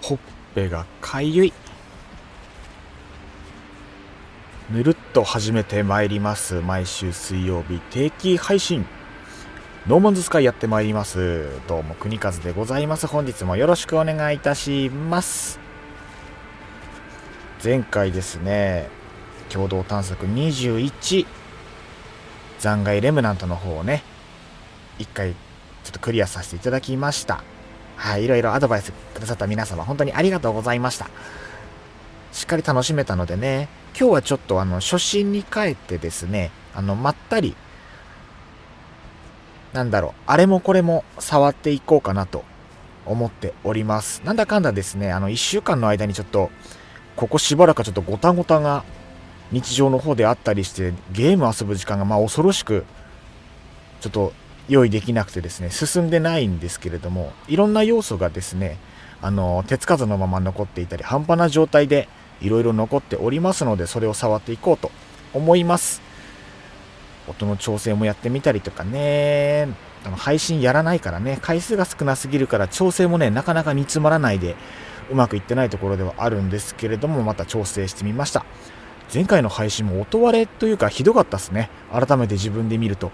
ほっぺがかゆい。ぬるっと始めてまいります。毎週水曜日定期配信ノーマンズスカイやってまいります。どうも国和でございます。本日もよろしくお願いいたします。前回ですね、共同探索21残骸レムナントの方をね一回ちょっとクリアさせていただきました。はい、いろいろアドバイスくださった皆様本当にありがとうございました。しっかり楽しめたのでね、今日はちょっと初心に帰ってですね、まったりあれもこれも触っていこうかなと思っております。なんだかんだですね、1週間の間にちょっとここしばらくちょっとごたごたが日常の方であったりして、ゲーム遊ぶ時間が恐ろしくちょっと用意できなくてですね、進んでないんですけれども、いろんな要素がですね、手つかずのまま残っていたり、半端な状態でいろいろ残っておりますので、それを触っていこうと思います。音の調整もやってみたりとかね、配信やらないからね、回数が少なすぎるから調整もね、なかなか煮詰まらないでうまくいってないところではあるんですけれども、また調整してみました。前回の配信も音割れというかひどかったですね。改めて自分で見ると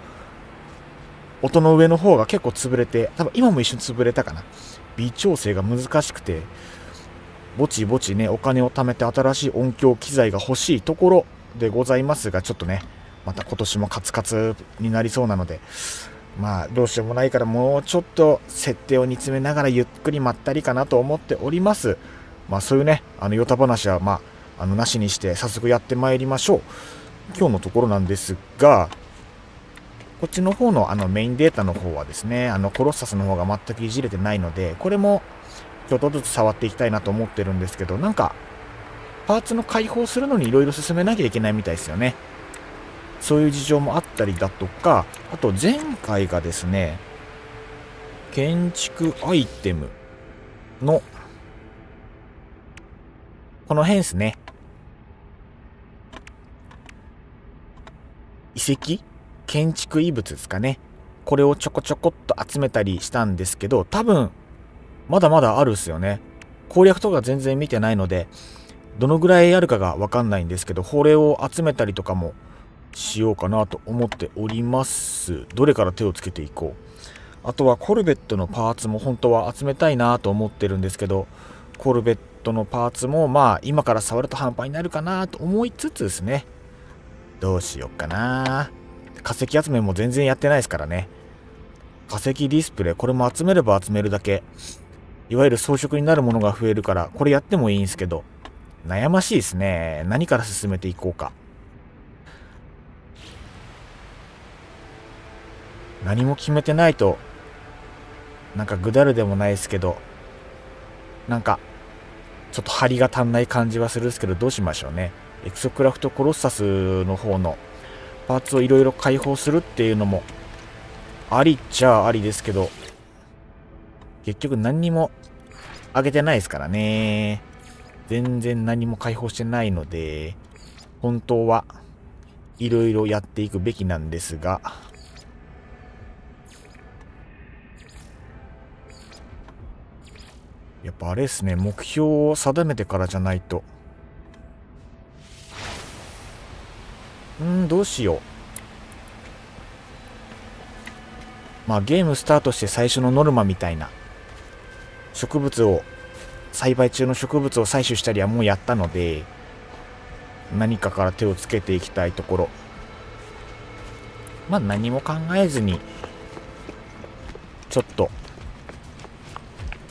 音の上の方が結構潰れて、多分今も一緒に潰れたかな。微調整が難しくて、ぼちぼちね、お金を貯めて新しい音響機材が欲しいところでございますが、ちょっとね、また今年もカツカツになりそうなので、まあどうしようもないから、もうちょっと設定を煮詰めながらゆっくりまったりかなと思っております。まあそういうね、ヨタ話はなしにして早速やってまいりましょう。今日のところなんですが、こっちの方のメインデータの方はですね、コロッサスの方が全くいじれてないので、これもちょっとずつ触っていきたいなと思ってるんですけど、なんかパーツの開放するのにいろいろ進めなきゃいけないみたいですよね。そういう事情もあったりだとか、あと前回がですね、建築アイテムのこの辺ですね、遺跡建築遺物ですかね、これをちょこちょこっと集めたりしたんですけど、多分まだまだあるっすよね。攻略とか全然見てないのでどのぐらいあるかがわかんないんですけど、これを集めたりとかもしようかなと思っております。どれから手をつけていこう。あとはコルベットのパーツも本当は集めたいなと思ってるんですけど、コルベットのパーツも今から触ると半端になるかなと思いつつですね、どうしよっかな。化石集めも全然やってないですからね。化石ディスプレイ、これも集めれば集めるだけいわゆる装飾になるものが増えるから、これやってもいいんですけど、悩ましいですね。何から進めていこうか。何も決めてないとなんかぐだるでもないですけど、なんかちょっと張りが足んない感じはするんですけど、どうしましょうね。エクソクラフトコロッサスの方のパーツをいろいろ開放するっていうのもありっちゃありですけど、結局何にもあげてないですからね。全然何も開放してないので、本当はいろいろやっていくべきなんですが、やっぱあれですね、目標を定めてからじゃないと。どうしよう。ゲームスタートして最初のノルマみたいな、栽培中の植物を採取したりはもうやったので、何かから手をつけていきたいところ。何も考えずにちょっと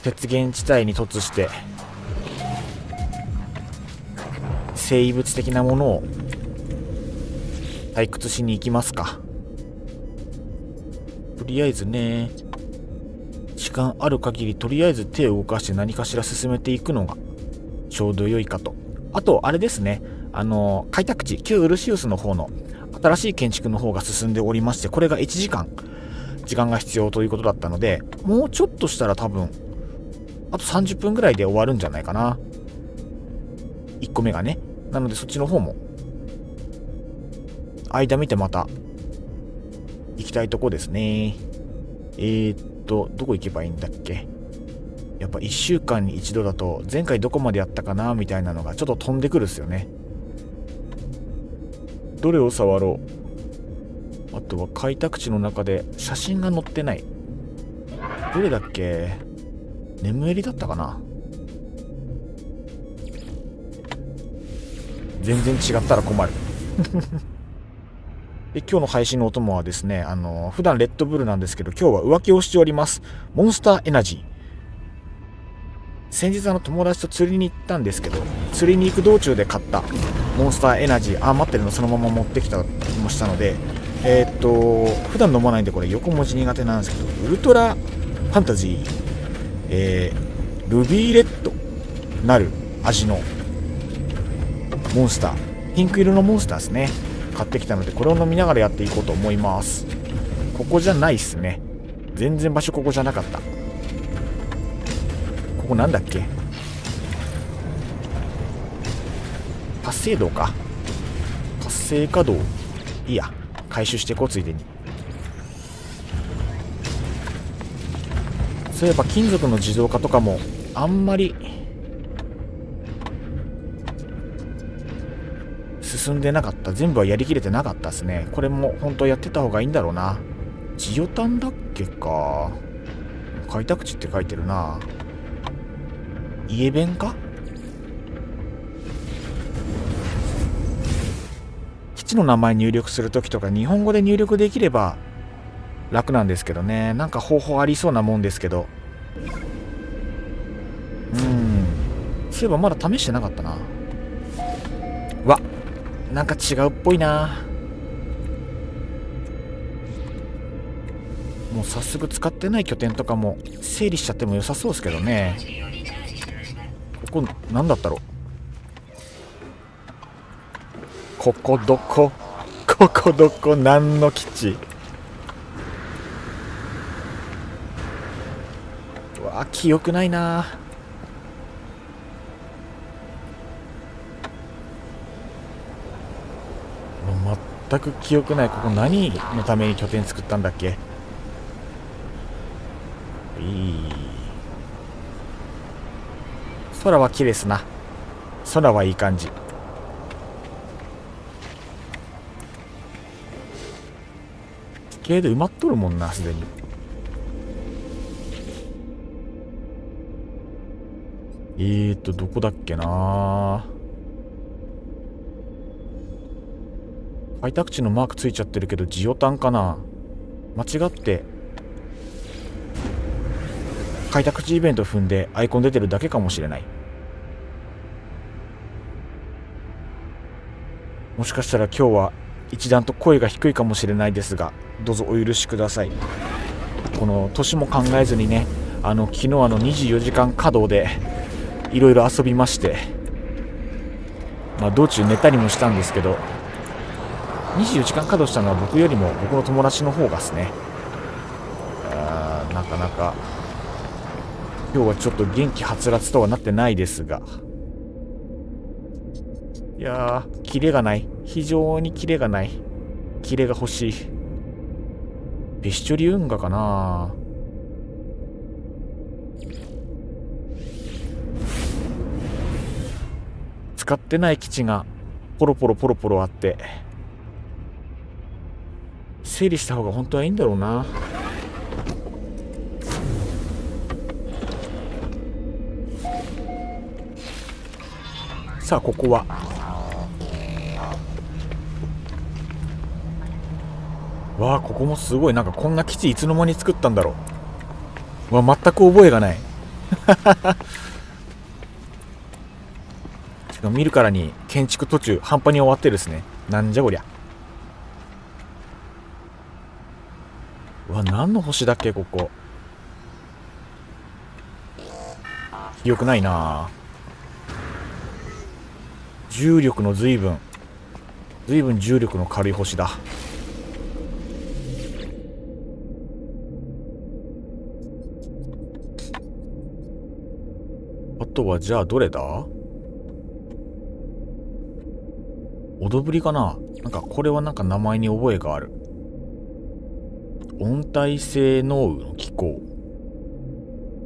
鉄原地帯に突して生物的なものを採掘しに行きますか。とりあえずね、時間ある限りとりあえず手を動かして何かしら進めていくのがちょうど良いかと。あとあれですね、開拓地旧ウルシウスの方の新しい建築の方が進んでおりまして、これが1時間時間が必要ということだったので、もうちょっとしたら多分あと30分ぐらいで終わるんじゃないかな、1個目がね。なのでそっちの方も間見てまた行きたいとこですね。どこ行けばいいんだっけ。やっぱ1週間に1度だと前回どこまでやったかなみたいなのがちょっと飛んでくるっすよね。どれを触ろう。あとは開拓地の中で写真が載ってない。どれだっけ。眠りだったかな。全然違ったら困る。で、今日の配信のお供はですね、普段レッドブルなんですけど、今日は浮気をしております。モンスターエナジー。先日友達と釣りに行ったんですけど、釣りに行く道中で買ったモンスターエナジー、余ってるのそのまま持ってきたりもしたので、普段飲まないんでこれ横文字苦手なんですけど、ウルトラファンタジー、ルビーレッドなる味のモンスター、ピンク色のモンスターですね、買ってきたので、これを飲みながらやっていこうと思います。ここじゃないっすね。全然場所ここじゃなかった。ここなんだっけ。活性道か。活性化道。いいや、回収していこう。ついでに。そういえば金属の自動化とかもあんまり進んでなかった。全部はやりきれてなかったですね。これも本当はやってた方がいいんだろうな。ジオタンだっけか。開拓地って書いてるな。家弁か。基地の名前入力するときとか日本語で入力できれば楽なんですけどね。なんか方法ありそうなもんですけど。そういえばまだ試してなかったな。わ、なんか違うっぽいな。もう早速使ってない拠点とかも整理しちゃっても良さそうですけどね。ここなんだったろう。ここどこ、ここどこ、何の基地。うわ、記憶ないな。全く記憶ない。ここ何のために拠点作ったんだっけ。空は綺麗ですな。空はいい感じ。地形で埋まっとるもんな、すでに。どこだっけな。開拓地のマークついちゃってるけど、ジオタンかな。間違って開拓地イベント踏んでアイコン出てるだけかもしれない。もしかしたら今日は一段と声が低いかもしれないですが、どうぞお許しください。この年も考えずにね、昨日24時間稼働でいろいろ遊びまして、道中寝たりもしたんですけど、24時間稼働したのは僕よりも僕の友達の方がですね。なかなか今日はちょっと元気はつらつとはなってないですが、いやー、キレがない。非常にキレがない。キレが欲しい。ベシチョリ運河かな。使ってない基地がポロポロポロポロあって、整理した方が本当はいいんだろうな。さあ、ここはわあ、ここもすごい。なんかこんな基地いつの間に作ったんだろう。わ、全く覚えがない。しかも見るからに建築途中半端に終わってるですね。なんじゃこりゃ。うわ、何の星だっけここ。記憶ないな。重力の随分重力の軽い星だ。あとはじゃあどれだ。オドブリかな。なんかこれはなんか名前に覚えがある。温帯性濃雨の気候。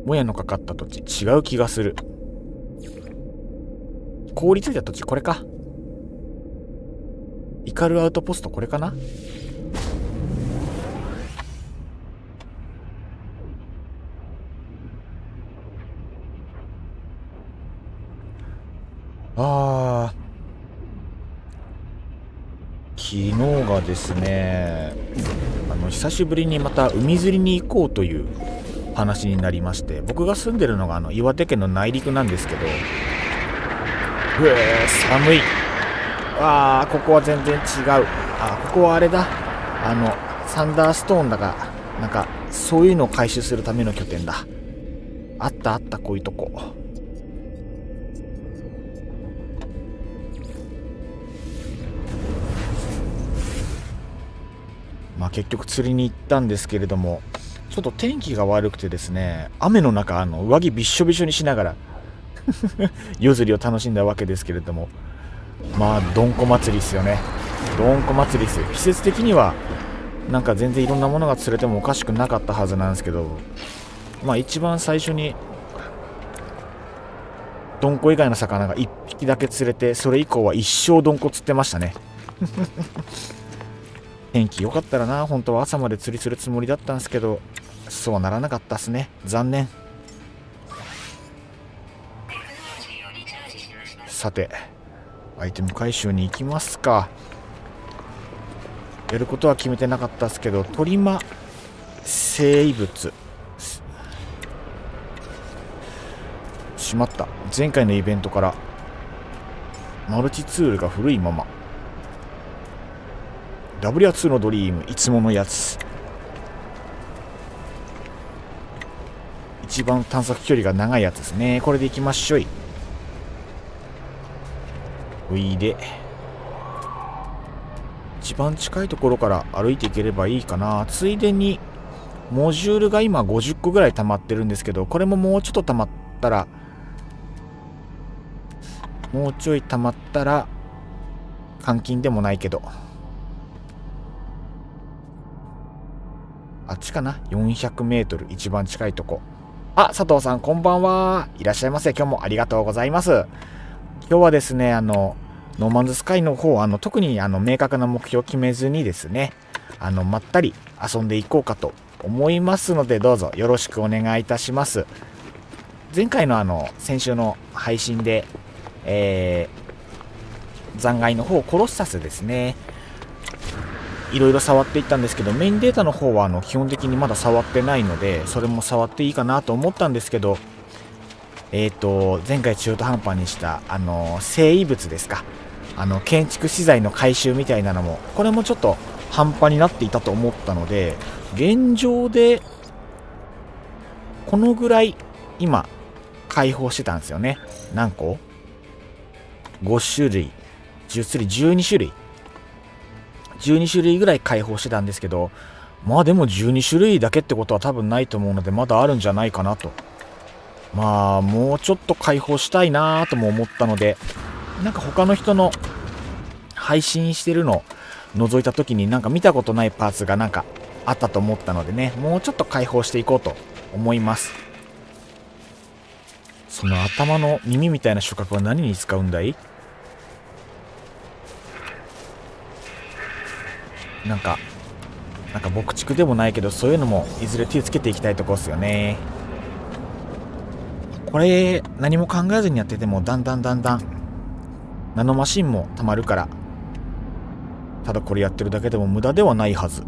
もやのかかった土地、違う気がする。凍りついた土地、これか。イカルアウトポスト、これかな。昨日がですね、久しぶりにまた海釣りに行こうという話になりまして、僕が住んでるのが岩手県の内陸なんですけど、寒い。ここは全然違う。ここはあれだ。サンダーストーンだが、なんかそういうのを回収するための拠点だ。あったこういうとこ。結局釣りに行ったんですけれども、ちょっと天気が悪くてですね、雨の中上着びっしょびしょにしながら夜釣りを楽しんだわけですけれども、どんこ祭りですよね。どんこ祭りですよ。季節的にはなんか全然いろんなものが釣れてもおかしくなかったはずなんですけど、一番最初にどんこ以外の魚が1匹だけ釣れて、それ以降は一生どんこ釣ってましたね。天気良かったらな、本当は朝まで釣りするつもりだったんですけど、そうならなかったっすね。残念。さて、アイテム回収に行きますか。やることは決めてなかったっすけど、トリマ生物しまった。前回のイベントからマルチツールが古いまま。WR2 のドリーム、いつものやつ。一番探索距離が長いやつですね。これでいきましょい。おいで。一番近いところから歩いていければいいかな。ついでにモジュールが今50個ぐらい溜まってるんですけど、これももうちょっと溜まったら、もうちょい溜まったら換金でもないけど、あっちかな。400メートル、一番近いとこ。佐藤さんこんばんは。いらっしゃいませ。今日もありがとうございます。今日はですね、ノーマンズスカイの方、特に明確な目標を決めずにですね、まったり遊んでいこうかと思いますので、どうぞよろしくお願いいたします。前回の先週の配信で、残骸の方、コロッサスですね、いろいろ触っていったんですけど、メインデータの方は基本的にまだ触ってないので、それも触っていいかなと思ったんですけど、前回中途半端にした生異物ですか、建築資材の回収みたいなのも、これもちょっと半端になっていたと思ったので、現状でこのぐらい今解放してたんですよね。何個 ?5 種類、10種類、12種類12種類ぐらい解放してたんですけど、でも12種類だけってことは多分ないと思うので、まだあるんじゃないかなと。もうちょっと解放したいなとも思ったので、なんか他の人の配信してるのを覗いた時に、なんか見たことないパーツがなんかあったと思ったのでね、もうちょっと解放していこうと思います。その頭の耳みたいな触覚は何に使うんだい？なんか牧畜でもないけど、そういうのもいずれ手つけていきたいとこっすよね。これ何も考えずにやってても、だんだんナノマシンもたまるから、ただこれやってるだけでも無駄ではないはず。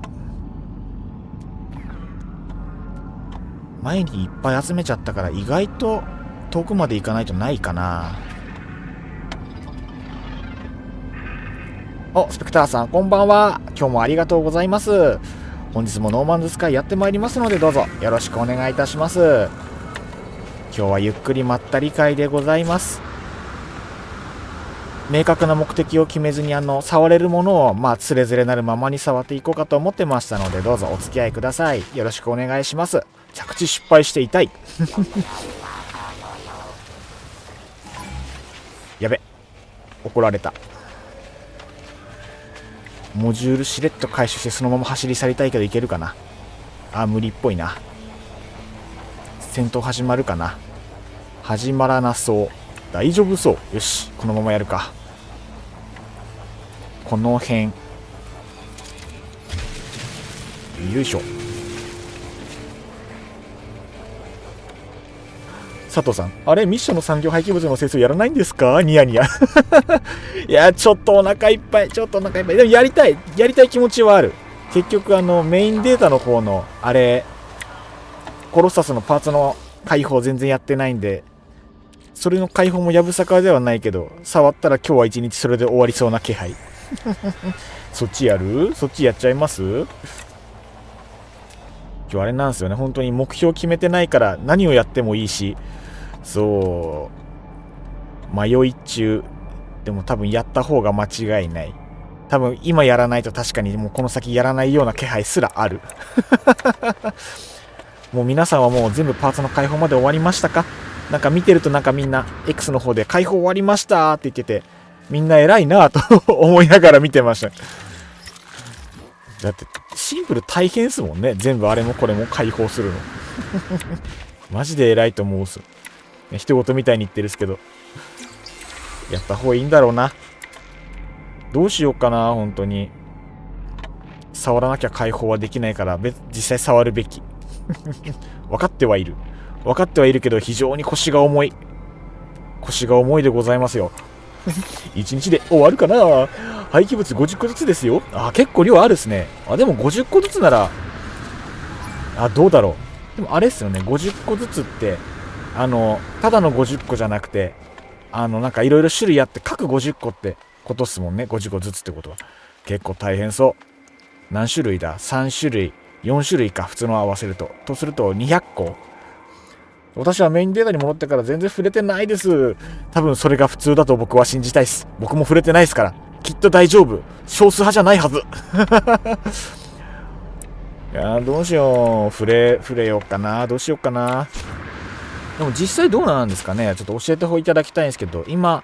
前にいっぱい集めちゃったから、意外と遠くまで行かないとないかな。スペクターさんこんばんは。今日もありがとうございます。本日もノーマンズスカイやってまいりますので、どうぞよろしくお願いいたします。今日はゆっくりまったり会でございます。明確な目的を決めずに触れるものをつれづれなるままに触っていこうかと思ってましたので、どうぞお付き合いください。よろしくお願いします。着地失敗して痛い。やべ、怒られた。モジュールしれっと回収してそのまま走り去りたいけどいけるかな。無理っぽいな。戦闘始まるかな。始まらなそう。大丈夫そう。よし、このままやるか。この辺よいしょ。佐藤さん、あれミッションの産業廃棄物の清掃やらないんですか？ニヤニヤいや、ちょっとお腹いっぱい、でもやりたい気持ちはある。結局メインデータの方のあれコロッサスのパーツの解放全然やってないんで、それの解放もやぶさかではないけど、触ったら今日は一日それで終わりそうな気配そっちやっちゃいます？今日あれなんですよね、本当に目標決めてないから何をやってもいいし、そう迷い中。でも多分やった方が間違いない。多分今やらないと確かにもうこの先やらないような気配すらあるもう皆さんはもう全部パーツの解放まで終わりましたか？なんか見てるとなんかみんな X の方で解放終わりましたって言ってて、みんな偉いなと思いながら見てました。だってシンプル大変ですもんね、全部あれもこれも解放するのマジで偉いと思うっす。人事みたいに言ってるっすけど、やった方がいいんだろうな。どうしようかな、本当に。触らなきゃ解放はできないから実際触るべき分かってはいるけど、非常に腰が重いでございますよ1日で終わるかな。廃棄物50個ずつですよ。結構量あるっすね。でも50個ずつならどうだろう。でもあれっすよね、50個ずつってただの50個じゃなくてなんかいろいろ種類あって、各50個ってことっすもんね。50個ずつってことは結構大変そう。何種類だ？ 3 種類4種類か、普通の合わせるとすると200個。私はメインデータに戻ってから全然触れてないです。多分それが普通だと僕は信じたいっす。僕も触れてないですから、きっと大丈夫。少数派じゃないはずいやどうしよう。触れようかな。どうしようかな。でも実際どうなんですかね。ちょっと教えていただきたいんですけど、今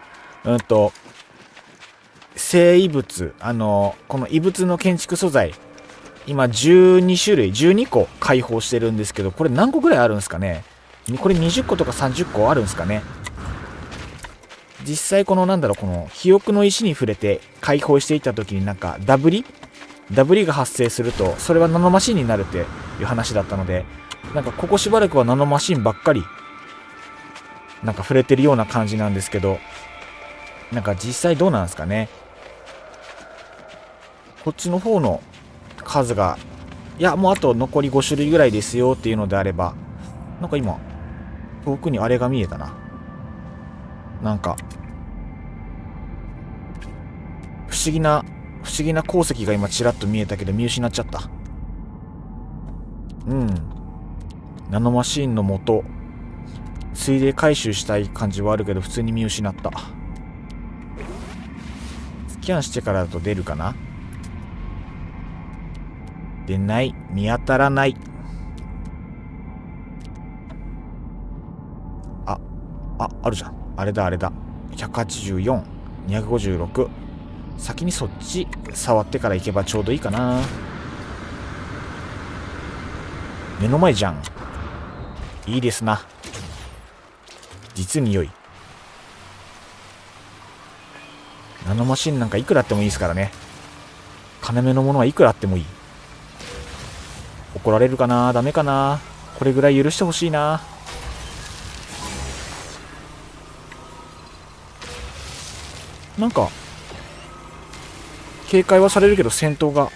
生異物、この異物の建築素材、今12種類12個開放してるんですけど、これ何個ぐらいあるんですかね。これ20個とか30個あるんですかね。実際このこの肥沃の石に触れて開放していった時になんかダブリが発生すると、それはナノマシンになるっていう話だったので、なんかここしばらくはナノマシンばっかりなんか触れてるような感じなんですけど、なんか実際どうなんですかね。こっちの方の数が、いやもうあと残り5種類ぐらいですよっていうのであれば、なんか今遠くにあれが見えたな。なんか不思議な鉱石が今ちらっと見えたけど見失っちゃった。ナノマシーンの元水冷回収したい感じはあるけど、普通に見失った。スキャンしてからだと出るかな。出ない。見当たらない。あるじゃん。あれだ。184、256。先にそっち触ってから行けばちょうどいいかな。目の前じゃん。いいですな。実に良い。ナノマシンなんかいくらあってもいいですからね。金目のものはいくらあってもいい。怒られるかな。ダメかな。これぐらい許してほしいな。なんか警戒はされるけど戦闘が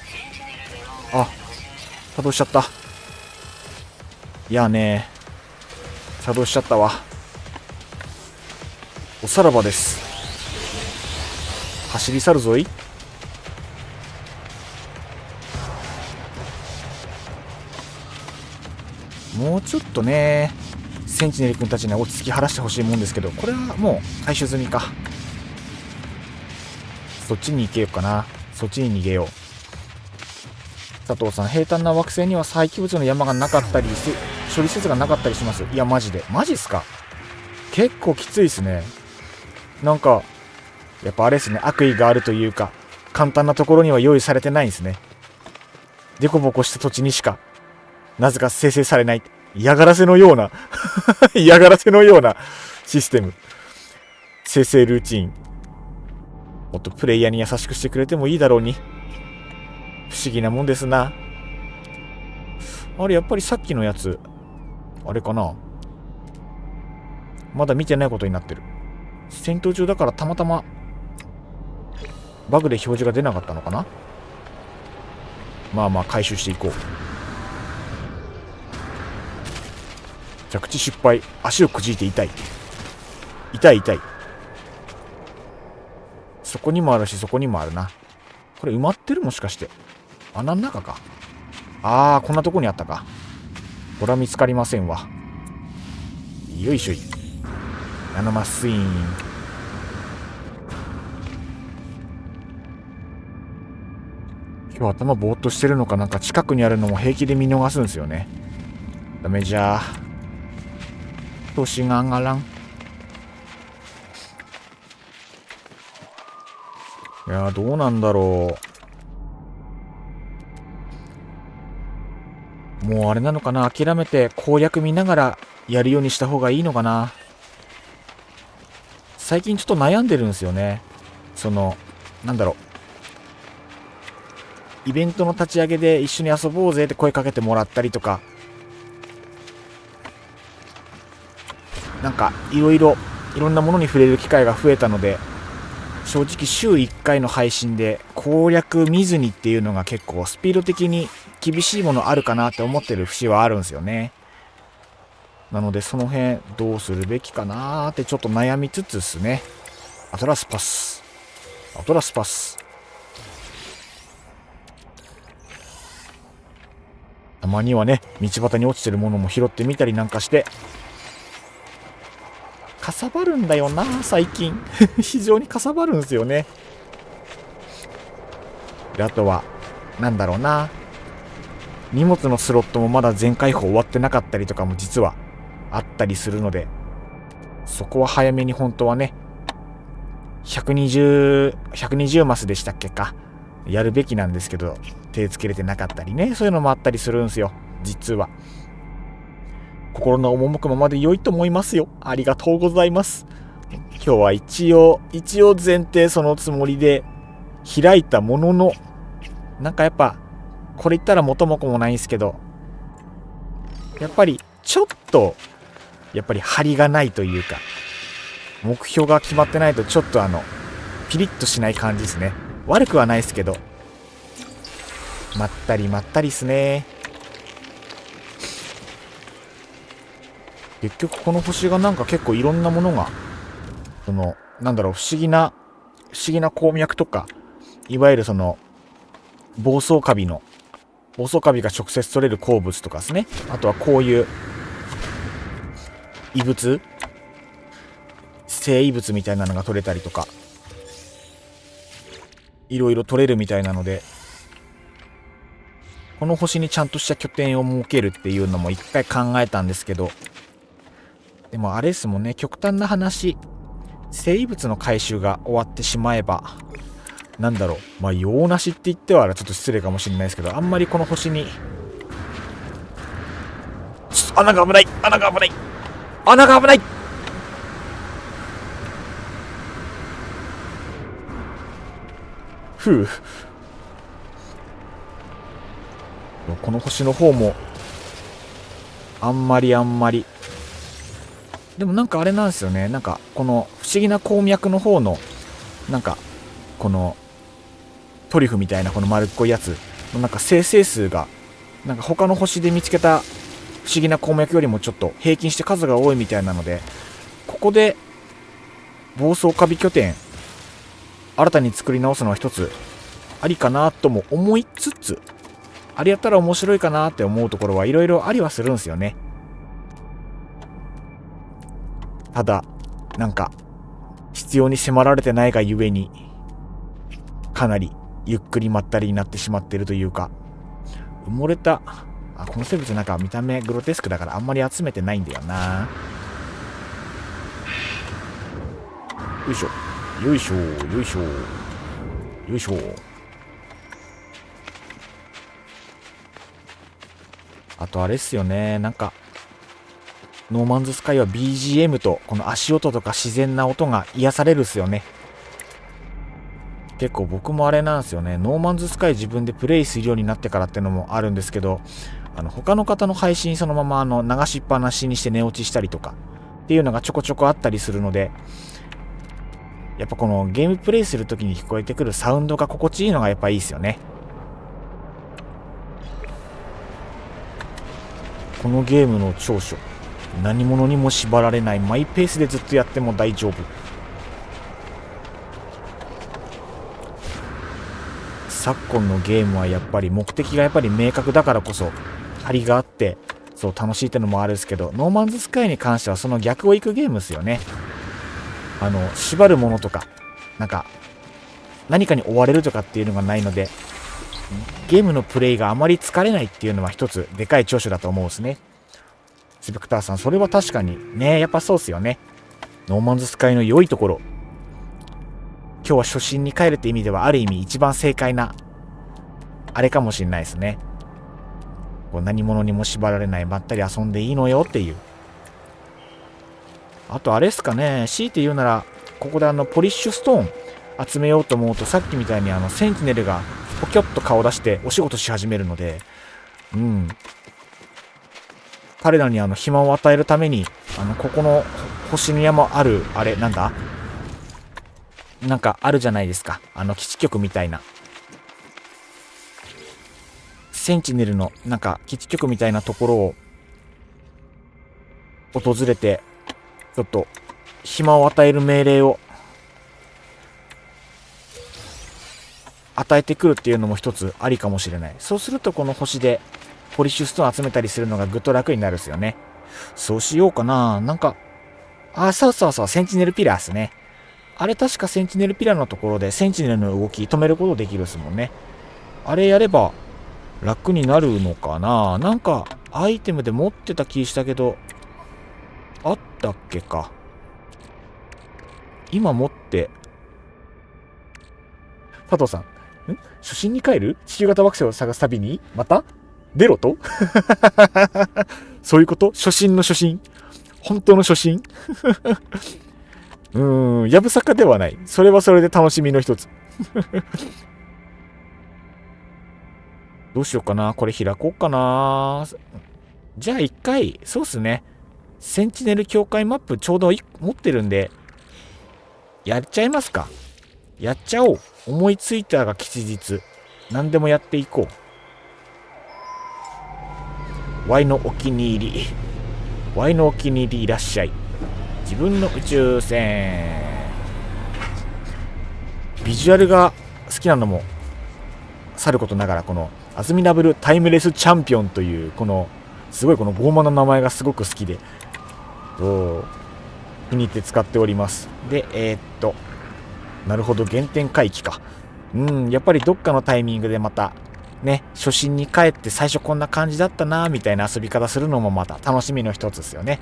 作動しちゃった。いやね、作動しちゃったわ。おさらばです。走り去るぞい。もうちょっとね、センチネル君たちには落ち着き晴らしてほしいもんですけど、これはもう回収済みか。そっちに行けようかな。そっちに逃げよう。佐藤さん、平坦な惑星には廃棄物の山がなかったり処理施設がなかったりします。いやマジっすか。結構きついっすね。なんかやっぱあれですね、悪意があるというか、簡単なところには用意されてないんですね。デコボコした土地にしかなぜか生成されない。嫌がらせのような嫌がらせのようなシステム。生成ルーチン。もっとプレイヤーに優しくしてくれてもいいだろうに。不思議なもんですな。あれ、やっぱりさっきのやつ、あれかな。まだ見てないことになってる。戦闘中だからたまたまバグで表示が出なかったのかな。まあまあ回収していこう。着地失敗。足をくじいて痛い。痛い痛い。そこにもあるし、そこにもあるな。これ埋まってる？もしかして穴の中か。あー、こんなとこにあったか。これは見つかりませんわ。よいしょい。ナノマスイーン。今日頭ぼーっとしてるのかなんか近くにあるのも平気で見逃すんですよね。ダメじゃー。調子が上がらん。いやー、どうなんだろう。もうあれなのかな、諦めて攻略見ながらやるようにした方がいいのかな。最近ちょっと悩んでるんですよね。なんだろう。イベントの立ち上げで一緒に遊ぼうぜって声かけてもらったりとか、なんかいろんなものに触れる機会が増えたので、正直週1回の配信で攻略見ずにっていうのが結構スピード的に厳しいものあるかなって思ってる節はあるんですよね。なのでその辺どうするべきかなーってちょっと悩みつつですね。アトラスパス。アトラスパス。たまにはね、道端に落ちてるものも拾ってみたりなんかして、かさばるんだよな最近非常にかさばるんですよね。で、あとはなんだろうな、荷物のスロットもまだ全開放終わってなかったりとかも実はあったりするので、そこは早めに本当はね、120マスでしたっけか、やるべきなんですけど手つけれてなかったりね、そういうのもあったりするんですよ実は。心の赴くままで良いと思いますよ。ありがとうございます。今日は一応前提そのつもりで開いたものの、なんかやっぱこれ言ったら元も子もないんですけど、やっぱりちょっと張りがないというか、目標が決まってないとちょっとピリッとしない感じですね。悪くはないですけど、まったりっすね。結局この星がなんか結構いろんなものが、なんだろう、不思議な鉱脈とか、いわゆる暴走カビが直接取れる鉱物とかですね。あとはこういう異物、生異物みたいなのが取れたりとか、いろいろ取れるみたいなので、この星にちゃんとした拠点を設けるっていうのも一回考えたんですけど、でもあれですもんね、極端な話、生異物の回収が終わってしまえば、なんだろう、用なしって言ってはちょっと失礼かもしれないですけど、あんまりこの星に穴が危ないふう。この星の方もあんまりでもなんかあれなんですよね。なんかこの不思議な鉱脈の方のなんかこのトリュフみたいなこの丸っこいやつのなんか生成数がなんか他の星で見つけた不思議な鉱脈よりもちょっと平均して数が多いみたいなので、ここで暴走カビ拠点新たに作り直すのは一つありかなとも思いつつ、あれやったら面白いかなって思うところはいろいろありはするんですよね。ただなんか必要に迫られてないがゆえにかなりゆっくりまったりになってしまっているというか、埋もれたこの生物なんか見た目グロテスクだからあんまり集めてないんだよな。よいしょよいしょよいしょよいしょ。あとあれっすよね、なんかノーマンズスカイは BGM とこの足音とか自然な音が癒されるっすよね。結構僕もあれなんですよね。ノーマンズスカイ自分でプレイするようになってからってのもあるんですけど、他の方の配信そのまま流しっぱなしにして寝落ちしたりとかっていうのがちょこちょこあったりするので、やっぱこのゲームプレイするときに聞こえてくるサウンドが心地いいのがやっぱいいですよね。このゲームの長所、何者にも縛られないマイペースでずっとやっても大丈夫。昨今のゲームはやっぱり目的がやっぱり明確だからこそ張りがあってそう楽しいってのもあるんですけど、ノーマンズスカイに関してはその逆を行くゲームですよね。縛るものとかなんか何かに追われるとかっていうのがないので、ゲームのプレイがあまり疲れないっていうのは一つでかい長所だと思うんですね。スペクターさん、それは確かにね、やっぱそうっすよね。ノーマンズスカイの良いところ、今日は初心に帰るって意味ではある意味一番正解なあれかもしれないですね。こう何者にも縛られない、まったり遊んでいいのよっていう。あとあれですかね、強いて言うならここでポリッシュストーン集めようと思うと、さっきみたいにセンチネルがポキョッと顔出してお仕事し始めるので、彼らに暇を与えるためにここの星の山あるあれなんだ、なんかあるじゃないですか、基地局みたいな、センチネルのなんか基地局みたいなところを訪れて、ちょっと暇を与える命令を与えてくるっていうのも一つありかもしれない。そうするとこの星でポリッシュストーン集めたりするのがぐっと楽になるっすよね。そうしようかな。なんかそうそうそう、センチネルピラーっすね。あれ確かセンチネルピラーのところでセンチネルの動き止めることできるっすもんね。あれやれば楽になるのかな。なんかアイテムで持ってた気したけど、あったっけか。今持って佐藤さん、初心に帰る地球型惑星を探す旅にまた出ろとそういうこと？初心の初心、本当の初心やぶさかではない。それはそれで楽しみの一つどうしようかな。これ開こうかな。じゃあ一回、そうっすね。センチネル境界マップちょうど持ってるんで、やっちゃいますか。やっちゃおう。思いついたが吉日。何でもやっていこう。Y のお気に入り。Y のお気に入りいらっしゃい。自分の宇宙船。ビジュアルが好きなのもさることながら、このアズミナブルタイムレスチャンピオンというこのすごいこの傲慢な名前がすごく好きで、気に入って使っております。でなるほど、原点回帰か。やっぱりどっかのタイミングでまたね、初心に帰って最初こんな感じだったなみたいな遊び方するのもまた楽しみの一つですよね。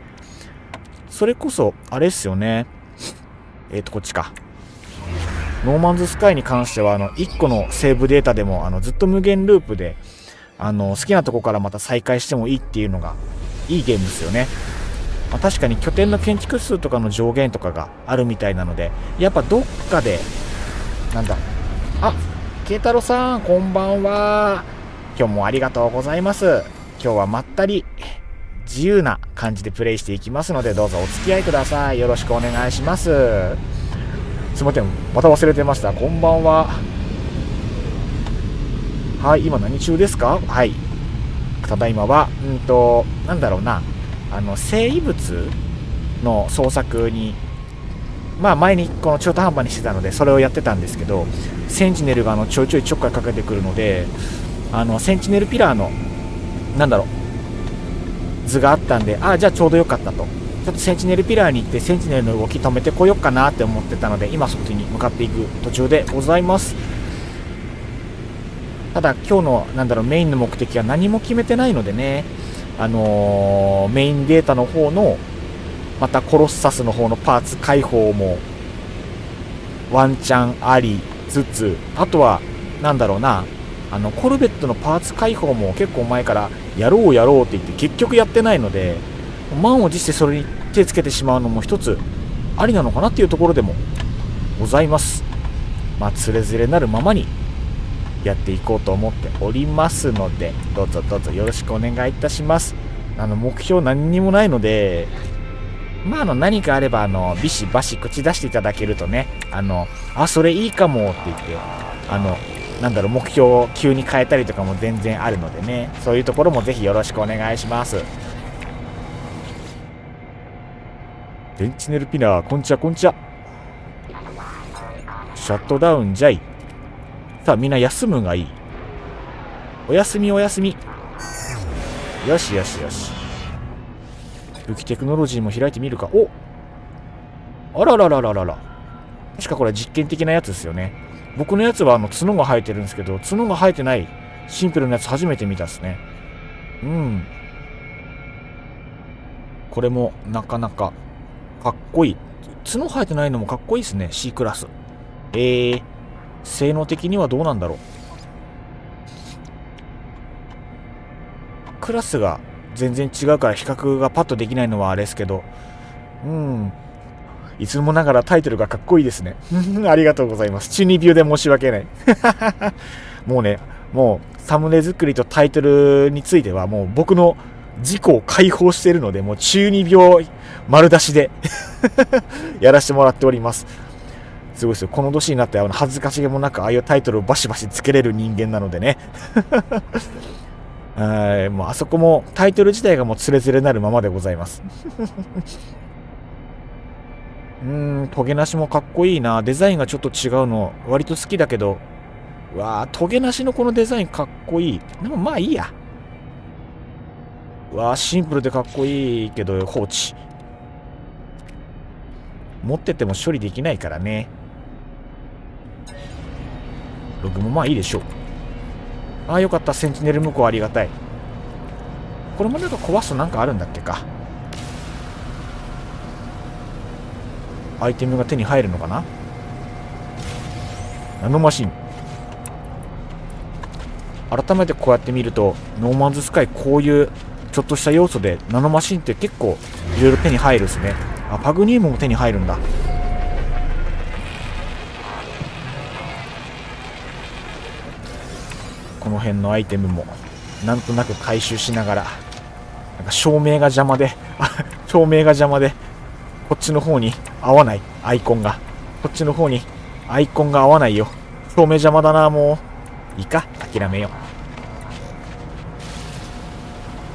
それこそあれですよね。こっちか。ノーマンズスカイに関しては1個のセーブデータでもずっと無限ループで好きなとこからまた再開してもいいっていうのがいいゲームですよね。確かに拠点の建築数とかの上限とかがあるみたいなので、やっぱどっかでなんだ、慶太郎さんこんばんは。今日もありがとうございます。今日はまったり自由な感じでプレイしていきますので、どうぞお付き合いください。よろしくお願いします。すいません、また忘れてました。こんばんは。はい、今何中ですか？はい、ただいまはなんだろうな、生異物の捜索に前にこの中途半端にしてたのでそれをやってたんですけど、センチネルがちょいちょいちょっかいかけてくるので、センチネルピラーのなんだろう図があったんで、じゃあちょうどよかったと。ちょっとセンチネルピラーに行ってセンチネルの動き止めてこようかなって思ってたので、今そっちに向かっていく途中でございます。ただ今日のメインの目的は何も決めてないのでね、メインデータの方のまたコロッサスの方のパーツ解放もワンチャンありつつ、あとはコルベットのパーツ解放も結構前からやろうって言って結局やってないので、満を持してそれに手つけてしまうのも一つありなのかなっていうところでもございます。つれづれなるままにやっていこうと思っておりますので、どうぞどうぞよろしくお願いいたします。目標何にもないので、何かあればビシバシ口出していただけるとね、それいいかもって言って目標を急に変えたりとかも全然あるのでね、そういうところもぜひよろしくお願いします。センチネルピナー、こんちはこんちは。シャットダウンじゃい。さあみんな休むがいい。おやすみおやすみ。よしよしよし。武器テクノロジーも開いてみるか。あらららららら。確かこれ実験的なやつですよね。僕のやつは角が生えてるんですけど、角が生えてないシンプルなやつ初めて見たっすね。これもなかなかかっこいい。角生えてないのもかっこいいですね。 C クラス。性能的にはどうなんだろう。クラスが全然違うから比較がパッとできないのはあれですけど、いつもながらタイトルがかっこいいですね。ありがとうございます。中二病で申し訳ない。もうサムネ作りとタイトルについてはもう僕の自己を解放しているので、もう中二病丸出しでやらせてもらっております。すごいですよ。この年になって恥ずかしげもなくああいうタイトルをバシバシつけれる人間なのでね。もうあそこもタイトル自体がもうつれづれなるままでございます。トゲなしもかっこいいな。デザインがちょっと違うの割と好きだけど、トゲなしのこのデザインかっこいい。でもいいや。シンプルでかっこいいけど放置。持ってても処理できないからね。ログもいいでしょう。よかった。センチネル向こうありがたい。これも壊すとなんかあるんだっけか。アイテムが手に入るのかな。ナノマシン。改めてこうやって見るとノーマンズスカイ、こういうちょっとした要素でナノマシンって結構いろいろ手に入るですね。パグニウムも手に入るんだ。この辺のアイテムもなんとなく回収しながら、照明が邪魔でこっちの方に合わない。アイコンがこっちの方にアイコンが合わないよ。照明邪魔だな。もういいか、諦めよ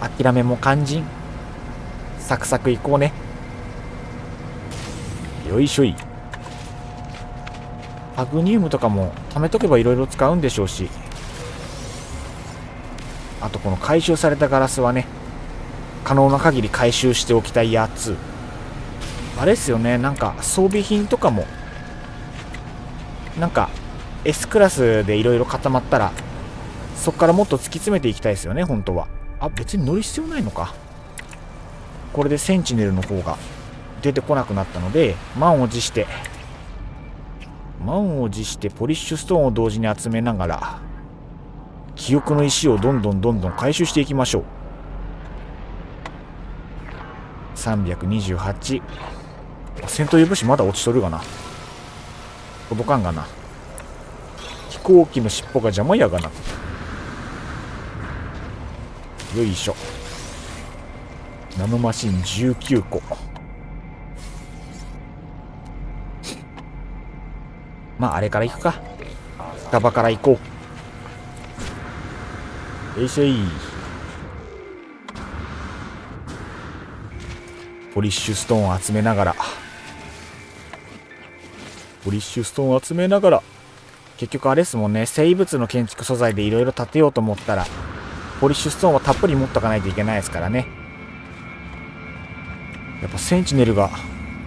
う。諦めも肝心。サクサクいこうね。よいしょい。パグニウムとかも貯めとけばいろいろ使うんでしょうし、あとこの回収されたガラスはね、可能な限り回収しておきたいやつ。あれですよね、装備品とかもS クラスでいろいろ固まったら、そこからもっと突き詰めていきたいですよね、本当は。別に乗る必要ないのか。これでセンチネルの方が出てこなくなったので、満を持してポリッシュストーンを同時に集めながら、記憶の石をどんどん回収していきましょう。328。戦闘予備士まだ落ちとるがな。届かんがな。飛行機の尻尾が邪魔やがな。よいしょ。ナノマシン19個。あれから行くか。スタから行こう。よいしょい。ポリッシュストーンを集めながら、結局あれですもんね、生物の建築素材でいろいろ建てようと思ったらポリッシュストーンはたっぷり持っとかないといけないですからね。やっぱセンチネルが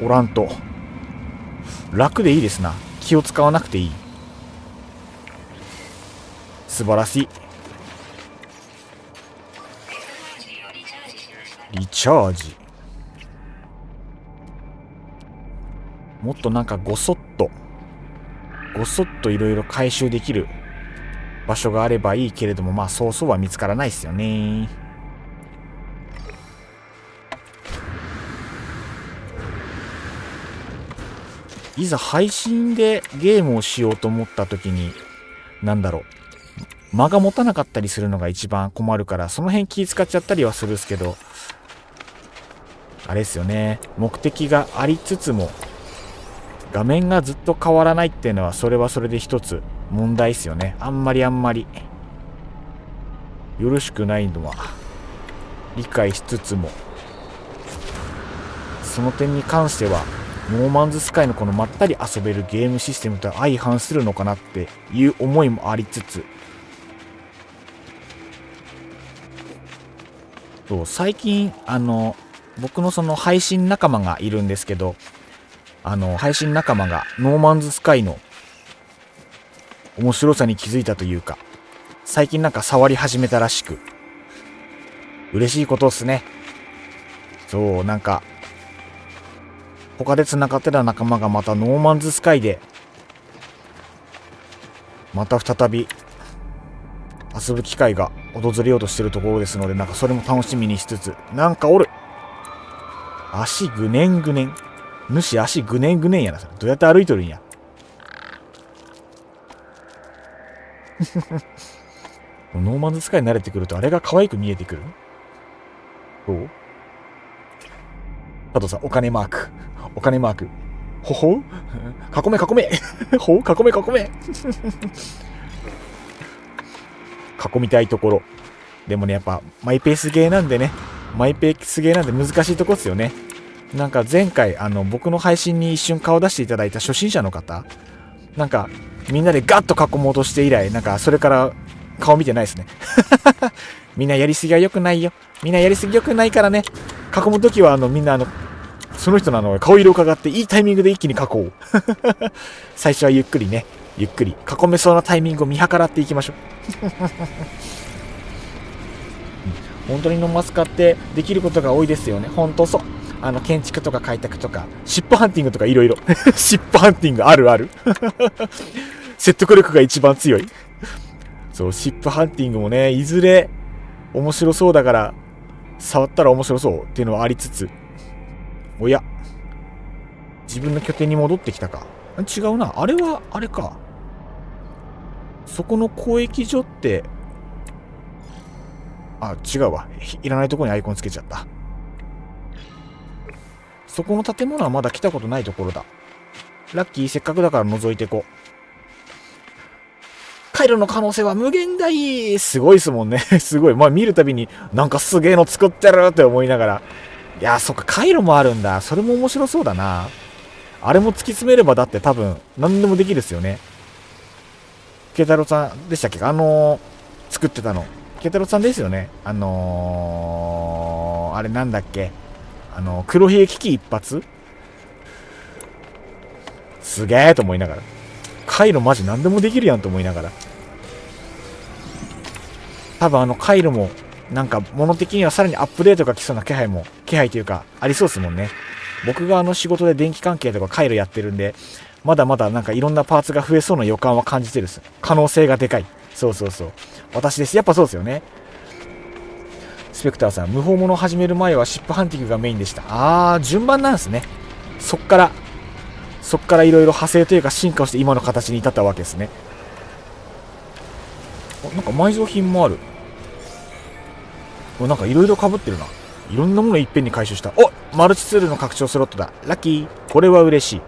おらんと楽でいいですな。気を使わなくていい。素晴らしい。リチャージ。もっとごそっといろいろ回収できる場所があればいいけれども、そうそうは見つからないですよね。いざ配信でゲームをしようと思った時に、なんだろう、間が持たなかったりするのが一番困るから、その辺気使っちゃったりはするんですけど、あれですよね、目的がありつつも画面がずっと変わらないっていうのは、それはそれで一つ問題ですよね。あんまりよろしくないのは理解しつつも、その点に関してはノーマンズスカイのこのまったり遊べるゲームシステムとは相反するのかなっていう思いもありつつ、そう最近僕のその配信仲間がいるんですけど、配信仲間がノーマンズスカイの面白さに気づいたというか、最近なんか触り始めたらしく、嬉しいことっすね。そう、なんか他で繋がってた仲間がまたノーマンズスカイでまた再び遊ぶ機会が訪れようとしてるところですので、なんかそれも楽しみにしつつ、なんかおる、足ぐねんぐねん、主足ぐねんぐねんやな。どうやって歩いとるんや。ノーマンズスカイに慣れてくるとあれが可愛く見えてくる。どう？佐藤さん、お金マーク。お金マーク。ほほう囲め囲めほう囲め囲め囲みたいところ。でもね、やっぱマイペースゲーなんでね、難しいとこっすよね。なんか前回僕の配信に一瞬顔出していただいた初心者の方、なんかみんなでガッと囲もうとして以来、なんかそれから顔見てないですねみんなやりすぎは良くないよ。みんなやりすぎ良くないからね。囲むときはみんなその人の顔色を伺っていいタイミングで一気に囲おう最初はゆっくりね、ゆっくり囲めそうなタイミングを見計らっていきましょう本当にノマスカってできることが多いですよね。本当そう。建築とか開拓とかシップハンティングとかいろいろシップハンティングある説得力が一番強い。そう、シップハンティングもね、いずれ面白そうだから触ったら面白そうっていうのはありつつ、おや、自分の拠点に戻ってきたか。違うな、あれはあれか。そこの交易所って、あ、違うわ、いらないところにアイコンつけちゃった。そこの建物はまだ来たことないところだ。ラッキー、せっかくだから覗いてこう。回路の可能性は無限大。すごいですもんねすごい。まあ見るたびになんかすげえの作ってるって思いながら、いやー、そっか、回路もあるんだ。それも面白そうだな。あれも突き詰めればだって多分何でもできるっすよね。慶太郎さんでしたっけ、作ってたの慶太郎さんですよね。あれなんだっけ、黒ひげ危機一発、すげえと思いながら、回路マジ何でもできるやんと思いながら、多分回路もなんか物的にはさらにアップデートが来そうな気配というかありそうですもんね。僕が仕事で電気関係とか回路やってるんで、まだまだなんかいろんなパーツが増えそうな予感は感じてるんです。可能性がでかい。そうそうそう、私です。やっぱそうですよね。スペクターさん、無法者を始める前はシップハンティングがメインでした。順番なんですね。そっからいろいろ派生というか進化をして今の形に至ったわけですね。なんか埋蔵品もある。なんかいろいろ被ってるな。いろんなものいっぺんに回収した。お、マルチツールの拡張スロットだ。ラッキー。これは嬉しい。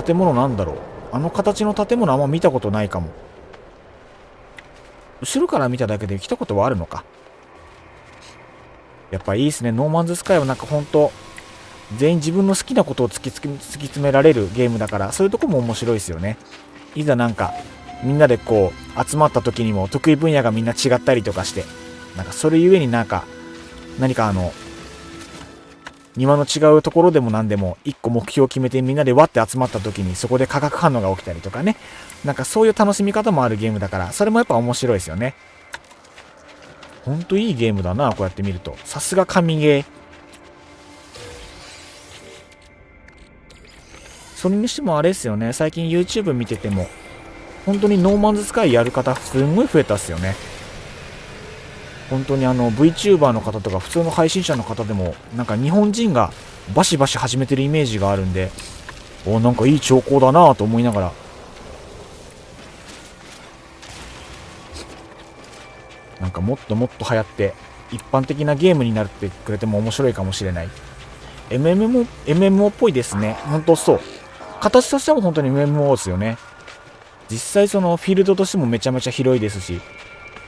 建物なんだろう。形の建物あんま見たことないかも。後ろから見ただけで来たことはあるのか。やっぱいいですね。ノーマンズスカイはなんかほんと全員自分の好きなことを突き詰められるゲームだから、そういうとこも面白いですよね。いざなんかみんなでこう集まった時にも得意分野がみんな違ったりとかして、なんかそれゆえに何か庭の違うところでも何でも一個目標を決めてみんなでわって集まった時にそこで化学反応が起きたりとかね、なんかそういう楽しみ方もあるゲームだから、それもやっぱ面白いですよね。ほんといいゲームだな、こうやって見ると。さすが神ゲー。それにしてもあれですよね、最近 YouTube 見てても本当にノーマンズスカイやる方すんごい増えたっすよね。本当にVTuber の方とか普通の配信者の方でもなんか日本人がバシバシ始めてるイメージがあるんで、なんかいい兆候だなと思いながら、なんかもっともっと流行って一般的なゲームになってくれても面白いかもしれない。 MMO っぽいですね。本当そう、形としても本当に MMO ですよね。実際そのフィールドとしてもめちゃめちゃ広いですし、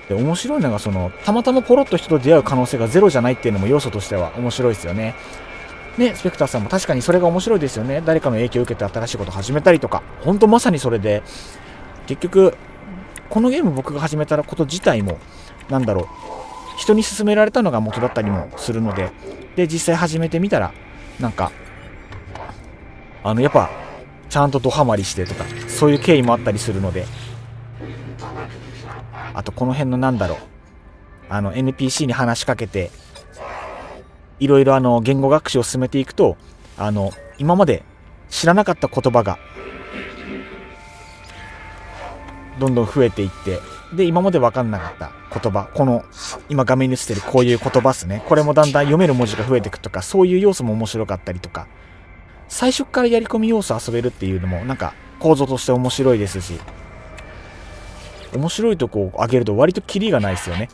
で面白いのがたまたまポロッと人と出会う可能性がゼロじゃないっていうのも要素としては面白いですよね。ね、スペクターさんも確かにそれが面白いですよね。誰かの影響を受けて新しいことを始めたりとか、本当まさにそれで、結局このゲーム僕が始めたこと自体もなんだろう、人に勧められたのが元だったりもするので、で実際始めてみたらなんかやっぱちゃんとドハマりしてとか、そういう経緯もあったりするので、あとこの辺のNPC に話しかけていろいろ言語学習を進めていくと、今まで知らなかった言葉がどんどん増えていって、で今まで分かんなかった言葉、この今画面に映ってるこういう言葉ですね、これもだんだん読める文字が増えていくとか、そういう要素も面白かったりとか、最初からやり込み要素遊べるっていうのもなんか構造として面白いですし、面白いとこを上げると割とキリがないですよね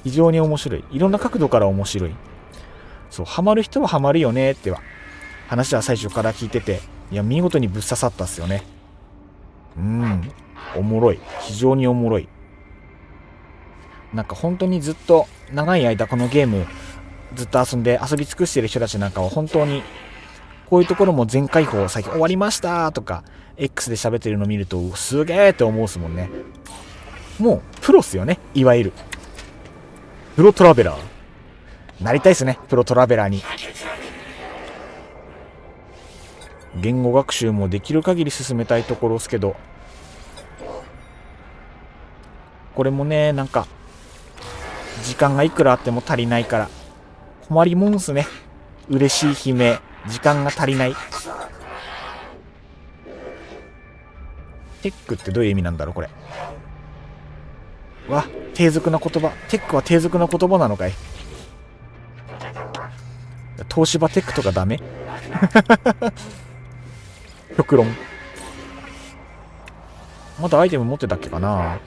非常に面白い、いろんな角度から面白い。そう、ハマる人はハマるよねっては話は最初から聞いてて、いや見事にぶっ刺さったっすよね。おもろい、非常におもろい。なんか本当にずっと長い間このゲームずっと遊び尽くしてる人たちなんかは本当にこういうところも全開放最近終わりましたとか X で喋ってるの見るとすげーって思うっすもんね。もうプロっすよね、いわゆるプロトラベラーなりたいっすね、プロトラベラーに。言語学習もできる限り進めたいところですけど、これもね、なんか時間がいくらあっても足りないから困りもんすね。嬉しい悲鳴、時間が足りない。テックってどういう意味なんだろうこれ。わ、低俗な言葉。テックは低俗な言葉なのかい。東芝テックとかダメ極論。まだアイテム持ってたっけかな。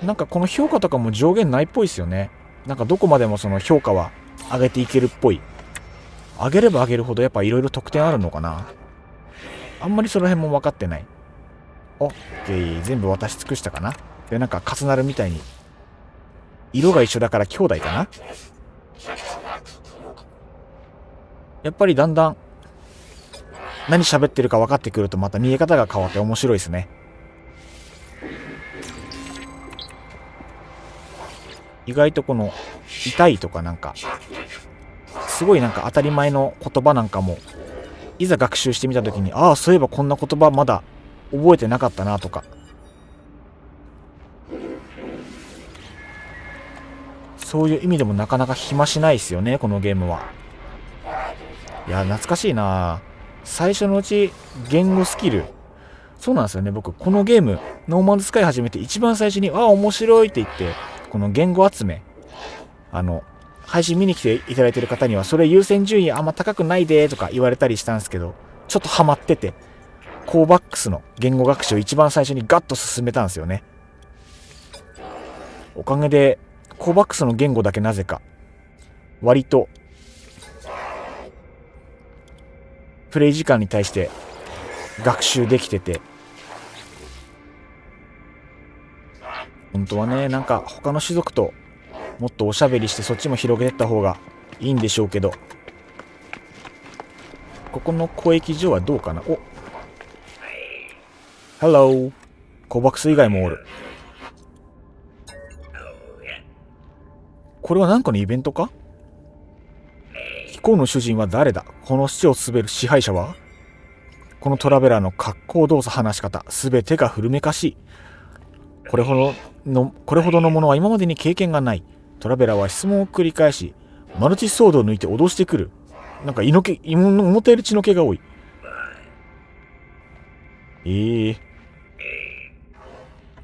なんかこの評価とかも上限ないっぽいですよね。なんかどこまでもその評価は上げていけるっぽい。上げれば上げるほどやっぱいろいろ得点あるのかな。あんまりその辺も分かってない。オッケー、全部渡し尽くしたかな。で、なんか重なるみたいに色が一緒だから兄弟かな。やっぱりだんだん何喋ってるか分かってくるとまた見え方が変わって面白いですね。意外とこの痛いとかなんかすごいなんか当たり前の言葉なんかもいざ学習してみた時に、ああそういえばこんな言葉まだ覚えてなかったなとか、そういう意味でもなかなか暇しないですよねこのゲームは。いや懐かしいな。最初のうち言語スキル、そうなんですよね。僕このゲームノーマンズスカイ始めて一番最初に面白いって言ってこの言語集め、配信見に来ていただいてる方にはそれ優先順位あんま高くないでとか言われたりしたんですけど、ちょっとハマっててコーバックスの言語学習を一番最初にガッと進めたんですよね。おかげでコーバックスの言語だけなぜか割とプレイ時間に対して学習できてて、本当はねなんか他の種族ともっとおしゃべりしてそっちも広げてった方がいいんでしょうけど、ここの交易所はどうかな。お、Hello。コバクス以外もおる。これは何かのイベントか。飛行の主人は誰だ。この死を滑る支配者は。このトラベラーの格好動作話し方すべてが古めかしい。これほどのものは今までに経験がない。トラベラーは質問を繰り返しマルチソードを抜いて脅してくる。なんか思ったより血の気が多い。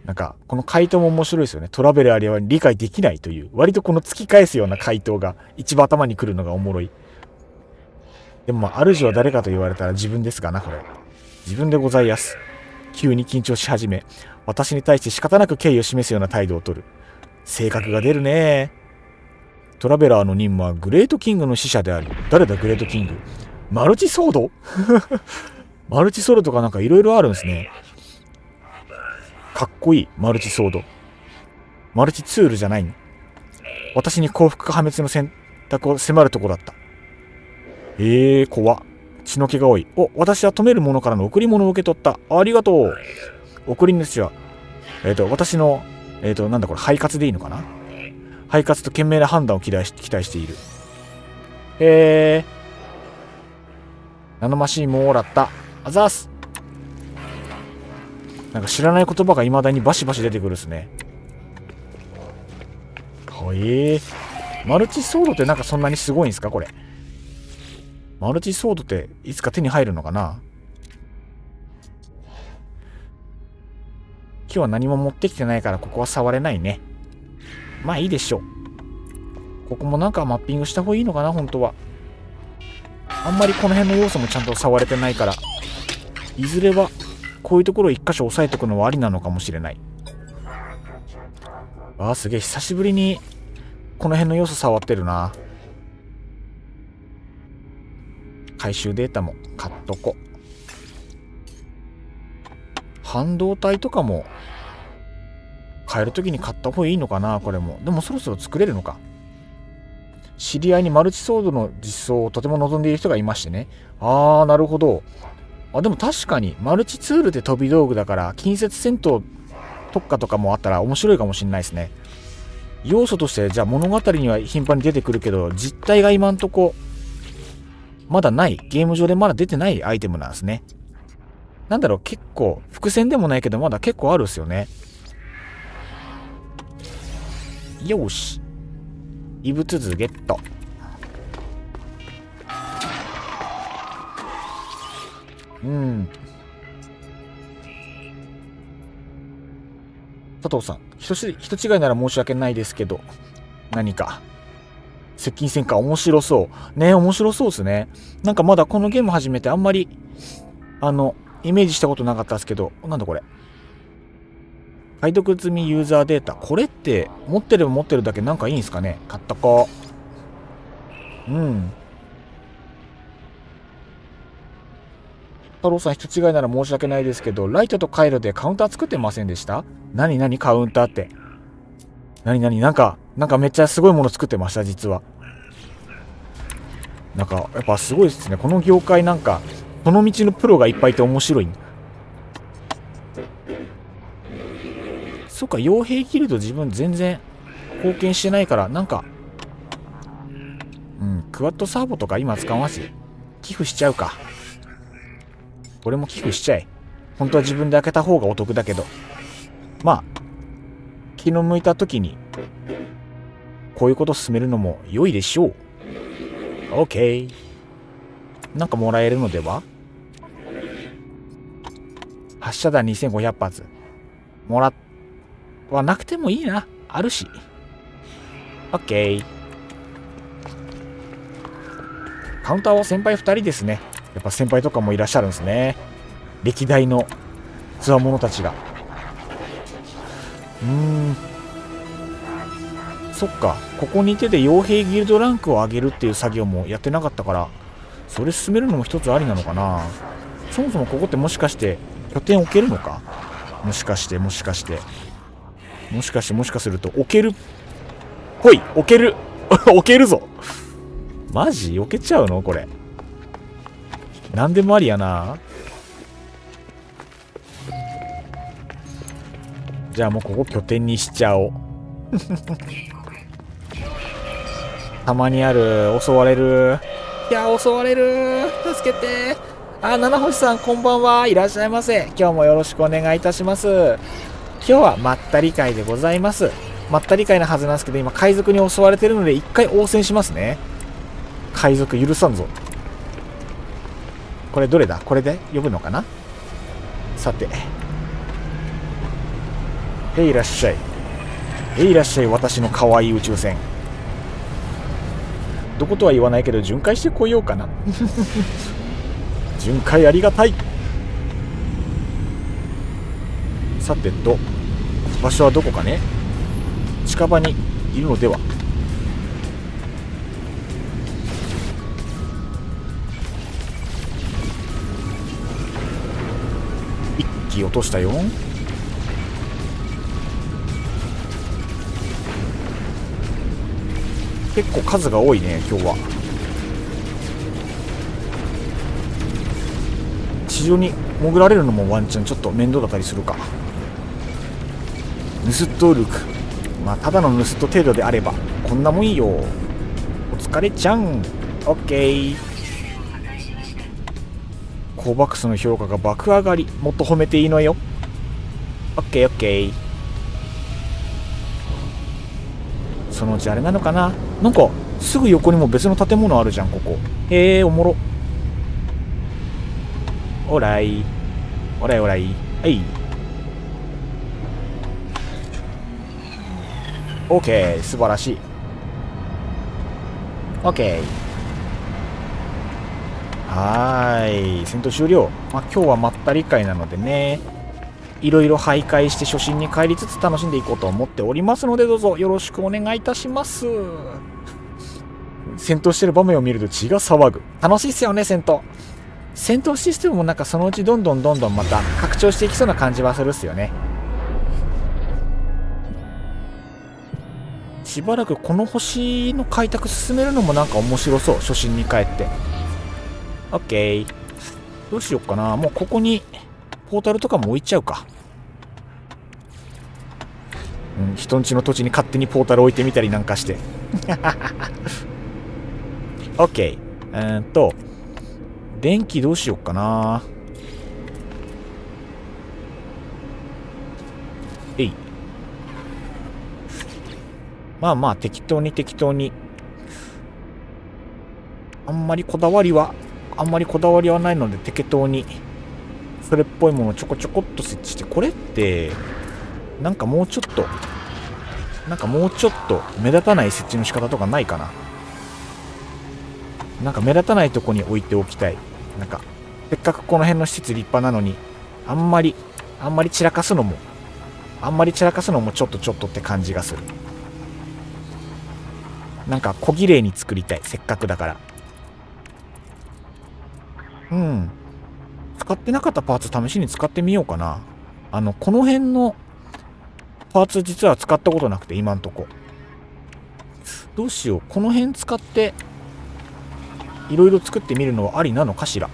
なんかこの回答も面白いですよね。トラベラーは理解できないという割とこの突き返すような回答が一番頭にくるのがおもろい。でもまあ、主は誰かと言われたら自分ですがな、これ。自分でございやす。急に緊張し始め、私に対して仕方なく敬意を示すような態度をとる。性格が出るね。トラベラーの任務はグレートキングの使者であり、誰だグレートキング？マルチソードマルチソードとかなんかいろいろあるんですね。かっこいい、マルチソード。マルチツールじゃないの。私に幸福か破滅の選択を迫るとこだった。怖っ。血の気が多い。私は止める者からの贈り物を受け取った。ありがとう。贈り主は、私の、なんだこれ、肺活でいいのかな？肺活と賢明な判断を期待している。ナノマシンももらった。あざーす。なんか知らない言葉が未だにバシバシ出てくるっすね。マルチソードってなんかそんなにすごいんですかこれ。マルチソードっていつか手に入るのかな？今日は何も持ってきてないからここは触れないね。まあいいでしょう。ここもなんかマッピングした方がいいのかな本当は。あんまりこの辺の要素もちゃんと触れてないから、いずれはこういうところを一箇所押さえておくのはありなのかもしれない。すげえ久しぶりにこの辺の要素触ってるな。回収データも買っとこ。半導体とかも買えるときに買った方がいいのかなこれも。でもそろそろ作れるのか。知り合いにマルチソードの実装をとても望んでいる人がいましてね。なるほど。でも確かにマルチツールで飛び道具だから近接戦闘特化とかもあったら面白いかもしれないですね。要素としてじゃあ物語には頻繁に出てくるけど実態が今んとこまだない、ゲーム上でまだ出てないアイテムなんですね。なんだろう、結構伏線でもないけどまだ結構あるっすよね。よし、異物図ゲット。佐藤さん、人違いなら申し訳ないですけど、何か接近戦か。面白そうね。面白そうですね。なんかまだこのゲーム始めてあんまりイメージしたことなかったですけど、なんだこれ、解読済みユーザーデータ。これって持ってれば持ってるだけなんかいいんですかね。買ったか。太郎さん、人違いなら申し訳ないですけど、ライトとカイロでカウンター作ってませんでした？何カウンターって。なんかめっちゃすごいもの作ってました、実は。なんか、やっぱすごいですね。この業界なんか、この道のプロがいっぱいいて面白い。そっか、傭兵ギルド自分全然貢献してないから、なんか、クワッドサーボとか今使わず、寄付しちゃうか。俺も寄付しちゃえ。本当は自分で開けた方がお得だけど。まあ、気の向いた時に、こういうこと進めるのも良いでしょう。OK。なんかもらえるのでは？発射弾2500発。もらはなくてもいいな。あるし。OK。カウンターは先輩2人ですね。やっぱ先輩とかもいらっしゃるんですね。歴代のつわものたちが。そっか。ここにいてで傭兵ギルドランクを上げるっていう作業もやってなかったから、それ進めるのも一つありなのかな。そもそもここってもしかして拠点置けるのか。もしかすると置ける。ほい、置ける。置けるぞ。マジ置けちゃうのこれ。なんでもありやな。じゃあもうここ拠点にしちゃおう。たまにある。襲われる。いや襲われる。助けて。七星さんこんばんは。いらっしゃいませ。今日もよろしくお願いいたします。今日はまったり会でございます。まったり会なはずなんですけど、今海賊に襲われてるので一回応戦しますね。海賊許さんぞ。これどれだ？これで呼ぶのかな。さて、いらっしゃい。いらっしゃい、私の可愛い宇宙船。どことは言わないけど巡回してこようかな。巡回ありがたい。さてと、場所はどこかね。近場にいるのでは。一気落としたよ。結構数が多いね今日は。地上に潜られるのもワンチャンちょっと面倒だったりするか。ヌスットルク、まあただのヌスット程度であればこんなもんいいよ。お疲れちゃん。オッケー。コーバックスの評価が爆上がり。もっと褒めていいのよ。オッケーオッケー。そのうちあれなのかな。なんかすぐ横にも別の建物あるじゃんここ。へえ、おもろ。オライオライオライ。はい、オッケー、素晴らしい。オッケー。はーい、戦闘終了。まあ今日はまったり会なのでね、いろいろ徘徊して初心に帰りつつ楽しんでいこうと思っておりますので、どうぞよろしくお願いいたします。戦闘してる場面を見ると血が騒ぐ。楽しいっすよね、戦闘。戦闘システムもなんかそのうちどんどんまた拡張していきそうな感じはするっすよね。しばらくこの星の開拓進めるのもなんか面白そう。初心に帰って。オッケー。どうしよっかな。もうここにポータルとかも置いちゃうか。人んちの土地に勝手にポータル置いてみたりなんかして。オッケー。電気どうしよっかな。えい。まあまあ適当に。あんまりこだわりはないので適当にそれっぽいものをちょこちょこっと設置して。これってなんかもうちょっと目立たない設置の仕方とかないかな。なんか目立たないとこに置いておきたい。なんかせっかくこの辺の施設立派なのにあんまり散らかすのもちょっとって感じがする。なんか小綺麗に作りたい。せっかくだから。使ってなかったパーツ試しに使ってみようかな。この辺のパーツ実は使ったことなくて今んとこ。どうしよう。この辺使っていろいろ作ってみるのはありなのかしら。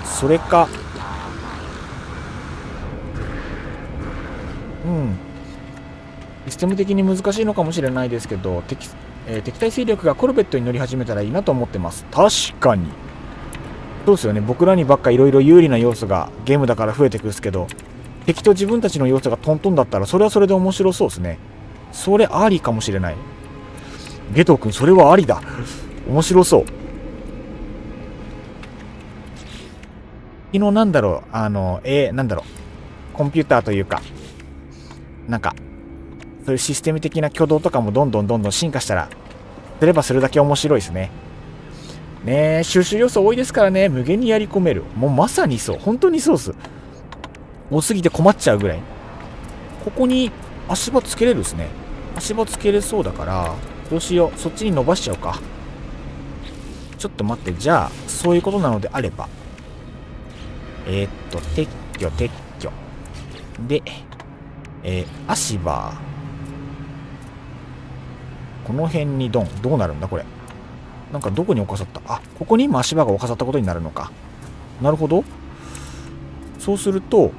それかシステム的に難しいのかもしれないですけど、敵対勢力がコルベットに乗り始めたらいいなと思ってます。確かにそうですよね。僕らにばっかいろいろ有利な要素がゲームだから増えてくるんですけど、敵と自分たちの要素がトントンだったらそれはそれで面白そうですね。それありかもしれない。ゲト君それはありだ。面白そう。昨日なんだろうコンピューターというかなんかそういうシステム的な挙動とかもどんどん進化したらすればするだけ面白いですね。ねえ、収集要素多いですからね。無限にやり込める。もうまさにそう。本当にそうっす。多すぎて困っちゃうぐらい。ここに足場つけれるですね。足場つけれそうだからどうしよう。そっちに伸ばしちゃうか。ちょっと待って。じゃあそういうことなのであれば撤去で足場この辺にドン。どうなるんだこれ。なんかどこに置かさった。あ、ここに今足場が置かさったことになるのか。なるほど。そうすると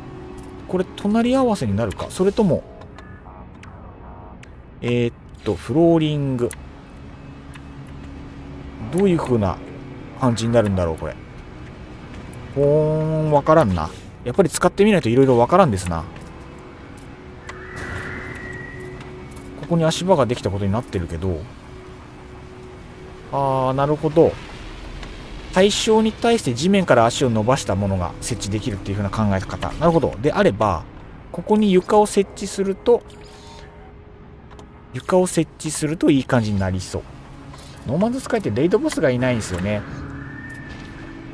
これ隣り合わせになるか。それともフローリングどういう風な感じになるんだろうこれ。わからんな。やっぱり使ってみないといろいろわからんですな。ここに足場ができたことになってるけど、なるほど。対象に対して地面から足を伸ばしたものが設置できるっていう風な考え方。なるほど。であればここに床を設置すると床を設置するといい感じになりそう。ノーマンズスカイってレイドボスがいないんですよね。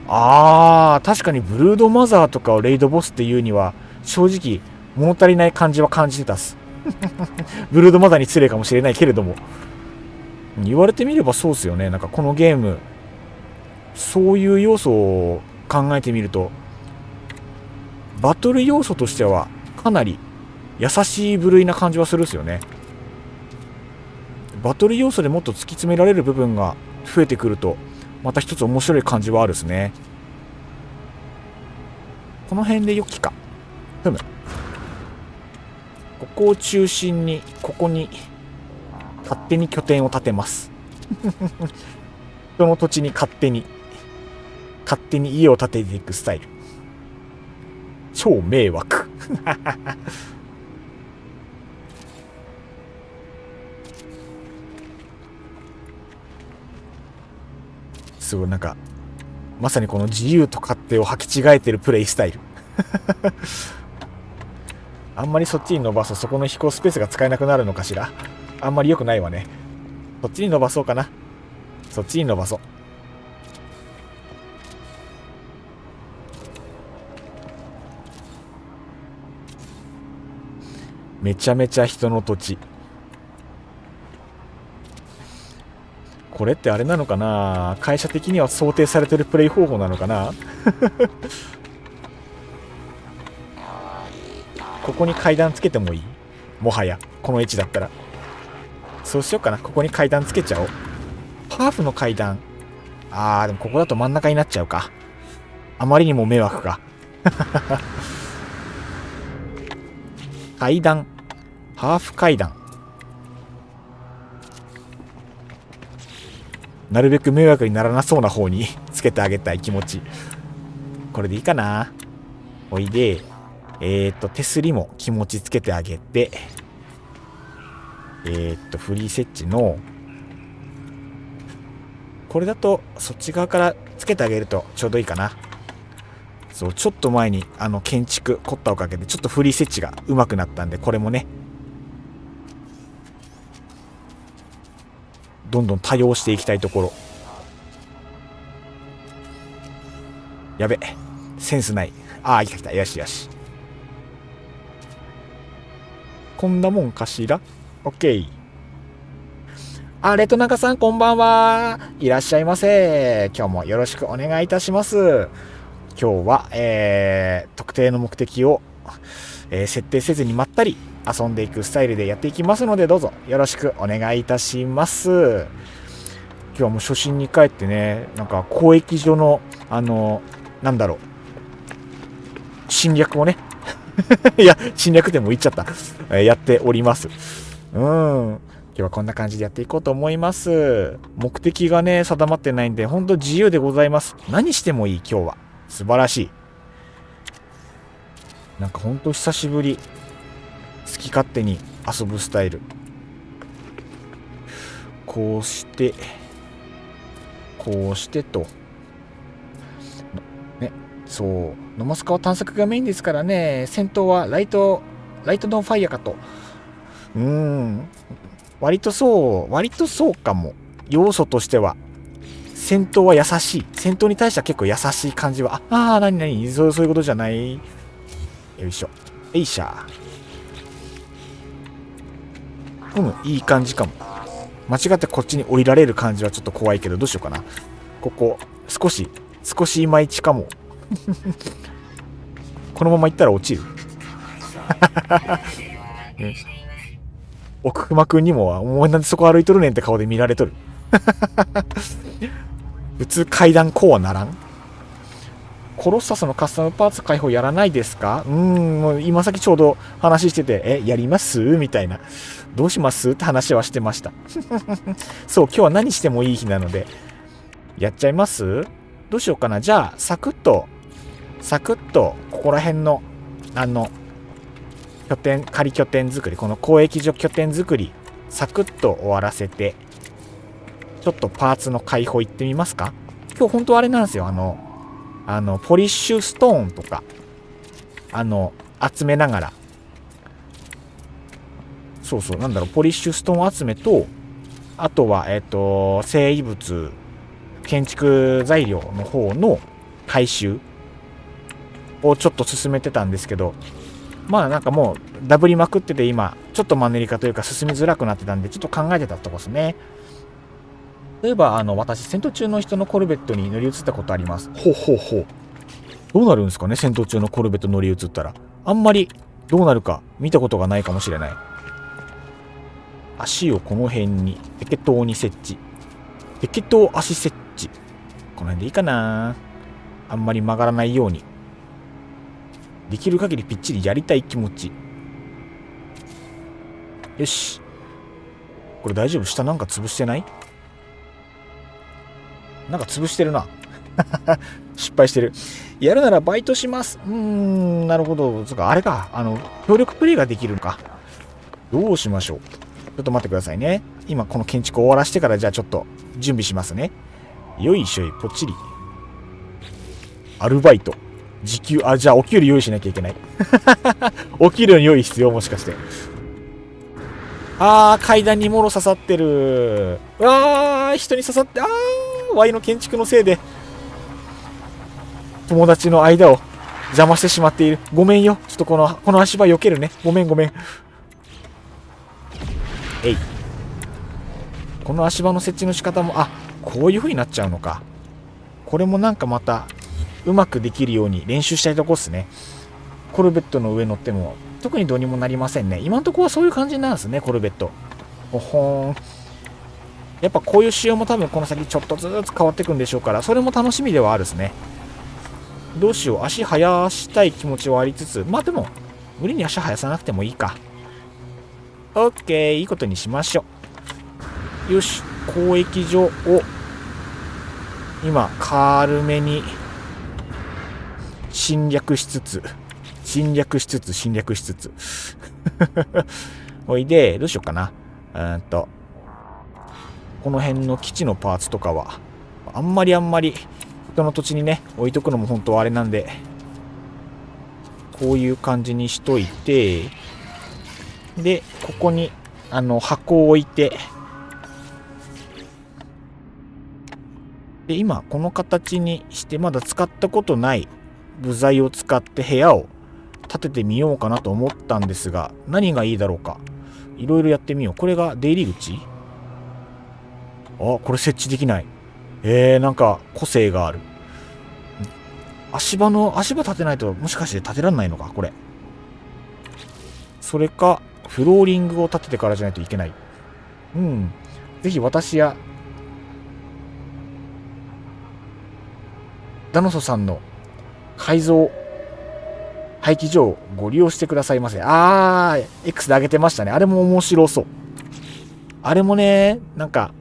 確かにブルードマザーとかをレイドボスっていうには正直物足りない感じは感じてたっす。ブルードマザーに失礼かもしれないけれども、言われてみればそうっすよね。なんかこのゲームそういう要素を考えてみるとバトル要素としてはかなり優しい部類な感じはするっすよね。バトル要素でもっと突き詰められる部分が増えてくるとまた一つ面白い感じはあるっすね。この辺で良きか。ふむ。ここを中心にここに勝手に拠点を建てます。人の土地に勝手に家を建てていくスタイル。超迷惑。すごいなんかまさにこの自由と勝手を履き違えてるプレイスタイル。あんまりそっちに伸ばすとそこの飛行スペースが使えなくなるのかしら。あんまり良くないわね。そっちに伸ばそうかな。そっちに伸ばそう。めちゃめちゃ人の土地。これってあれなのかな、会社的には想定されてるプレイ方法なのかな。ここに階段つけてもいい？もはやこの位置だったらそうしようかな。ここに階段つけちゃおう。ハーフの階段。でもここだと真ん中になっちゃうか。あまりにも迷惑か。階段、ハーフ階段。なるべく迷惑にならなそうな方につけてあげたい気持ち。これでいいかな。おいで。手すりも気持ちつけてあげて、フリー設置のこれだとそっち側からつけてあげるとちょうどいいかな。そう、ちょっと前に建築凝ったおかげでちょっとフリー設置が上手くなったんで、これもねどんどん多用していきたいところ。やべ、センスない。来た来た。よしよし。こんなもんかしら。オッケー。レトナカさんこんばんは。いらっしゃいませ。今日もよろしくお願いいたします。今日は、特定の目的を、設定せずにまったり遊んでいくスタイルでやっていきますので、どうぞよろしくお願いいたします。今日はもう初心に帰ってね、なんか交易所のなんだろう、侵略をねいや侵略でも言っちゃった、やっております。今日はこんな感じでやっていこうと思います。目的がね定まってないんで本当自由でございます。何してもいい。今日は素晴らしい。なんか本当久しぶり。好き勝手に遊ぶスタイル。こうしてとね、そうノマスカは探索がメインですからね。戦闘はライトノンファイヤーかと。割とそうかも。要素としては戦闘は優しい。戦闘に対しては結構優しい感じは。何そういうことじゃない。よいしょ。えいしゃ。いい感じかも。間違ってこっちに降りられる感じはちょっと怖いけど、どうしようかな。ここ少しいまいちかも。このまま行ったら落ちる。奥熊くんにもお前なんでそこ歩いとるねんって顔で見られとる。普通階段こうはならん。コロッサスのカスタムパーツ開放やらないですか？もう今さっきちょうど話してて、やりますみたいな。どうしますって話はしてました。そう、今日は何してもいい日なので、やっちゃいます？どうしようかな。じゃあ、サクッと、ここら辺の、仮拠点作り、この交易所拠点作り、サクッと終わらせて、ちょっとパーツの開放行ってみますか？今日本当あれなんですよ。ポリッシュストーンとか、集めながら。そうそう、なんだろう、ポリッシュストーン集めと、あとは、生物、建築材料の方の回収をちょっと進めてたんですけど、まあなんかもうダブりまくってて今、ちょっとマンネリ化というか進みづらくなってたんで、ちょっと考えてたとこですね。例えば、私、戦闘中の人のコルベットに乗り移ったことあります。ほうほうほう。どうなるんですかね、戦闘中のコルベット乗り移ったら。あんまりどうなるか見たことがないかもしれない。足をこの辺に適当に設置。適当足設置。この辺でいいかな。あんまり曲がらないように。できる限りぴっちりやりたい気持ち。よし。これ大丈夫？下なんか潰してない？なんか潰してるな。失敗してる。やるならバイトします。なるほど。そっか、あれか。協力プレイができるのか。どうしましょう。ちょっと待ってくださいね。今この建築を終わらしてから、じゃあちょっと準備しますね。よいしょい、ぽっちり。アルバイト。時給、じゃあお給料用意しなきゃいけない。お給料に用意必要、もしかして。階段にもろ刺さってる。人に刺さって、ワイの建築のせいで、友達の間を邪魔してしまっている。ごめんよ。ちょっとこの足場避けるね。ごめん。えい。この足場の設置の仕方も、こういう風になっちゃうのか。これもなんかまた、うまくできるように練習したいとこっすね。コルベットの上乗っても、特にどうにもなりませんね。今のところはそういう感じなんですね、コルベット。ほほーん。やっぱこういう仕様も多分この先ちょっとずつ変わっていくんでしょうから、それも楽しみではあるですね。どうしよう、足生やしたい気持ちはありつつ、まあでも、無理に足生やさなくてもいいか。オッケー、いいことにしましょう。よし、交易所を、今、軽めに、侵略しつつ。おいで、どうしようかな。この辺の基地のパーツとかは、あんまり、人の土地にね、置いとくのも本当はあれなんで、こういう感じにしといて、で、ここに、箱を置いて、で、今、この形にして、まだ使ったことない部材を使って部屋を建ててみようかなと思ったんですが、何がいいだろうか。いろいろやってみよう。これが出入り口？これ設置できない。なんか個性がある。足場立てないともしかして立てらんないのかこれ。それか、フローリングを立ててからじゃないといけない。ぜひ私や、ダノソさんの改造廃棄所をご利用してくださいませ。X で上げてましたね。あれも面白そう。あれもね、なんか、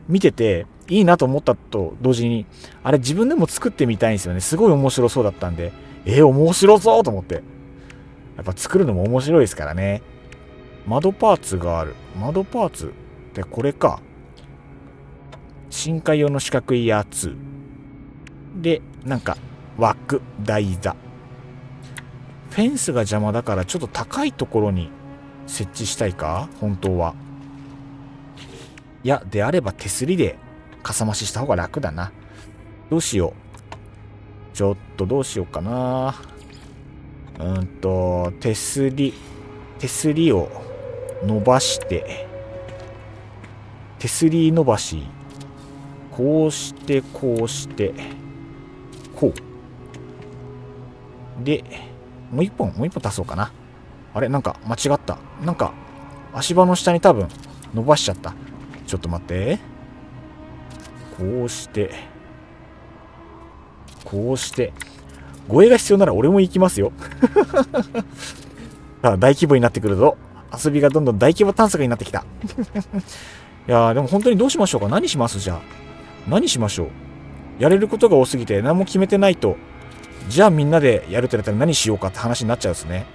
見てて、いいなと思ったと同時に、あれ自分でも作ってみたいんですよね。すごい面白そうだったんで、面白そうと思って。やっぱ作るのも面白いですからね。窓パーツがある。窓パーツってこれか。深海用の四角いやつ。で、なんか、枠、台座。フェンスが邪魔だからちょっと高いところに設置したいか本当は。いや、であれば手すりでかさ増しした方が楽だな。どうしよう。ちょっとどうしようかな。手すりを伸ばして、手すり伸ばし、こうして、こう。で、もう一本足そうかな。あれなんか間違った。なんか、足場の下に多分伸ばしちゃった。ちょっと待って。こうして。護衛が必要なら俺も行きますよ。さあ、大規模になってくるぞ。遊びがどんどん大規模探索になってきた。いやー、でも本当にどうしましょうか。何しますじゃあ。何しましょう。やれることが多すぎて何も決めてないと、じゃあみんなでやるってなったら何しようかって話になっちゃうですね。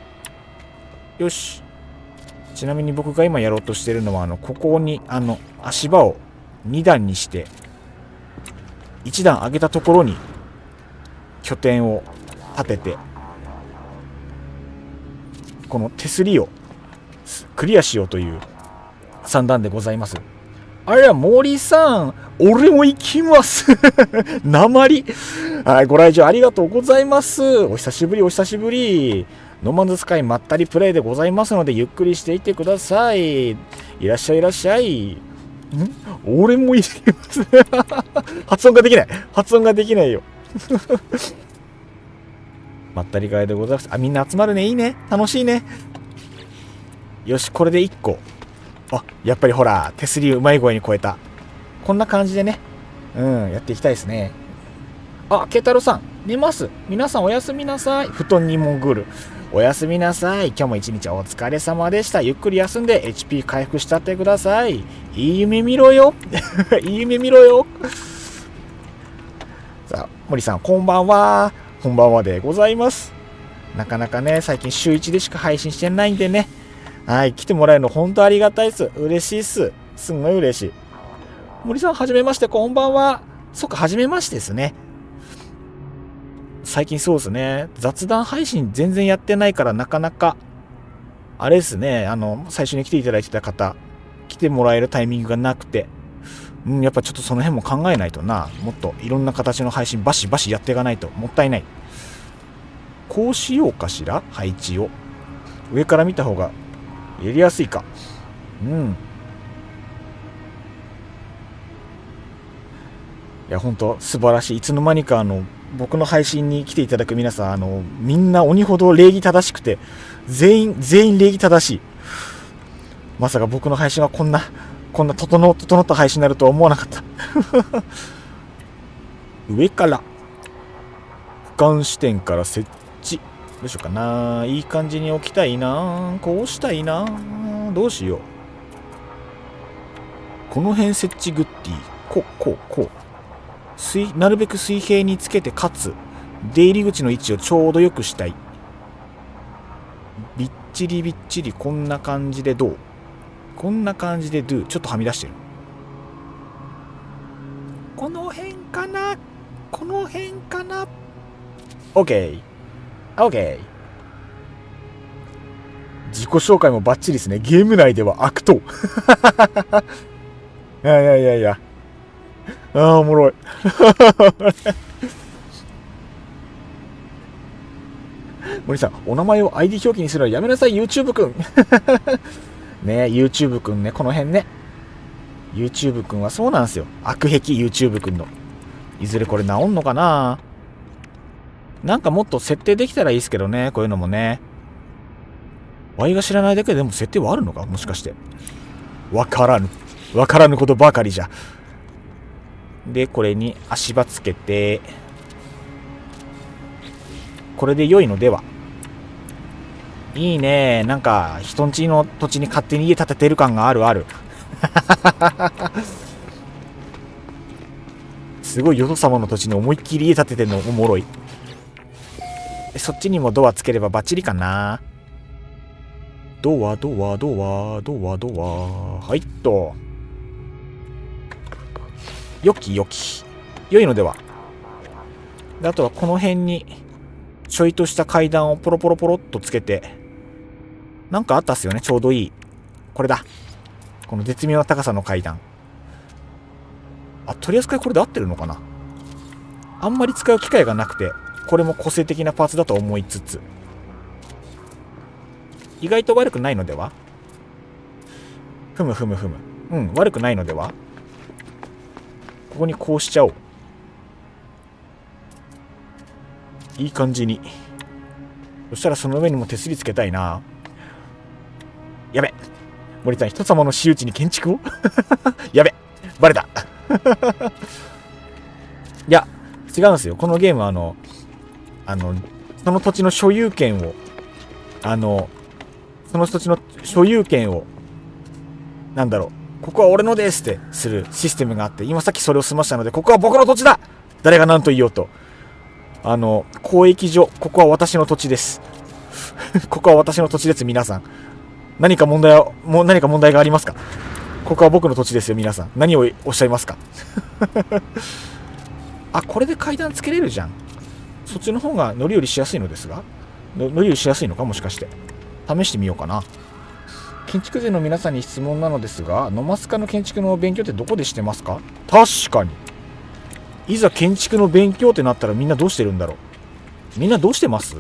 よし。ちなみに僕が今やろうとしてるのは、ここに、足場を2段にして、1段上げたところに、拠点を立てて、この手すりをクリアしようという3段でございます。あれは森さん、俺も行きます。鉛。はい、ご来場ありがとうございます。お久しぶり、お久しぶり。ノーマンズスカイまったりプレイでございますので、ゆっくりしていってください。いらっしゃい、いらっしゃい。俺も行きます。発音ができない。発音ができないよ。まったり会でございます。あ、みんな集まるね。いいね。楽しいね。よし、これで1個。あ、やっぱりほら、手すりうまい声に超えた。こんな感じでね、やっていきたいですね。あ、慶太郎さん、寝ます。皆さんおやすみなさい。布団に潜る。おやすみなさい。今日も一日お疲れ様でした。ゆっくり休んで HP 回復したってください。いい夢見ろよ。いい夢見ろよ。さあ、森さん、こんばんは。こんばんはでございます。なかなかね、最近週1でしか配信してないんでね。はい、来てもらえるの本当ありがたいです。嬉しいっす。すんごい嬉しい。森さん、はじめまして、こんばんは。そっか、はじめましてですね。最近そうですね。雑談配信全然やってないから、なかなか、あれですね、最初に来ていただいてた方、来てもらえるタイミングがなくて、やっぱちょっとその辺も考えないとな。もっといろんな形の配信バシバシやっていかないともったいない。こうしようかしら、配置を。上から見た方がやりやすいか。いや、ほんと素晴らしい。いつの間にか僕の配信に来ていただく皆さん、みんな鬼ほど礼儀正しくて、全員礼儀正しい。まさか僕の配信はこんな整った配信になるとは思わなかった。上から、俯瞰視点から設置。どうしようかな。いい感じに置きたいな。こうしたいな。どうしよう。この辺設置グッディ。こう。なるべく水平につけて、かつ出入り口の位置をちょうどよくしたい。びっちりこんな感じでどう？こんな感じでちょっとはみ出してる。この辺かな。OK。自己紹介もバッチリですね。ゲーム内では悪党。いや。おもろい。森さん、お名前を ID 表記にするのやめなさい、YouTube くん。ねえ、YouTube くんね、この辺ね。YouTube くんはそうなんですよ。悪癖 YouTube くんの。いずれこれ治んのかな。なんかもっと設定できたらいいですけどね、こういうのもね。ワイが知らないだけでも設定はあるのか、もしかして。わからぬことばかりじゃ。で、これに足場つけて、これで良いのでは。いいね。なんか、人んちの土地に勝手に家建ててる感がある。すごい、よそ様の土地に思いっきり家建ててるのおもろい。そっちにもドアつければバッチリかな。ドア。はいっと。よき。良いのでは。で、あとはこの辺に、ちょいとした階段をポロポロっとつけて、なんかあったっすよね、ちょうどいい。これだ。この絶妙な高さの階段。取り扱いこれで合ってるのかな。あんまり使う機会がなくて、これも個性的なパーツだと思いつつ、意外と悪くないのでは。ふむ。悪くないのでは。ここにこうしちゃおう。いい感じに。そしたらその上にも手すりつけたいな。やべ、森さん、人様の私有地に建築を。やべ、バレた。いや、違うんですよ。このゲームはその土地の所有権を、その土地の所有権を、ここは俺のですってするシステムがあって、今さっきそれを済ましたので、ここは僕の土地だ。誰が何と言おうと。交易所、ここは私の土地です。ここは私の土地です、皆さん。何か問題がありますか？ここは僕の土地ですよ、皆さん。何をおっしゃいますか？あ、これで階段つけれるじゃん。そっちの方が乗り降りしやすいのですが、乗り降りしやすいのか、もしかして。試してみようかな。建築税の皆さんに質問なのですが、ノマスカの建築の勉強ってどこでしてますか？確かに。いざ建築の勉強ってなったらみんなどうしてるんだろう。みんなどうしてます？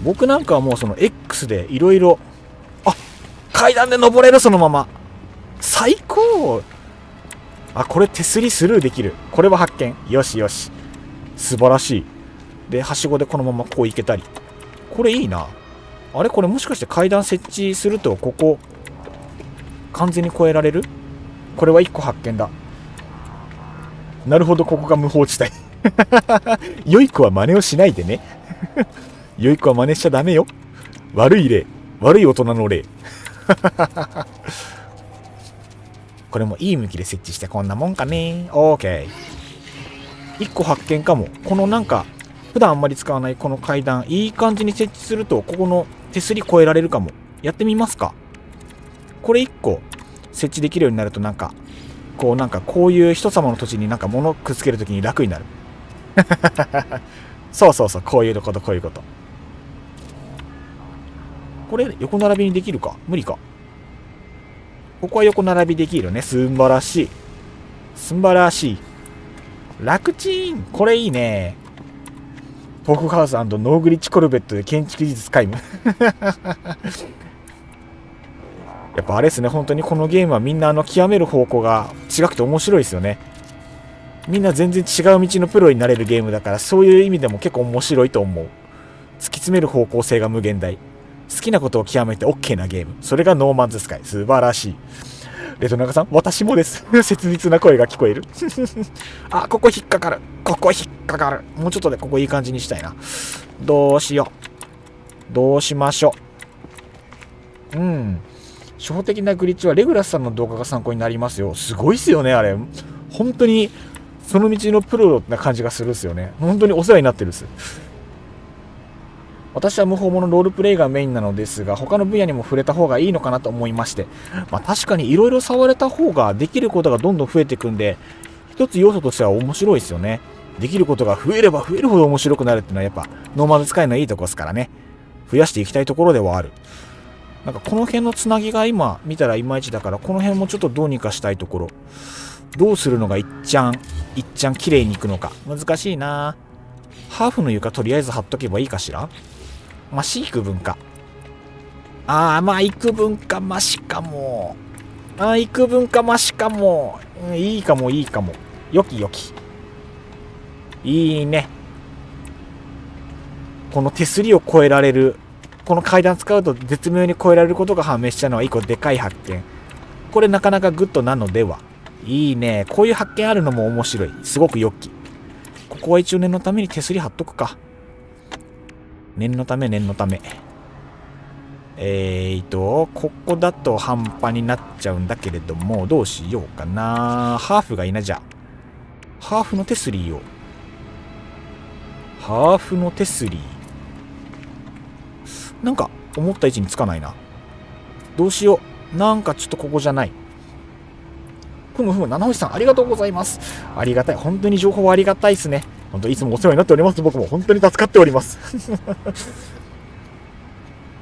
僕なんかはもうその X でいろいろ、あ、階段で登れる、そのまま。最高。あ、これ手すりスルーできる。これは発見。よしよし。素晴らしい。で、はしごでこのままこう行けたり。これいいな。あれこれもしかして階段設置するとここ完全に越えられる？これは1個発見だ。なるほど、ここが無法地帯。良い子は真似をしないでね。良い子は真似しちゃダメよ。悪い例。悪い大人の例。これもいい向きで設置してこんなもんかね。OK。1個発見かも。このなんか普段あんまり使わないこの階段、いい感じに設置するとここの手すり越えられるかも。やってみますか。これ1個設置できるようになるとなんかこういう人様の土地になんか物くっつけるときに楽になる。そうそうそう、こういうこと、こういうこと。これ横並びにできるか？無理か。ここは横並びできるね。素晴らしい。素晴らしい。楽ちん。これいいね。トークハウス&ノーグリッチコルベットで建築技術皆無。やっぱあれですね、本当にこのゲームはみんな極める方向が違くて面白いですよね。みんな全然違う道のプロになれるゲームだから、そういう意味でも結構面白いと思う。突き詰める方向性が無限大。好きなことを極めて OK なゲーム。それがノーマンズスカイ。素晴らしい。レトナガさん、私もです。切実な声が聞こえる。あ、ここ引っかかる。ここ引っかかる。もうちょっとでここいい感じにしたいな。どうしよう。どうしましょう。初歩的なグリッチはレグラスさんの動画が参考になりますよ。すごいっすよね、あれ。本当にその道のプロな感じがするっすよね。本当にお世話になってるっす。私は無法者ロールプレイがメインなのですが、他の分野にも触れた方がいいのかなと思いまして、確かにいろいろ触れた方ができることがどんどん増えていくんで、一つ要素としては面白いですよね。できることが増えれば増えるほど面白くなるっていうのはやっぱノーマル使いのいいとこですからね。増やしていきたいところではある。なんかこの辺のつなぎが今見たらいまいちだから、この辺もちょっとどうにかしたいところ。どうするのがいっちゃん綺麗にいくのか難しいな。ハーフの床とりあえず貼っとけばいいかしら。幾分か。幾分かマシかも。幾分かマシかも。いいかもいいかも。よきよき。いいね。この手すりを越えられる。この階段使うと絶妙に越えられることが判明したのは一個でかい発見。これなかなかグッドなのでは。いいね。こういう発見あるのも面白い。すごく良き。ここは一応念のために手すり貼っとくか。念のため。ここだと半端になっちゃうんだけれども、どうしようかな。ハーフがいいな、じゃあ。ハーフの手すりを。ハーフの手すり。なんか、思った位置につかないな。どうしよう。なんかちょっとここじゃない。七星さん、ありがとうございます。ありがたい。本当に情報はありがたいですね。本当いつもお世話になっております。僕も本当に助かっております。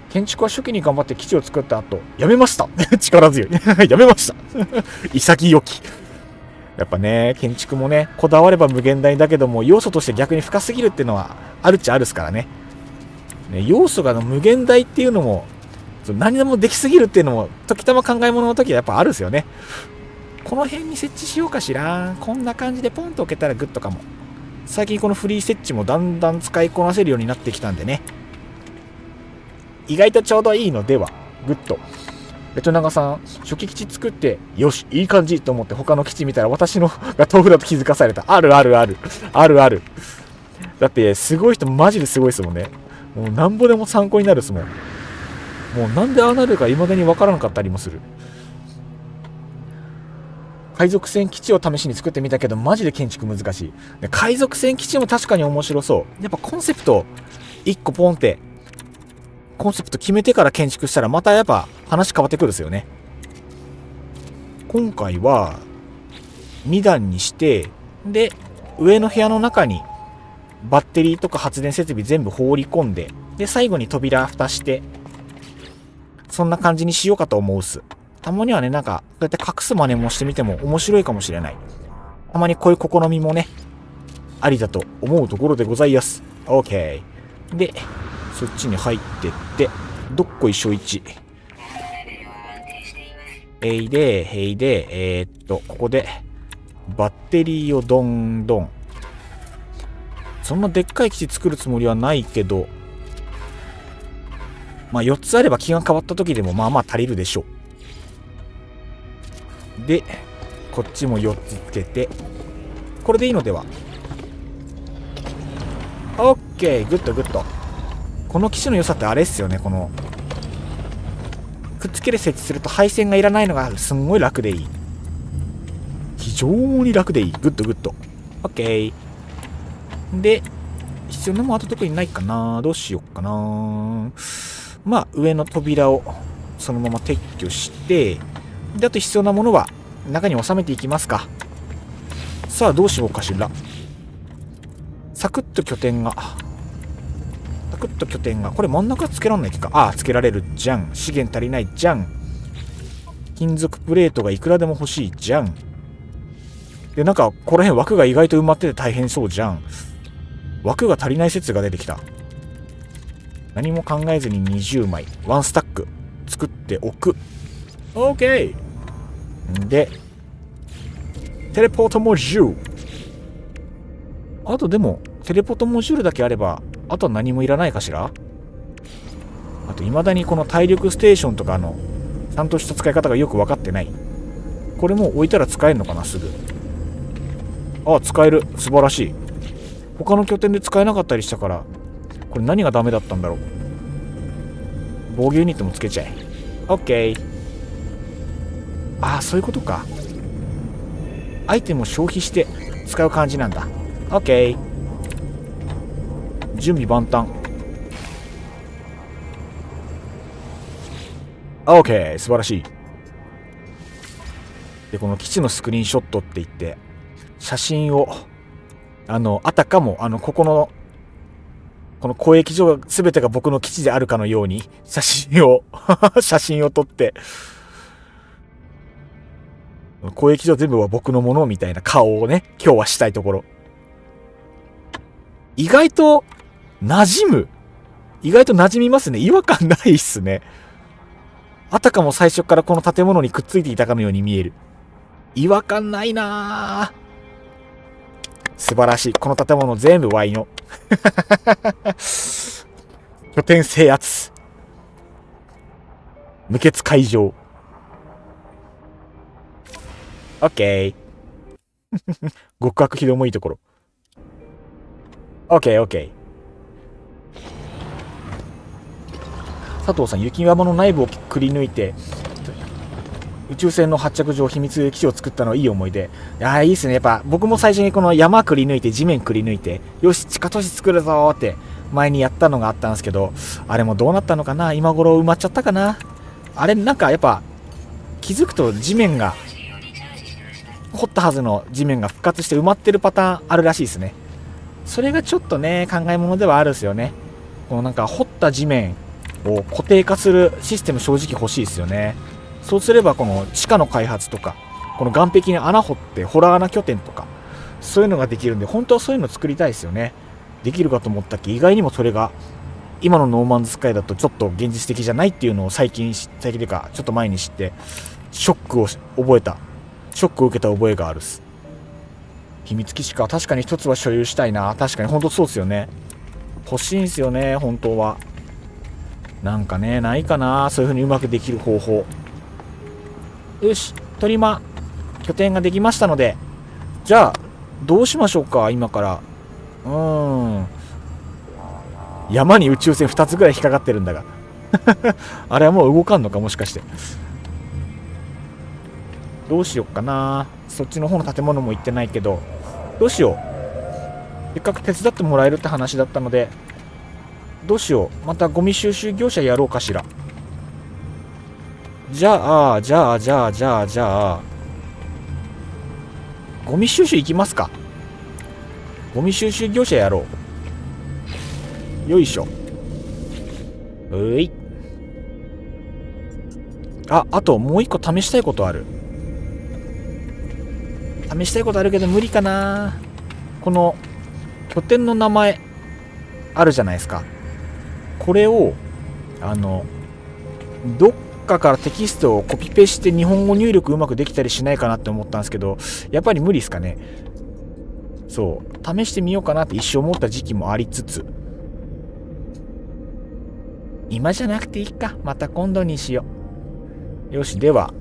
建築は初期に頑張って基地を作った後、やめました。力強い。やめました。潔き。やっぱね、建築もね、こだわれば無限大だけども、要素として逆に深すぎるっていうのはあるっちゃあるっすからね。要素が無限大っていうのも、何でもできすぎるっていうのも、時たま考え物の時はやっぱあるっすよね。この辺に設置しようかしら。こんな感じでポンと置けたらグッドかも。最近このフリー設置もだんだん使いこなせるようになってきたんでね。意外とちょうどいいのでは。グッド。ベトナガさん、初期基地作って、よし、いい感じと思って他の基地見たら私のが豆腐だと気づかされた。ある。だって、すごい人マジですごいですもんね。もうなんぼでも参考になるですもん。もうなんでああなるか未だにわからなかったりもする。海賊船基地を試しに作ってみたけどマジで建築難しい。海賊船基地も確かに面白そう。やっぱコンセプト1個ポンってコンセプト決めてから建築したらまたやっぱ話変わってくるんですよね。今回は2段にして、で上の部屋の中にバッテリーとか発電設備全部放り込んで、で最後に扉蓋してそんな感じにしようかと思うっす。たまにはね、なんか、こうやって隠す真似もしてみても面白いかもしれない。たまにこういう試みもね、ありだと思うところでございます。OK。で、そっちに入ってって、どっこいしょいち。へいで、ここで、バッテリーをどんどん。そんなでっかい基地作るつもりはないけど、まあ4つあれば気が変わった時でもまあまあ足りるでしょう。で、こっちも4つつけて、これでいいのでは。オッケー、グッドグッド。この機種の良さってあれっすよね、このくっつける設置すると配線がいらないのがすんごい楽でいい。非常に楽でいい。グッドグッド。オッケー。で、必要なもんあと特にないかな。どうしよっかな。まあ、上の扉をそのまま撤去して、で、あと必要なものは中に収めていきますか。さあ、どうしようかしら。サクッと拠点が。これ真ん中つけらんないか。ああ、つけられるじゃん。資源足りないじゃん。金属プレートがいくらでも欲しいじゃん。で、なんか、この辺枠が意外と埋まってて大変そうじゃん。枠が足りない説が出てきた。何も考えずに20枚。ワンスタック。作っておく。OK! で、テレポートモジュール。あとでも、テレポートモジュールだけあれば、あとは何もいらないかしら。あと未だにこの体力ステーションとかのちゃんとした使い方がよく分かってない。これも置いたら使えるのかな、すぐ。あ、使える。素晴らしい。他の拠点で使えなかったりしたから、これ何がダメだったんだろう。防御ユニットもつけちゃえ。 OK。 ああ、そういうことか。アイテムを消費して使う感じなんだ。 OK。準備万端。 OK、 素晴らしい。で、この基地のスクリーンショットって言って写真をあたかもこの交易所が全てが僕の基地であるかのように写真を撮って交易所全部は僕のものみたいな顔をね、今日はしたいところ。意外と馴染みますね。違和感ないっすね。あたかも最初からこの建物にくっついていたかのように見える。違和感ないなぁ。素晴らしい。この建物全部 Y の拠点制圧、無血開城。 OK。 極悪ひどもいいところ。 OK。 佐藤さん、雪山の内部をくり抜いて宇宙船の発着場秘密基地を作ったのいい思い出。いやー、いいっすね。やっぱ僕も最初にこの山くり抜いて地面くり抜いて、よし地下都市作るぞーって前にやったのがあったんですけど、あれもどうなったのかな。今頃埋まっちゃったかな。あれなんかやっぱ気づくと地面が掘ったはずの地面が復活して埋まってるパターンあるらしいですね。それがちょっとね、考え物ではあるんですよね。このなんか掘った地面を固定化するシステム正直欲しいですよね。そうすればこの地下の開発とか、この岸壁に穴掘ってホラー穴拠点とか、そういうのができるんで、本当はそういうの作りたいですよね。できるかと思ったっけ、意外にもそれが今のノーマンズスカイだとちょっと現実的じゃないっていうのを最近というかちょっと前に知ってショックを受けた覚えがあるっす。秘密基地か。確かに一つは所有したいな。確かに本当そうですよね。欲しいんですよね、本当は。なんかね、ないかな、そういう風にうまくできる方法。よし、トリマ拠点ができましたので、じゃあどうしましょうか。今から山に宇宙船2つぐらい引っかかってるんだがあれはもう動かんのか、もしかして。どうしよっかな。そっちの方の建物も行ってないけど、どうしよう。せっかく手伝ってもらえるって話だったので、どうしよう。またゴミ収集業者やろうかしら。じゃあゴミ収集行きますか。ゴミ収集業者やろう。よいしょ。あともう一個試したいことある。試したいことあるけど無理かな。この拠点の名前あるじゃないですか。これをどっかからテキストをコピペして日本語入力うまくできたりしないかなって思ったんですけど、やっぱり無理ですかね。そう試してみようかなって一生思った時期もありつつ、今じゃなくていいか、また今度にしよう。よし、では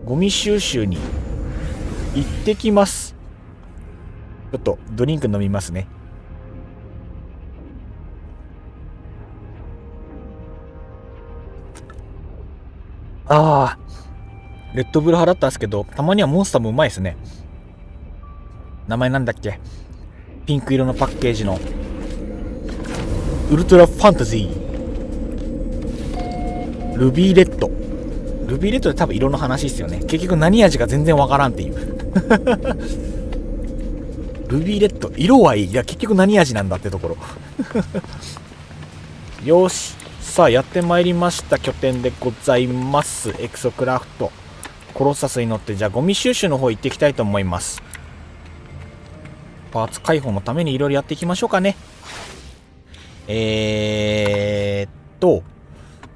ゴミ収集に行ってきます。ちょっとドリンク飲みますね。レッドブル派だったんですけど、たまにはモンスターもうまいですね。名前なんだっけ、ピンク色のパッケージのウルトラファンタジールビーレッド。ルビーレッドで多分色の話ですよね。結局何味か全然わからんっていうルビーレッド色はいい、いや結局何味なんだってところよし、さあやってまいりました。拠点でございます。エクソクラフトコロッサスに乗って、じゃあゴミ収集の方行っていきたいと思います。パーツ解放のためにいろいろやっていきましょうかね。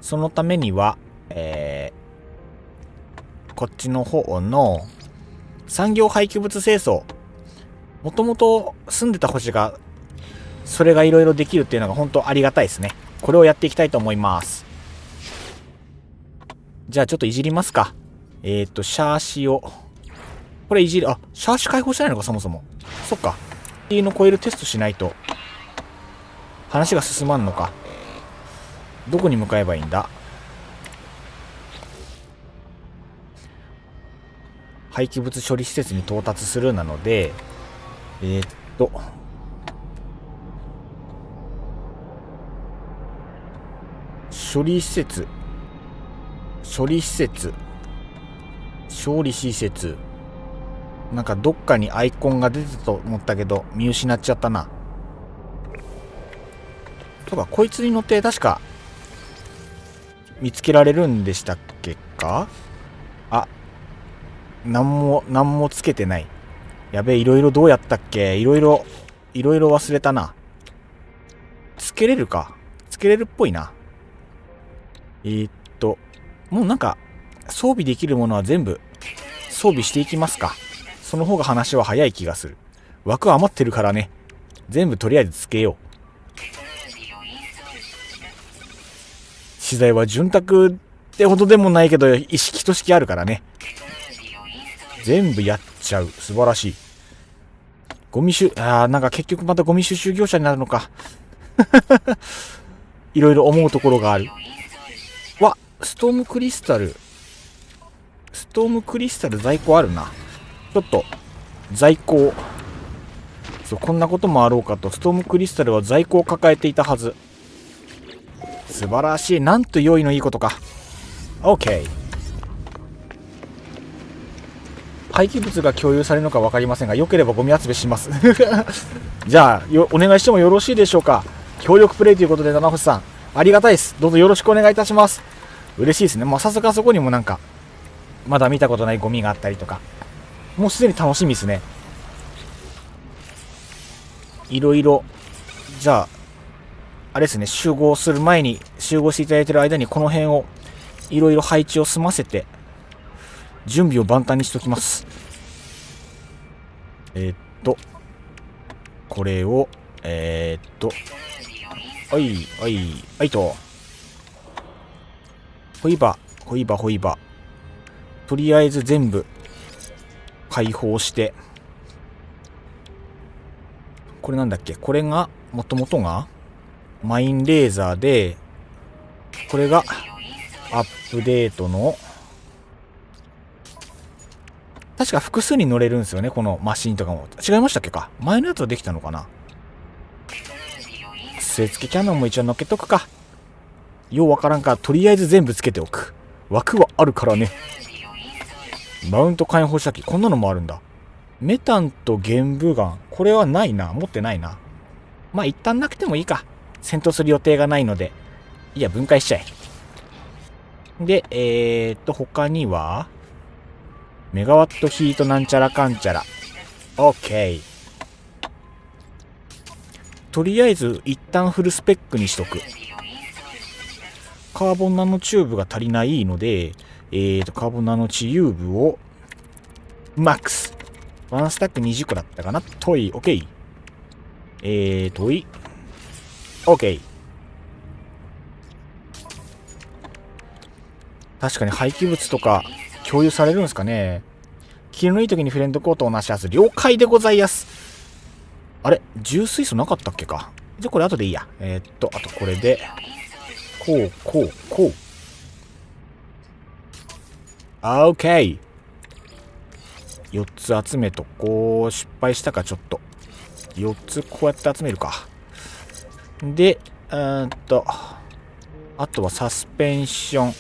そのためには、こっちの方の産業廃棄物清掃、もともと住んでた星がそれがいろいろできるっていうのが本当ありがたいですね。これをやっていきたいと思います。じゃあちょっといじりますか。シャーシをこれいじる。シャーシ解放してないのか、そもそも。そっか。T のコイルテストしないと話が進まんのか。どこに向かえばいいんだ。廃棄物処理施設に到達するなので、処理施設、なんかどっかにアイコンが出てたと思ったけど見失っちゃったな。とかこいつに乗って確か見つけられるんでしたっけか。なんもつけてない。やべえ、いろいろどうやったっけ。いろいろ忘れたな。つけれるか。つけれるっぽいな。もうなんか装備できるものは全部装備していきますか。その方が話は早い気がする。枠余ってるからね、全部とりあえずつけよう。資材は潤沢ってほどでもないけど一式と式あるからね、全部やっちゃう。素晴らしい。ゴミなんか結局またゴミ収集業者になるのかいろいろ思うところがある。ストームクリスタル在庫あるな。ちょっと在庫、こんなこともあろうかと、ストームクリスタルは在庫を抱えていたはず。素晴らしい。なんと良いのいいことか。 OK。 廃棄物が共有されるのか分かりませんが、良ければゴミ集めしますじゃあお願いしてもよろしいでしょうか。協力プレイということで、七星さんありがたいです。どうぞよろしくお願いいたします。嬉しいですね。さすがそこにもなんかまだ見たことないゴミがあったりとか、もうすでに楽しみですね。いろいろ、じゃああれですね、集合していただいている間にこの辺をいろいろ配置を済ませて準備を万端にしておきます。これをはいと、ホイバとりあえず全部解放して、これなんだっけ、これがもともとがマインレーザーで、これがアップデートの確か複数に乗れるんですよね、このマシンとかも。違いましたっけか。前のやつはできたのかな。据え付けキャノンも一応乗っけとくか。ようわからんからとりあえず全部つけておく。枠はあるからね。マウント火炎放射器、こんなのもあるんだ。メタンと玄武岩、これはないな、持ってないな。一旦なくてもいいか。戦闘する予定がないので、いや分解しちゃえ。で、他には、メガワットヒートなんちゃらかんちゃら。OK。とりあえず、一旦フルスペックにしとく。カーボンナノチューブが足りないので、カーボンナノチューブを、マックス。ワンスタック20個だったかな。トイ、OK。トイ、OK。確かに廃棄物とか共有されるんですかね。気のいい時にフレンドコートをなしやす。了解でございます。あれ重水素なかったっけか。じゃあこれ後でいいや。あとこれで、こう、こう、こう。OK。4つ集めとこう。失敗したか、ちょっと。4つこうやって集めるか。で、あとはサスペンション。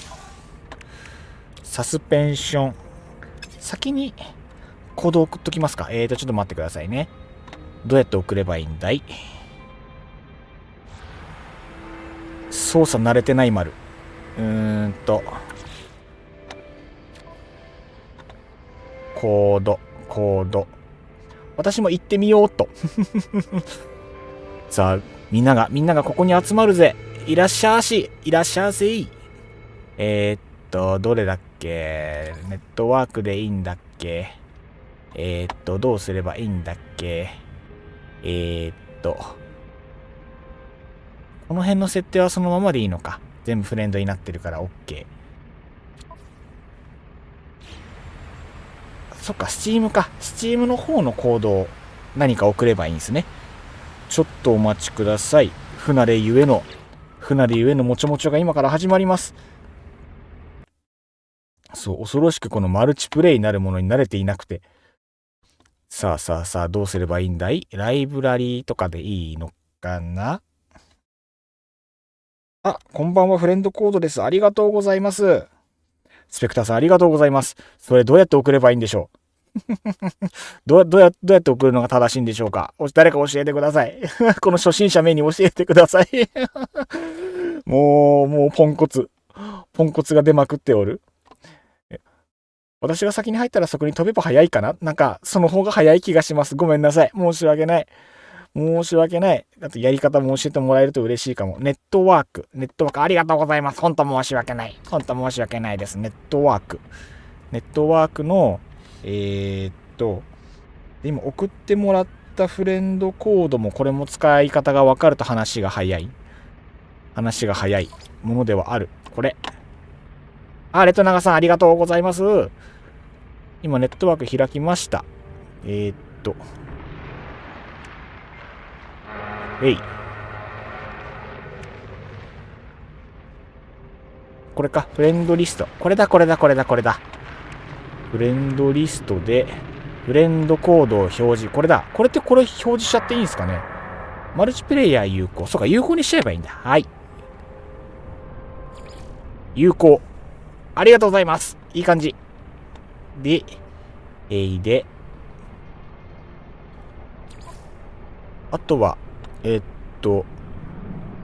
先にコード送っときますか。ちょっと待ってくださいね。どうやって送ればいいんだい？操作慣れてない丸。コード。私も行ってみようっと。さあ、みんながここに集まるぜ。いらっしゃーし。いらっしゃーせい。どれだっけ？ネットワークでいいんだっけ？どうすればいいんだっけ？この辺の設定はそのままでいいのか。全部フレンドになってるから OK。そっか、スチームか。スチームの方のコードを何か送ればいいんですね。ちょっとお待ちください。不慣れゆえのもちょもちょが今から始まります。そう、恐ろしくこのマルチプレイになるものに慣れていなくて。さあ、どうすればいいんだい？ライブラリーとかでいいのかな？あ、こんばんは、フレンドコードです。ありがとうございます。スペクターさん、ありがとうございます。それどうやって送ればいいんでしょう？どうやって送るのが正しいんでしょうか？誰か教えてください。この初心者目に教えてください。もうポンコツが出まくっておる。私が先に入ったらそこに飛べば早いかな？なんか、その方が早い気がします。ごめんなさい。申し訳ない。あと、やり方も教えてもらえると嬉しいかも。ネットワーク。ありがとうございます。本当申し訳ない。です。ネットワークの、今送ってもらったフレンドコードもこれも使い方がわかると話が早いものではある。これ。レトナガさんありがとうございます。今ネットワーク開きました。これか。フレンドリスト。これだ。フレンドリストで、フレンドコードを表示。これだ。これ表示しちゃっていいんですかね。マルチプレイヤー有効。そうか、有効にしちゃえばいいんだ。はい。有効。ありがとうございます。いい感じ。で、あとは、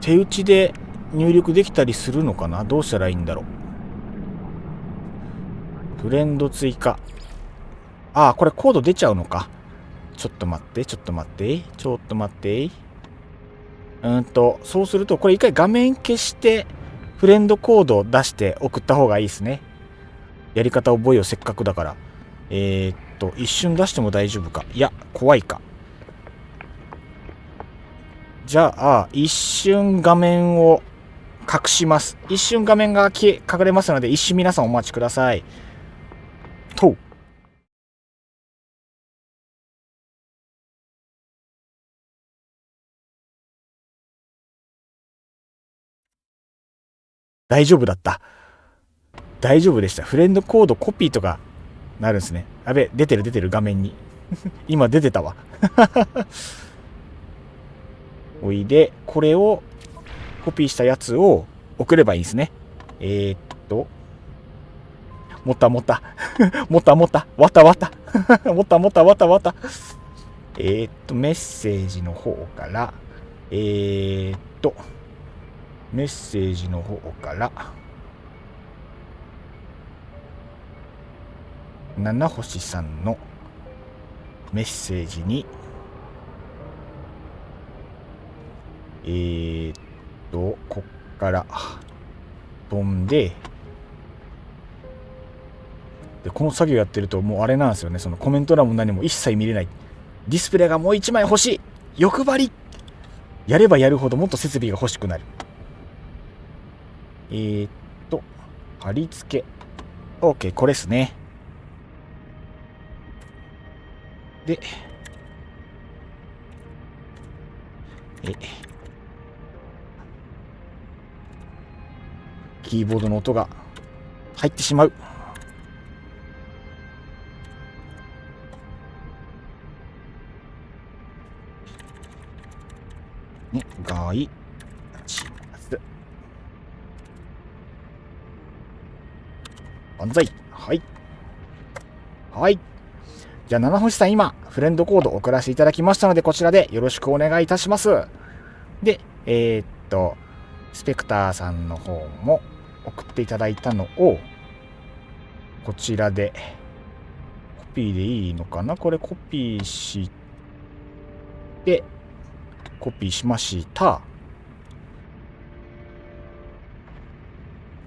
手打ちで入力できたりするのかな？どうしたらいいんだろう。フレンド追加。これコード出ちゃうのか。ちょっと待って。そうすると、これ一回画面消して、フレンドコードを出して送った方がいいですね。やり方覚えよう、せっかくだから。一瞬出しても大丈夫か。いや、怖いか。じゃあ、一瞬画面を隠します。一瞬画面が隠れますので、一瞬皆さんお待ちください。大丈夫だった。大丈夫でした。フレンドコードコピーとかなるんですね。やべ、出てる画面に。今出てたわ。おいで、これをコピーしたやつを送ればいいんですね。もった。わた。メッセージの方から、七星さんのメッセージにこっから飛んで、この作業やってるともうあれなんですよね、そのコメント欄も何も一切見れない。ディスプレイがもう1枚欲しい、欲張り。やればやるほどもっと設備が欲しくなる。貼り付け OK、 これですね。でキーボードの音が入ってしまう。ね、外します。万歳。はいはい。じゃあ七星さん、今フレンドコード送らせていただきましたので、こちらでよろしくお願いいたします。でスペクターさんの方も送っていただいたのをこちらでコピーでいいのかな。これコピーしてコピーしました。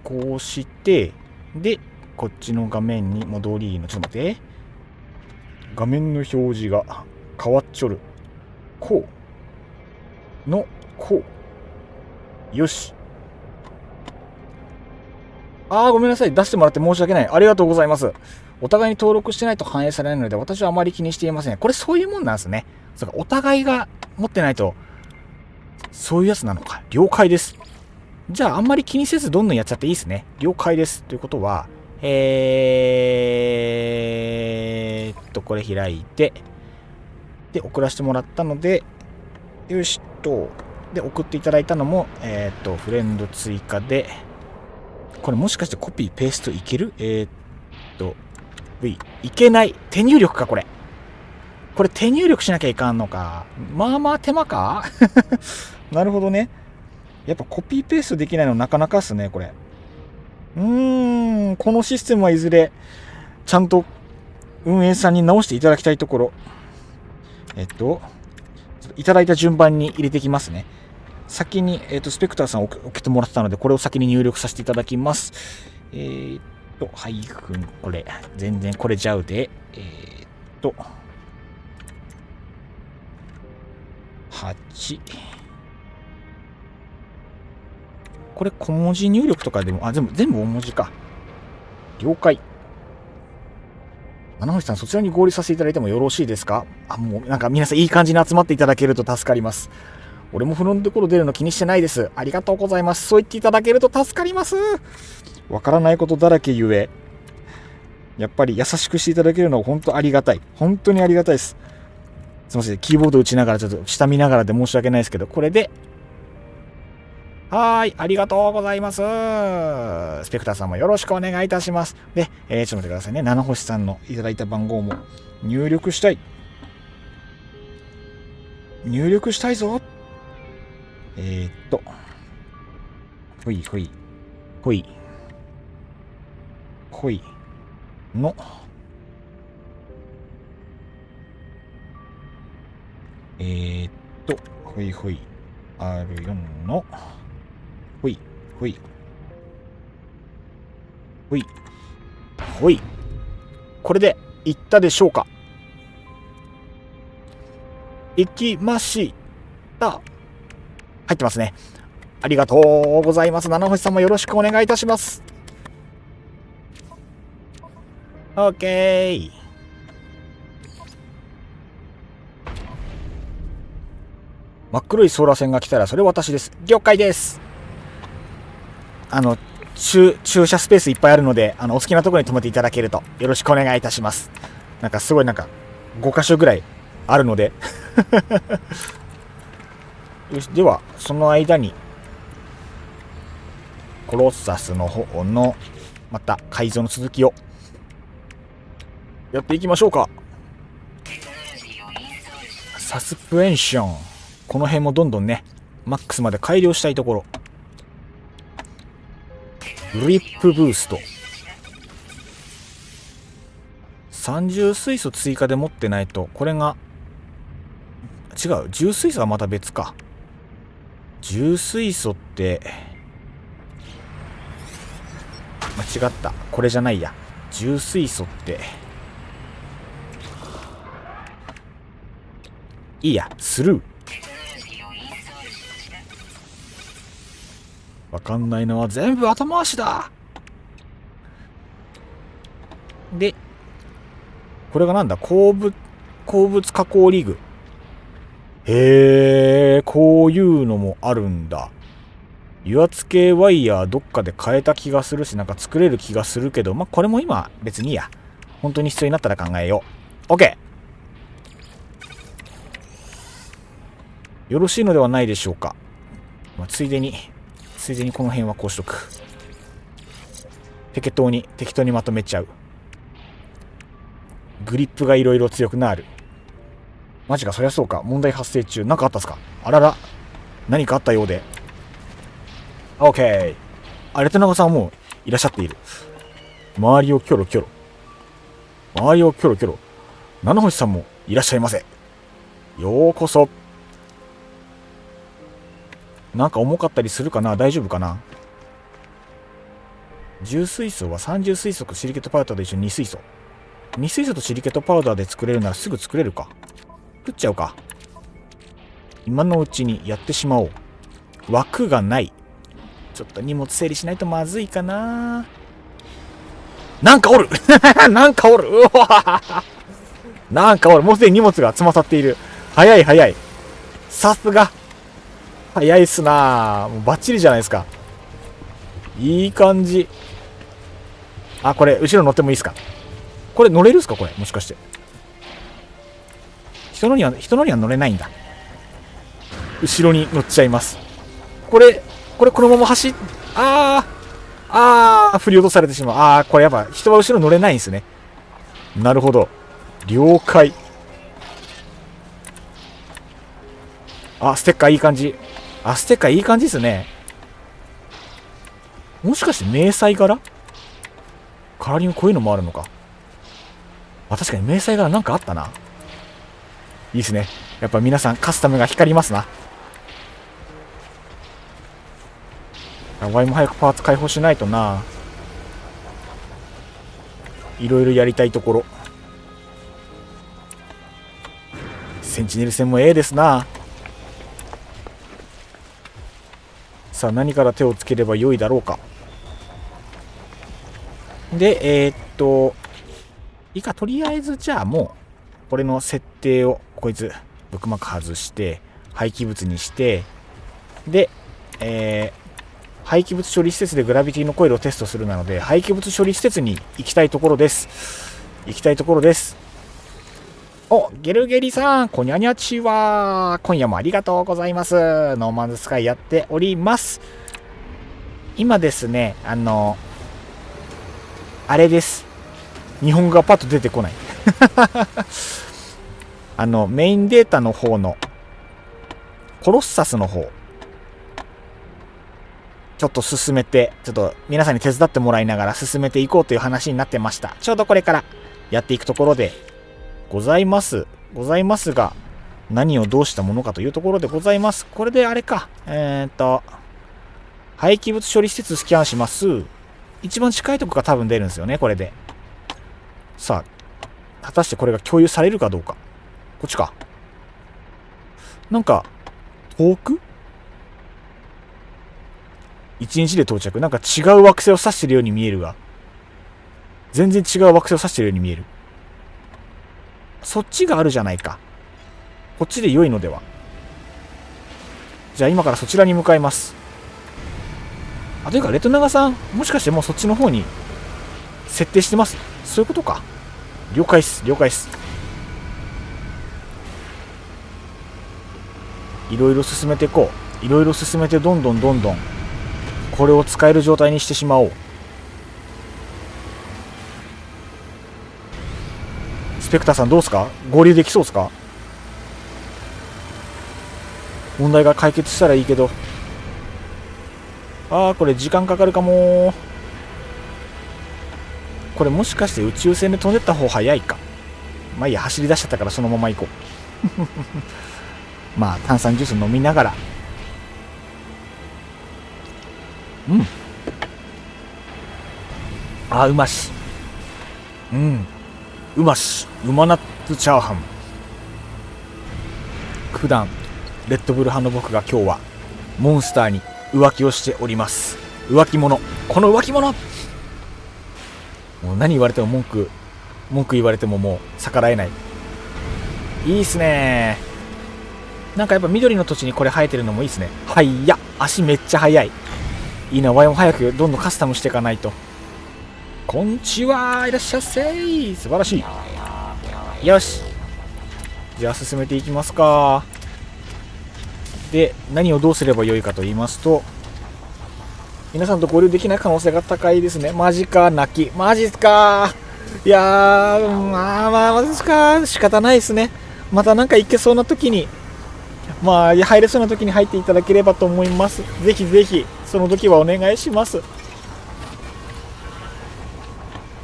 こうしてでこっちの画面に戻りの、ちょっと待って、画面の表示が変わっちょる。こうのこう、よし。ごめんなさい、出してもらって申し訳ない。ありがとうございます。お互いに登録してないと反映されないので、私はあまり気にしていません。これそういうもんなんですね。そうか、お互いが持ってないとそういうやつなのか。了解です。じゃああんまり気にせずどんどんやっちゃっていいですね。了解です。ということはこれ開いてで送らせてもらったので、よしとで送っていただいたのもフレンド追加で、これもしかしてコピーペーストいける？いけない。手入力か、これ手入力しなきゃいかんのか。まあまあ手間か。なるほどね。やっぱコピーペーストできないのなかなかっすね、これ。このシステムはいずれちゃんと運営さんに直していただきたいところ。いただいた順番に入れていきますね。先に、スペクターさんを送ってもらってたので、これを先に入力させていただきます。ハイフン、これ、全然これちゃうで、8。これ小文字入力とかでも、全部大文字か。了解。七星さん、そちらに合流させていただいてもよろしいですか？もうなんか皆さんいい感じに集まっていただけると助かります。俺もフロントコード出るの気にしてないです。ありがとうございます。そう言っていただけると助かります。わからないことだらけゆえ、やっぱり優しくしていただけるのは本当ありがたい。本当にありがたいです。すいません。キーボード打ちながらちょっと下見ながらで申し訳ないですけど、これで、ありがとうございます。スペクターさんもよろしくお願いいたします。で、ちょっと待ってくださいね。七星さんのいただいた番号も入力したい。入力したいぞ。ほいほい。ほい。ほい。の。ほいほい。R4 の。ほい。ほい。ほい。ほい。これでいったでしょうか？いきました。入ってますね。ありがとうございます。七星さんもよろしくお願いいたします。OK。真っ黒いソーラー線が来たらそれ私です。了解です。駐車スペースいっぱいあるので、お好きなところに止めていただけるとよろしくお願いいたします。なんかすごい5箇所ぐらいあるのでよし、ではその間にコロッサスの方のまた改造の続きをやっていきましょうか。サスペンション、この辺もどんどんねマックスまで改良したいところ。グリップブースト、30水素追加で持ってないと、これが、違う、重水素はまた別か。重水素って、間違った。これじゃないや。重水素って、いいや、スルー。わかんないのは全部後回しだ。で、これがなんだ、鉱物加工リグ。へえ、こういうのもあるんだ。油圧系ワイヤーどっかで変えた気がするし、なんか作れる気がするけど、まあ、これも今別にいいや。本当に必要になったら考えよう。OK! よろしいのではないでしょうか。まあ、ついでにこの辺はこうしとく。適当にまとめちゃう。グリップがいろいろ強くなる。マジか、そりゃそうか。問題発生中。なんかあったっすか？あらら。何かあったようで。OK。あ、レトナガさんはもういらっしゃっている。周りをキョロキョロ。七星さんもいらっしゃいませ。ようこそ。なんか重かったりするかな？大丈夫かな？重水素は30水素とシリケットパウダーと一緒に2水素。2水素とシリケットパウダーで作れるならすぐ作れるか。食っちゃうか。今のうちにやってしまおう。枠がない。ちょっと荷物整理しないとまずいかな。なんかおるなんかおるうわなんかおる。もうすでに荷物が積まさっている。早い。さすが。早いっすな。もうバッチリじゃないですか。いい感じ。あ、これ、後ろ乗ってもいいですか？これ乗れるっすか？これ、もしかして。人のには乗れないんだ。後ろに乗っちゃいます。これこのまま振り落とされてしまう。これやっぱ人は後ろ乗れないんですね。なるほど。了解。ステッカーいい感じ。ステッカーいい感じですね。もしかして迷彩柄？カラーリングこういうのもあるのか。確かに迷彩柄なんかあったな。いいですね。やっぱ皆さんカスタムが光りますな。ワイも早くパーツ解放しないとな。いろいろやりたいところ。センチネル戦もええですな。さあ何から手をつければよいだろうか。でいいか、とりあえずじゃあもうこれの設定をこいつブックマーク外して廃棄物にして、で廃棄物処理施設でグラビティのコイルをテストするなので、廃棄物処理施設に行きたいところです。お、ゲルゲリさん、こにゃにゃちは。今夜もありがとうございます。ノーマンズスカイやっております。今ですね、あれです。日本語がパッと出てこない。メインデータの方の、コロッサスの方、ちょっと進めて、ちょっと皆さんに手伝ってもらいながら進めていこうという話になってました。ちょうどこれからやっていくところでございますが、何をどうしたものかというところでございます。これであれか、廃棄物処理施設スキャンします。一番近いとこが多分出るんですよね、これで。さあ、果たしてこれが共有されるかどうか。こっちか。なんか、遠く？一日で到着。なんか違う惑星を指してるように見えるが。全然違う惑星を指してるように見える。そっちがあるじゃないか。こっちで良いのでは。じゃあ今からそちらに向かいます。というか、レトナガさん、もしかしてもうそっちの方に設定してます？そういうことか。了解っす。いろいろ進めていこう。いろいろ進めてどんどんこれを使える状態にしてしまおう。スペクターさんどうすか？合流できそうですか？問題が解決したらいいけど。これ時間かかるかも。これもしかして宇宙船で飛んでった方早いか。まあいいや、走り出しちゃったからそのまま行こう。まあ炭酸ジュース飲みながら。うん。あ、うまし。うん。うまし。うまナッツチャーハン。普段レッドブル派の僕が今日はモンスターに浮気をしております。浮気者。この浮気者。もう何言われても文句言われてももう逆らえない。いいっすね。なんかやっぱ緑の土地にこれ生えてるのもいいっすね。はいや、足めっちゃ速い。いいな、ワイも早くどんどんカスタムしていかないと。こんちは、いらっしゃっせー。素晴らしい。よし。じゃあ進めていきますか。で、何をどうすればよいかと言いますと、皆さんと合流できない可能性が高いですね。マジか、泣き。マジっすか。いやー、マジっすか。仕方ないですね。またなんか行けそうな時に、まあ、入れそうな時に入っていただければと思います。ぜひぜひ、その時はお願いします。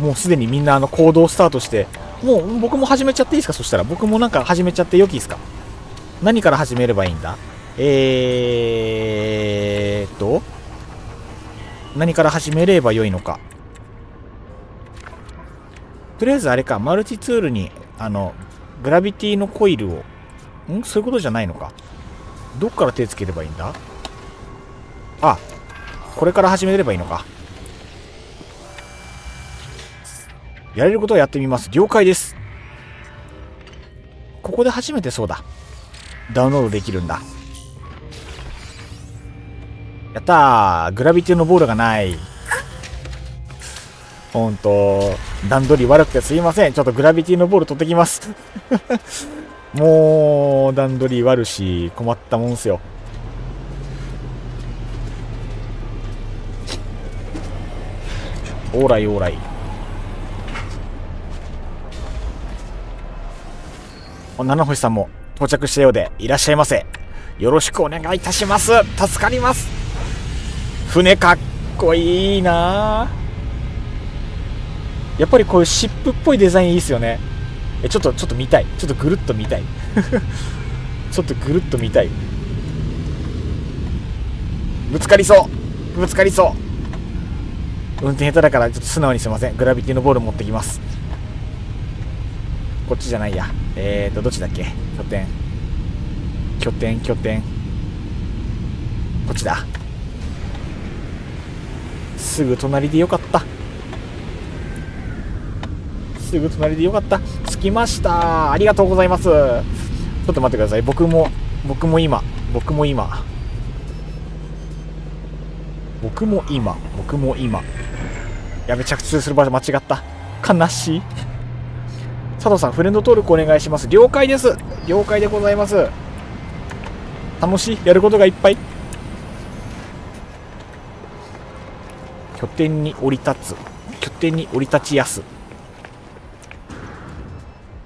もうすでにみんな行動スタートして、もう僕も始めちゃっていいですか。そしたら僕もなんか始めちゃってよきですか。何から始めればいいんだ。何から始めればよいのか。とりあえずあれか、マルチツールにグラビティのコイルを、そういうことじゃないのか。どっから手つければいいんだ。あ、これから始めればいいのか。やれることをやってみます。了解です。ここで初めてそうだ、ダウンロードできるんだ。やったー。グラビティのボールがない。ほんと段取り悪くてすいません。ちょっとグラビティのボール取ってきますもう段取り悪し困ったもんすよ。オーライオーライ。七星さんも到着したようでいらっしゃいませ。よろしくお願いいたします。助かります。船かっこいいな。やっぱりこういうシップっぽいデザインいいっすよね。ちょっと見たい。ちょっとぐるっと見たいちょっとぐるっと見たい。ぶつかりそう。ぶつかりそう。運転下手だからちょっと素直にすいません。グラビティのボール持ってきます。こっちじゃないや。どっちだっけ。拠点こっちだ。すぐ隣でよかった。すぐ隣でよかった。着きました。ありがとうございます。ちょっと待ってください。僕も今やべ、着地する場所間違った。悲しい。佐藤さん、フレンド登録お願いします。了解です。了解でございます。楽しい。やることがいっぱい。拠点に降り立ちやす。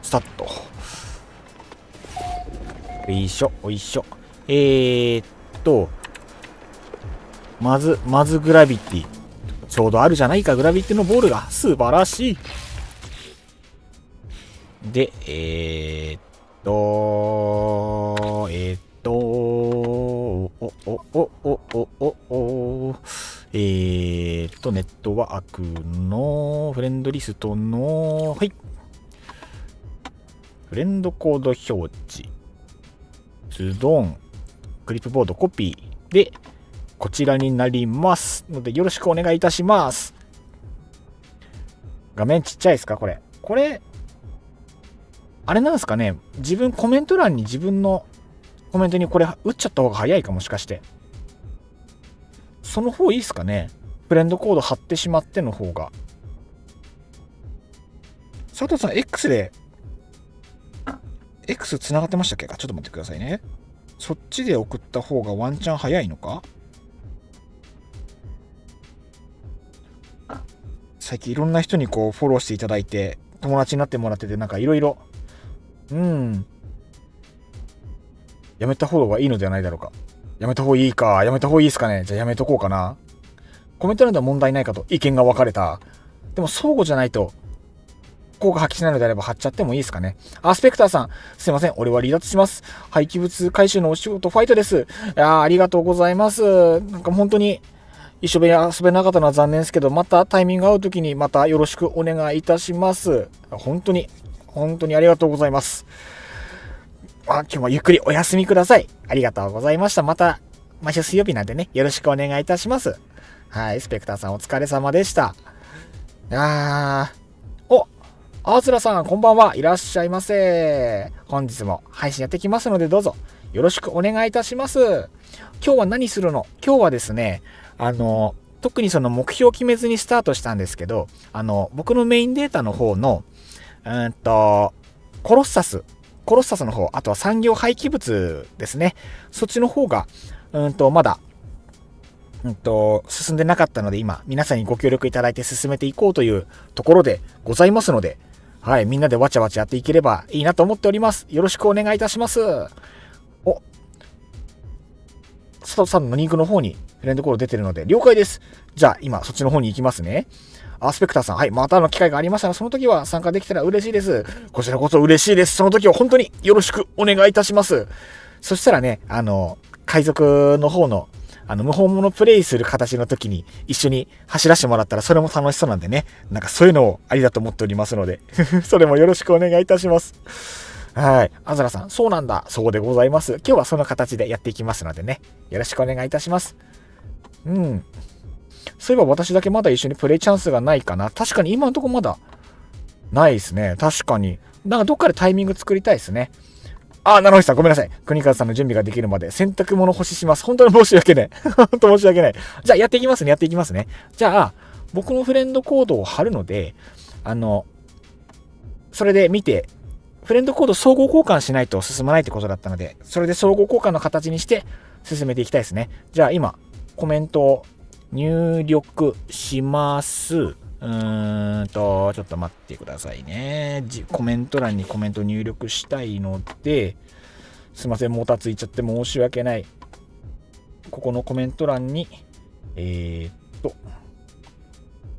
スタッと。おいしょおいしょ。まずグラビティ。ちょうどあるじゃないか、グラビティのボールが。素晴らしい。で、ネットワークのフレンドリストの、はい。フレンドコード表示。ズドン。クリップボードコピー。で、こちらになりますので、よろしくお願いいたします。画面ちっちゃいですかこれ。あれなんですかね。コメント欄に自分のコメントにこれ打っちゃった方が早いか、もしかして。その方いいっすかね。フレンドコード貼ってしまっての方が。佐藤さん、X 繋がってましたっけか。ちょっと待ってくださいね。そっちで送った方がワンチャン早いのか。最近いろんな人にこうフォローしていただいて、友達になってもらってて、なんかいろいろ、やめた方がいいのではないだろうか。やめた方がいいか。やめた方がいいですかね。じゃあやめとこうかな。コメント欄では問題ないかと意見が分かれた。でも相互じゃないと効果発揮しないのであれば貼っちゃってもいいですかね。スペクターさん、すいません。俺は離脱します。廃棄物回収のお仕事ファイトです。ありがとうございます。なんか本当に一緒に遊べなかったのは残念ですけど、またタイミング合うときにまたよろしくお願いいたします。本当にありがとうございます。今日もゆっくりお休みください。ありがとうございました。また、毎週水曜日なんでね、よろしくお願いいたします。はい、スペクターさんお疲れ様でした。アーズラさん、こんばんは。いらっしゃいませ。本日も配信やってきますので、どうぞよろしくお願いいたします。今日は何するの？今日はですね、特にその目標を決めずにスタートしたんですけど、僕のメインデータの方の、コロッサスの方、あとは産業廃棄物ですね。そっちの方が、まだ、進んでなかったので、今、皆さんにご協力いただいて進めていこうというところでございますので、はい、みんなでわちゃわちゃやっていければいいなと思っております。よろしくお願いいたします。佐藤さんのリンクの方にフレンドコール出てるので、了解です。じゃあ、今、そっちの方に行きますね。スペクターさん、はい、またの機会がありましたら、その時は参加できたら嬉しいです。こちらこそ嬉しいです。その時は本当によろしくお願いいたします。そしたらね、海賊の方の、無本物プレイする形の時に一緒に走らせてもらったらそれも楽しそうなんでね。なんかそういうのをありだと思っておりますので、それもよろしくお願いいたします。はい。あずらさん、そうなんだ。そうでございます。今日はその形でやっていきますのでね。よろしくお願いいたします。そういえば私だけまだ一緒にプレイチャンスがないかな。確かに今のところまだないですね。確かに。なんかどっかでタイミング作りたいですね。なるほどさん、ごめんなさい。国和さんの準備ができるまで洗濯物干しします。本当に申し訳ない。本当申し訳ない。じゃあやっていきますね。じゃあ、僕のフレンドコードを貼るので、それで見て、フレンドコード相互交換しないと進まないってことだったので、それで相互交換の形にして進めていきたいですね。じゃあ今、コメントを入力します。ちょっと待ってくださいね。コメント欄にコメント入力したいので、すいません、もたついちゃって申し訳ない。ここのコメント欄に、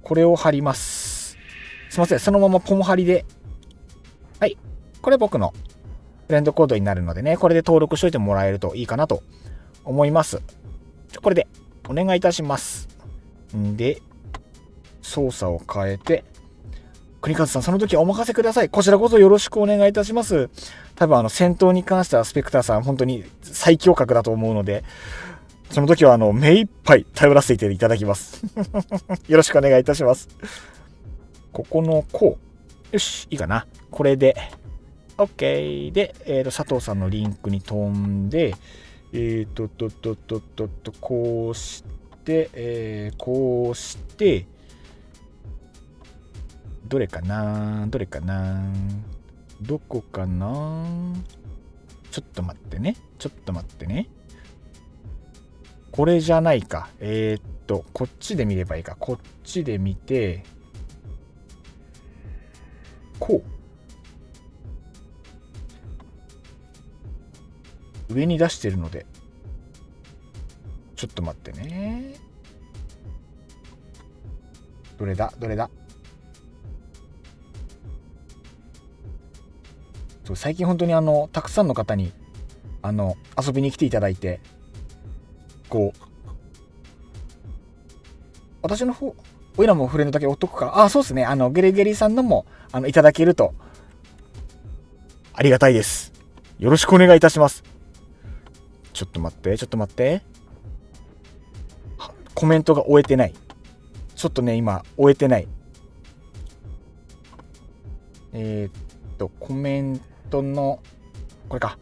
これを貼ります。すいません、そのままポン貼りで。はい。これ僕のフレンドコードになるのでね、これで登録しといてもらえるといいかなと思います。これでお願いいたします。で、操作を変えて、国和さん、その時はお任せください。こちらこそよろしくお願いいたします。多分戦闘に関してはスペクターさん本当に最強格だと思うので、その時は目いっぱい頼らせていただきます。よろしくお願いいたします。ここのよし、いいかな。これで、OK で、佐藤さんのリンクに飛んで、こうして、どれかなどこかな。ちょっと待ってね。これじゃないか。こっちで見ればいいか。こっちで見て、上に出してるので、ちょっと待ってね。どれだ最近本当にたくさんの方に遊びに来ていただいて、私の方、おいらもフレンドだけおっとくか。そうですね。ゲリゲリさんのもいただけるとありがたいです。よろしくお願いいたします。ちょっと待って。コメントが終えてない。ちょっとね、今終えてない。コメントのこれか。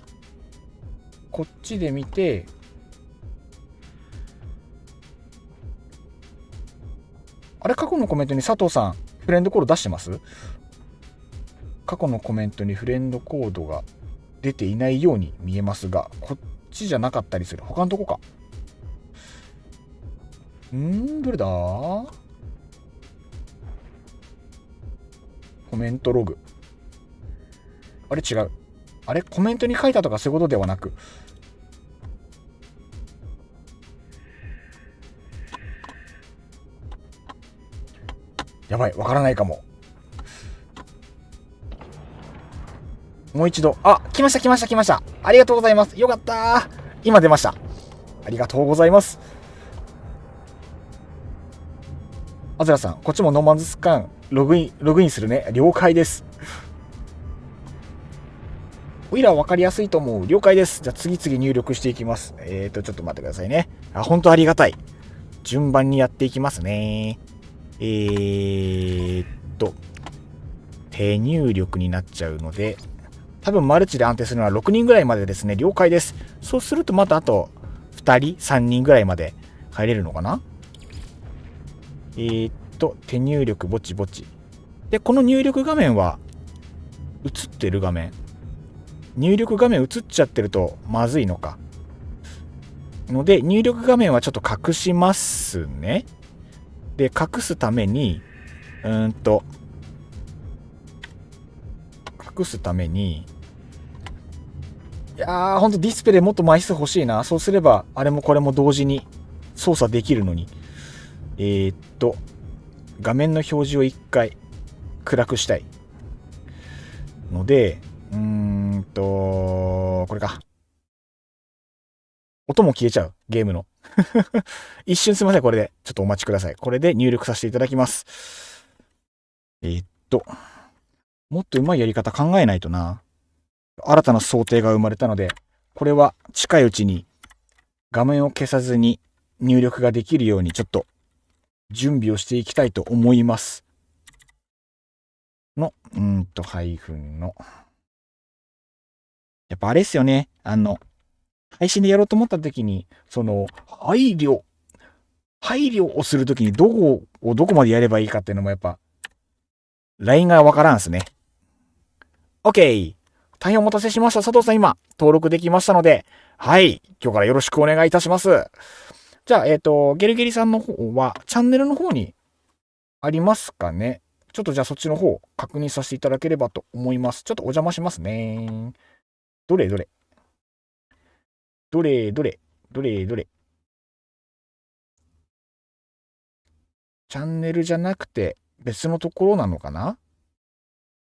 こっちで見て、過去のコメントに佐藤さんフレンドコード出してます？過去のコメントにフレンドコードが出ていないように見えますが、こっちじゃなかったりする。他のとこか。どれだ？コメントログ。違う。コメントに書いたとかそういうことではなく、やばい、わからないかも。もう一度。あ、来ました来ました来ました。ありがとうございます。よかったー。今出ました。ありがとうございます。あずらさん、こっちもノーマンズスカン、ログインするね。了解です。おいら分かりやすいと思う。了解です。じゃあ次々入力していきます。ちょっと待ってくださいね。あ、本当ありがたい。順番にやっていきますね。手入力になっちゃうので、多分マルチで安定するのは6人ぐらいまでですね。了解です。そうするとまたあと2人、3人ぐらいまで入れるのかな。手入力ぼちぼち。で、この入力画面は映ってる画面。入力画面映っちゃってるとまずいのか。ので、入力画面はちょっと隠しますね。で、隠すために、隠すために、いやー、ほんとディスプレイもっと枚数欲しいな。そうすれば、あれもこれも同時に操作できるのに。画面の表示を一回暗くしたい。ので、これか。音も消えちゃう。ゲームの。一瞬すいません。これで。ちょっとお待ちください。これで入力させていただきます。もっと上手いやり方考えないとな。新たな想定が生まれたので、これは近いうちに画面を消さずに入力ができるようにちょっと準備をしていきたいと思います。ハイフンの。やっぱあれですよね。配信でやろうと思った時に、配慮をするときにどこまでやればいいかっていうのもやっぱ、ラインがわからんですね。OK。大変お待たせしました。佐藤さん今、登録できましたので、はい。今日からよろしくお願いいたします。じゃあ、ゲルゲリさんの方は、チャンネルの方にありますかね。ちょっとじゃあそっちの方、確認させていただければと思います。ちょっとお邪魔しますね。どれ。チャンネルじゃなくて別のところなのかな。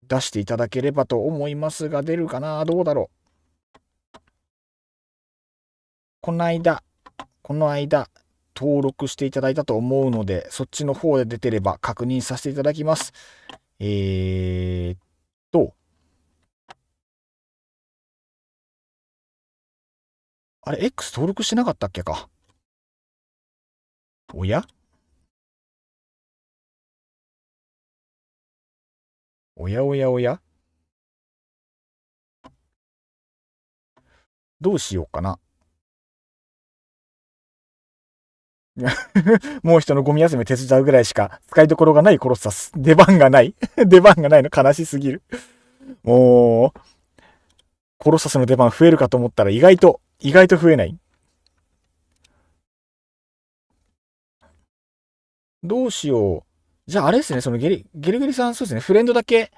出していただければと思いますが、出るかな。どうだろう。この間、登録していただいたと思うので、そっちの方で出てれば確認させていただきます。あれ、X 登録してなかったっけか。おやどうしようかな。もう人のゴミ集め手伝うぐらいしか使いどころがないコロッサス。出番がない。出番がないの悲しすぎる。もう、コロッサスの出番増えるかと思ったら意外と増えない。どうしよう。じゃああれですね、ゲルゲリさん、そうですね、フレンドだけ、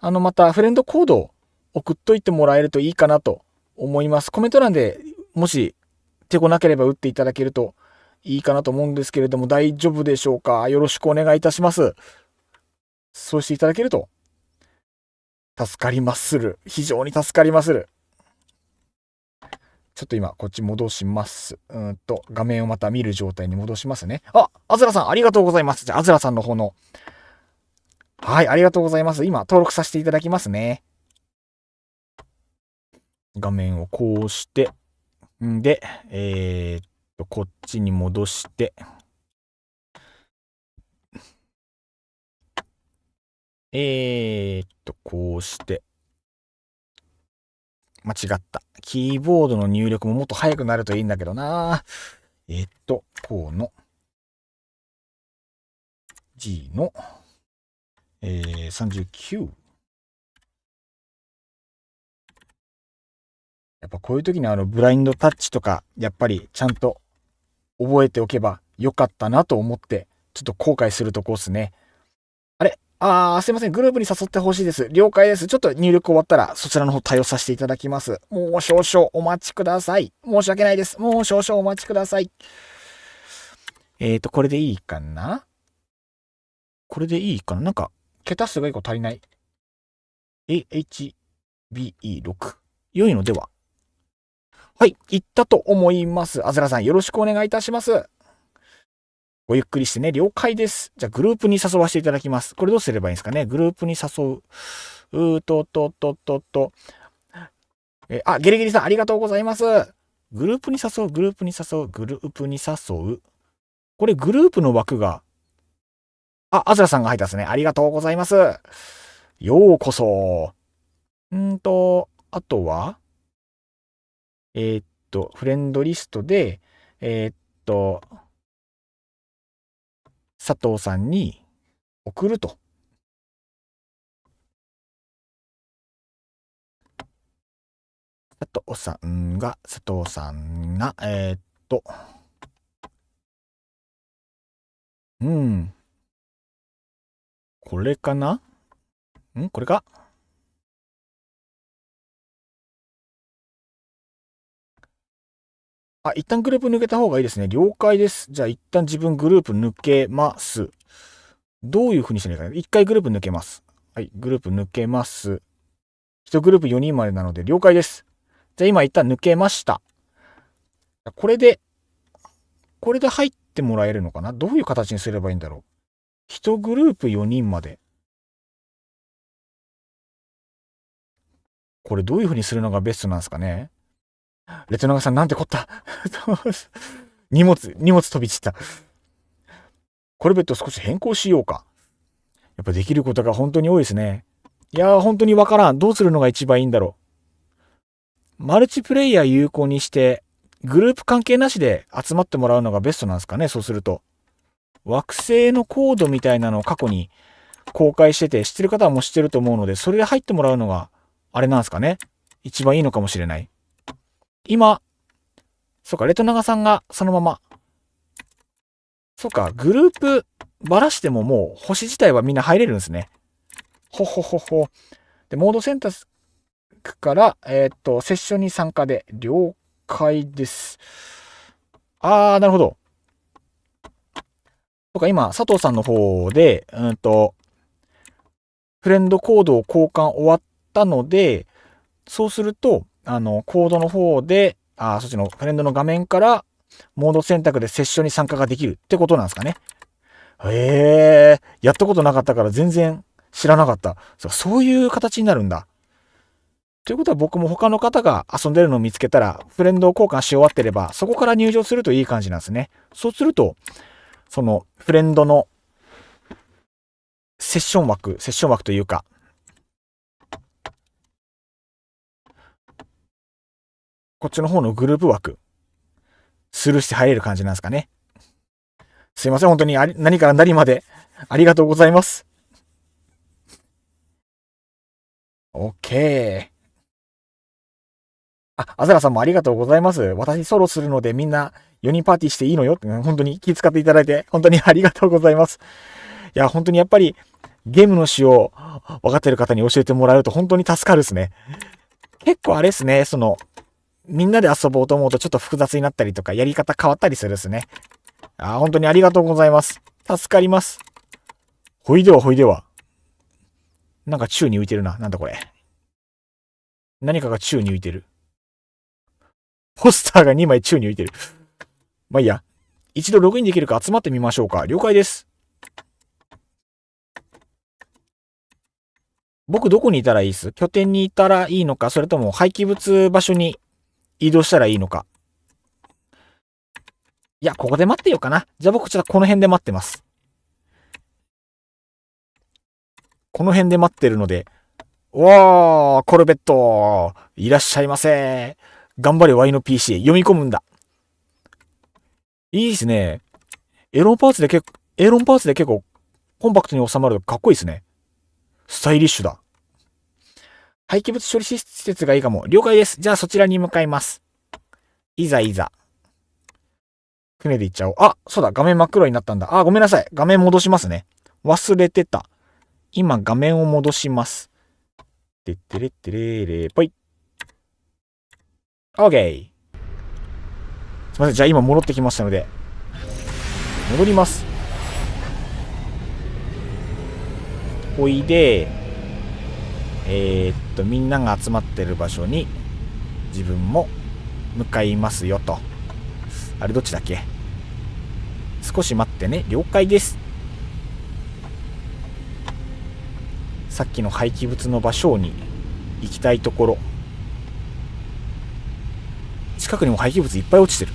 またフレンドコードを送っといてもらえるといいかなと思います。コメント欄でもし手こなければ打っていただけるといいかなと思うんですけれども、大丈夫でしょうか。よろしくお願いいたします。そうしていただけると助かりまする。非常に助かりまする。ちょっと今、こっち戻します。画面をまた見る状態に戻しますね。あ、あずらさん、ありがとうございます。じゃあ、あずらさんの方の。はい、ありがとうございます。今、登録させていただきますね。画面をこうして、んで、こっちに戻して、こうして、間違った。キーボードの入力ももっと速くなるといいんだけどな。こうの、G の、39。やっぱこういう時にブラインドタッチとか、やっぱりちゃんと覚えておけばよかったなと思って、ちょっと後悔するとこっすね。あれすいません。グループに誘ってほしいです。了解です。ちょっと入力終わったらそちらの方対応させていただきます。もう少々お待ちください。申し訳ないです。もう少々お待ちください。これでいいかな。これでいいかな。なんか、桁数が1個足りない。AHBE6。良いのでは。はい、行ったと思います。あずらさん、よろしくお願いいたします。ごゆっくりしてね、了解です。じゃあ、グループに誘わせていただきます。これどうすればいいんですかね。グループに誘う。ゲリゲリさん、ありがとうございます。グループに誘う、グループに誘う、グループに誘う。これ、グループの枠が、あずらさんが入ったんですね。ありがとうございます。ようこそ。あとは、フレンドリストで、佐藤さんに送ると。佐藤さんが、うん。これかな？これか？一旦グループ抜けた方がいいですね。了解です。じゃあ一旦自分グループ抜けます。どういう風にしないかな。一回グループ抜けます。はい、グループ抜けます。一グループ4人までなので了解です。じゃあ今一旦抜けました。これで入ってもらえるのかな？どういう形にすればいいんだろう。一グループ4人まで。これどういう風にするのがベストなんですかね。レトナガさんなんてこった。荷物飛び散った。コルベット少し変更しようか。やっぱできることが本当に多いですね。いやー本当にわからん。どうするのが一番いいんだろう。マルチプレイヤー有効にして、グループ関係なしで集まってもらうのがベストなんですかね、そうすると。惑星のコードみたいなのを過去に公開してて、知ってる方はもう知ってると思うので、それで入ってもらうのが、あれなんですかね。一番いいのかもしれない。今、そうか、レトナガさんがそのまま。そうか、グループばらしてももう星自体はみんな入れるんですね。ほほほほ。で、モード選択から、セッションに参加で、了解です。なるほど。とか、今、佐藤さんの方で、フレンドコードを交換終わったので、そうすると、コードの方で、そっちのフレンドの画面から、モード選択でセッションに参加ができるってことなんですかね。やったことなかったから全然知らなかった。そういう形になるんだ。ということは僕も他の方が遊んでるのを見つけたら、フレンド交換し終わってれば、そこから入場するといい感じなんですね。そうすると、そのフレンドのセッション枠というか、こっちの方のグループ枠、スルーして入れる感じなんですかね。すいません、本当に何から何までありがとうございます。OK。アザラさんもありがとうございます。私ソロするのでみんな4人パーティーしていいのよって、本当に気遣っていただいて、本当にありがとうございます。いや、本当にやっぱりゲームの仕様分かってる方に教えてもらえると本当に助かるですね。結構あれですね、みんなで遊ぼうと思うとちょっと複雑になったりとか、やり方変わったりするですね。本当にありがとうございます。助かります。ほいでは。なんか宙に浮いてるな。なんだこれ。何かが宙に浮いてる。ポスターが2枚宙に浮いてる。まあいいや。一度ログインできるか集まってみましょうか。了解です。僕どこにいたらいいです？拠点にいたらいいのか、それとも廃棄物場所に移動したらいいのか。いや、ここで待ってようかな。じゃあ僕ちょっとこの辺で待ってます。この辺で待ってるので。わー、コルベット。いらっしゃいませ。頑張れ Y の PC。読み込むんだ。いいですね。エロンパーツで結構コンパクトに収まるとかっこいいですね。スタイリッシュだ。廃棄物処理施設がいいかも。了解です。じゃあそちらに向かいます。いざ。船で行っちゃおう。そうだ。画面真っ黒になったんだ。ごめんなさい。画面戻しますね。忘れてた。今画面を戻します。てってれってれれぽい。OK。すいません。じゃあ今戻ってきましたので。戻ります。おいで、みんなが集まってる場所に自分も向かいますよと。あれどっちだっけ？少し待ってね。了解です。さっきの廃棄物の場所に行きたいところ。近くにも廃棄物いっぱい落ちてる。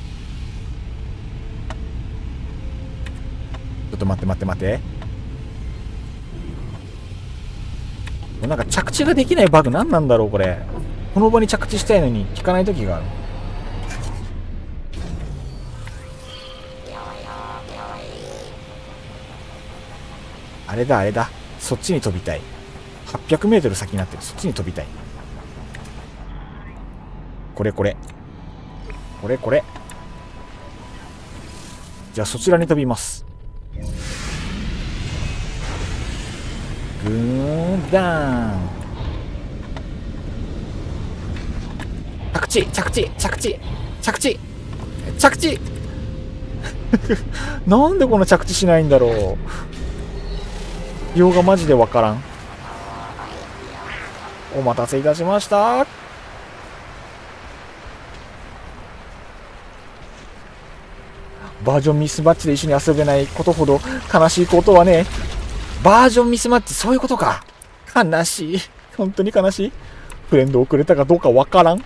ちょっと待って。なんか着地ができないバグ何なんだろうこれ。この場に着地したいのに効かない時がある。あれだ。そっちに飛びたい。800メートル先になってる。そっちに飛びたい。これ。じゃあそちらに飛びます。グーンダウン。着地なんでこの着地しないんだろう。用がマジでわからん。お待たせいたしました。バージョンミスマッチで一緒に遊べないことほど悲しいことはね。バージョンミスマッチ、そういうことか。悲しい。本当に悲しい。フレンド遅れたかどうかわからん。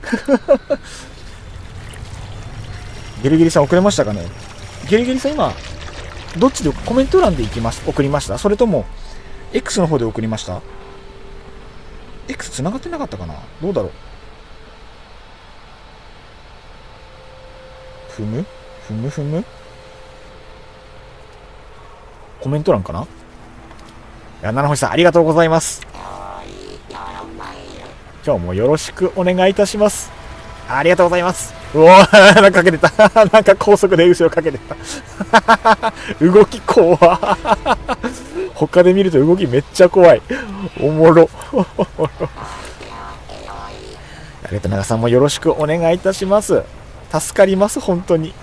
ゲリゲリさん遅れましたかね。ゲリゲリさん今どっちでコメント欄で送りました？それとも X の方で送りました？ X 繋がってなかったかな。どうだろう。ふむコメント欄かな。いや、七星さんありがとうございます。今日もよろしくお願いいたします。ありがとうございます。うおー、なんかかけてた。なんか高速で後ろかけてた。動き怖。他で見ると動きめっちゃ怖い。おもろ。長さんもよろしくお願いいたします。助かります、本当に。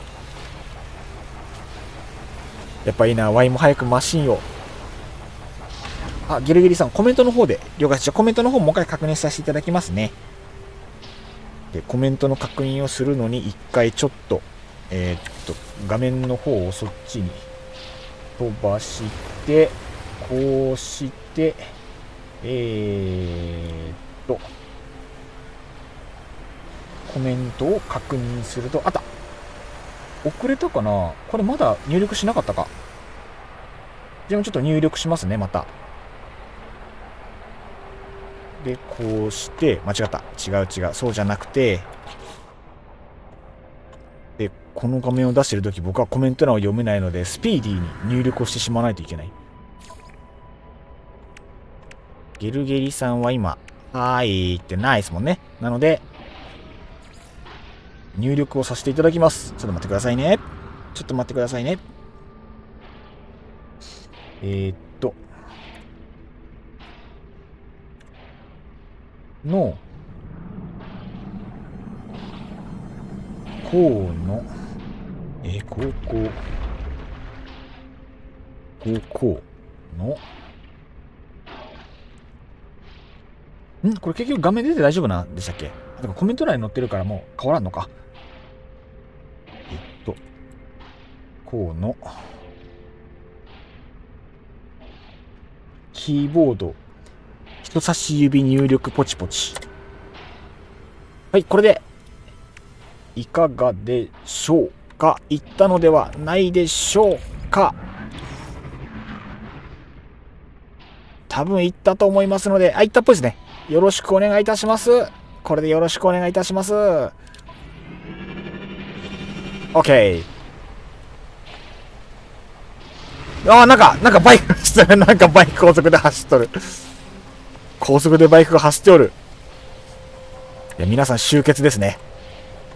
やっぱいいな、ワイも早くマシンを。あ、ゲルゲリさん、コメントの方で、了解。じゃあコメントの方もう一回確認させていただきますね。で、コメントの確認をするのに、一回ちょっと、画面の方をそっちに飛ばして、こうして、コメントを確認すると、あった。遅れたかな。これまだ入力しなかったか。でもちょっと入力しますね、また。で、こうして、間違った。違う。そうじゃなくて、で、この画面を出してるとき僕はコメント欄を読めないので、スピーディーに入力をしてしまわないといけない。ゲルゲリさんは今、はーいってないですもんね。なので、入力をさせていただきます。ちょっと待ってくださいね。の、こうの、こうの、これ結局画面出て大丈夫なんでしたっけ？だからコメント欄に載ってるからもう変わらんのか。こうの、キーボード、人差し指入力ポチポチ。はい、これで、いかがでしょうか？いったのではないでしょうか？多分いったと思いますので、いったっぽいですね。よろしくお願いいたします。これでよろしくお願いいたします。OK。なんかバイク走っとる。なんかバイク高速で走っとる。高速でバイクが走っておる。いや、皆さん集結ですね。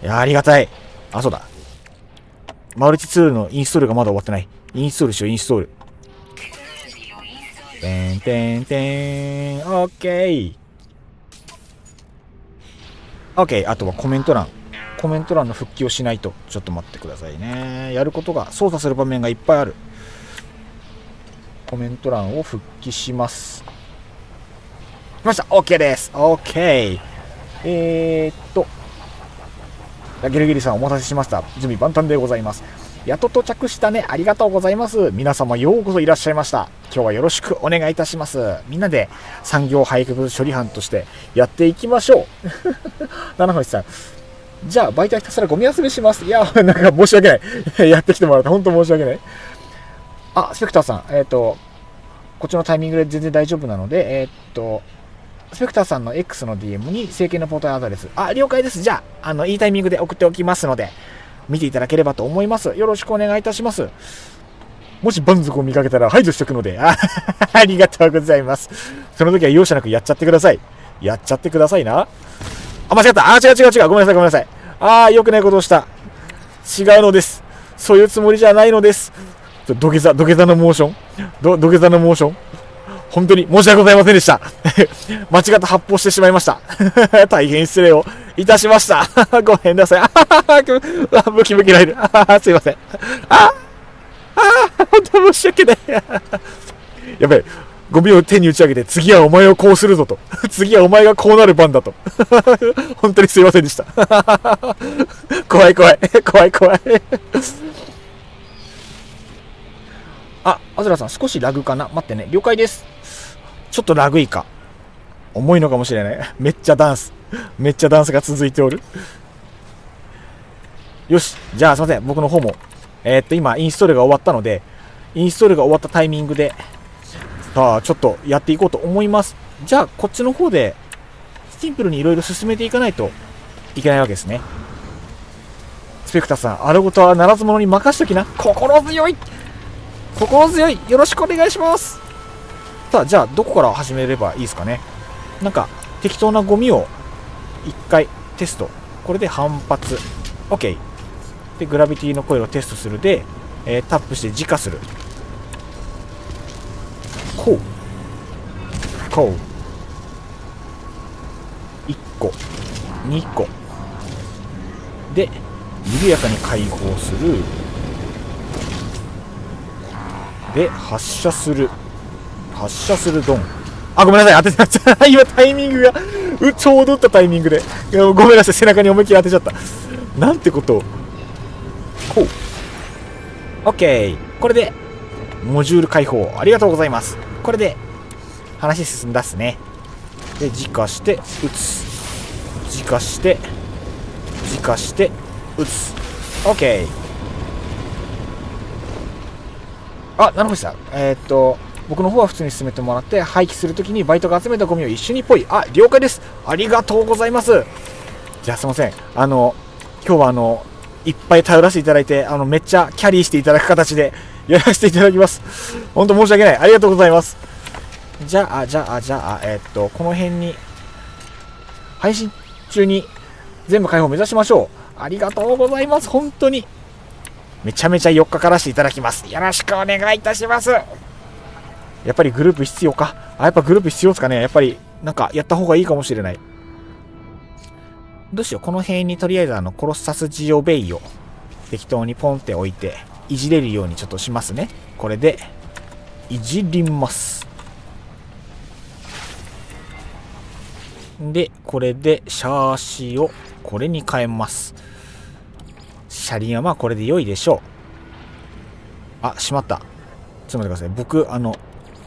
いや、ありがたい。あ、そうだ。マルチツールのインストールがまだ終わってない。インストールしよう、インストール。てんてんてん。オッケー。オッケー。あとはコメント欄。コメント欄の復帰をしないと。ちょっと待ってくださいね。やることが、操作する場面がいっぱいある。コメント欄を復帰します。ました。OK です。OK。ゲルゲリさんお待たせしました。準備万端でございます。やっと到着したね。ありがとうございます。皆様ようこそいらっしゃいました。今日はよろしくお願いいたします。みんなで産業廃棄物処理班としてやっていきましょう。七星さん。じゃあ、バイトはひたすらゴミ集めします。いや、なんか申し訳ない。やってきてもらって本当申し訳ない。あ、スペクターさん。こっちのタイミングで全然大丈夫なので、スペクターさんの X の DM に正規のポータルアドレス。あ、了解です。じゃあ、いいタイミングで送っておきますので、見ていただければと思います。よろしくお願いいたします。もし蛮族を見かけたら排除しておくので、ありがとうございます。その時は容赦なくやっちゃってください。やっちゃってくださいな。あ、間違った。あ、違う。ごめんなさい、ごめんなさい。あー、良くないことをした。違うのです。そういうつもりじゃないのです。土下座のモーション。土下座のモーション。本当に申し訳ございませんでした。間違った発砲してしまいました。大変失礼をいたしました。ごめんなさい。ムキムキられる。すいません。本当申し訳ない。やべえ。ゴミを手に打ち上げて、次はお前をこうするぞと。次はお前がこうなる番だと。本当にすいませんでした。怖い。あ、アズラさん、少しラグかな。待ってね。了解です。ちょっとラグいか。重いのかもしれない。めっちゃダンスが続いておる。よし。じゃあ、すいません。僕の方も。今、インストールが終わったので、インストールが終わったタイミングで、さあ、ちょっとやっていこうと思います。じゃあ、こっちの方で、シンプルにいろいろ進めていかないといけないわけですね。スペクターさん、あることはならず者に任しときな。心強い。よろしくお願いします。さあ、じゃあ、どこから始めればいいですかね。なんか、適当なゴミを一回テスト。これで反発。OK。で、グラビティのコイルをテストするで、タップして磁化する。こう。1個。2個。で、緩やかに解放する。で、発射するドン。あ、ごめんなさい、当てちゃった。今タイミングがちょうど打ったタイミングでごめんなさい、背中に思いっきり当てちゃった。なんてことを。こう OK。 これでモジュール解放ありがとうございます。これで話進んだっすね。で、磁化して打つ、磁化して打つ。 OK。 あ、七星さん、僕の方は普通に進めてもらって、廃棄するときにバイトが集めたゴミを一緒にポイ。あ、了解です。ありがとうございます。じゃあ、すいません。今日はいっぱい頼らせていただいて、めっちゃキャリーしていただく形でやらせていただきます。本当申し訳ない。ありがとうございます。じゃあ、この辺に、配信中に全部開放目指しましょう。ありがとうございます。本当に。めちゃめちゃ4日からしていただきます。よろしくお願いいたします。やっぱりグループ必要か。やっぱグループ必要ですかね。やっぱり、なんかやった方がいいかもしれない。どうしよう。この辺にとりあえずコロッサスジオベイを適当にポンって置いて、いじれるようにちょっとしますね。これで、いじります。で、これで、シャーシをこれに変えます。車輪はまあこれで良いでしょう。あ、しまった。ちょっと待ってください。僕、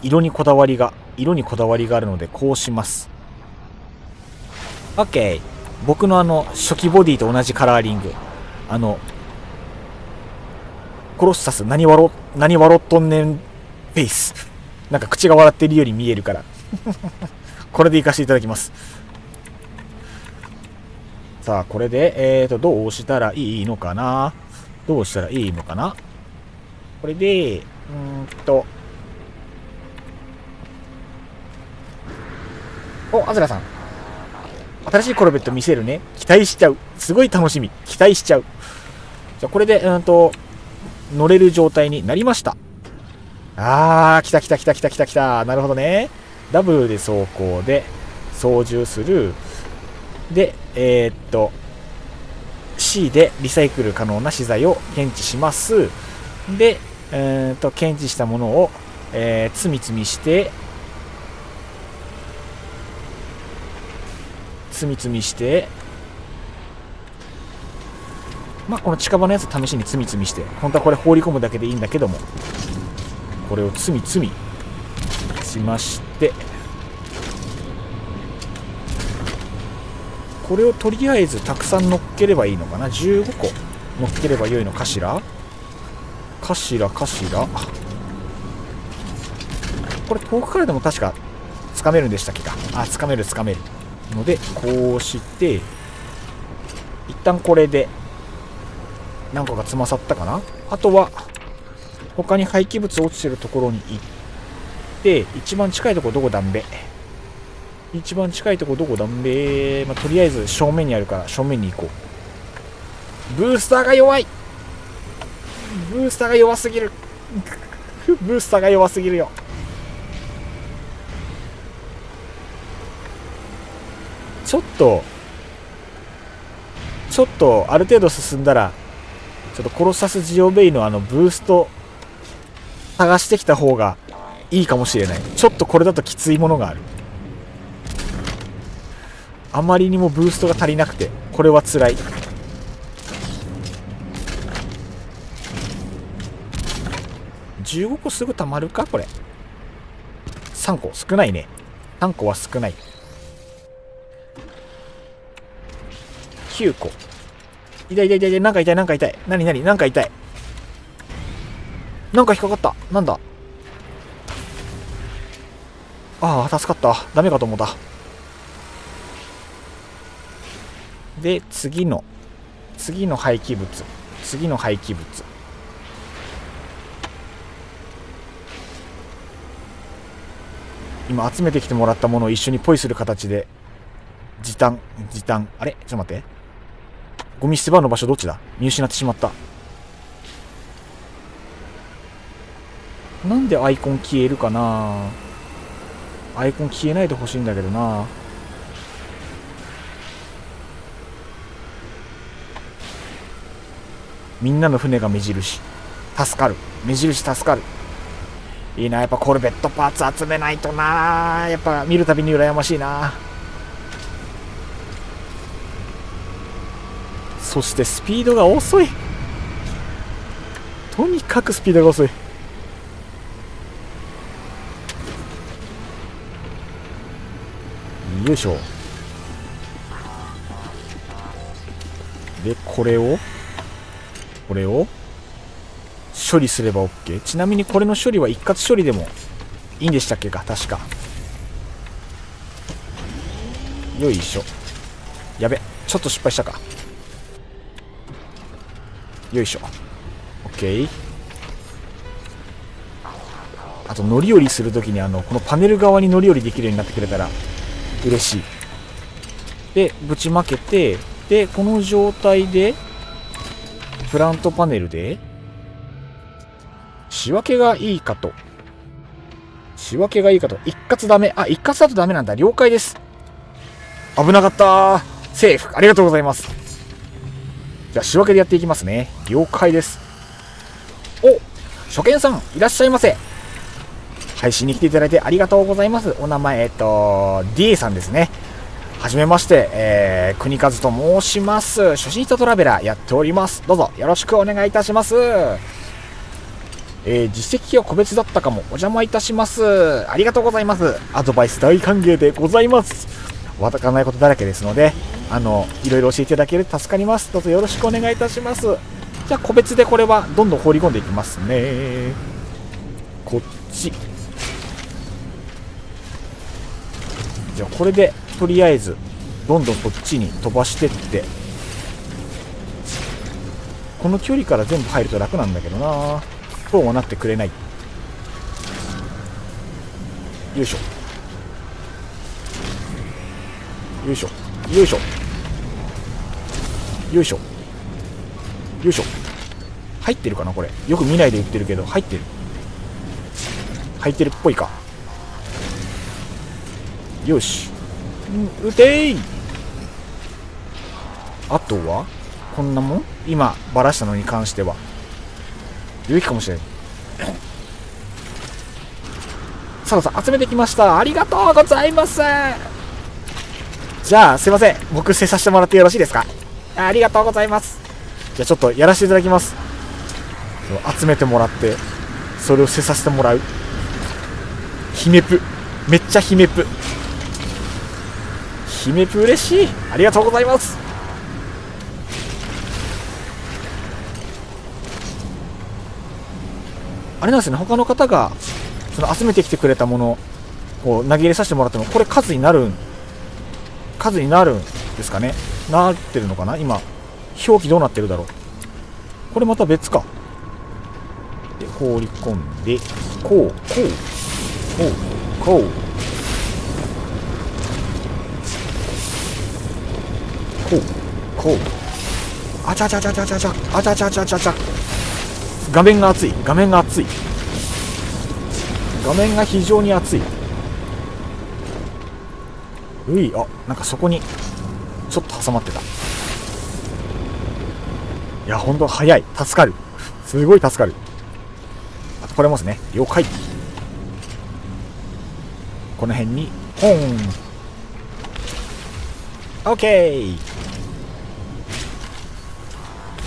色にこだわりがあるので、こうします。OK。僕の初期ボディと同じカラーリング。コロッサス何笑っとんねんフェイス。なんか口が笑ってるように見えるから。これでいかせていただきます。さあ、これで、どうしたらいいのかな。これで、お、アズラさん。新しいコルベット見せるね。期待しちゃう。すごい楽しみ。期待しちゃう。じゃあ、これで、乗れる状態になりました。来た。なるほどね。ダブルで走行で、操縦する。で、C でリサイクル可能な資材を検知します。で、検知したものを、積みして、積み積みして、まあこの近場のやつ試しに積み積みして、本当はこれ放り込むだけでいいんだけども、これを積み積みしまして、これをとりあえずたくさん乗っければいいのかな。15個乗っければ良いのかしら。かしら。これ遠くからでも確かつかめるんでしたっけか。あ、つかめるので、こうして一旦これで何個か積まさったかな。あとは他に廃棄物落ちてるところに行って、一番近いところどこだんべ、まあ、とりあえず正面にあるから正面に行こう。ブースターが弱すぎるブースターが弱すぎるよ。ちょっとある程度進んだら、ちょっとコロサスジオベイのブースト探してきた方がいいかもしれない。ちょっとこれだときついものがある。あまりにもブーストが足りなくて、これは辛い。15個すぐ溜まるかこれ。3個少ないね。3個は少ない。9個。痛い。なんか痛い。なんか痛い。なんか痛い。なんか引っかかった。なんだ。ああ、助かった。ダメかと思った。で、次の廃棄物。今集めてきてもらったものを一緒にポイする形で、時短。あれちょっと待って。ゴミ捨て場の場所どっちだ？見失ってしまった。なんでアイコン消えるかな。アイコン消えないでほしいんだけどな。みんなの船が目印。助かる。目印助かる。いいな。やっぱコルベットパーツ集めないとな。やっぱ見るたびに羨ましいな。そしてスピードが遅い。とにかくスピードが遅い。よいしょ。で、これを処理すれば OK。 ちなみにこれの処理は一括処理でもいいんでしたっけか。確か。よいしょ。やべ、ちょっと失敗したか。よいしょ。 OK。 あと乗り降りするときにこのパネル側に乗り降りできるようになってくれたら嬉しい。で、ぶちまけて、でこの状態でフラントパネルで仕分けがいいかと。一括ダメ。一括だとダメなんだ。了解です。危なかったー。セーフ。ありがとうございます。じゃあ仕分けでやっていきますね。了解です。お、初見さんいらっしゃいませ。配信に来ていただいてありがとうございます。お名前DA さんですね。はじめまして、国和と申します。初心者トラベラーやっております。どうぞよろしくお願いいたします。実績は個別だったかも。お邪魔いたします。ありがとうございます。アドバイス大歓迎でございます。わからないことだらけですので、いろいろ教えていただけると助かります。どうぞよろしくお願いいたします。じゃあ個別でこれはどんどん放り込んでいきますね。こっち。じゃあこれでとりあえずどんどんこっちに飛ばしてって、この距離から全部入ると楽なんだけどな。そうはなってくれない。よいしょよいしょよいしょよいしょよいしょ。入ってるかなこれ。よく見ないで言ってるけど入ってるっぽいか。よし、撃てー。あとはこんなもん。今バラしたのに関しては有益かもしれない。さあ集めてきました。ありがとうございます。じゃあすいません、僕接させてもらってよろしいですか？ありがとうございます。じゃあちょっとやらせていただきます。集めてもらってそれを接させてもらう。姫プ、めっちゃ姫プ、姫プ嬉しい。ありがとうございます。あれなんですよね、他の方がその集めてきてくれたものを投げ入れさせてもらっても、これ数になるんですかね。なってるのかな。今表記どうなってるだろう。これまた別か。で放り込んで、こうあちゃちゃちゃちゃちゃちゃ、あちゃちゃちゃちゃちゃ。画面が熱い、画面が非常に熱い。あ、なんかそこにちょっと挟まってた。いや、ほんと早い。助かる。すごい助かる。あとこれますね。了解。この辺にポン。オッケー。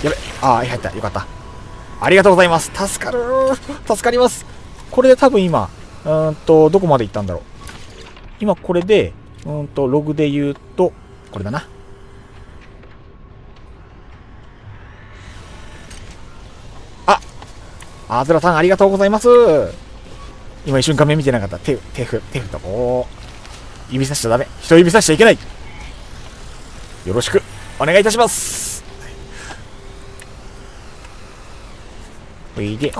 やべ、入った。よかった。ありがとうございます。助かる。助かります。これで多分今どこまで行ったんだろう。今これでログで言うとこれだな。あずらさんありがとうございます。今一瞬画面見てなかった。手振った。指さしちゃダメ。人指さしちゃいけない。よろしくお願いいたします。ほいで。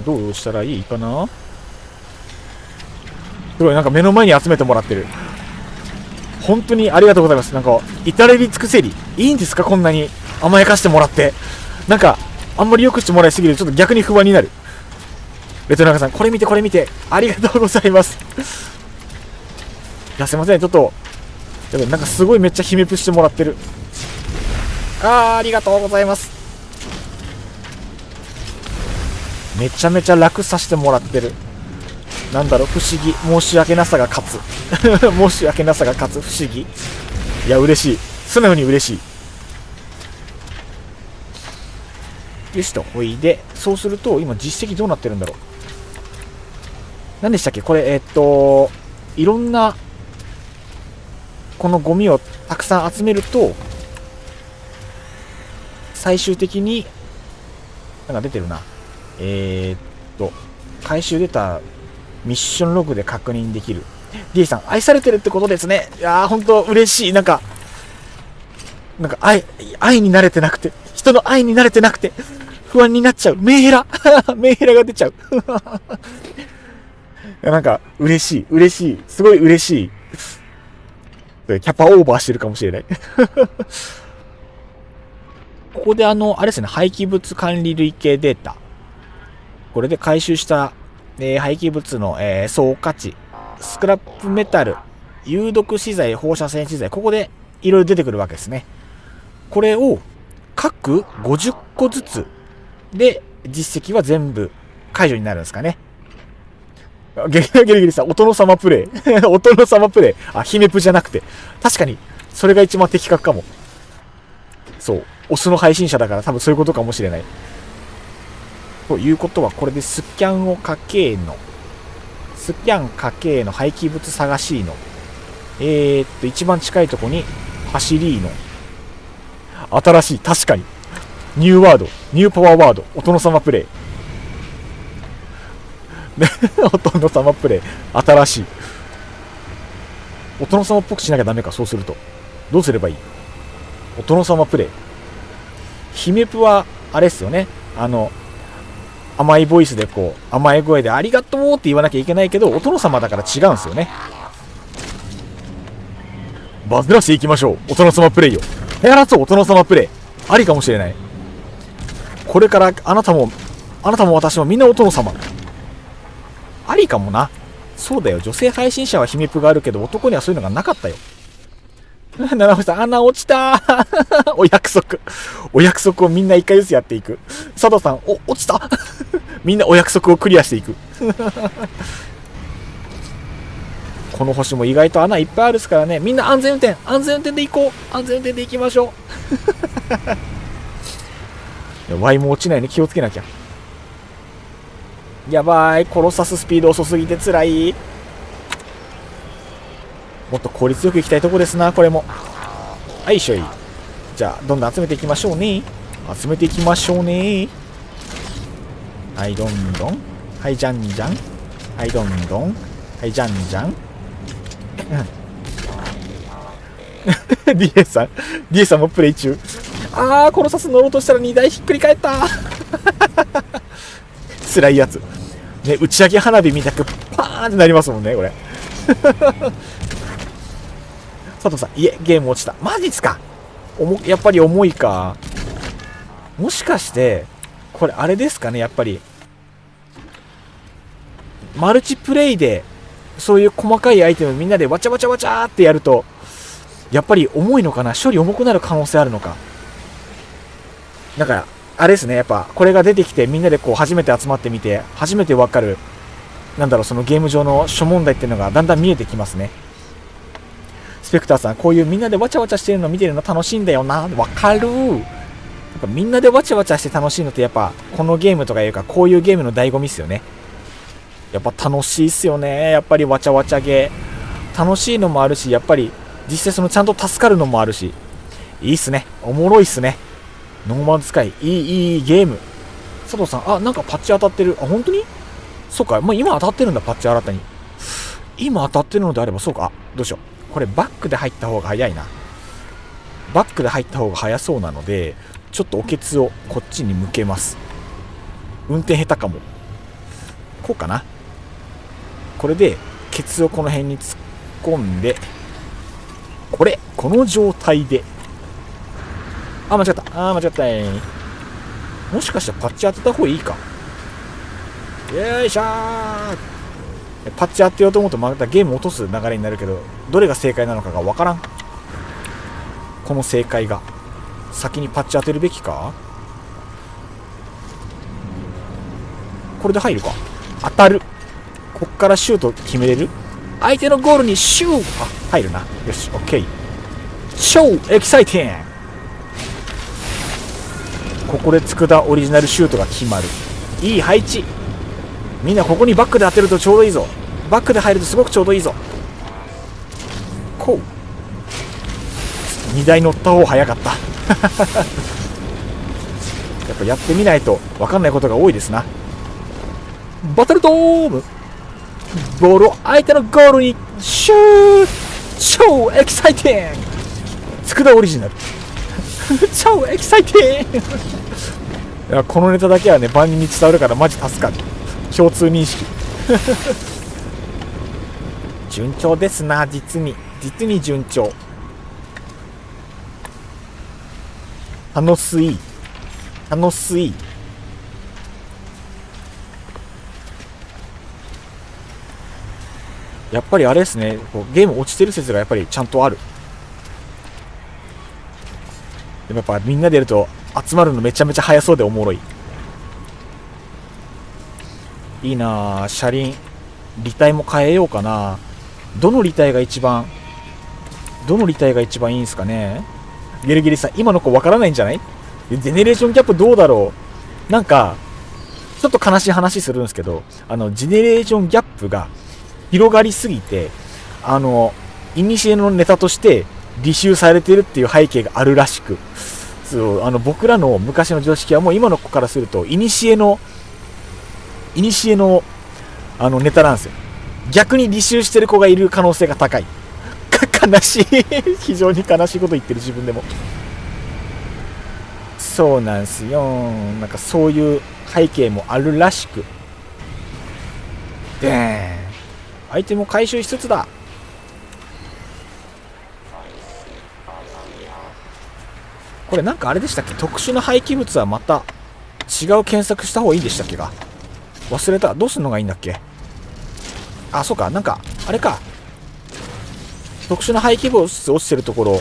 どうしたらいいかな。すごい、なんか目の前に集めてもらってる。本当にありがとうございます。なんか至れり尽くせり。いいんですか、こんなに甘やかしてもらって。なんかあんまりよくしてもらいすぎるとちょっと逆に不安になる。レトナガさん、これ見てありがとうございます。いや、すいません、ちょっとなんかすごいめっちゃ姫プしてもらってる。ありがとうございます。めちゃめちゃ楽させてもらってる。なんだろう、不思議。申し訳なさが勝つ。不思議。いや、嬉しい。素直に嬉しい。よしと、ほいで。そうすると、今実績どうなってるんだろう。何でしたっけこれ、いろんな、このゴミをたくさん集めると、最終的に、なんか出てるな。回収出たミッションログで確認できる。D さん、愛されてるってことですね。いやー、ほんと嬉しい。なんか愛に慣れてなくて、人の愛に慣れてなくて、不安になっちゃう。メンヘラが出ちゃう。なんか、嬉しい。すごい嬉しい。キャパオーバーしてるかもしれない。ここであれですね、廃棄物管理累計データ。これで回収した、廃棄物の、総価値、スクラップメタル、有毒資材、放射線資材、ここでいろいろ出てくるわけですね。これを各50個ずつで実績は全部解除になるんですかね。ゲリゲリさん、お殿様プレイ。お殿様プレイ。姫プじゃなくて。確かに、それが一番的確かも。そう。オスの配信者だから多分そういうことかもしれない。ということは、これでスキャンかけの廃棄物探しの。一番近いとこに走りの。新しい、確かに。ニューパワーワード、お殿様プレイ。お殿様プレイ。新しい。お殿様っぽくしなきゃダメか、そうすると。どうすればいい？お殿様プレイ。姫プは、あれっすよね。甘いボイスで甘い声でありがとうって言わなきゃいけないけど、お殿様だから違うんですよね。バズらしていきましょう。お殿様プレイを。流行らそう、お殿様プレイ。ありかもしれない。これからあなたも私もみんなお殿様。ありかもな。そうだよ。女性配信者は姫プがあるけど、男にはそういうのがなかったよ。七星さん、穴落ちたー。お約束をみんな一回ずつやっていく。佐藤さん、落ちたみんなお約束をクリアしていく。ここの星も意外と穴いっぱいあるですからね。みんな安全運転で行こう。安全運転で行きましょう。ワイも落ちないね。気をつけなきゃ。やばい。殺さすスピード遅すぎて辛い。もっと効率よく行きたいとこですな、これも。はい、しょい。じゃあ、どんどん集めていきましょうね。集めていきましょうね。はい、どんどん。はい、じゃんじゃん。はい、どんどん。はい、じゃんじゃん。DA さん DA さんもプレイ中。あー、コロサス乗ろうとしたら2台ひっくり返った辛いやつね。打ち上げ花火みたくパーンってなりますもんね、これ佐藤さん、いえ、ゲーム落ちた。マジっすか。やっぱり重いか。もしかしてこれあれですかね。やっぱりマルチプレイでそういう細かいアイテムみんなでわちゃわちゃわちゃってやるとやっぱり重いのかな。処理重くなる可能性あるのか。だからあれですね。やっぱこれが出てきてみんなでこう初めて集まってみて初めてわかる、なんだろう、そのゲーム上の諸問題っていうのがだんだん見えてきますね。スペクターさん、こういうみんなでわちゃわちゃしてるの見てるの楽しいんだよな。わかる。やっぱみんなでわちゃわちゃして楽しいのってやっぱこのゲームとかいうかこういうゲームの醍醐味っすよね。やっぱ楽しいっすよね。やっぱりわちゃわちゃゲー楽しいのもあるし、やっぱり実際そのちゃんと助かるのもあるし、いいっすね。おもろいっすね。ノーマンズスカイ、いいゲーム。佐藤さん、あ、なんかパッチ当たってる。あ、本当に？そうか、もう今当たってるんだ、パッチ新たに。今当たってるのであれば、そうか。どうしよう。これバックで入った方が早いな。バックで入った方が早そうなので、ちょっとおケツをこっちに向けます。運転下手かも。こうかな。これで、ケツをこの辺に突っ込んで、この状態で、あ、間違った。間違った。もしかしてパッチ当てた方がいいか。よいしょー。パッチ当てようと思うとまたゲーム落とす流れになるけど、どれが正解なのかがわからん。この正解が。先にパッチ当てるべきか。これで入るか。当たる。こっからシュート決めれる。相手のゴールにシュー。あ、入るな。よし、オッケー。超エキサイティング。ここで佃オリジナルシュートが決まる。いい配置。みんなここにバックで当てるとちょうどいいぞ。バックで入るとすごくちょうどいいぞ。こう2台乗った方早かったやっぱやってみないと分かんないことが多いですな。バトルドーム。ボールを相手のゴールにシュー。超エキサイティング。佃オリジナル超エキサイティングいや、このネタだけはね万人に伝わるからマジ助かる。共通認識順調ですな。実に順調。楽しい。やっぱりあれですね、こうゲーム落ちてる説がやっぱりちゃんとある。でもやっぱみんなでやると集まるのめちゃめちゃ早そうでおもろい。いいなぁ。車輪履帯も変えようかな。どの履帯が一番いいんすかね。ゲルゲリさん、今の子わからないんじゃない？ジェネレーションギャップどうだろう。なんかちょっと悲しい話するんですけど、ジェネレーションギャップが広がりすぎて、イニシエのネタとして履修されてるっていう背景があるらしく、そう、僕らの昔の常識はもう今の子からするとイニシエのネタなんですよ。逆に履修してる子がいる可能性が高い。悲しい非常に悲しいこと言ってる自分でも。そうなんすよ。なんかそういう背景もあるらしく。でーん。アイテムを回収しつつだ。これなんかあれでしたっけ。特殊な廃棄物はまた違う検索した方がいいでしたっけが。忘れた。どうすんのがいいんだっけ。あ、そうか。なんかあれか。特殊な廃棄物落ちてるところ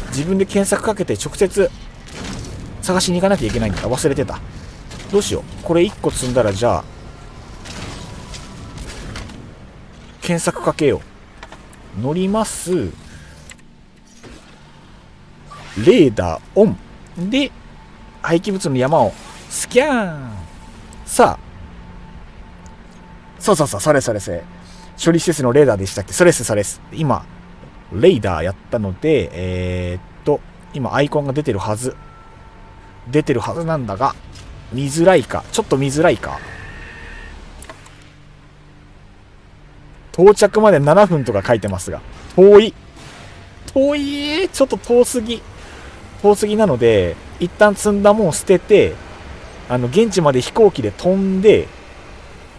自分で検索かけて直接探しに行かなきゃいけないんだ。忘れてた。どうしよう。これ1個積んだらじゃあ検索かけよう。乗ります。レーダーオン。で、廃棄物の山をスキャン。さあ。そう、それ。処理施設のレーダーでしたっけ？それです。今、レーダーやったので、今アイコンが出てるはずなんだが、見づらいか。ちょっと見づらいか。到着まで7分とか書いてますが、遠い。ちょっと遠すぎなので、一旦積んだもん捨てて、現地まで飛行機で飛んで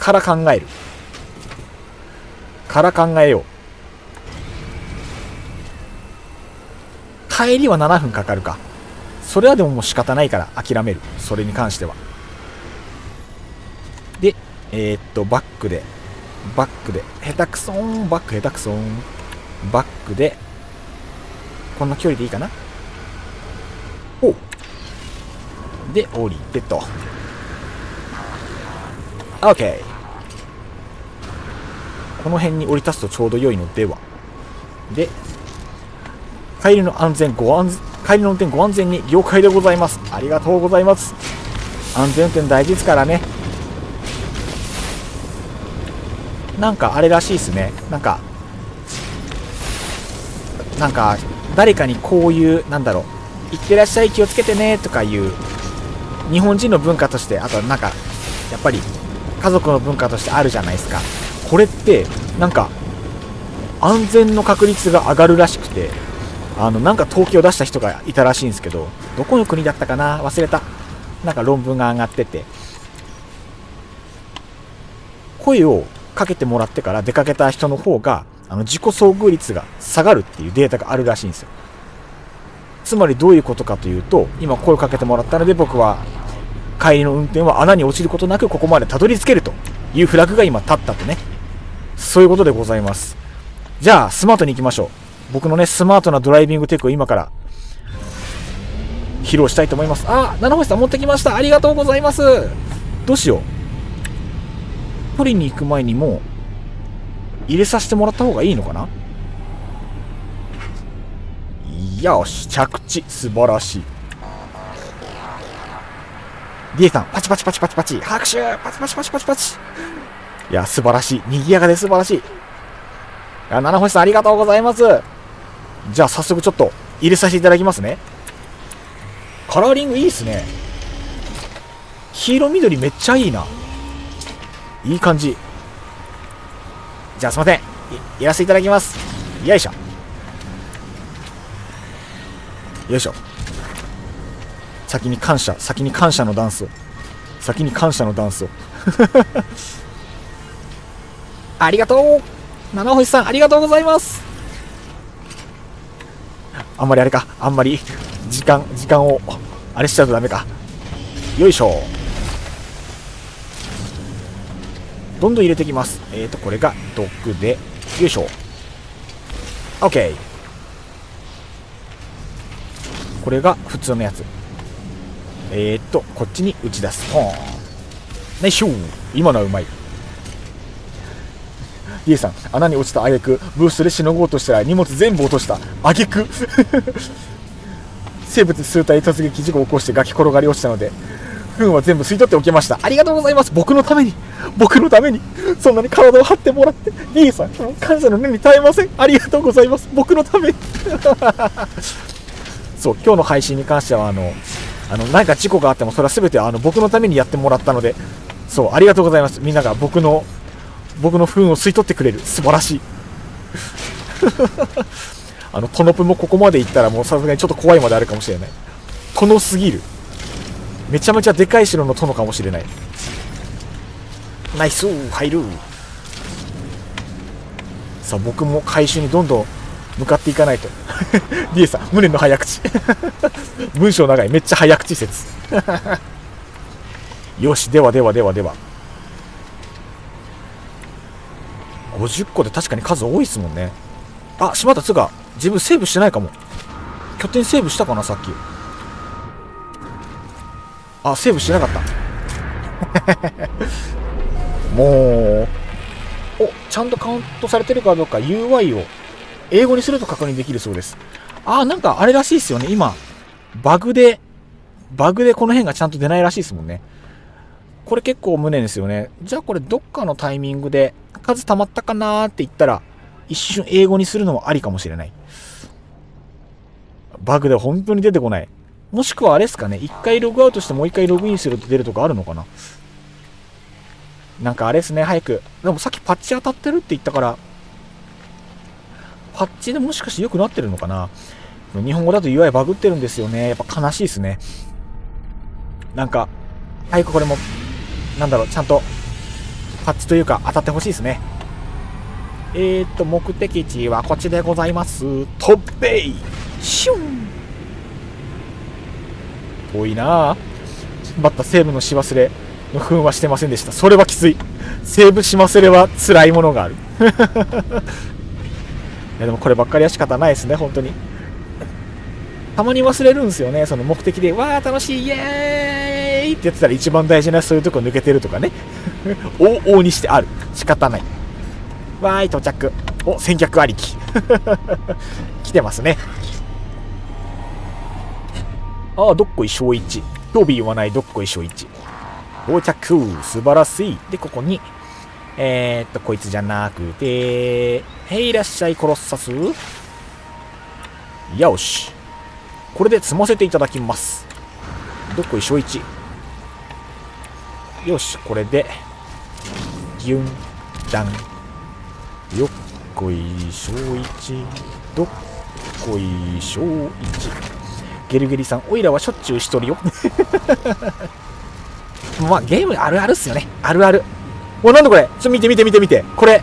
から考えよう。帰りは7分かかるか。それはでももう仕方ないから諦める。それに関しては。で、バックで下手くそーん。バックでこんな距離でいいかな。おう。で降りてと。 OK。 この辺に降り立つとちょうど良いのでは。で、帰りの運転ご安全に。了解でございます。ありがとうございます。安全運転大事ですからね。なんかあれらしいですね。なんか誰かにこういう行ってらっしゃい気をつけてねとかいう日本人の文化として、あとやっぱり家族の文化としてあるじゃないですか。これって安全の確率が上がるらしくて、統計を出した人がいたらしいんですけど、どこの国だったかな、忘れた。論文が上がってて、声をかけてもらってから出かけた人の方が自己遭遇率が下がるっていうデータがあるらしいんですよ。つまりどういうことかというと、今声をかけてもらったので、僕は帰りの運転は穴に落ちることなくここまでたどり着けるというフラグが今立ったとね、そういうことでございます。じゃあスマートに行きましょう。僕のね、スマートなドライビングテクを今から披露したいと思います。七星さん持ってきました。ありがとうございます。どうしよう。取りに行く前にもう入れさせてもらった方がいいのかな。よし、着地素晴らしい。DA さんパチパチ拍手パチ。いや素晴らしい。賑やかで素晴らしい。七星さんありがとうございます。じゃあ早速ちょっと入れさせていただきますね。カラーリングいいっすね。黄色緑めっちゃいいな。いい感じ。じゃあすいません、やらせていただきます。よいしょ。先に感謝のダンスをありがとう。七星さんありがとうございます。あんまり時間をあれしちゃうとダメか。よいしょ。どんどん入れていきます。これがドッグで、よいしょ。 OK。 これが普通のやつ。こっちに打ち出す。ナイスシュー。今のはうまい。リエさん、穴に落ちた挙句ブーストでしのごうとしたら荷物全部落とした挙句生物数体突撃事故を起こしてガキ転がり落ちたので糞は全部吸い取っておきました。ありがとうございます。僕のためにそんなに体を張ってもらって、リエさん感謝の念に耐えません。ありがとうございます。僕のためにそう、今日の配信に関しては何か事故があってもそれは全て僕のためにやってもらったので、そう、ありがとうございます。みんなが僕の糞を吸い取ってくれる。素晴らしいトノプもここまで行ったらもうさすがにちょっと怖いまであるかもしれない。殿すぎる。めちゃめちゃでかい城の殿かもしれない。ナイス入る。さあ僕も回収にどんどん向かっていかないとディエさん無念の早口文章長い。めっちゃ早口説よし、では50個で確かに数多いっすもんね。しまった。つうか自分セーブしてないかも。拠点セーブしたかなさっき。セーブしてなかったもうちゃんとカウントされてるかどうか UI を英語にすると確認できるそうです。なんかあれらしいですよね。今、バグでこの辺がちゃんと出ないらしいですもんね。これ結構無念ですよね。じゃあこれどっかのタイミングで数溜まったかなーって言ったら、一瞬英語にするのもありかもしれない。バグで本当に出てこない。もしくはあれですかね、一回ログアウトしてもう一回ログインすると出るとかあるのかな。なんかあれですね、早く。でもさっきパッチ当たってるって言ったから、パッチでもしかして良くなってるのかな。日本語だと UI バグってるんですよね。やっぱ悲しいですね。なんか、早くこれも、なんだろう、ちゃんと、パッチというか当たってほしいですね。目的地はこっちでございます。トッベイシュン遠いなぁ。またセーブのし忘れの分はしてませんでした。それはきつい。セーブし忘れは辛いものがある。いやでもこればっかりは仕方ないですね、本当に。たまに忘れるんですよね、その目的で。わー楽しい、イエーイってやってたら一番大事なそういうとこ抜けてるとかね。往々にしてある。仕方ない。わーい、到着。お、先客ありき。来てますね。どっこい小一。とび言わないどっこい小一。到着。素晴らしい。で、ここに、こいつじゃなくて、いらっしゃい、コロッサス。よし。これで積ませていただきます。どっこい小一。よし、これで、ギュン、ダン。よっこい小一。どっこい小一。ゲルゲリさん、おいらはしょっちゅうしとるよ。まあ、ゲームあるあるっすよね。あるある。なんだこれ。見て。これ。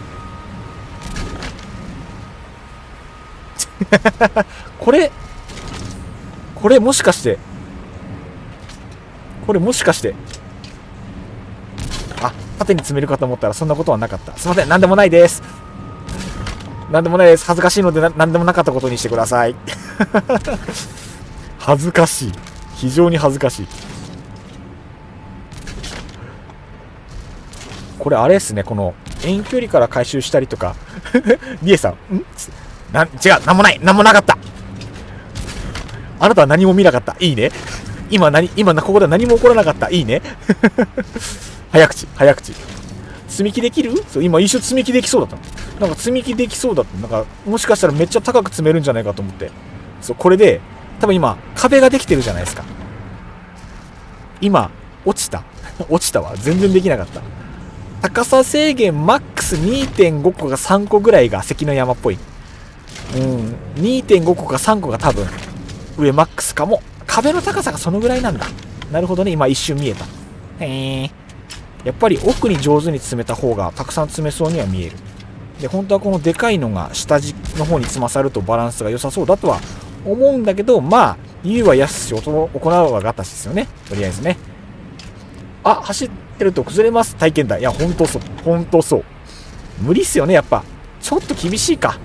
これもしかして。縦に詰めるかと思ったらそんなことはなかった。すいません。なんでもないです。恥ずかしいのでなんでもなかったことにしてください。恥ずかしい。非常に恥ずかしい。これあれですね、この遠距離から回収したりとか。リエさん、違う、なんもなかった。あなたは何も見なかった。いいね。今ここでは何も起こらなかった。いいね。早口。積み木できる？そう、今一瞬積み木できそうだった。なんか積み木できそうだった。なんか、もしかしたらめっちゃ高く積めるんじゃないかと思って。そう、これで、多分今、壁ができてるじゃないですか。今、落ちたわ。全然できなかった。高さ制限マックス 2.5 個が3個ぐらいが関の山っぽい。2.5 個か3個が多分、上マックスかも。壁の高さがそのぐらいなんだ。なるほどね、今一瞬見えた。やっぱり奥に上手に詰めた方がたくさん詰めそうには見える。で、本当はこのでかいのが下地の方に詰まさるとバランスが良さそうだとは思うんだけど、まあ、言うは安し、行うはがたしですよね。とりあえずね。走ってると崩れます。体験談。いや、本当そう。無理っすよね、やっぱ。ちょっと厳しいか。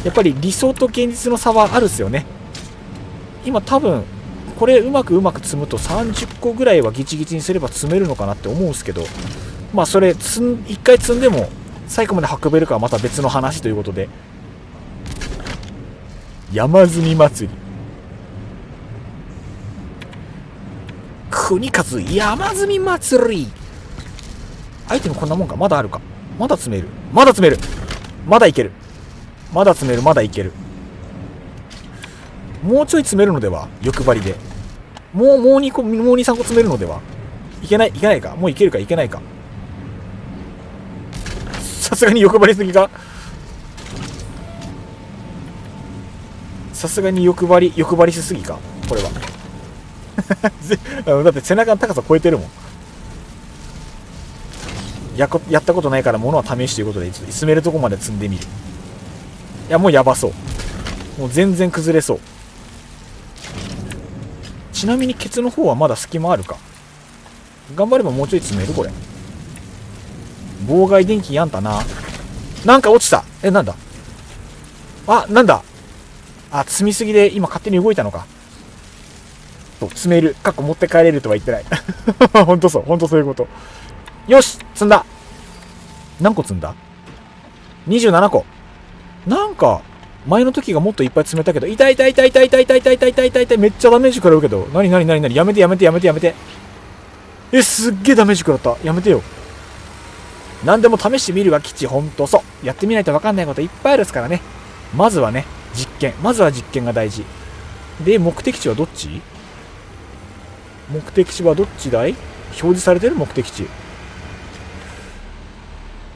やっぱり理想と現実の差はあるっすよね。今多分、これうまく積むと30個ぐらいはギチギチにすれば積めるのかなって思うんですけど、まあそれ1回積んでも最後まで運べるかはまた別の話ということで。山積み祭り。国数山積み祭り。アイテムこんなもんか。まだあるか。まだ積める。まだいける。もうちょい詰めるのでは？欲張りで。もう2個、もう2、3個詰めるのでは？いけないか。もういけるかいけないか。さすがに欲張りすぎか。欲張りしすぎか。これは。だって背中の高さ超えてるもん。やったことないから物は試しということで、詰めるとこまで積んでみる。いや、もうやばそう。もう全然崩れそう。ちなみにケツの方はまだ隙間あるか。頑張ればもうちょい詰めるこれ。妨害電気やんたな。なんか落ちた。なんだ。なんだ。積みすぎで今勝手に動いたのか。詰める。持って帰れるとは言ってない。ほんとそういうこと。よし積んだ。何個積んだ ?27 個。なんか、前の時がもっといっぱい積めたけど、痛い痛い痛い痛い痛い痛い痛い痛い痛い痛い痛い、めっちゃダメージ食らうけど、なになになになに、やめてやめてやめてやめて。すっげえダメージ食らった。やめてよ。何でも試してみるが吉、ほんとそう。やってみないと分かんないこといっぱいあるですからね。まずはね、実験。まずは実験が大事。で、目的地はどっち？目的地はどっちだい？表示されてる目的地。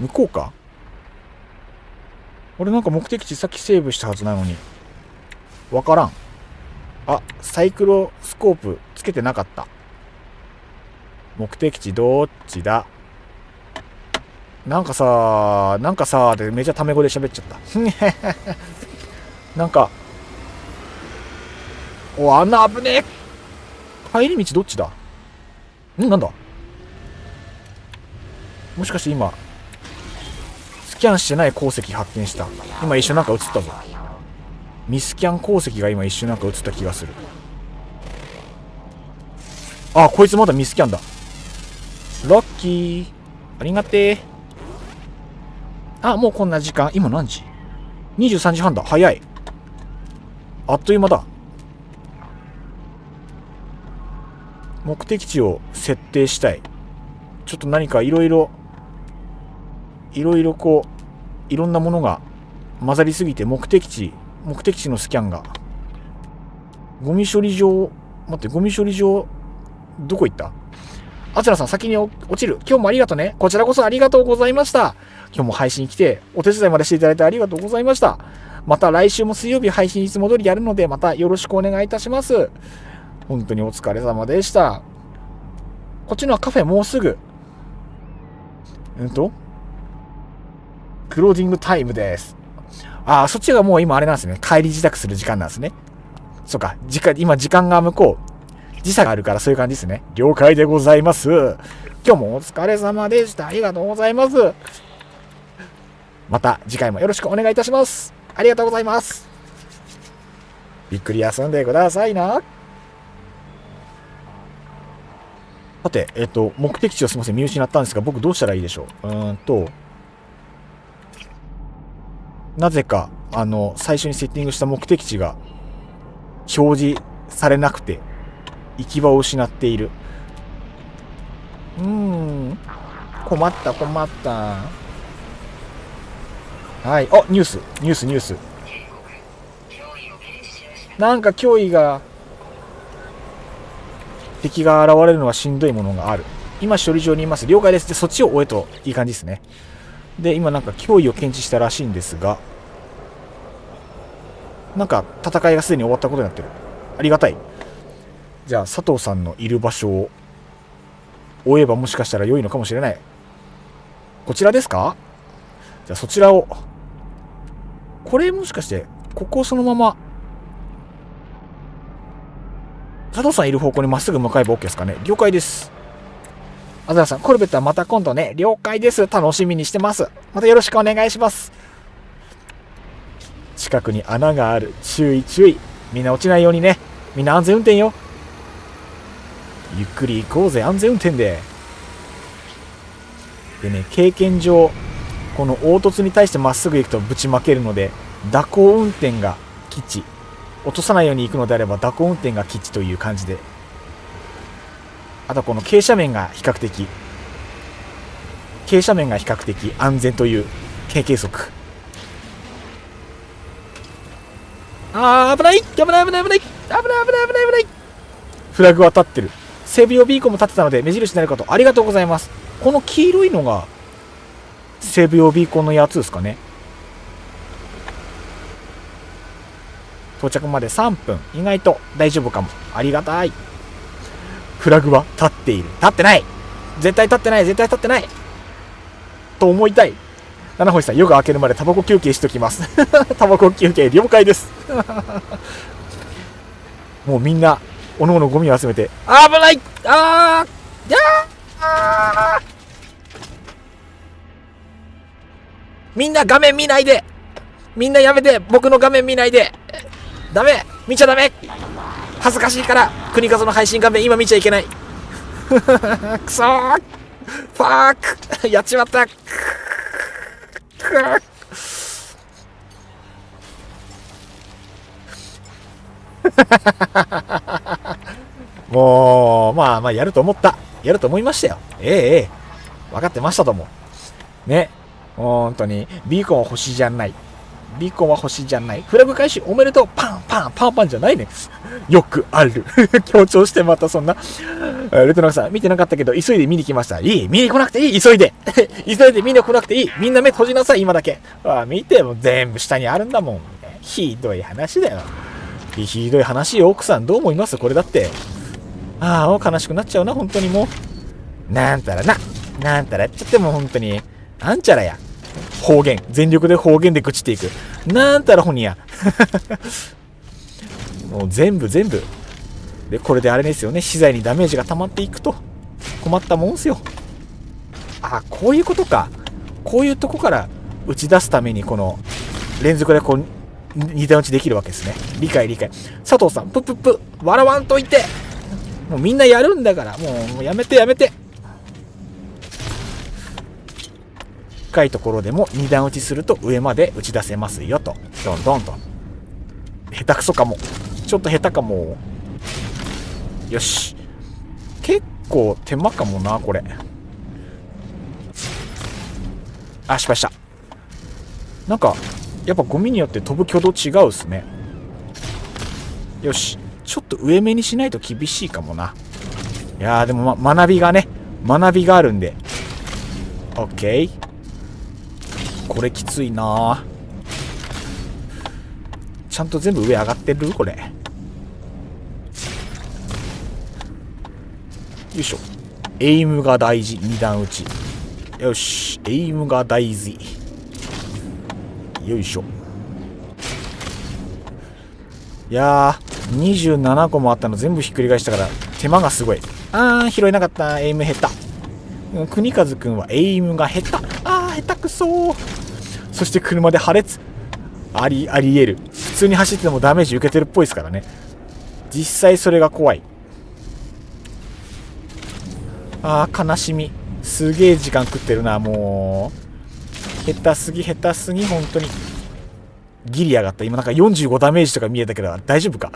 向こうか？俺なんか目的地さっきセーブしたはずなのに。わからん。あ、サイクロスコープつけてなかった。目的地どっちだ？なんかさーってめちゃタメ語で喋っちゃった。なんか、穴危ねえ。帰り道どっちだ？なんだ？もしかして今、スキャンしてない鉱石発見した。今一瞬なんか映ったぞ。ミスキャン鉱石が今一瞬なんか映った気がする。あ、こいつまだミスキャンだ。ラッキー。ありがてえ。あ、もうこんな時間。今何時？ 23 時半だ。早い。あっという間だ。目的地を設定したい。ちょっと何かいろいろこう、いろんなものが混ざりすぎて目的地のスキャンが。ゴミ処理場、待って、ゴミ処理場、どこ行った？あつらさん先に落ちる。今日もありがとね。こちらこそありがとうございました。今日も配信来て、お手伝いまでしていただいてありがとうございました。また来週も水曜日配信いつも通りやるので、またよろしくお願いいたします。本当にお疲れ様でした。こっちのはカフェもうすぐ。クロージングタイムです。ああ、そっちがもう今あれなんですね。帰り自宅する時間なんですね。そっか、今時間が向こう、時差があるからそういう感じですね。了解でございます。今日もお疲れ様でした。ありがとうございます。また次回もよろしくお願いいたします。ありがとうございます。ゆっくり休んでくださいな。さて、目的地をすみません、見失ったんですが、僕どうしたらいいでしょう。なぜか、最初にセッティングした目的地が表示されなくて、行き場を失っている。困った。はい。あ、ニュース。なんか脅威が、敵が現れるのはしんどいものがある。今処理場にいます。了解です。で、そっちを終えといい感じですね。で、今なんか脅威を検知したらしいんですが、なんか戦いがすでに終わったことになってる。ありがたい。じゃあ佐藤さんのいる場所を追えばもしかしたら良いのかもしれない。こちらですか？じゃあそちらを。これもしかしてここをそのまま佐藤さんいる方向にまっすぐ向かえば OK ですかね。了解です。あざらさん、コルベットはまた今度ね。了解です。楽しみにしてます。またよろしくお願いします。近くに穴がある。注意。みんな落ちないようにね。みんな安全運転よ。ゆっくり行こうぜ。安全運転で。でね、経験上この凹凸に対してまっすぐ行くとぶちまけるので、蛇行運転が吉。落とさないように行くのであれば蛇行運転が吉という感じで。あとこの傾斜面が比較的安全という経験則。危ない。フラグは立ってる。整備用ビーコンも立ってたので目印になるかと。ありがとうございます。この黄色いのが整備用ビーコンのやつですかね。到着まで3分。意外と大丈夫かも。ありがたい。フラグは立っている。立ってない。絶対立ってないと思いたい。七星さん、夜が明けるまでタバコ休憩しときます。タバコ休憩了解です。もうみんなおのおのゴミを集めて。危ない。みんな画面見ないで。みんなやめて。僕の画面見ないで。ダメ。見ちゃダメ。恥ずかしいから。国風の配信画面今見ちゃいけない。くそー。ファーク。やっちまった。もう、まあまあ、やると思った。やると思いましたよ。ええ分かってましたとも。ね。本当に。ビーコンは星じゃない。ビーコンは星じゃない。フラグ回収おめでとう。パンパンパンパンじゃないね。よくある。強調してまたそんな。ルトナさん、見てなかったけど、急いで見に来ました。いい見に来なくていい急いで急いで見に来なくていいみんな目閉じなさい、今だけ。見ても全部下にあるんだもん。ひどい話だよ。ひどい話よ、奥さん。どう思いますこれだって。悲しくなっちゃうな、本当にもう。なんたらな。なんたらやっちゃっても本当に。あんちゃらや。方言。全力で方言で愚痴っていく。なんたらほにや。もう全部。で、これであれですよね。資材にダメージが溜まっていくと。困ったもんすよ。こういうことか。こういうとこから打ち出すために、この、連続でこう、二段打ちできるわけですね。理解。佐藤さん、笑わんといて。もうみんなやるんだから、もうやめて。深いところでも二段打ちすると上まで打ち出せますよと。どんどんと。下手くそかも。ちょっと下手かも。よし。結構手間かもな、これ。失敗した。なんか、やっぱゴミによって飛ぶ挙動違うっすね。よし。ちょっと上目にしないと厳しいかもな。いやーでも、学びがあるんで。オッケー。これきついな。ちゃんと全部上上がってるこれ。よいしょ。エイムが大事。二段打ち。よし。エイムが大事。よいしょ。いやー、27個もあったの全部ひっくり返したから手間がすごい。拾えなかった。エイム下手。国和くんはエイムが下手。下手くそー。そして車で破裂。あり得る。普通に走っててもダメージ受けてるっぽいですからね。実際それが怖い。悲しみ。すげえ時間食ってるな、もう。下手すぎ、本当に。ギリ上がった。今なんか45ダメージとか見えたけど、大丈夫か。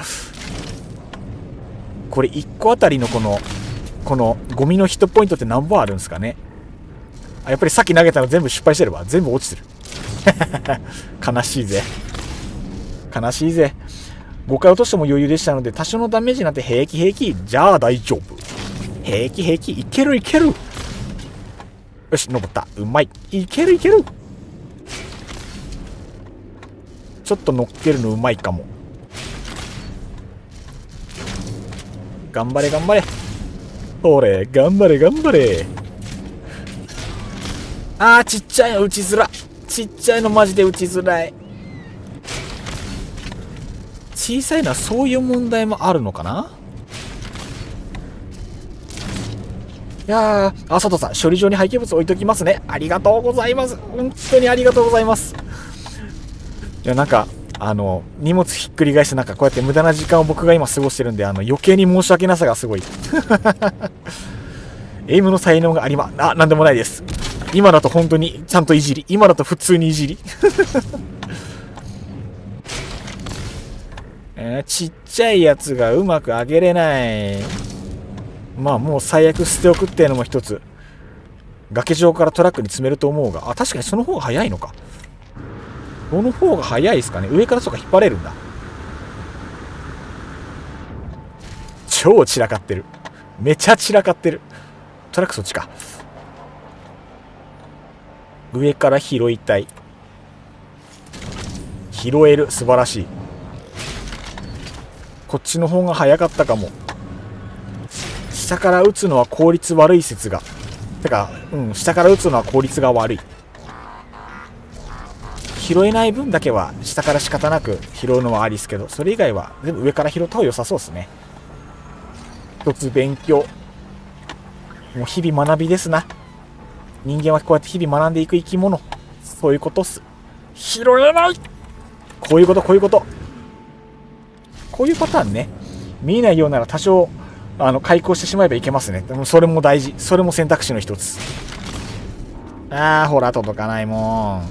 これ1個あたりのこのゴミのヒットポイントって何本あるんですかね。やっぱりさっき投げたの全部失敗してるわ。全部落ちてる。悲しいぜ。5回落としても余裕でしたので、多少のダメージなんて平気。じゃあ大丈夫。平気。いける。よし、登った。うまい。いける。ちょっと乗っけるのうまいかも。頑張れ。ほれ、頑張れ。ちっちゃいの打ちづら。ちっちゃいのマジで打ちづらい。小さいのはそういう問題もあるのかな。いやー、佐藤さん、処理場に廃棄物置いときますね。ありがとうございます。本当にありがとうございます。いや、なんか、荷物ひっくり返して、なんかこうやって無駄な時間を僕が今過ごしてるんで、余計に申し訳なさがすごい。エイムの才能がありなんでもないです。今だと本当にちゃんといじり。今だと普通にいじり。ちっちゃいやつがうまく上げれない。もう最悪捨ておくっていうのも一つ。崖上からトラックに積めると思うが、確かにその方が早いのか。その方が早いですかね。上からとか引っ張れるんだ。超散らかってる。めちゃ散らかってる。トラックそっちか。上から拾いたい。拾える。素晴らしい。こっちの方が早かったかも。下から打つのは効率悪い説が。下から打つのは効率が悪い。拾えない分だけは下から仕方なく拾うのはありですけど、それ以外は全部上から拾った方が良さそうですね。一つ勉強。もう日々学びですな。人間はこうやって日々学んでいく生き物。そういうことっす。拾えない。こういうこと。こういうパターンね。見えないようなら多少開口してしまえばいけますね。でもそれも大事。それも選択肢の一つ。ほら届かないもん。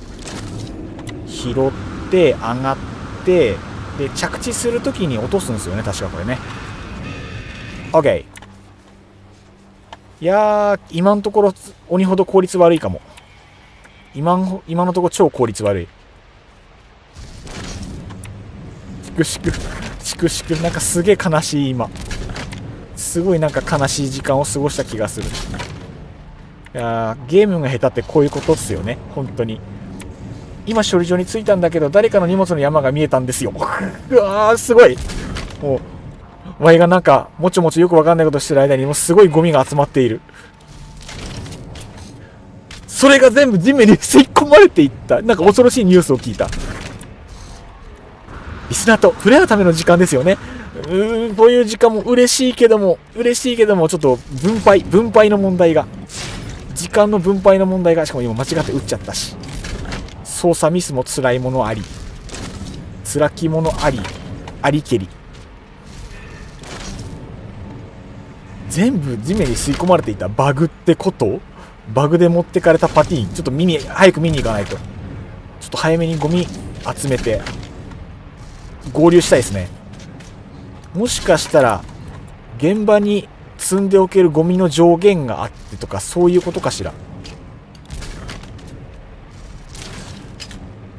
拾って上がってで着地するときに落とすんですよね、確かこれね。 OK。 いやー、今のところ鬼ほど効率悪いかも。今のところ超効率悪い。しくしくなんかすげえ悲しい。今すごいなんか悲しい時間を過ごした気がする。いやー、ゲームが下手ってこういうことっすよね、本当に。今処理場に着いたんだけど誰かの荷物の山が見えたんですようわー、すごい。もうワイがなんかもちょもちょよくわかんないことしてる間にもうすごいゴミが集まっている。それが全部地面に吸い込まれていった。なんか恐ろしいニュースを聞いた。リスナーと触れ合うための時間ですよね。こういう時間も嬉しいけどもちょっと分配の問題が、時間の分配の問題が、しかも今間違って打っちゃったし、操作ミスも辛いものあり、辛きものあり、ありけり。全部地面に吸い込まれていたバグってこと？バグで持ってかれたパティーン、ちょっと早く見に行かないと。ちょっと早めにゴミ集めて合流したいですね。もしかしたら現場に積んでおけるゴミの上限があってとか、そういうことかしら。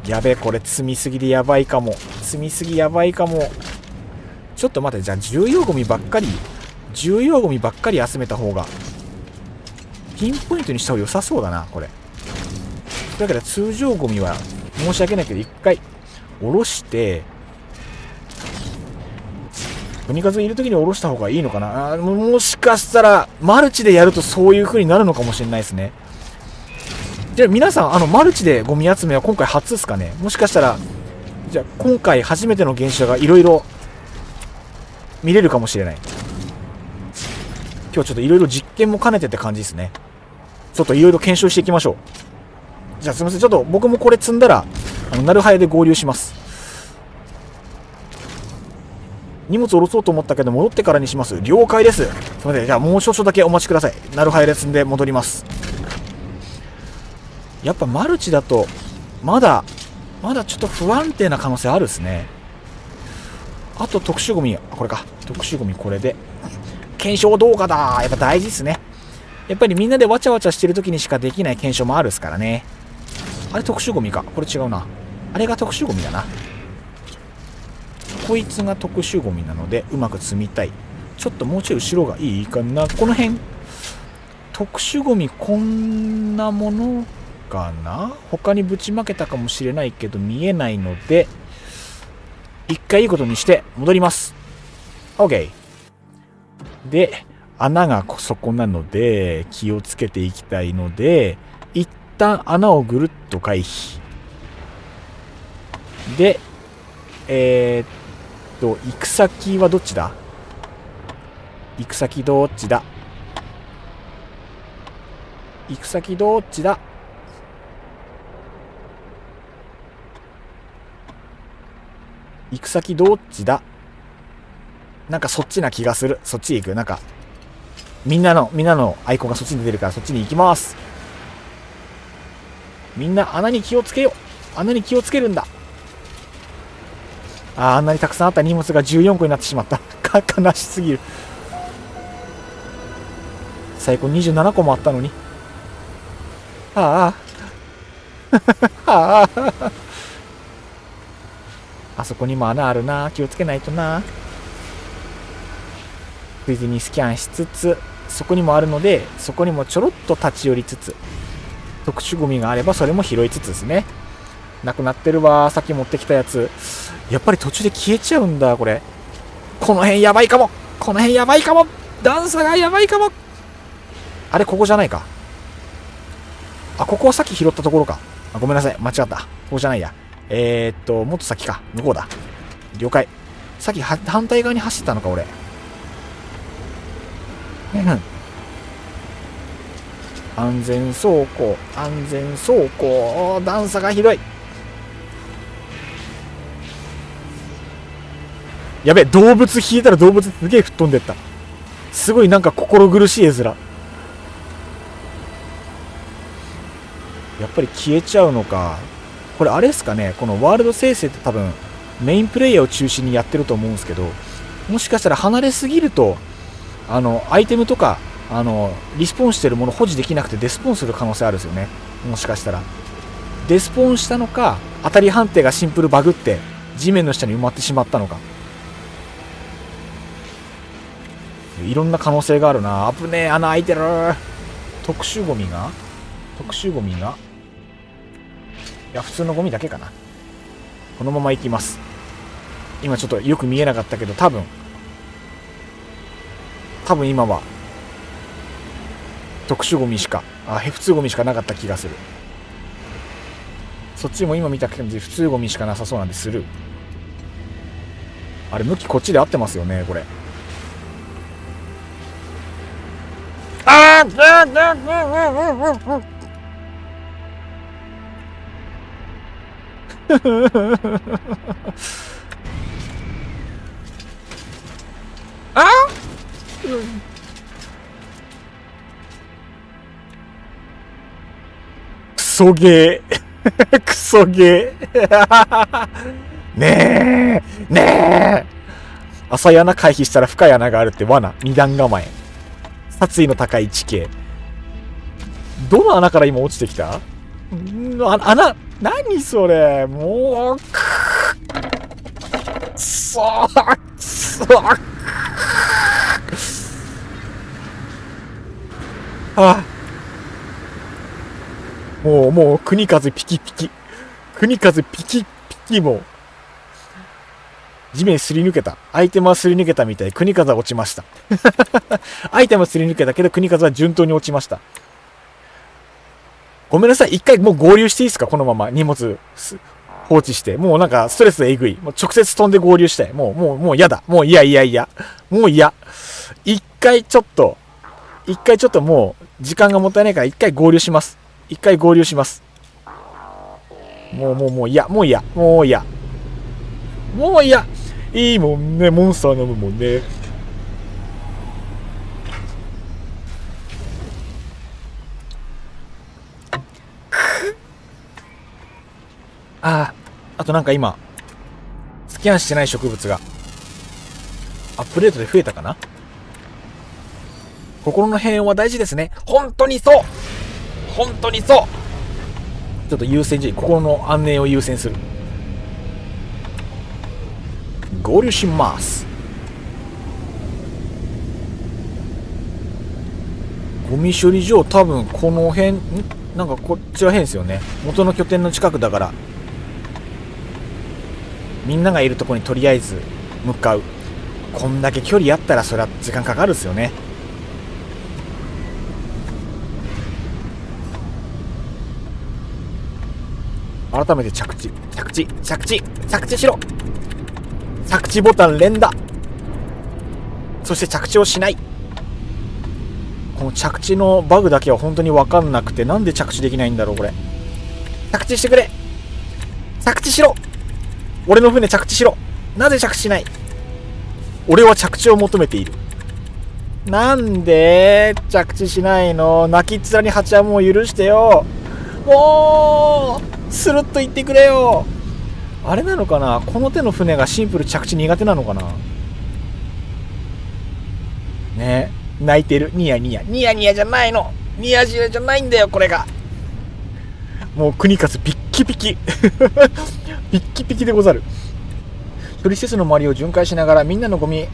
やべえ、これ積みすぎでやばいかも。ちょっと待って、じゃあ重要ゴミばっかり集めた方がピンポイントにした方が良さそうだな、これ。だから通常ゴミは申し訳ないけど一回下ろして、国数いる時に下ろした方がいいのかな。もしかしたらマルチでやるとそういう風になるのかもしれないですね。じゃあ皆さん、マルチでゴミ集めは今回初ですかね。もしかしたらじゃあ今回初めての現象がいろいろ見れるかもしれない。今日はちょっといろいろ実験も兼ねてって感じですね。ちょっといろいろ検証していきましょう。じゃあすみません、ちょっと僕もこれ積んだらなるはやで合流します。荷物下ろそうと思ったけど戻ってからにします。了解です。すみません、じゃあもう少々だけお待ちください。なるはやで積んで戻ります。やっぱマルチだとまだちょっと不安定な可能性あるですね。あと特殊ゴミ、これか、特殊ゴミこれで検証動画だ。やっぱ大事ですね。やっぱりみんなでわちゃわちゃしてる時にしかできない検証もあるですからね。あれ特殊ゴミか、これ違うな。あれが特殊ゴミだな。こいつが特殊ゴミなのでうまく積みたい。ちょっともうちょい後ろがいいかな。この辺特殊ゴミこんなものかな。他にぶちまけたかもしれないけど見えないので一回いいことにして戻ります。 OK で、穴がそこなので気をつけていきたいので一旦穴をぐるっと回避で、行く先はどっちだ。行く先どっちだ。行く先どっちだ。行く先どっちだ。なんかそっちな気がする。そっち行く。なんかみんなのアイコンがそっちに出るからそっちに行きます。みんな穴に気をつけよう。穴に気をつけるんだ。あんなにたくさんあった荷物が14個になってしまった。悲しすぎる。最高27個もあったのに。あああそこにも穴あるな。気をつけないとな。ついでにスキャンしつつ、そこにもあるのでそこにもちょろっと立ち寄りつつ、特殊ゴミがあればそれも拾いつつですね。なくなってるわ。さっき持ってきたやつやっぱり途中で消えちゃうんだ。これこの辺やばいかも。段差がやばいかも。あれここじゃないか。あ、ここはさっき拾ったところか。ごめんなさい、間違った。ここじゃないや。もっと先か。向こうだ。了解。さっき反対側に走ったのか俺。安全走行。段差がひどい。やべえ、動物引いたら動物すげえ吹っ飛んでった。すごいなんか心苦しい絵面。やっぱり消えちゃうのか。これあれですかね、このワールド生成って多分メインプレイヤーを中心にやってると思うんですけど、もしかしたら離れすぎるとアイテムとかリスポーンしてるもの保持できなくてデスポーンする可能性あるんですよね。もしかしたらデスポーンしたのか、当たり判定がシンプルバグって地面の下に埋まってしまったのか、いろんな可能性があるな。危ねえ、穴開いてる。特殊ゴミがいや、普通のゴミだけかな。このまま行きます。今ちょっとよく見えなかったけど、多分今は特殊ゴミしか、普通ゴミしかなかった気がする。そっちも今見た感じ普通ゴミしかなさそうなんでスルー。あれ向きこっちで合ってますよね、これ。クソゲークソゲーねえ浅い穴回避したら深い穴があるって罠。二段構え。殺意の高い地形。どの穴から今落ちてきた？穴、何それ、もう、くそー、もう、国風ピキピキ。国風ピキピキも。地面すり抜けた。アイテムはすり抜けたみたい。国風は落ちました。アイテムはすり抜けたけど、国風は順当に落ちました。ごめんなさい。一回もう合流していいですか？このまま荷物放置して。もうなんかストレスえぐい。もう直接飛んで合流したい。もう嫌だ。もう嫌。もう嫌。一回ちょっともう時間がもったいないから一回合流します。もう嫌。いいもんね。モンスター飲むもんね。あとなんか今スキャンしてない植物がアップデートで増えたかな。心の平穏は大事ですね。本当にそう。ちょっと優先順位、心の安寧を優先する。合流します。ゴミ処理場、多分この辺なんかこっちら辺ですよね。元の拠点の近くだから、みんながいるところにとりあえず向かう。こんだけ距離あったらそりゃ時間かかるっすよね。改めて着地しろ。着地ボタン連打。そして着地をしない。この着地のバグだけは本当に分かんなくて、なんで着地できないんだろうこれ。着地してくれ。着地しろ。俺の船着地しろ。なぜ着地しない。俺は着地を求めている。なんで着地しないの。泣きっ面に蜂はもう許してよ。もうスルッと言ってくれよ。あれなのかな、この手の船がシンプル着地苦手なのかなね。泣いてる。ニヤニヤじゃないの。ニヤじゃないんだよこれが。もう国数ピッキピキピッキピキでござる。処理施設の周りを巡回しながらみんなのゴミ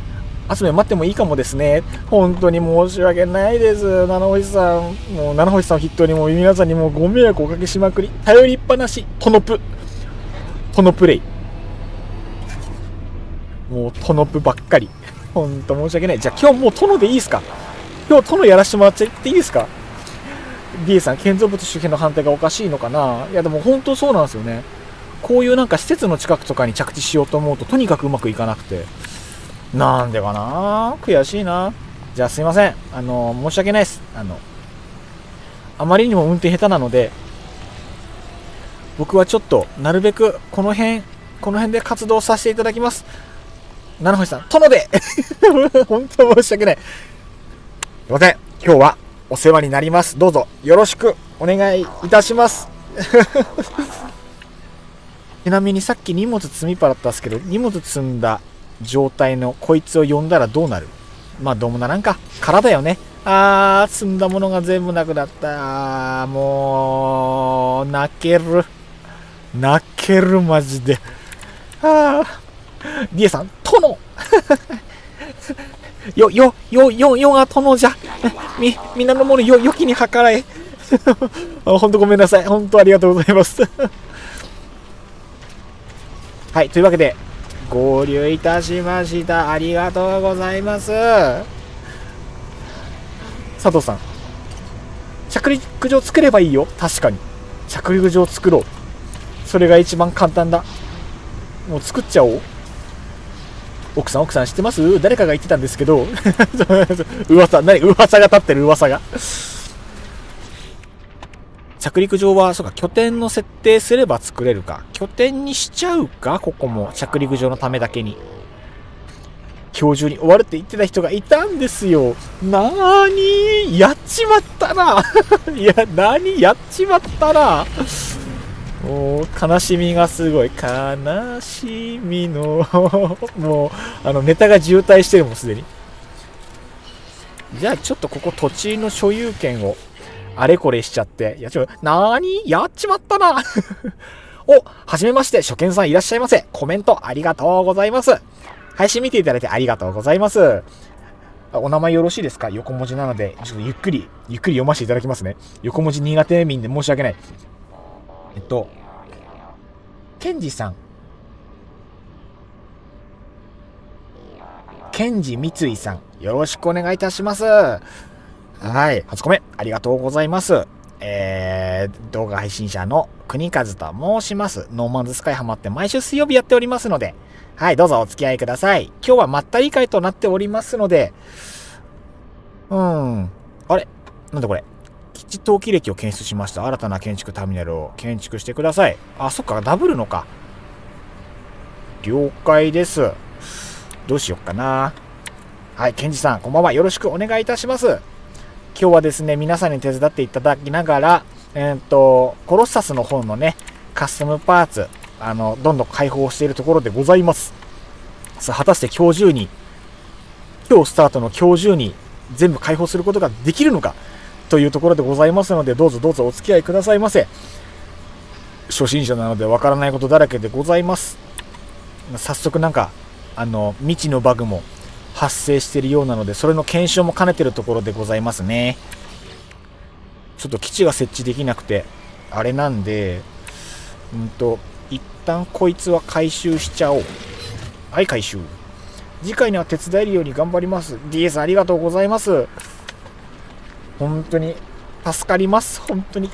集め待ってもいいかもですね。本当に申し訳ないです。七星さん。もう七星さんを筆頭にもう皆さんにもご迷惑をおかけしまくり、頼りっぱなし、トノプレイ。もうトノプばっかり。本当申し訳ない。じゃあ今日もうトノでいいですか？今日トノやらせてもらっちゃっていいですか？ D さん、建造物周辺の判定がおかしいのかな。いやでも本当そうなんですよね。こういうなんか施設の近くとかに着地しようと思うととにかくうまくいかなくて、なんでかな、悔しいな。じゃあすいません、申し訳ないです。あまりにも運転下手なので、僕はちょっとなるべくこの辺で活動させていただきます。七星さん、殿で本当申し訳ない。すいません、今日はお世話になります。どうぞよろしくお願いいたしますちなみにさっき荷物積みっぱだったんですけど、荷物積んだ状態のこいつを呼んだらどうなる？まあどうもならんか。空だよね。積んだものが全部なくなった。もう、泣ける。泣ける、マジで。リエさん、殿よが殿じゃ。みんなのものよきに計らえ。ほんとごめんなさい。ほんとありがとうございます。はい、というわけで、合流いたしました。ありがとうございます。佐藤さん、着陸場作ればいいよ。確かに。着陸場作ろう。それが一番簡単だ。もう作っちゃおう。奥さん知ってます？誰かが言ってたんですけど。噂が立ってる噂が。着陸場は、そうか、拠点の設定すれば作れるか。拠点にしちゃうか、ここも。着陸場のためだけに。今日中に終わるって言ってた人がいたんですよ。なーにやっちまったな。いや、やっちまったな。もう、悲しみがすごい。悲しみの、もう、ネタが渋滞してるもん、すでに。じゃあ、ちょっとここ土地の所有権を、あれこれしちゃって。いや、やっちまったな。お、はじめまして、初見さんいらっしゃいませ。コメントありがとうございます。配信見ていただいてありがとうございます。お名前よろしいですか？横文字なので、ちょっとゆっくり読ませていただきますね。横文字苦手民で申し訳ない。ケンジさん。ケンジ三井さん。よろしくお願いいたします。はい。初コメ、ありがとうございます。動画配信者の国和と申します。ノーマンズスカイハマって毎週水曜日やっておりますので、はい、どうぞお付き合いください。今日はまったり会となっておりますので、あれなんだこれ。基地登記歴を検出しました。新たな建築ターミナルを建築してください。あ、そっか、ダブルのか。了解です。どうしよっかな。はい、ケンジさん、こんばんは。よろしくお願いいたします。今日はですね、皆さんに手伝っていただきながら、コロッサスの方のね、カスタムパーツ、どんどん開放しているところでございます。さあ、果たして今日スタートの今日中に全部開放することができるのかというところでございますので、どうぞお付き合いくださいませ。初心者なのでわからないことだらけでございます。早速なんか、未知のバグも発生しているようなので、それの検証も兼ねてるところでございますね。ちょっと基地が設置できなくて、あれなんで、一旦こいつは回収しちゃおう。はい、回収。次回には手伝えるように頑張ります。DS ありがとうございます。本当に助かります。本当に。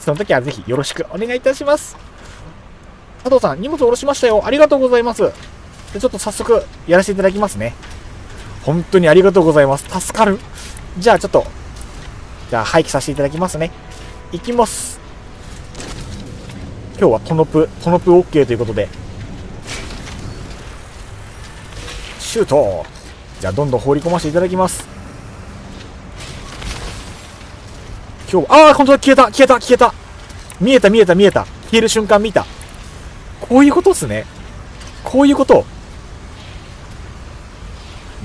その時はぜひよろしくお願いいたします。佐藤さん、荷物下ろしましたよ。ありがとうございます。でちょっと早速やらせていただきますね。本当にありがとうございます。助かる。じゃあ廃棄させていただきますね。行きます。今日はトノプ OK ということで、シュート。じゃあどんどん放り込ませていただきます。今日本当だ、消えた。見えた。消える瞬間見た。こういうことっすね。こういうこと。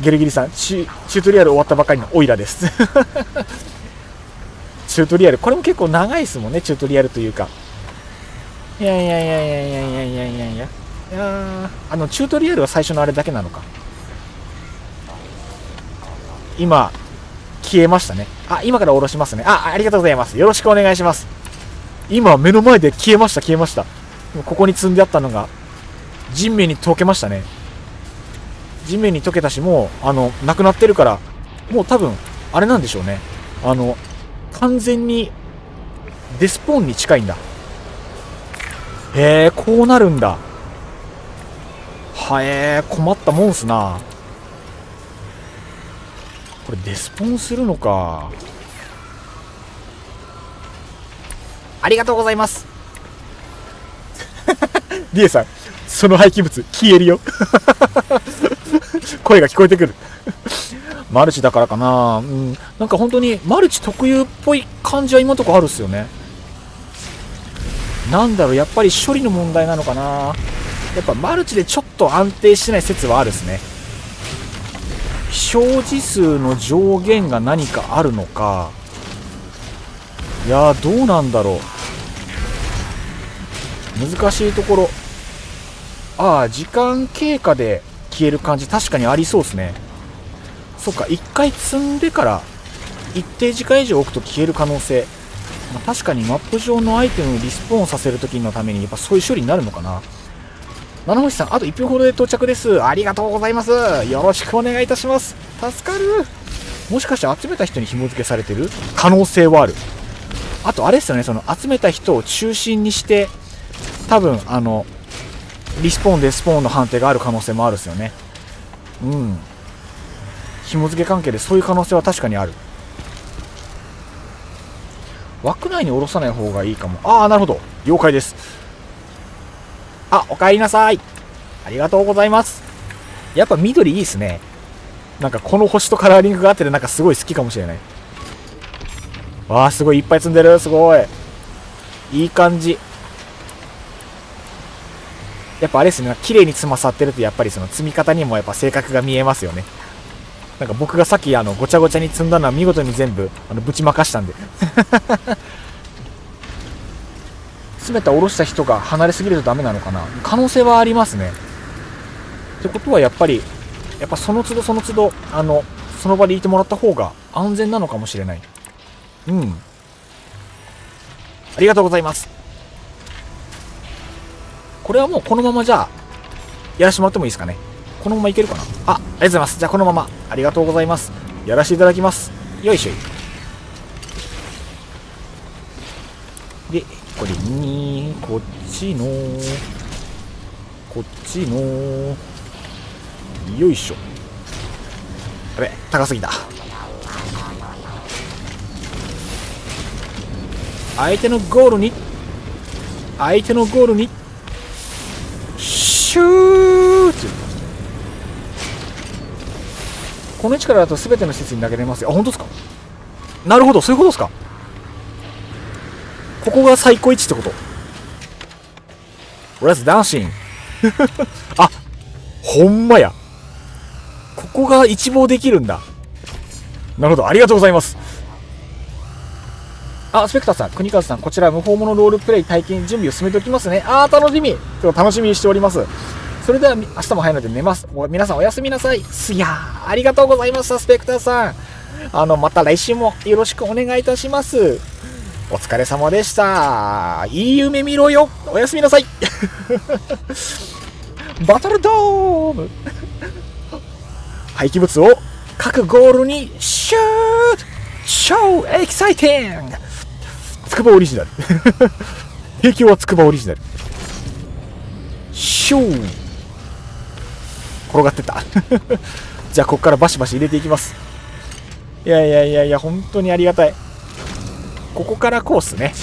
ゲルギリさん、チュートリアル終わったばかりのオイラです。チュートリアル、これも結構長いですもんね、チュートリアルというか。チュートリアルは最初のあれだけなのか。今、消えましたね。今から下ろしますね。ありがとうございます。よろしくお願いします。今、目の前で消えました。ここに積んであったのが、地面に溶けましたね。地面に溶けたし、もう、なくなってるから、もう多分、あれなんでしょうね。完全に、デスポーンに近いんだ。へえ、こうなるんだ。困ったもんすな。これデスポーンするのか。ありがとうございます。リエさん、その廃棄物消えるよ。声が聞こえてくる。マルチだからかな。なんか本当にマルチ特有っぽい感じは今のところあるっすよね。なんだろう、やっぱり処理の問題なのかな。やっぱマルチでちょっと安定してない説はあるですね。表示数の上限が何かあるのか。いやー、どうなんだろう。難しいところ。ああ、時間経過で消える感じ、確かにありそうですね。そっか、一回積んでから一定時間以上置くと消える可能性。まあ、確かにマップ上のアイテムをリスポーンさせるときのためにやっぱそういう処理になるのかな。七星さん、あと1分ほどで到着です。ありがとうございます。よろしくお願いいたします。助かる。もしかして集めた人に紐付けされてる可能性はある。あとあれですよね、その集めた人を中心にして多分リスポーンデスポーンの判定がある可能性もあるですよね。うん、紐付け関係でそういう可能性は確かにある。枠内に下ろさない方がいいかも。ああ、なるほど、了解です。あ、お帰りなさい。ありがとうございます。やっぱ緑いいですね。なんかこの星とカラーリングがあってなんかすごい好きかもしれない。わあ、すごいいっぱい積んでる。すごいいい感じ。やっぱあれですね、綺麗に積まさってるとやっぱりその積み方にもやっぱ性格が見えますよね。なんか僕がさっきごちゃごちゃに積んだのは見事に全部ぶちまかしたんで詰めた下ろした人が離れすぎるとダメなのかな。可能性はありますね。ってことはやっぱその都度その都度その場でいてもらった方が安全なのかもしれない。うん、ありがとうございます。これはもうこのままじゃあやらしてもらってもいいですかね。このままいけるかな。ありがとうございます。じゃあこのままありがとうございます。やらせていただきます。よいしょ。でこれにこっちのよいしょ。やべ、高すぎた。相手のゴールにシュート。この位置からだと全ての施設に投げれますよ。あ、本当ですか。なるほど、そういうことですか。ここが最高位置ってこと。俺はダンシンあ、ほんまや。ここが一望できるんだ。なるほど、ありがとうございます。あ、スペクターさん、国和さん、こちら無法者ロールプレイ体験準備を進めておきますね。あー、楽しみ。今日楽しみにしております。それでは明日も早いので寝ます。皆さんおやすみなさい。いやー、ありがとうございました、スペクターさん。また来週もよろしくお願いいたします。お疲れ様でした。いい夢見ろよ。おやすみなさい。バトルドーム廃棄物を各ゴールにシュート。超エキサイティング。つくばオリジナル。平均はつくばオリジナル。シュー。転がってったじゃあここからバシバシ入れていきます。いや本当にありがたい。ここからコースね。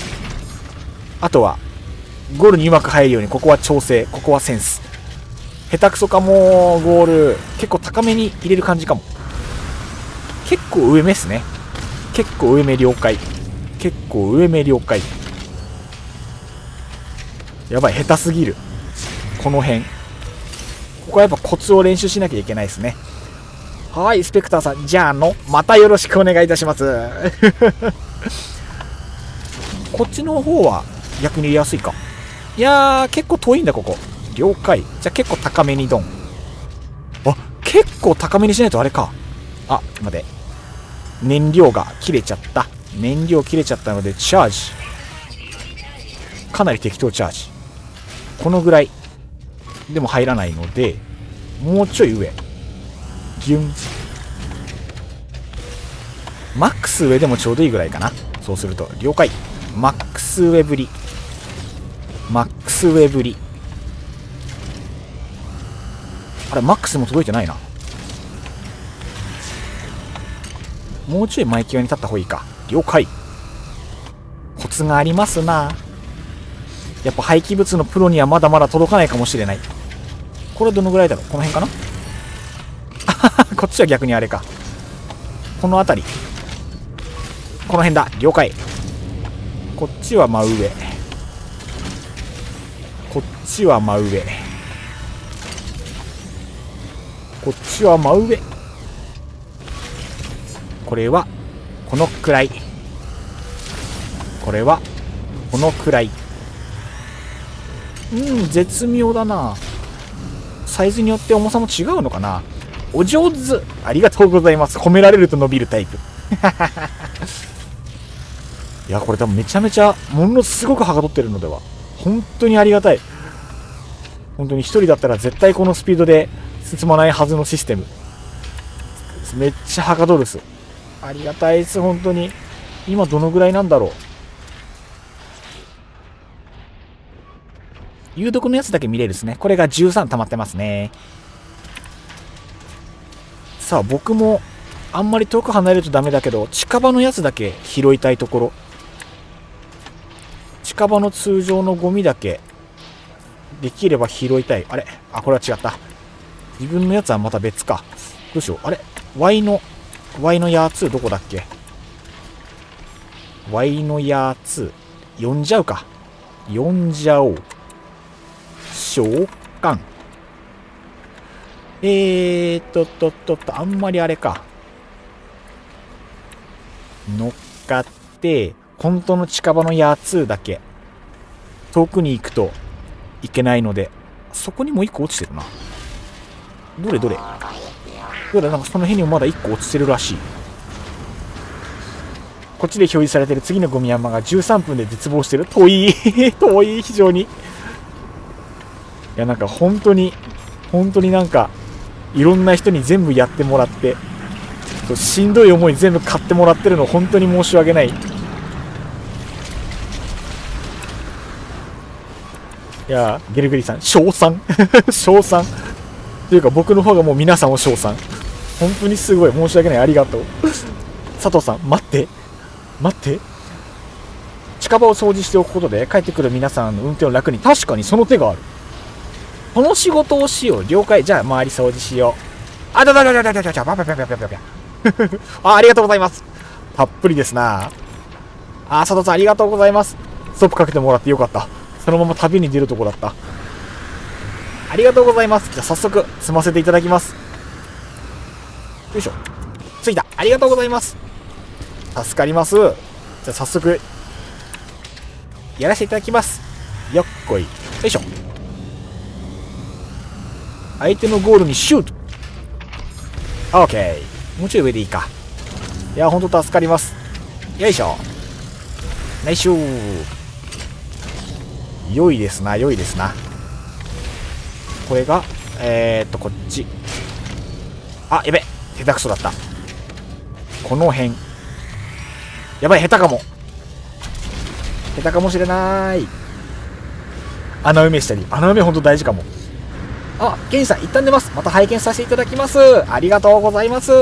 あとはゴールにうまく入るように、ここは調整、ここはセンス。下手くそかも。ゴール結構高めに入れる感じかも。結構上目っすね。結構上目了解。やばい、下手すぎる。この辺ここはやっぱコツを練習しなきゃいけないですね。はい、スペクターさん、じゃあまたよろしくお願いいたしますこっちの方は逆に入れやすいか。いやー、結構遠いんだここ。了解。じゃあ結構高めにドン。あ、結構高めにしないとあれか。あ、待て、燃料切れちゃったのでチャージ。かなり適当チャージ。このぐらいでも入らないので、もうちょい上ギュン。マックス上でもちょうどいいぐらいかな。そうすると了解。マックス上ぶり。あれ、マックスでも届いてないな。もうちょい前際に立った方がいいか。了解。コツがありますな。やっぱ廃棄物のプロにはまだまだ届かないかもしれない。これどのぐらいだろう。この辺かなこっちは逆にあれか。この辺り、この辺だ。了解。こっちは真上。こっちは真上、こっちは真上。これはこのくらい、これはこのくらい。絶妙だな。サイズによって重さも違うのかな。お上手、ありがとうございます。褒められると伸びるタイプ。いや、これ多分めちゃめちゃものすごくはかどってるのでは。本当にありがたい。本当に一人だったら絶対このスピードで進まないはずのシステム。めっちゃはかどるっす。ありがたいです、本当に。今どのぐらいなんだろう。有毒のやつだけ見れるですね。これが13溜まってますね。さあ、僕もあんまり遠く離れるとダメだけど、近場のやつだけ拾いたいところ。近場の通常のゴミだけできれば拾いたい。あれ、あ、これは違った。自分のやつはまた別か。どうしよう。あれ、Y のやつどこだっけ。 Y のやつ呼んじゃうか。呼んじゃおう。召喚。あんまりあれか。乗っかって、本当の近場のやつだけ。遠くに行くといけないので、そこにも1個落ちてるな。どれなんかその辺にもまだ1個落ちてるらしい。こっちで表示されてる次のゴミ山が13分で絶望してる。遠い遠い、非常に。いや、なんか本当になんかいろんな人に全部やってもらって、しんどい思い全部買ってもらってるの本当に申し訳ない。いや、ゲルグリさん称賛称賛というか、僕の方がもう皆さんを称賛。本当にすごい申し訳ない。ありがとう佐藤さん、待って近場を掃除しておくことで帰ってくる皆さんの運転を楽に。確かにその手がある。この仕事をしよう。了解。じゃあ周り掃除しよう。ありがとうございます。たっぷりですな。佐藤さんありがとうございます。ストップかけてもらってよかった。そのまま旅に出るとこだった。ありがとうございます。じゃあ早速積ませていただきます。よいしょ。着いた。ありがとうございます。助かります。じゃあ早速やらせていただきます。よっこい。よいしょ。相手のゴールにシュート。オーケー。もうちょい上でいいか。いや、ほんと助かります。よいしょ。ナイスー。良いですな。これがこっち。あ、やべ、下手くそだった。この辺やばい、下手かもしれない。穴埋めしたり、穴埋めほんと大事かも。あ、ケンジさん一旦出ます。また拝見させていただきます。ありがとうございます。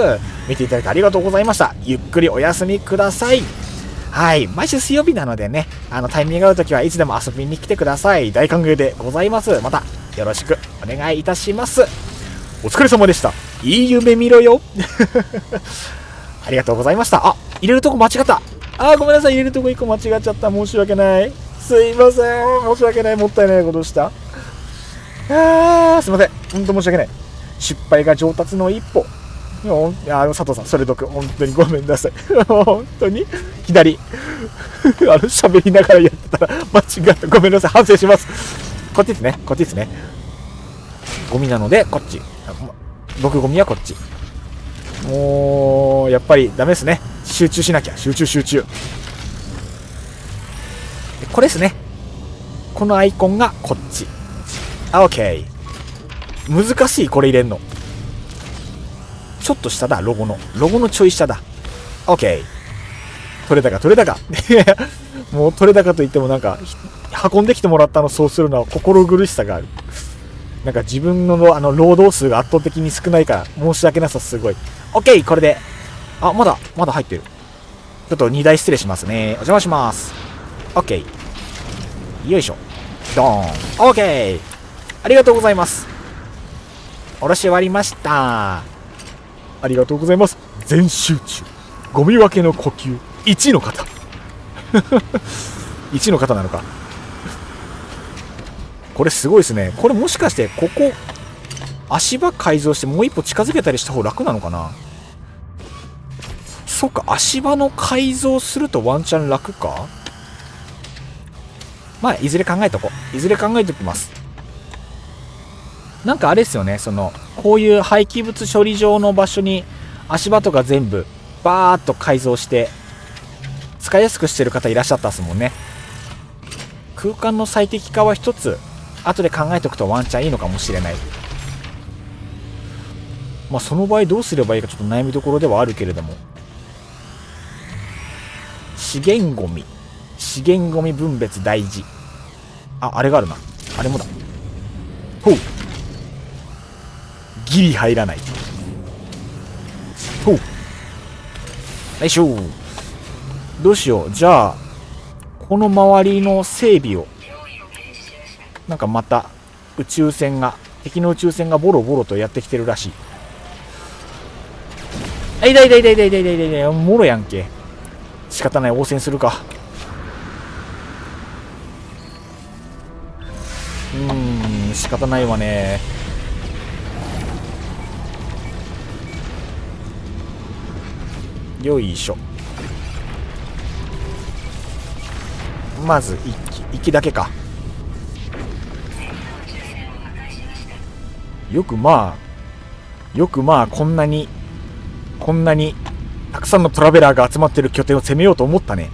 見ていただいてありがとうございました。ゆっくりお休みください。はい、毎週水曜日なのでね、タイミングがあるときはいつでも遊びに来てください。大歓迎でございます。またよろしくお願いいたします。お疲れ様でした。いい夢見ろよ。ありがとうございました。あ、入れるとこ間違った。ごめんなさい、入れるとこ1個間違っちゃった。申し訳ない。すいません。申し訳ない。もったいないことした。すいません。本当申し訳ない。失敗が上達の一歩。佐藤さん、それどく。本当にごめんなさい。本当に。左。喋りながらやってたら間違った。ごめんなさい。反省します。こっちですね。ゴミなので、こっち。僕ゴミはこっち。もう、やっぱりダメですね。集中しなきゃ。集中。これですね。このアイコンがこっち。オッケー。難しい、これ入れんの。ちょっと下だ、ロゴのちょい下だ。オッケー。取れたか。もう取れたかといってもなんか、運んできてもらったのそうするのは心苦しさがある。なんか自分の労働数が圧倒的に少ないから申し訳なさすごい。オッケー、これで。まだ入ってる。ちょっと2台失礼しますね。お邪魔します。オッケー。よいしょ。ドーン。オッケー。ありがとうございます。おろし終わりました。ありがとうございます。全集中。ゴミ分けの呼吸。1の方。1の方なのか。これすごいですね。これもしかしてここ足場改造してもう一歩近づけたりした方が楽なのかな。そっか、足場の改造するとワンチャン楽か。まあいずれ考えとこう。いずれ考えておきます。なんかあれですよね、こういう廃棄物処理場の場所に足場とか全部バーっと改造して使いやすくしてる方いらっしゃったっすもんね。空間の最適化は一つ後で考えておくとワンチャンいいのかもしれない。まあその場合どうすればいいかちょっと悩みどころではあるけれども、資源ゴミ分別大事。あれがあるな。あれもだ。ほう、ギリ入らない。ほう、よいしょ。どうしよう。じゃあこの周りの整備を、なんかまた敵の宇宙船がボロボロとやってきてるらしい。もろやんけ。仕方ない、応戦するか。仕方ないわね。よいしょ。まず1機だけか。よくまあこんなにたくさんのトラベラーが集まってる拠点を攻めようと思ったね。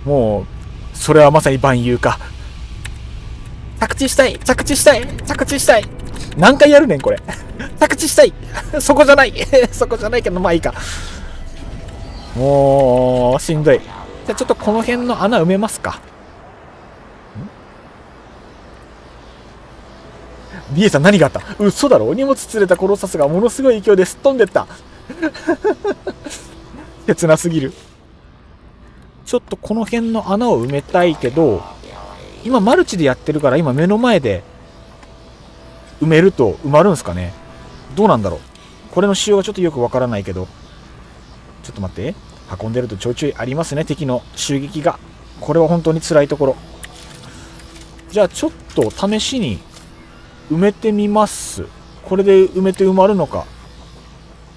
もうそれはまさに万有か。着地したい。何回やるねんこれ。着地したい。そこじゃないけど、まあいいか。もうしんどい。じゃあちょっとこの辺の穴埋めますか。リエさん何があった。嘘だろ。お荷物連れたコロサスがものすごい勢いですっ飛んでった切なすぎる。ちょっとこの辺の穴を埋めたいけど、今マルチでやってるから今目の前で埋めると埋まるんすかね。どうなんだろう。これの仕様がちょっとよくわからないけど、ちょっと待って。運んでるとちょいちょいありますね、敵の襲撃が。これは本当に辛いところ。じゃあちょっと試しに埋めてみます。これで埋めて埋まるのか。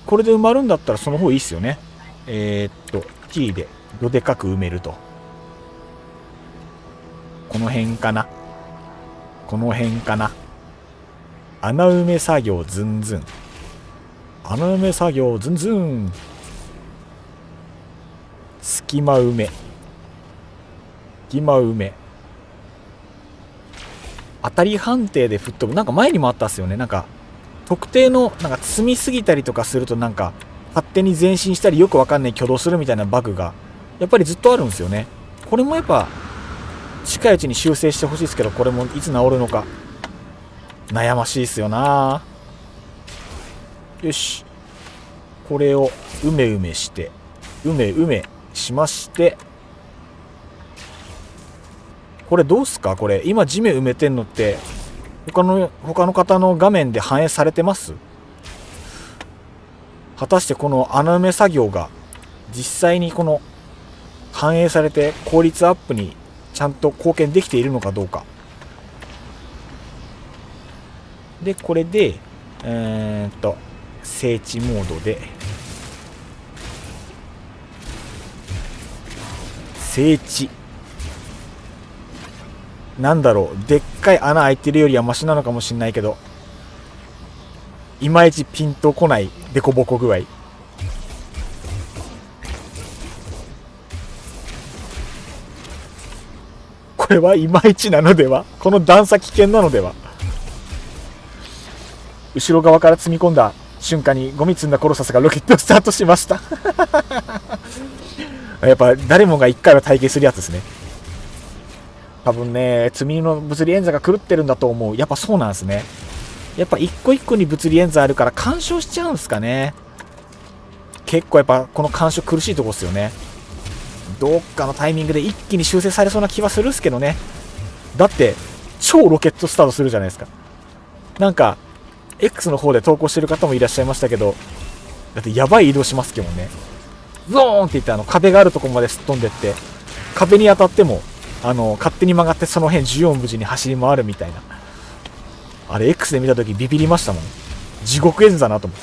これで埋まるんだったらその方いいっすよね。T でどでかく埋めると。この辺かな。穴埋め作業ズンズン。隙間埋め。当たり判定で吹っ飛ぶ。なんか前にもあったっすよね。なんか特定のなんか積みすぎたりとかするとなんか勝手に前進したりよくわかんない挙動するみたいなバグがやっぱりずっとあるんですよね。これもやっぱ近いうちに修正してほしいですけど、これもいつ治るのか悩ましいっすよな。よし、これをうめしまして、これどうすか。これ今地面埋めてんのって他の方の画面で反映されてます？果たしてこの穴埋め作業が実際にこの反映されて効率アップにちゃんと貢献できているのかどうか。でこれで整地モードで整地なんだろう、でっかい穴開いてるよりはマシなのかもしんないけど、いまいちピンとこないデコボコ具合。これはいまいちなのでは。この段差危険なのでは。後ろ側から積み込んだ瞬間にゴミ積んだコロサスがロケットスタートしましたやっぱ誰もが1回は体験するやつですね。多分ね、積み荷の物理演算が狂ってるんだと思う。やっぱそうなんですね。やっぱ一個一個に物理演算あるから干渉しちゃうんすかね。結構やっぱこの干渉苦しいとこっすよね。どっかのタイミングで一気に修正されそうな気はするっすけどね。だって超ロケットスタートするじゃないですか。なんか X の方で投稿してる方もいらっしゃいましたけど、だってやばい移動しますけどね。ゾーンって言って壁があるところまですっ飛んでって、壁に当たっても勝手に曲がってその辺縦横無尽に走り回るみたいな。あれ X で見た時ビビりましたもん。地獄絵図だなと思っ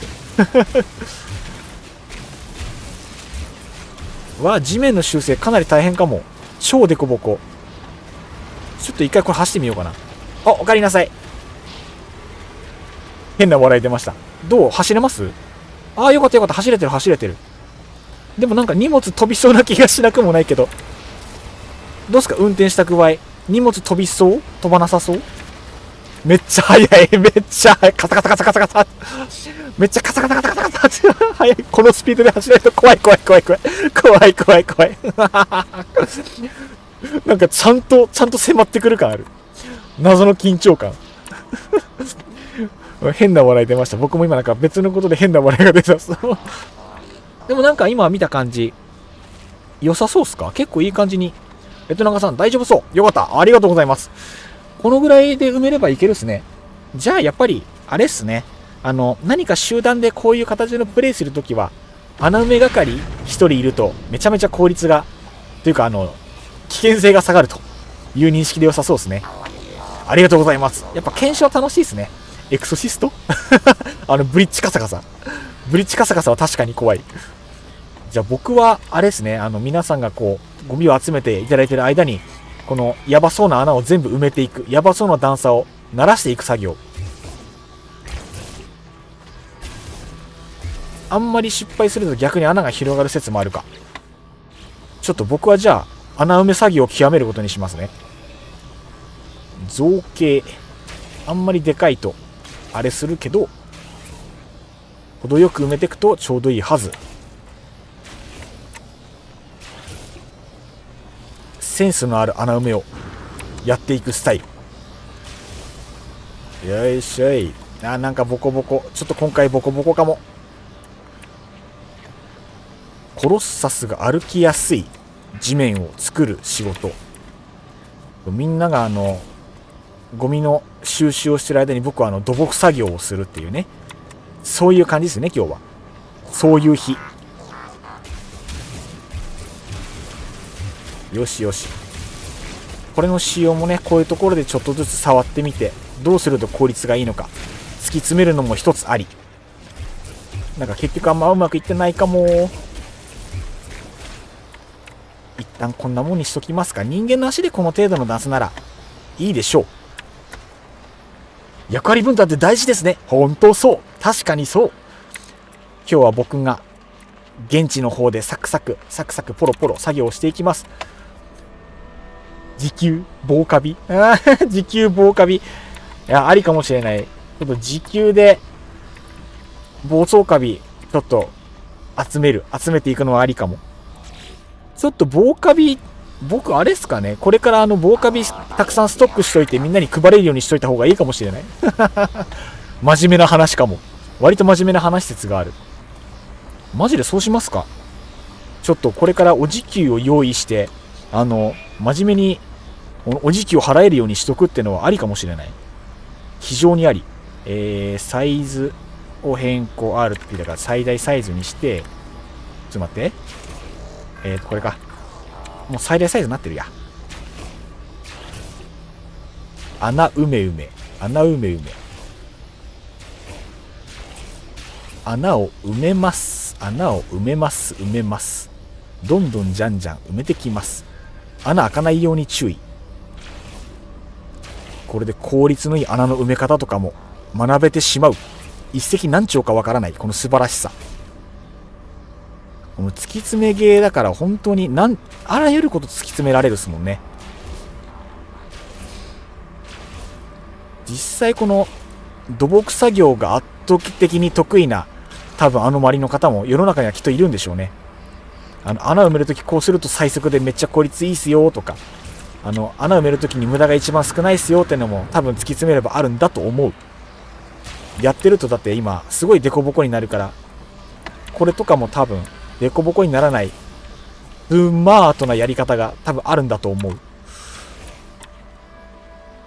て地面の修正かなり大変かも。超デコボコ。ちょっと一回これ走ってみようかな。おかえりなさい。変な笑い出ました。どう走れます？よかったよかった。走れてる走れてる。でもなんか荷物飛びそうな気がしなくもないけど。どうすか運転した具合。荷物飛びそう？飛ばなさそう？めっちゃ速い。めっちゃ速い。カサカサカサカサカサ。めっちゃカサカサカサカサカサ。速い。このスピードで走らないと怖い怖い怖い怖い。怖い怖い怖い。なんかちゃんと迫ってくる感ある。謎の緊張感。変な笑い出ました。僕も今なんか別のことで変な笑いが出た。でもなんか今見た感じ、良さそうっすか？結構いい感じに。中さん大丈夫そう。よかった。ありがとうございます。このぐらいで埋めればいけるっすね。じゃあやっぱり、あれっすね。何か集団でこういう形のプレイするときは、穴埋め係一人いるとめちゃめちゃ効率が、というか危険性が下がるという認識で良さそうですね。ありがとうございます。やっぱ検証楽しいですね。エクソシストブリッジカサカサ。ブリッジカサカサは確かに怖い。じゃあ僕は、あれですね、皆さんがこう、ゴミを集めていただいている間に、このやばそうな穴を全部埋めていく、やばそうな段差を鳴らしていく作業。あんまり失敗すると逆に穴が広がる説もあるか。ちょっと僕はじゃあ、穴埋め作業を極めることにしますね。造形。あんまりでかいと、あれするけど、程よく埋めていくとちょうどいいはず。センスのある穴埋めをやっていくスタイル。よいしょい。なんかボコボコ。ちょっと今回ボコボコかも。コロッサスが歩きやすい地面を作る仕事。みんながゴミの収集をしている間に僕は土木作業をするっていうね。そういう感じですね、今日は。そういう日。よしよし。これの仕様もね、こういうところでちょっとずつ触ってみて、どうすると効率がいいのか、突き詰めるのも一つあり。なんか結局あんまうまくいってないかも。一旦こんなもんにしときますか。人間の足でこの程度の段差ならいいでしょう。役割分担って大事ですね。本当そう。確かにそう。今日は僕が現地の方でサクサクポロポロ作業をしていきます。時給棒カビ時給棒カビ。いや、ありかもしれない。ちょっと時給で暴走カビちょっと集めていくのはありかも。ちょっと棒カビ、僕あれっすかね、これから棒カビたくさんストックしといてみんなに配れるようにしといた方がいいかもしれない真面目な話かも。割と真面目な話説がある。マジでそうしますか。ちょっとこれからお時給を用意して真面目にお時給を払えるようにしとくってのはありかもしれない。非常にあり。サイズを変更 RP だから最大サイズにして、ちょっと待って。これか。もう最大サイズになってるや。穴埋め埋め。穴埋め埋め。穴を埋めます。穴を埋めます。埋めます。どんどんじゃんじゃん埋めてきます。穴開かないように注意。これで効率のいい穴の埋め方とかも学べてしまう。一石何鳥かわからないこの素晴らしさ。この突き詰めゲーだから本当にあらゆること突き詰められるですもんね。実際この土木作業が圧倒的に得意な多分周りの方も世の中にはきっといるんでしょうね。穴埋めるときこうすると最速でめっちゃ効率いいっすよとか、穴埋めるときに無駄が一番少ないっすよってのも多分突き詰めればあるんだと思う。やってるとだって今すごいデコボコになるから、これとかも多分デコボコにならないスマートなやり方が多分あるんだと思う。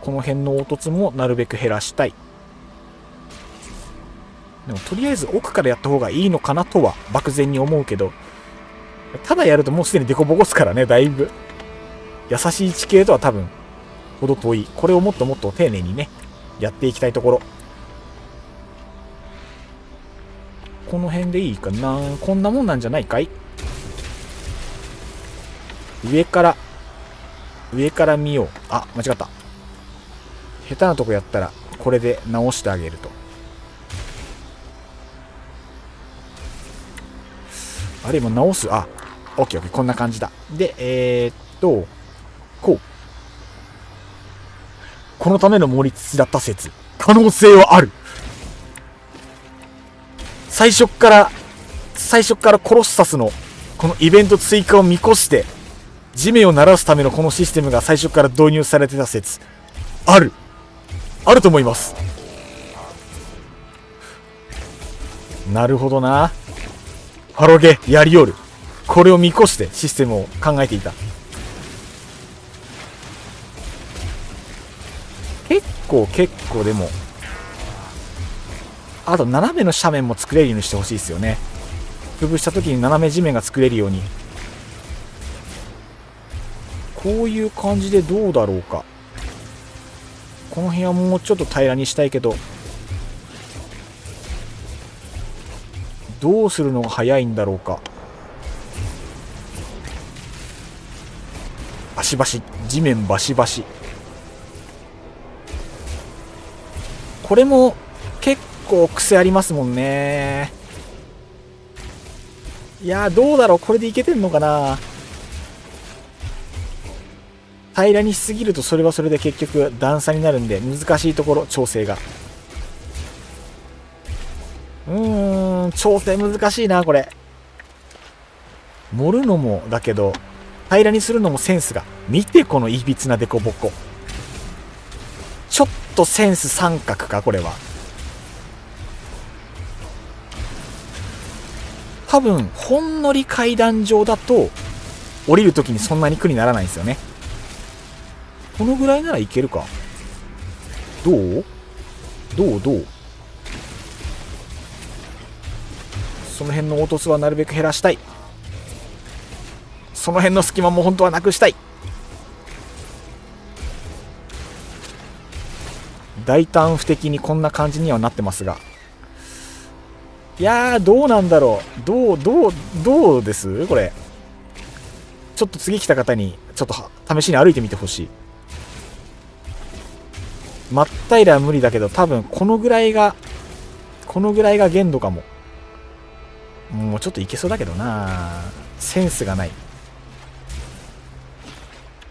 この辺の凹凸もなるべく減らしたい。でもとりあえず奥からやった方がいいのかなとは漠然に思うけど、ただやるともうすでにデコボコすからね。だいぶ優しい地形とは多分ほど遠い。これをもっともっと丁寧にねやっていきたいところ。この辺でいいかな。こんなもんなんじゃないかい。上から見よう。あ、間違った。下手なとこやったらこれで直してあげると。あれ今直す。あ、オッケーオッケー、こんな感じだ。でこう、このための盛り土だった説、可能性はある。最初からコロッサスのこのイベント追加を見越して地面を鳴らすためのこのシステムが最初から導入されてた説あると思います。なるほどな。ハロゲやりおる。これを見越してシステムを考えていた。結構でも、あと斜めの斜面も作れるようにしてほしいですよね。潰した時に斜め地面が作れるように。こういう感じでどうだろうか。この辺はもうちょっと平らにしたいけど、どうするのが早いんだろうか。バシバシ、地面バシバシ。これも結構癖ありますもんね。いやー、どうだろう。これでいけてんのかな。平らにしすぎるとそれはそれで結局段差になるんで難しいところ、調整が。調整難しいなこれ。盛るのもだけど平らにするのもセンスが。見てこのいびつなデコボコ。ちょっとセンス三角かこれは。多分ほんのり階段状だと降りるときにそんなに苦にならないんですよね。このぐらいならいけるか。どうその辺の凹凸はなるべく減らしたい。その辺の隙間も本当はなくしたい。大胆不敵にこんな感じにはなってますが、いやーどうなんだろう。どうですこれ。ちょっと次来た方にちょっと試しに歩いてみてほしい。真っ平らは無理だけど多分このぐらいが限度かも。もうちょっといけそうだけどな。センスがない。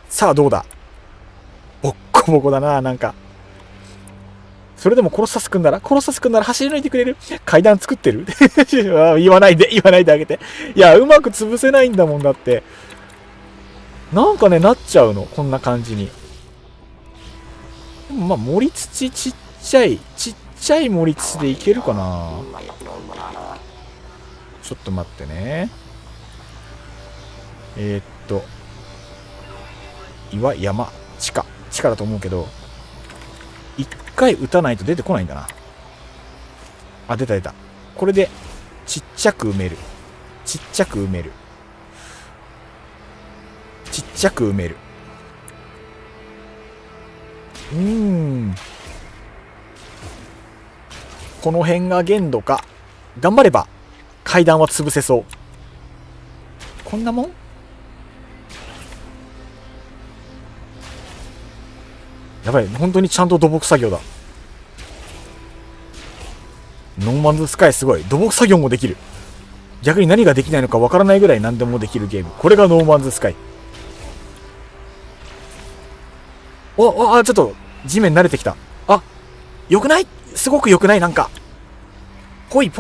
さあどうだ。ボッコボコだな。なんかそれでもコロッサスくんなら走り抜いてくれる。階段作ってる言わないであげて。いやうまく潰せないんだもん。だってなんかねなっちゃうのこんな感じに。でもまあ盛り土ちっちゃい盛り土でいけるかな。ちょっと待ってね。岩、山、地下だと思うけど、一回打たないと出てこないんだな。あ、出た。これでちっちゃく埋める。この辺が限度か。頑張れば階段は潰せそう。こんなもん。やばい、本当にちゃんと土木作業だ。ノーマンズスカイすごい。土木作業もできる。逆に何ができないのかわからないぐらい何でもできるゲーム。これがノーマンズスカイ。ちょっと地面慣れてきた。あ、よくない？すごくよくない？なんかぽい。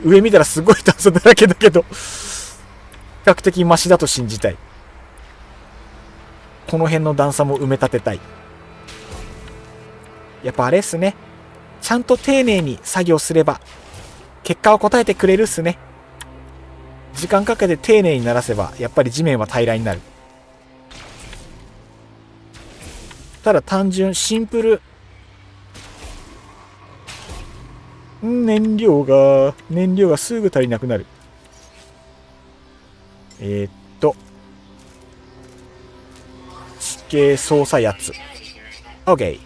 上見たらすごい段差だらけだけど比較的マシだと信じたい。この辺の段差も埋め立てたい。やっぱあれっすね。ちゃんと丁寧に作業すれば結果を答えてくれるっすね。時間かけて丁寧にならせばやっぱり地面は平らになる。ただ単純シンプル、燃料がすぐ足りなくなる。計操作やつ。 OK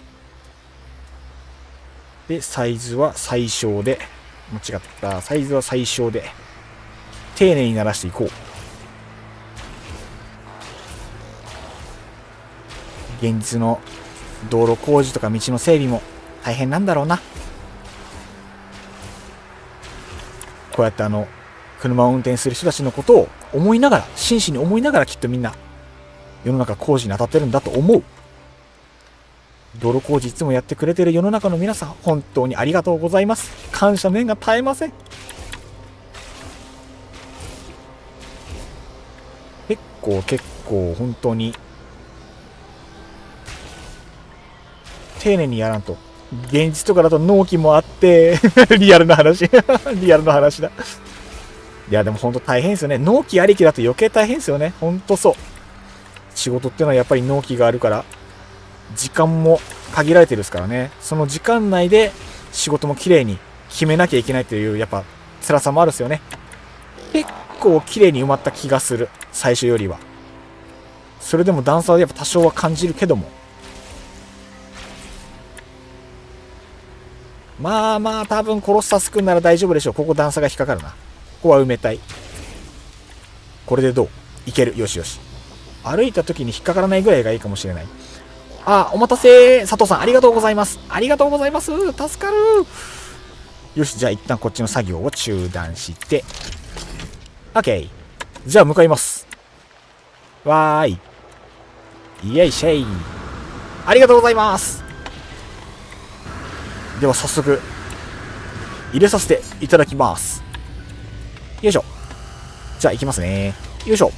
で、サイズは最小で、間違った、サイズは最小で丁寧に鳴らしていこう。現実の道路工事とか道の整備も大変なんだろうな。こうやって車を運転する人たちのことを思いながら、真摯に思いながら、きっとみんな世の中工事に当たってるんだと思う。道路工事いつもやってくれてる世の中の皆さん、本当にありがとうございます。感謝の念が絶えません。結構本当に丁寧にやらんと。現実とかだと納期もあってリアルな話リアルな話だ。いやでも本当大変ですよね。納期ありきだと余計大変ですよね。本当そう。仕事ってのはやっぱり納期があるから時間も限られてるですからね。その時間内で仕事も綺麗に決めなきゃいけないというやっぱ辛さもあるですよね。結構綺麗に埋まった気がする、最初よりは。それでも段差はやっぱ多少は感じるけども、まあまあ多分コロッサスくんなら大丈夫でしょう。ここ段差が引っかかるな。ここは埋めたい。これでどう？いける。よしよし。歩いた時に引っかからないぐらいがいいかもしれない。あ、お待たせ。佐藤さんありがとうございます。ありがとうございます。助かる。よし、じゃあ一旦こっちの作業を中断して OK。 じゃあ向かいます。わーい。イエイシェイ。ありがとうございます。では早速入れさせていただきます。よいしょ。じゃあ行きますね。よいしょ。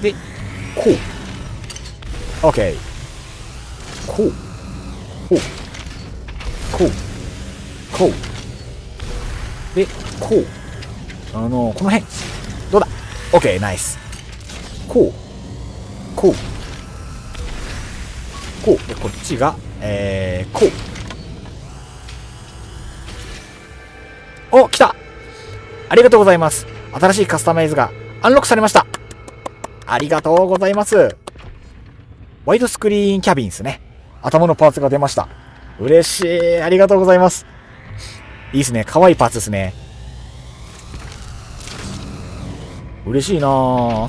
でこう OK。 こうこうこうこうでこうこの辺どうだ。 OK ナイス。こうこうこうでこっちがこう。お、来た。ありがとうございます。新しいカスタマイズがアンロックされました。ありがとうございます。ワイドスクリーンキャビンですね。頭のパーツが出ました。嬉しい。ありがとうございます。いいですね。可愛いパーツですね。嬉しいなぁ。や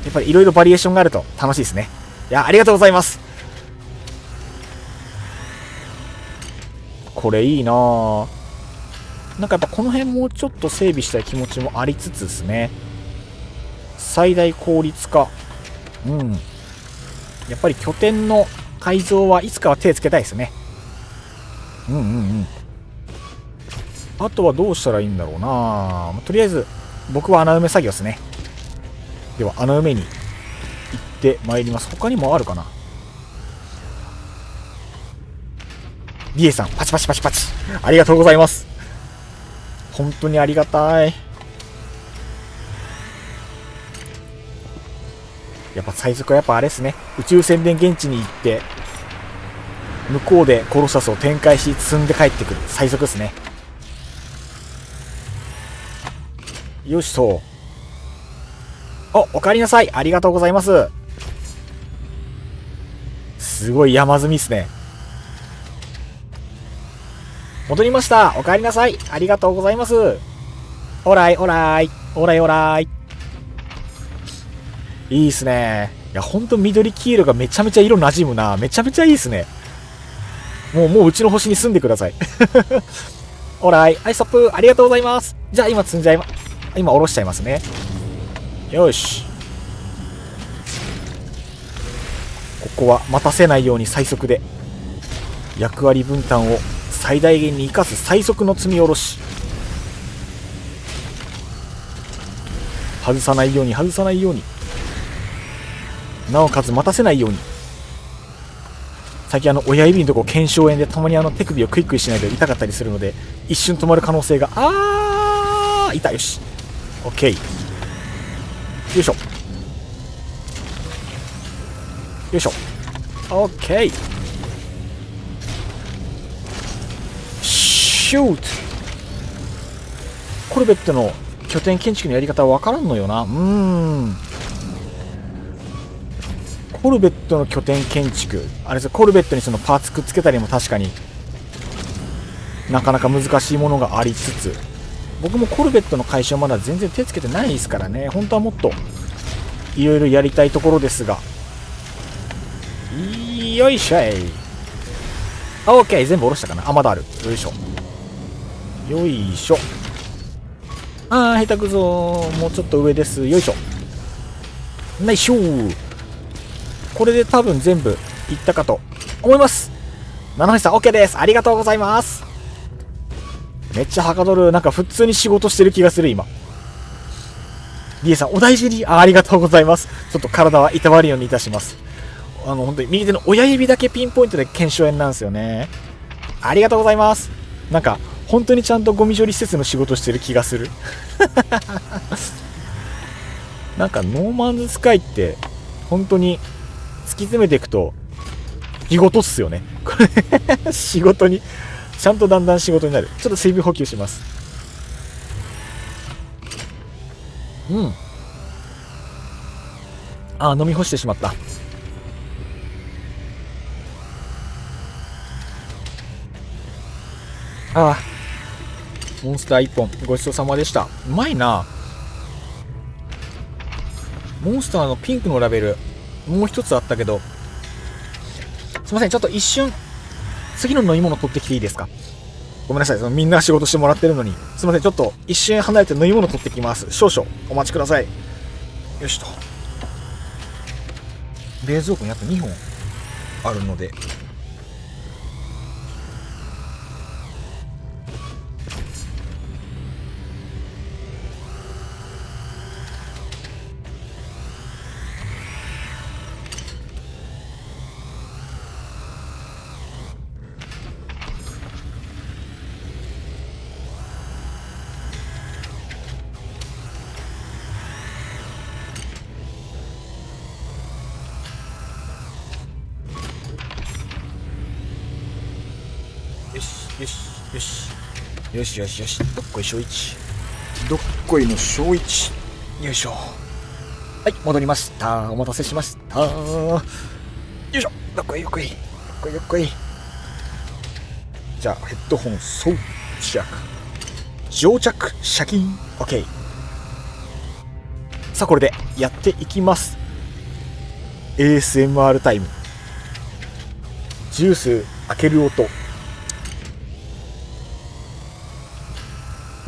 っぱりいろいろバリエーションがあると楽しいですね。いや、ありがとうございます。これいいなぁ。なんかやっぱこの辺もうちょっと整備したい気持ちもありつつですね。最大効率化。うん。やっぱり拠点の改造はいつかは手つけたいですね。うんうんうん。あとはどうしたらいいんだろうな。とりあえず僕は穴埋め作業ですね。では穴埋めに行ってまいります。他にもあるかな。リエさんパチパチパチパチありがとうございます。本当にありがたい。やっぱ最速はやっぱあれですね。宇宙宣伝現地に行って向こうでコロサスを展開し積んで帰ってくる最速ですね。よしと。おかえりなさい。ありがとうございます。すごい山積みですね。戻りました。おかえりなさい。ありがとうございます。オライオライオライオライ。いいっすね。いや、ほんと緑黄色がめちゃめちゃ色馴染むな。めちゃめちゃいいっすね。もううちの星に住んでください。オライ、アイストップ、ありがとうございます。じゃあ今積んじゃい今下ろしちゃいますね。よし。ここは待たせないように最速で役割分担を最大限に生かす最速の積み下ろし。外さないように外さないように、なおかつ待たせないように。最近親指のとこ腱鞘炎でたまに手首をクイックイしないと痛かったりするので一瞬止まる可能性がいた。よし OK。 よいしょよいしょ OK。 シュート。コルベットの拠点建築のやり方は分からんのよな。コルベットの拠点建築、あれです、コルベットにそのパーツくっつけたりも確かになかなか難しいものがありつつ、僕もコルベットの回収はまだ全然手つけてないですからね。本当はもっといろいろやりたいところですが、よいしょい。あ、オッケー、全部下ろしたかな。あ、まだある。よいしょよいしょ。あー、下手くぞ。もうちょっと上です。よいしょ。ナイスショー。これで多分全部いったかと思います。七橋さん OK です。ありがとうございます。めっちゃはかどる。なんか普通に仕事してる気がする今。リエさんお大事に。ありがとうございます。ちょっと体はいたわるようにいたします。本当に右手の親指だけピンポイントで腱鞘炎なんですよね。ありがとうございます。なんか本当にちゃんとゴミ処理施設の仕事してる気がする。なんかノーマンズスカイって本当に突き詰めていくと仕事っすよね。これ仕事にちゃんとだんだん仕事になる。ちょっと水分補給します。あ、飲み干してしまった。あ、モンスター1本ごちそうさまでした。うまいな。モンスターのピンクのラベルもう一つあったけど、すいません、ちょっと一瞬次の飲み物取ってきていいですか。ごめんなさい、そのみんな仕事してもらってるのにすいません。ちょっと一瞬離れて飲み物取ってきます。少々お待ちください。よしと。冷蔵庫にあと2本あるので、よしよしよしよしよしよし。どっこい小一、どっこいの小一。よいしょ。はい、戻りました。お待たせしました。よいしょ。どっこいどっこいどっこいどっこい。じゃあヘッドホン装着、乗着、シャキン。 OK。 さあこれでやっていきます。 ASMR タイム。ジュース開ける音、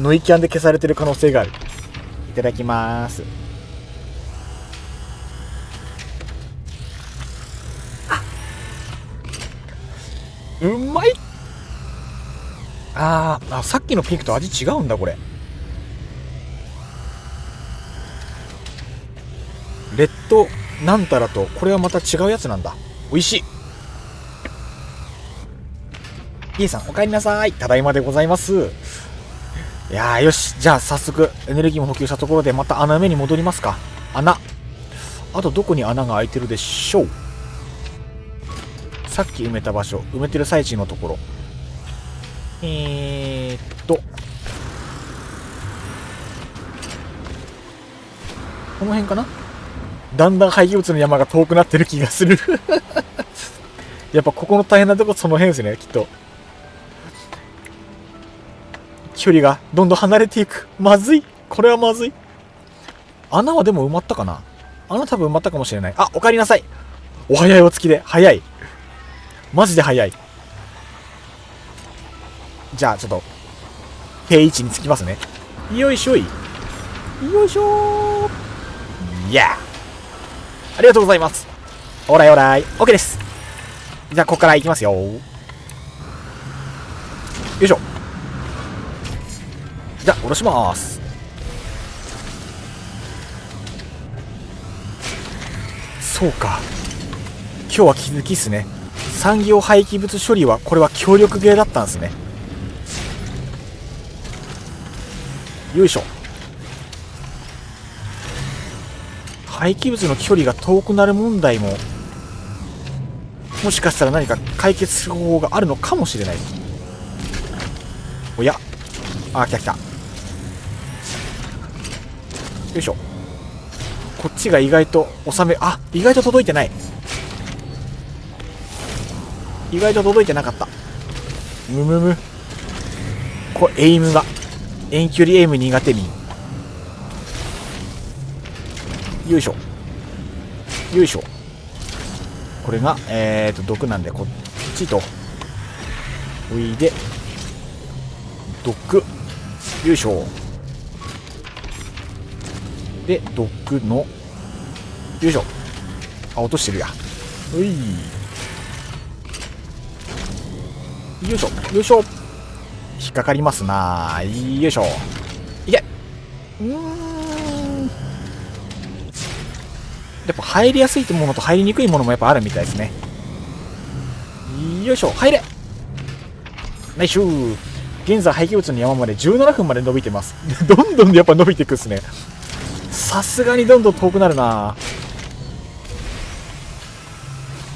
ノイキャンで消されてる可能性がある。いただきます。うまい。さっきのピンクと味違うんだこれ。レッドなんたらとこれはまた違うやつなんだ。美味しい。イエさんお帰りなさい。ただいまでございます。いやー、よし。じゃあ早速エネルギーも補給したところでまた穴埋めに戻りますか。穴、あとどこに穴が開いてるでしょう。さっき埋めた場所、埋めてる最中のところ、この辺かな。だんだん廃棄物の山が遠くなってる気がする。やっぱここの大変なとこその辺ですね、きっと。距離がどんどん離れていく。まずい。これはまずい。穴はでも埋まったかな。穴多分埋まったかもしれない。あ、お帰りなさい。お早いお月で早い。マジで早い。じゃあちょっと定位置につきますね。よいしょい。よいしょー。いやありがとうございます。オーライオーライ。 OK です。じゃあここから行きますよ。よいしょ。じゃあ下ろします。そうか、今日は気づきっすね。産業廃棄物処理はこれは協力ゲーだったんですね。よいしょ。廃棄物の距離が遠くなる問題ももしかしたら何か解決する方法があるのかもしれない。おや、あ、来た来た。よいしょ。こっちが意外と収め、あ、意外と届いてない。意外と届いてなかった。むむむ。これエイムが遠距離エイム苦手に。よいしょよいしょ。これが毒なんでこっちとおいで毒よいしょで毒のよいしょ。あ、落としてるや。ういよいしょよいしょ。引っかかりますな。よいしょ。いけ。やっぱ入りやすいものと入りにくいものもやっぱあるみたいですね。よいしょ。入れ。ナイス。現在廃棄物の山まで17分まで伸びてます。どんどんやっぱ伸びていくっすね。さすがにどんどん遠くなるな。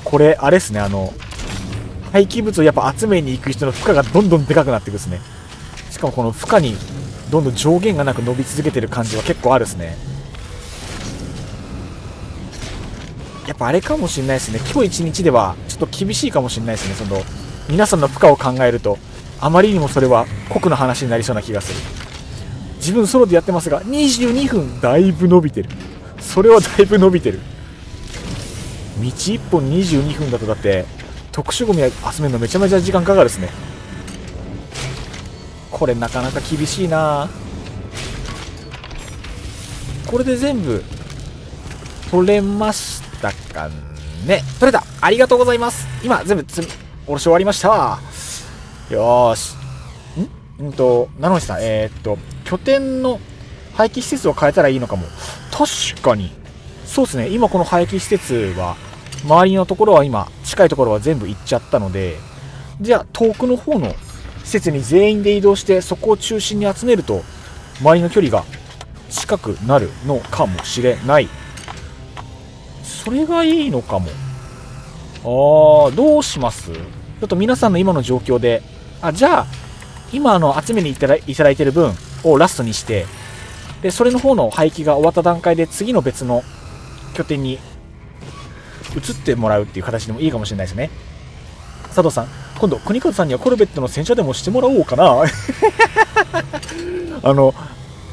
これあれっすね、廃棄物をやっぱ集めに行く人の負荷がどんどんでかくなっていくっすね。しかもこの負荷にどんどん上限がなく伸び続けてる感じは結構あるっすね。やっぱあれかもしれないですね。今日一日ではちょっと厳しいかもしれないですね。その皆さんの負荷を考えるとあまりにもそれは酷な話になりそうな気がする。自分ソロでやってますが22分だいぶ伸びてる。それはだいぶ伸びてる。道1本22分だとだって特殊ゴミ集めるのめちゃめちゃ時間かかるですね。これなかなか厳しいな。これで全部取れましたかね。取れた。ありがとうございます。今全部下ろし終わりました。よーし。七星さん、拠点の廃棄施設を変えたらいいのかも。確かにそうですね。今この廃棄施設は周りのところは今近いところは全部行っちゃったので、じゃあ遠くの方の施設に全員で移動してそこを中心に集めると周りの距離が近くなるのかもしれない。それがいいのかも。どうします？ちょっと皆さんの今の状況で、じゃあ今集めにいただいてる分をラストにして、でそれの方の廃棄が終わった段階で次の別の拠点に移ってもらうっていう形でもいいかもしれないですね。佐藤さん、今度国和さんにはコルベットの洗車でもしてもらおうかな。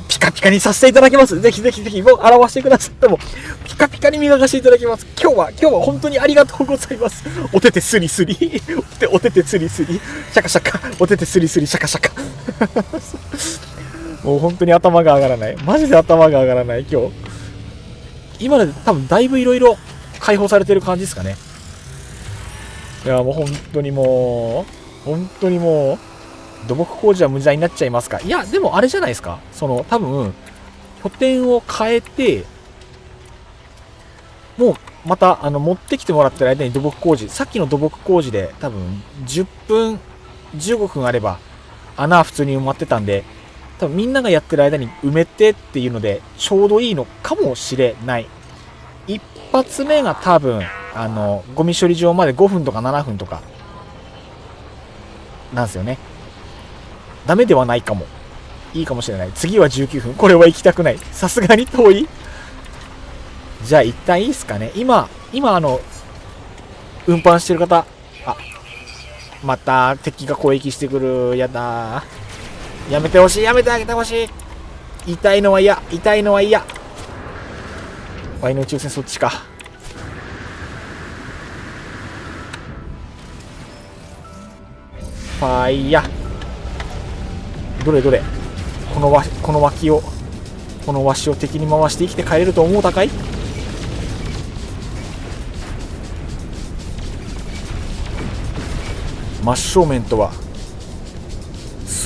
ピカピカにさせていただきます。ぜひぜひぜひもう表してくださってもピカピカに磨かしていただきます。今日は本当にありがとうございます。お手手スリスリお手手スリスリシャカシャカ、お手手スリスリシャカシャカ。もう本当に頭が上がらない。マジで頭が上がらない今日。今まで多分だいぶいろいろ解放されてる感じですかね。いやもう本当にもう土木工事は無駄になっちゃいますか。いやでもあれじゃないですか。多分拠点を変えてもうまた持ってきてもらってる間に土木工事、さっきの土木工事で多分10分15分あれば穴は普通に埋まってたんで、多分みんながやってる間に埋めてっていうのでちょうどいいのかもしれない。一発目が多分ゴミ処理場まで5分とか7分とかなんですよね。ダメではないかも。いいかもしれない。次は19分。これは行きたくない。さすがに遠い。じゃあ一旦いいですかね。今運搬してる方、また敵が攻撃してくる。やだー。やめてほしい。やめてあげてほしい。痛いのは嫌。ワイの宇宙船そっちか。ファイヤ。どれこの脇を敵に回して生きて帰れると思うたかい。真正面とは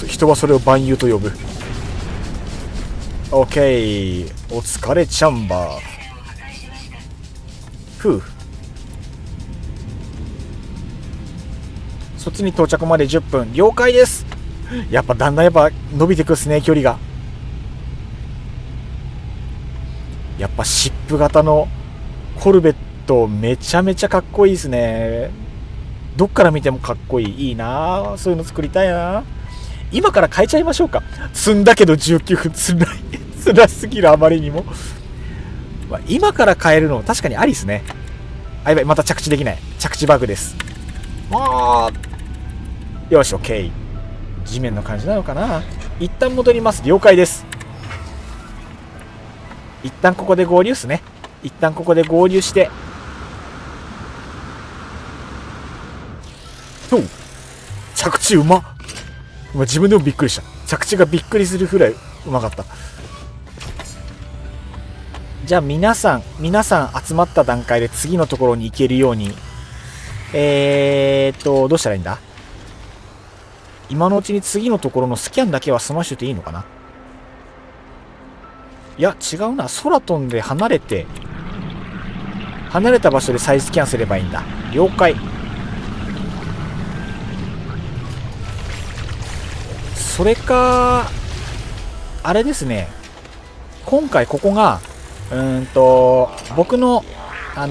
人はそれを万有と呼ぶ。オッケー、お疲れチャンバー。そっちに到着まで10分。了解です。やっぱだんだん伸びてくっすね、距離が。やっぱシップ型のコルベットめちゃめちゃかっこいいですね。どっから見てもかっこいい。いいな、そういうの作りたいな。今から変えちゃいましょうか。積んだけど19分つらすぎる、あまりにも。今から変えるの確かにありですね。やばい、また着地できない。着地バグです。あー、よし OK。 地面の感じなのかな。一旦戻ります。了解です。一旦ここで合流っすね。一旦ここで合流して、おう、着地うまっ。今自分でもびっくりした。着地がびっくりするぐらいうまかった。じゃあ皆さん集まった段階で次のところに行けるように、どうしたらいいんだ。今のうちに次のところのスキャンだけは済ましてていいのかな。いや違うな。空飛んで離れた場所で再スキャンすればいいんだ。了解。それかあれですね、今回ここが僕の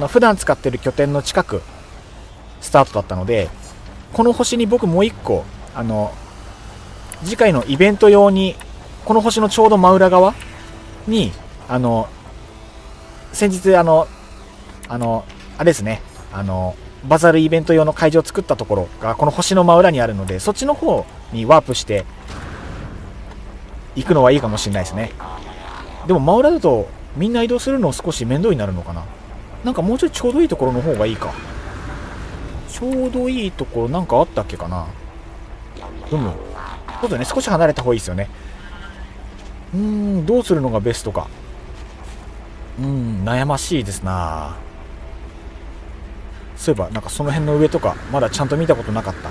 普段使ってる拠点の近くスタートだったので、この星に僕もう一個次回のイベント用にこの星のちょうど真裏側に先日あれですね、バザールイベント用の会場を作ったところがこの星の真裏にあるので、そっちの方にワープして行くのはいいかもしれないですね。でも真裏だとみんな移動するの少し面倒になるのかな。なんかもうちょいちょうどいいところの方がいいか。ちょうどいいところなんかあったっけかな。そうだね、少し離れた方がいいですよね。どうするのがベストか。悩ましいですな。そういえばなんかその辺の上とかまだちゃんと見たことなかった。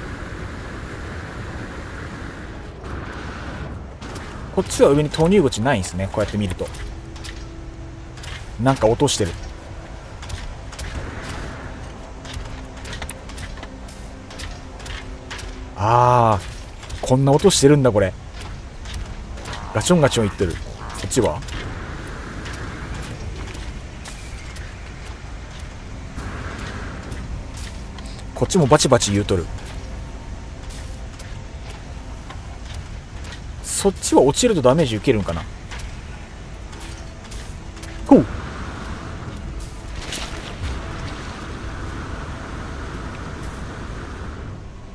こっちは上に投入口ないんですね。こうやって見るとなんか落としてる。あー、こんな音してるんだこれ。ガチョンガチョンいってる。こっちはこっちもバチバチ言うとる。そっちは落ちるとダメージ受けるんかな。ほう、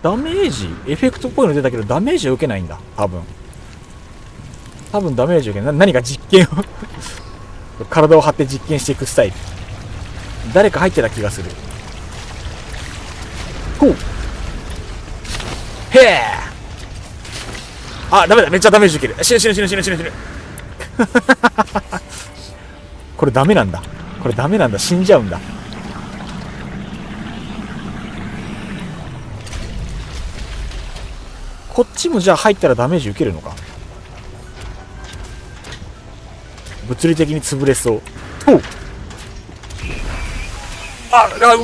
ダメージエフェクトっぽいの出たけどダメージは受けないんだ。多分ダメージ受けない。何か実験を体を張って実験していくスタイル。誰か入ってた気がする。ほう、へえ。あ、ダメだ。めっちゃダメージ受ける。死ぬこれダメなんだ。死んじゃうんだ。こっちもじゃあ入ったらダメージ受けるのか。物理的に潰れそう。ほう、う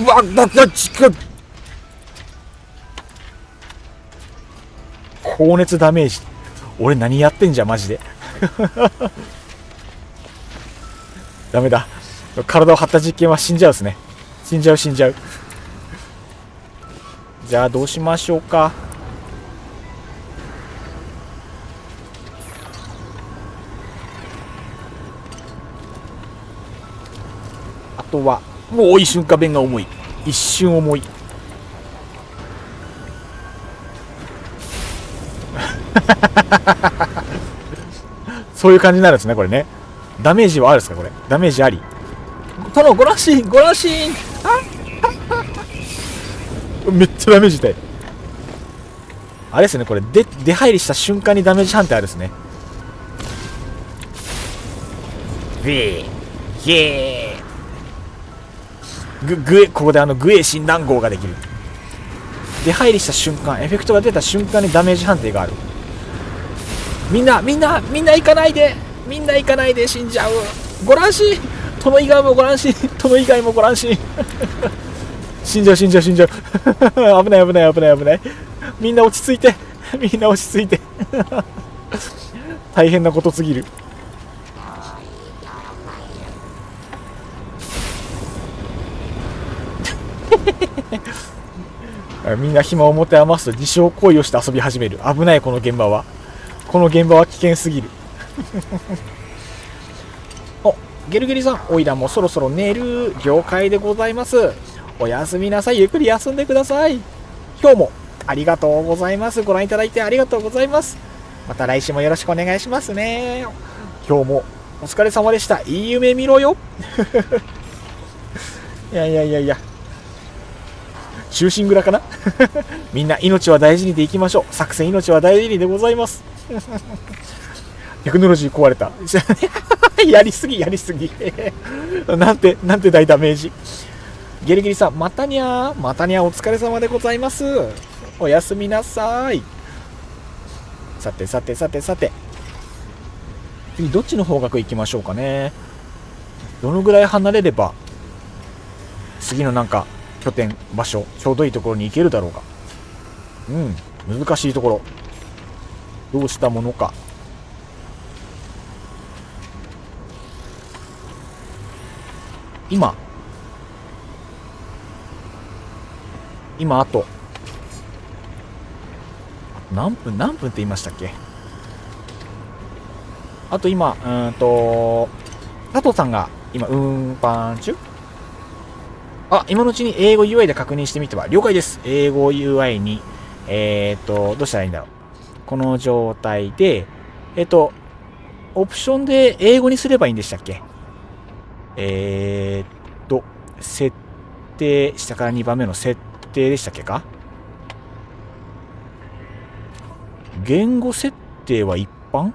わ、高熱ダメージ。俺何やってんじゃんマジで。ダメだ。体を張った実験は死んじゃうですね。死んじゃう。じゃあどうしましょうか。あとはもう一瞬画面が重い。一瞬重い。そういう感じになるんですねこれね。ダメージはあるんですかこれ。ダメージあり。殿ご安心めっちゃダメージ痛い。あれですねこれ。出入りした瞬間にダメージ判定あるですね。ここでグエ診断号ができる。出入りした瞬間、エフェクトが出た瞬間にダメージ判定がある。みんな行かないで。死んじゃう。ご乱心。殿以外もご乱心。死んじゃう。危ない。みんな落ち着いて。大変なことすぎる。みんな暇を持て余すと自傷行為をして遊び始める。危ない。この現場は危険すぎる。お、ゲルゲリさん、おいらもそろそろ寝る。了解でございます。おやすみなさい。ゆっくり休んでください。今日もありがとうございます。ご覧いただいてありがとうございます。また来週もよろしくお願いしますね。今日もお疲れ様でした。いい夢見ろよ。いやいやいやいや。終身蔵かな。みんな命は大事にでいきましょう。作戦命は大事にでございます。テクノロジー壊れた。やりすぎやりすぎ。なんて大ダメージ。ゲリゲリさん、またにゃー、またにゃー、お疲れ様でございます。おやすみなさい。さてさてさてさて、次どっちの方角行きましょうかね。どのぐらい離れれば次のなんか拠点場所ちょうどいいところに行けるだろうか。難しいところ。どうしたものか。今あと何分って言いましたっけ。あと今佐藤さんが今運搬中。今のうちに英語 UI で確認してみては。了解です。英語 UI にどうしたらいいんだろう。この状態でオプションで英語にすればいいんでしたっけ。設定、下から2番目の設定でしたっけか。言語設定は一般？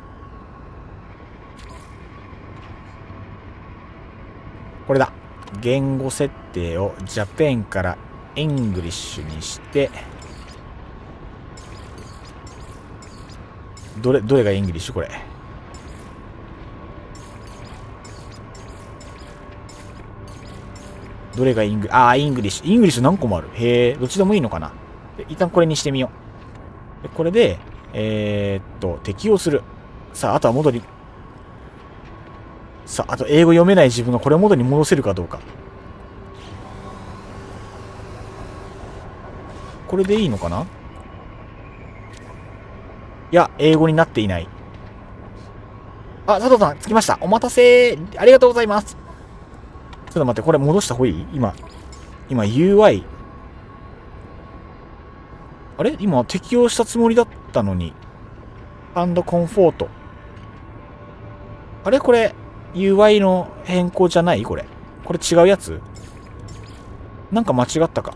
これだ。言語設定をジャパンからイングリッシュにして、どれがイングリッシュこれ。どれがイングリッシュ何個もある。へえ、どっちでもいいのかな。で一旦これにしてみよう。でこれで、適用する。さあ、あとは戻り。さあ、あと英語読めない自分がこれ元に戻せるかどうか。これでいいのかな。いや、英語になっていない。佐藤さん、着きました。お待たせ。ありがとうございます。ちょっと待って、これ戻した方がいい？今 UI。あれ今適用したつもりだったのに。コンフォート。あれこれ、UI の変更じゃない？これ違うやつ？なんか間違ったか。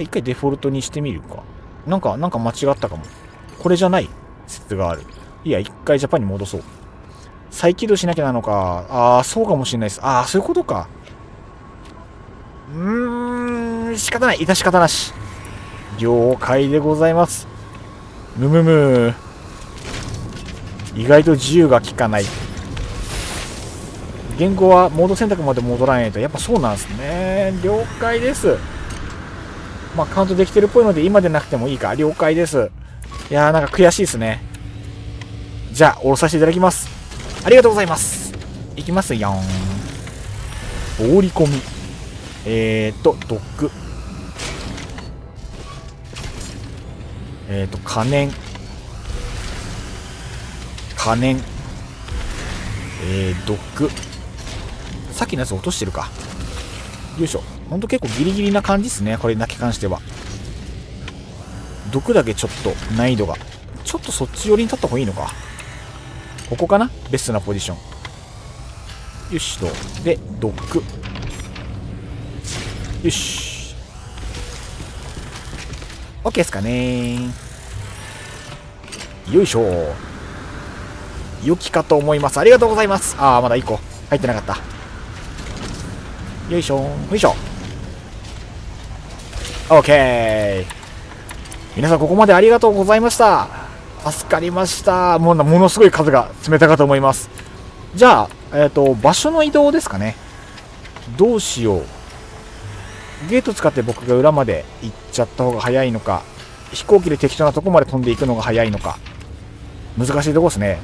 一回デフォルトにしてみるか。なんか間違ったかも。これじゃない説がある。いや、一回ジャパンに戻そう。再起動しなきゃなのか。そうかもしれないです。そういうことか。仕方ない。致し方なし。了解でございます。意外と自由が利かない。言語はモード選択まで戻らないと。やっぱそうなんですね。了解です。カウントできてるっぽいので今でなくてもいいか。了解です。いやー、なんか悔しいですね。じゃあ、降ろさせていただきます。ありがとうございます。いきますよーん。放り込み。ドック。可燃。ドック。さっきのやつ落としてるか。よいしょ。ほんと結構ギリギリな感じですね。これだけ関しては。毒だけちょっと難易度が。ちょっとそっち寄りに立った方がいいのか。ここかな？ベストなポジション。よしと。で、ドック。よし。OK ですかね。よいしょ。良きかと思います。ありがとうございます。まだ1個入ってなかった。よいしょ。よいしょ。OK。皆さんここまでありがとうございました。助かりました。ものすごい数が詰めたかと思います。じゃあ、場所の移動ですかね。どうしよう。ゲート使って僕が裏まで行っちゃった方が早いのか、飛行機で適当なとこまで飛んでいくのが早いのか。難しいとこですね。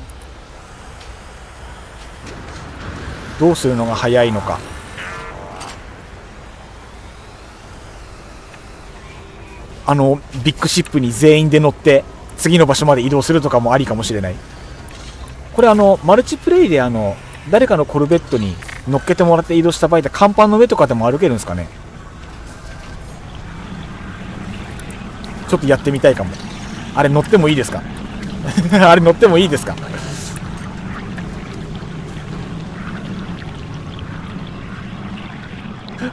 どうするのが早いのか。ビッグシップに全員で乗って次の場所まで移動するとかもありかもしれない。これマルチプレイで誰かのコルベットに乗っけてもらって移動した場合で甲板の上とかでも歩けるんですかね。ちょっとやってみたいかも。あれ乗ってもいいですか？あれ乗ってもいいですか？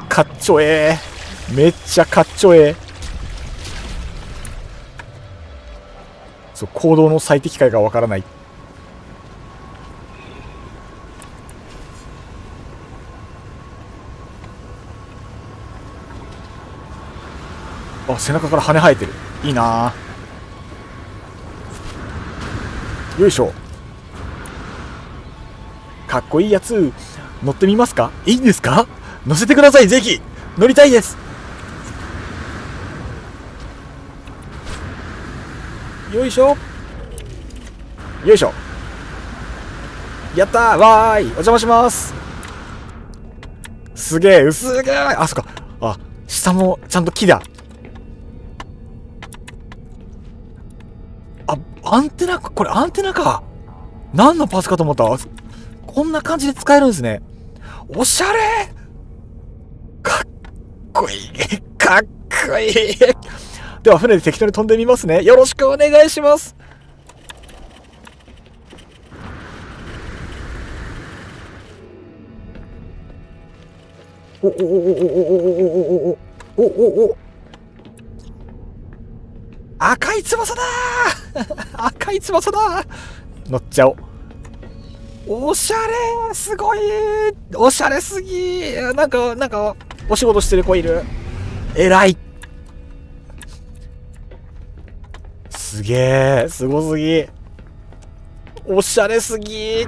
かっちょええ。めっちゃかっちょええ。そう、行動の最適解がわからない。あ、背中から羽生えてる。いいなぁ。よいしょ。かっこいいやつ。乗ってみますか？いいんですか？乗せてください、ぜひ。乗りたいです。よいしょ。よいしょ。やったー。わーい。お邪魔します。すげえ、すげえ。あ、そっか。あ、下もちゃんと木だ。あ、アンテナか。これアンテナか。何のパスかと思った。こんな感じで使えるんですね。おしゃれ。かっこいい。かっこいい。では船で適当に飛んでみますね。よろしくお願いします。おおおおおおおおおおお、赤い翼だー。赤い翼だー。乗っちゃおう。おしゃれ、すごい。おしゃれすぎ。なんかお仕事してる子いる。えらい。すげえ、すごすぎ。おしゃれすぎ。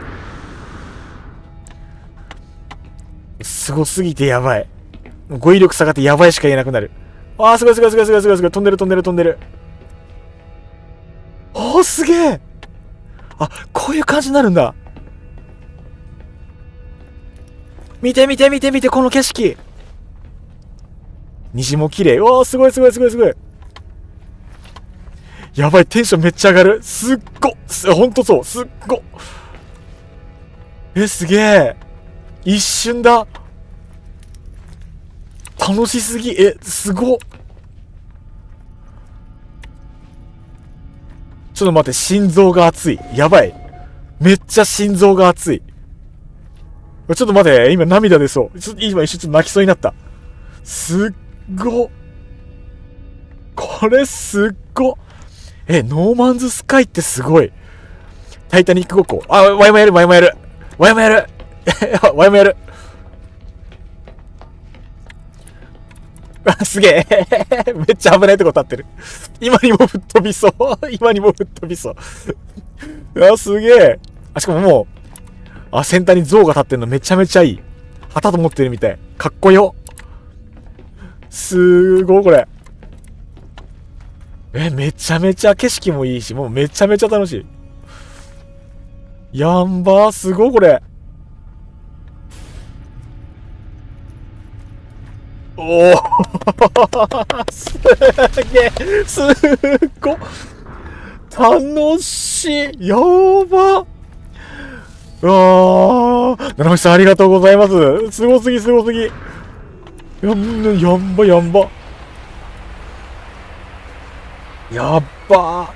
すごすぎてやばい。語彙力下がってやばいしか言えなくなる。あー、すごいすごいすごいすごいすごいすごい。飛んでる飛んでる飛んでる。おー、すげえ。あ、こういう感じになるんだ。見て見て見て見て、この景色。虹も綺麗。おー、すごいすごいすごいすごい。やばい、テンションめっちゃ上がる。すっご。ほんとそう。すっご。すげえ。一瞬だ。楽しすぎ。すごっ。ちょっと待って、心臓が熱い。やばい。めっちゃ心臓が熱い。ちょっと待って、今涙出そう。今一瞬ちょっと泣きそうになった。すっご。これすっご。ノーマンズスカイってすごい。タイタニックごっこ。あ、ワイもやる、ワイもやる。ワイもやる。ワイもやる。すげえ。めっちゃ危ないとこ立ってる。今にも吹っ飛びそう。今にも吹っ飛びそう。あ、すげえ。あ、しかももう、先端に象が立ってるのめちゃめちゃいい。旗と持ってるみたい。かっこよ。すーごい、これ。めちゃめちゃ景色もいいし、もうめちゃめちゃ楽しい。やんばー、すごい、これ。おーすげえ、すっご楽しい。やば。うわー、七星さんありがとうございます。すごすぎすごすぎ。やんばやんば。やっばー。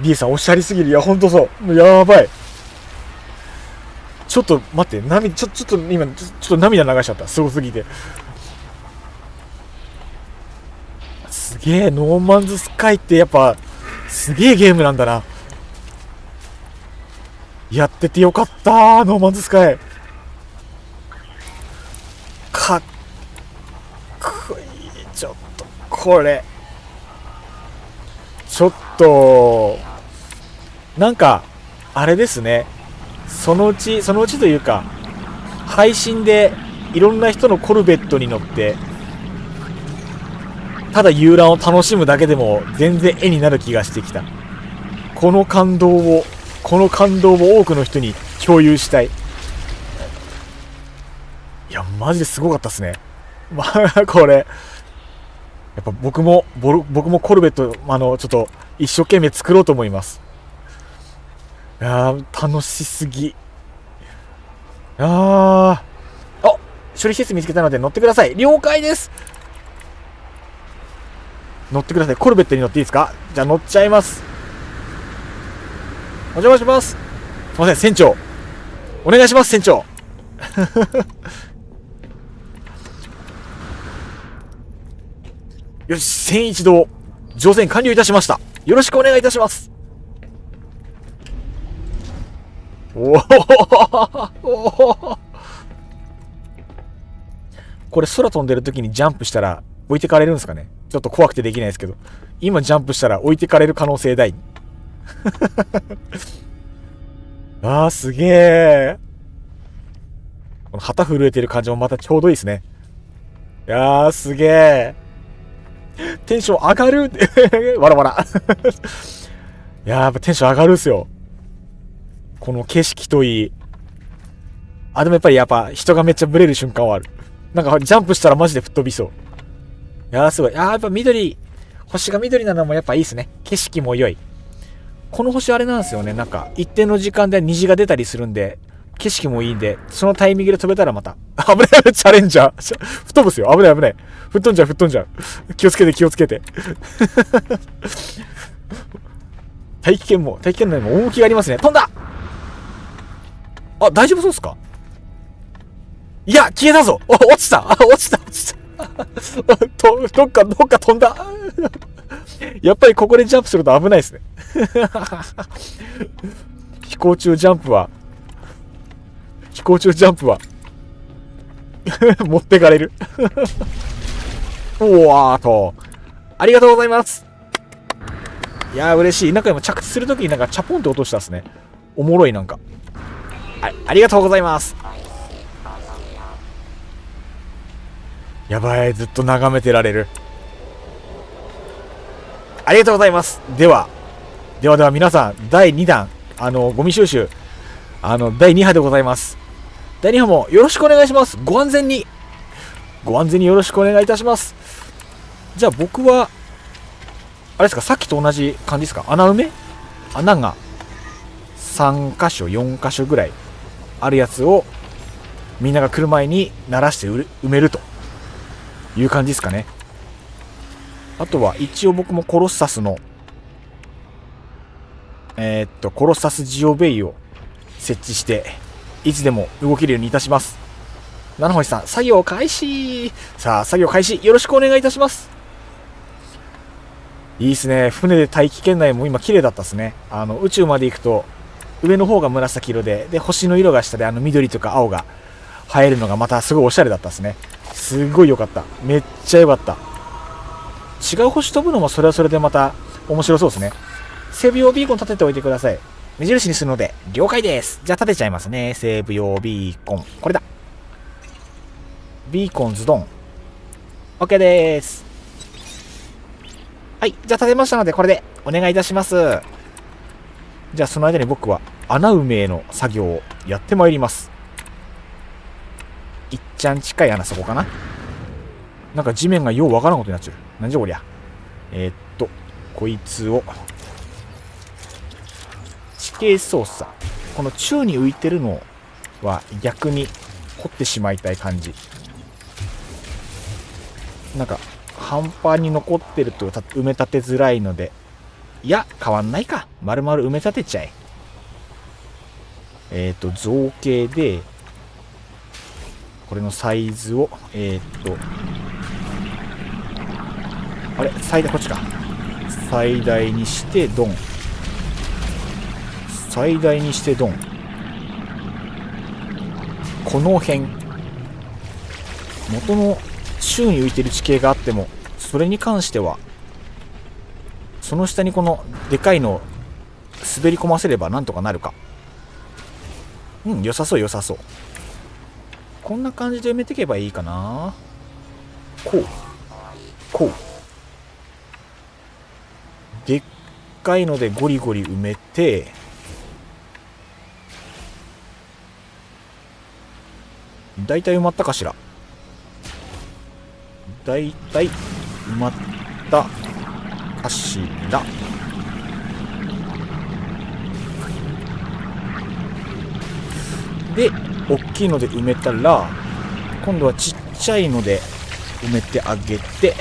B さんおしゃれすぎる。いや、ほんとそう。やばい。ちょっと待って、ちょっと今、ちょっと涙流しちゃった。すごすぎて。すげえ、ノーマンズスカイってやっぱ、すげえゲームなんだな。やっててよかったー、ノーマンズスカイ。かっこいい。ちょっと、これ。ちょっと、なんか、あれですね。そのうちというか、配信でいろんな人のコルベットに乗って、ただ遊覧を楽しむだけでも全然絵になる気がしてきた。この感動を多くの人に共有したい。いや、マジですごかったっすね。まあ、これ。やっぱ僕もコルベット、ちょっと一生懸命作ろうと思います。いやー、楽しすぎ。あ処理施設見つけたので乗ってください。了解です。乗ってください。コルベットに乗っていいですか？じゃあ乗っちゃいます。お邪魔します。すいません、船長。お願いします、船長。よし、船一同、乗船完了いたしました。よろしくお願いいたします。おおこれ空飛んでる時にジャンプしたら置いてかれるんですかね？ちょっと怖くてできないですけど、今ジャンプしたら置いてかれる可能性大。あー、すげえ。この旗震えてる感じもまたちょうどいいですね。いやー、すげえ。テンション上がる。わらわら。いやー、やっぱテンション上がるっすよ。この景色といい。あ、でもやっぱ人がめっちゃブレる瞬間はある。なんかジャンプしたらマジで吹っ飛びそう。いやー、すごい。やっぱ緑、星が緑なのもやっぱいいっすね。景色も良い。この星あれなんですよね。なんか一定の時間で虹が出たりするんで、景色もいいんで、そのタイミングで飛べたらまた。危ない、チャレンジャー。吹っ飛ぶっすよ。危ない危ない。吹っ飛んじゃう、吹っ飛んじゃう。気をつけて、気をつけて。大気圏内も趣がありますね。飛んだ。あ、大丈夫そうっすか？いや、消えたぞ。落ちた。落ちた。どっか飛んだ。やっぱりここでジャンプすると危ないですね。飛行中ジャンプは持ってかれる。おわーと。ありがとうございます。いやー嬉しい。なんか今着地するときになんかチャポンって落としたっすね。おもろいなんか。ありがとうございます。やばい、ずっと眺めてられる。ありがとうございます。では皆さん、第2弾、ゴミ収集、第2波でございます。第2波もよろしくお願いします。ご安全によろしくお願いいたします。じゃあ僕は、あれですか、さっきと同じ感じですか？穴が3箇所、4箇所ぐらいあるやつを、みんなが来る前に鳴らして埋めるという感じですかね。あとは一応僕もコロッサスのコロッサスジオベイを設置していつでも動けるようにいたします。七星さん、作業開始。さあ、作業開始よろしくお願いいたします。いいですね。船で大気圏内も今綺麗だったですね。宇宙まで行くと上の方が紫色で星の色が下で緑とか青が映えるのがまたすごいおしゃれだったですね。すごい良かった。めっちゃ良かった。違う星飛ぶのもそれはそれでまた面白そうですね。セーブ用ビーコン立てておいてください。目印にするので了解です。じゃあ立てちゃいますね。セーブ用ビーコン、これだ。ビーコンズドン OK です。はい、じゃあ立てましたのでこれでお願いいたします。じゃあその間に僕は穴埋めの作業をやってまいります。いっちゃん近い穴、そこかな。なんか地面がようわからんことになっちゃう。なんじゃこりゃ。こいつを地形操作、この宙に浮いてるのは逆に掘ってしまいたい感じ。なんか半端に残ってると埋め立てづらいので、いや変わんないか、丸々埋め立てちゃえ。造形でこれのサイズをあれ、最大、こっちか。最大にしてドン。最大にしてドン。この辺、元の宙に浮いてる地形があっても、それに関してはその下にこのでかいのを滑り込ませればなんとかなるか。うん、良さそう良さそう。こんな感じで埋めていけばいいかな。こうこうでっかいのでゴリゴリ埋めて、だいたい埋まったかしら。だいたい埋まったかしら。で、大きいので埋めたら、今度はちっちゃいので埋めてあげて、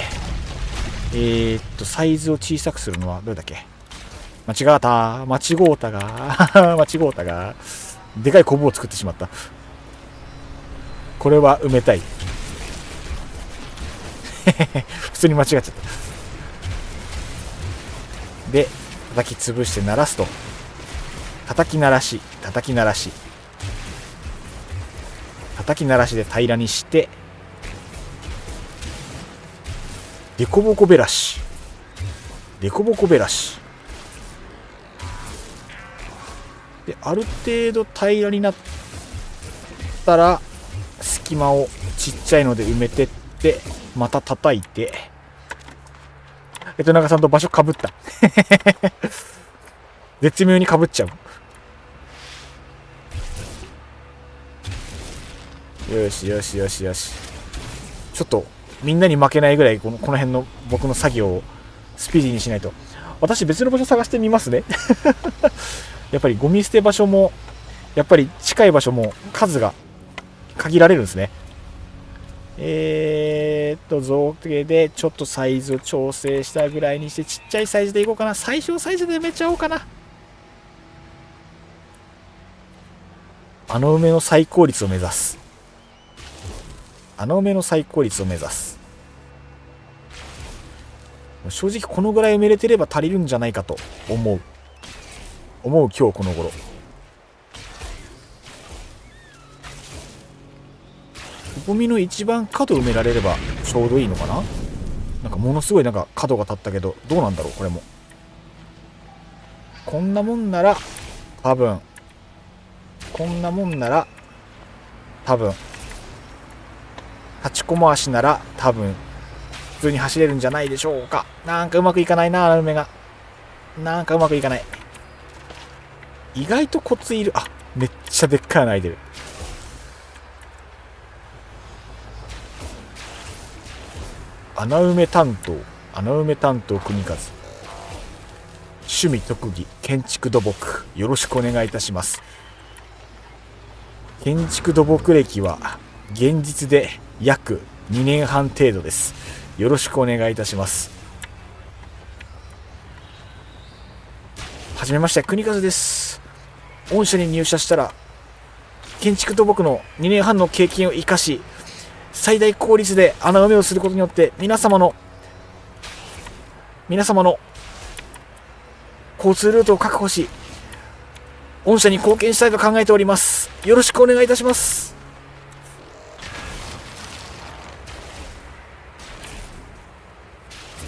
サイズを小さくするのはどれだっけ。間違うたがでかいコブを作ってしまった。これは埋めたい。普通に間違っちゃった。で叩き潰して鳴らすと、叩き鳴らしで平らにして、デコボコべらしで、ある程度平らになったら隙間をちっちゃいので埋めてって、また叩いて、中さんと場所かぶった絶妙にかぶっちゃう。よし。ちょっとみんなに負けないぐらいこの辺の僕の作業をスピーディーにしないと。私別の場所探してみますねやっぱりゴミ捨て場所も、やっぱり近い場所も数が限られるんですね。造形でちょっとサイズを調整したぐらいにして、ちっちゃいサイズでいこうかな。最小サイズで埋めちゃおうかな。穴埋めの最高率を目指す。正直このぐらい埋めれてれば足りるんじゃないかと思う今日この頃。ゴミの一番角埋められればちょうどいいのかな。なんかものすごいなんか角が立ったけど、どうなんだろう。これもこんなもんなら多分立ちこま足なら多分普通に走れるんじゃないでしょうか。なんかうまくいかないな、穴埋めが。なんかうまくいかない。意外とコツいる。あ、めっちゃでっかい穴開いてる。穴埋め担当国和。趣味特技建築土木、よろしくお願いいたします。建築土木歴は現実で約2年半程度です。よろしくお願いいたします。はじめまして、国和です。御社に入社したら建築土木の2年半の経験を生かし、最大効率で穴埋めをすることによって皆様の交通ルートを確保し、御社に貢献したいと考えております。よろしくお願いいたします。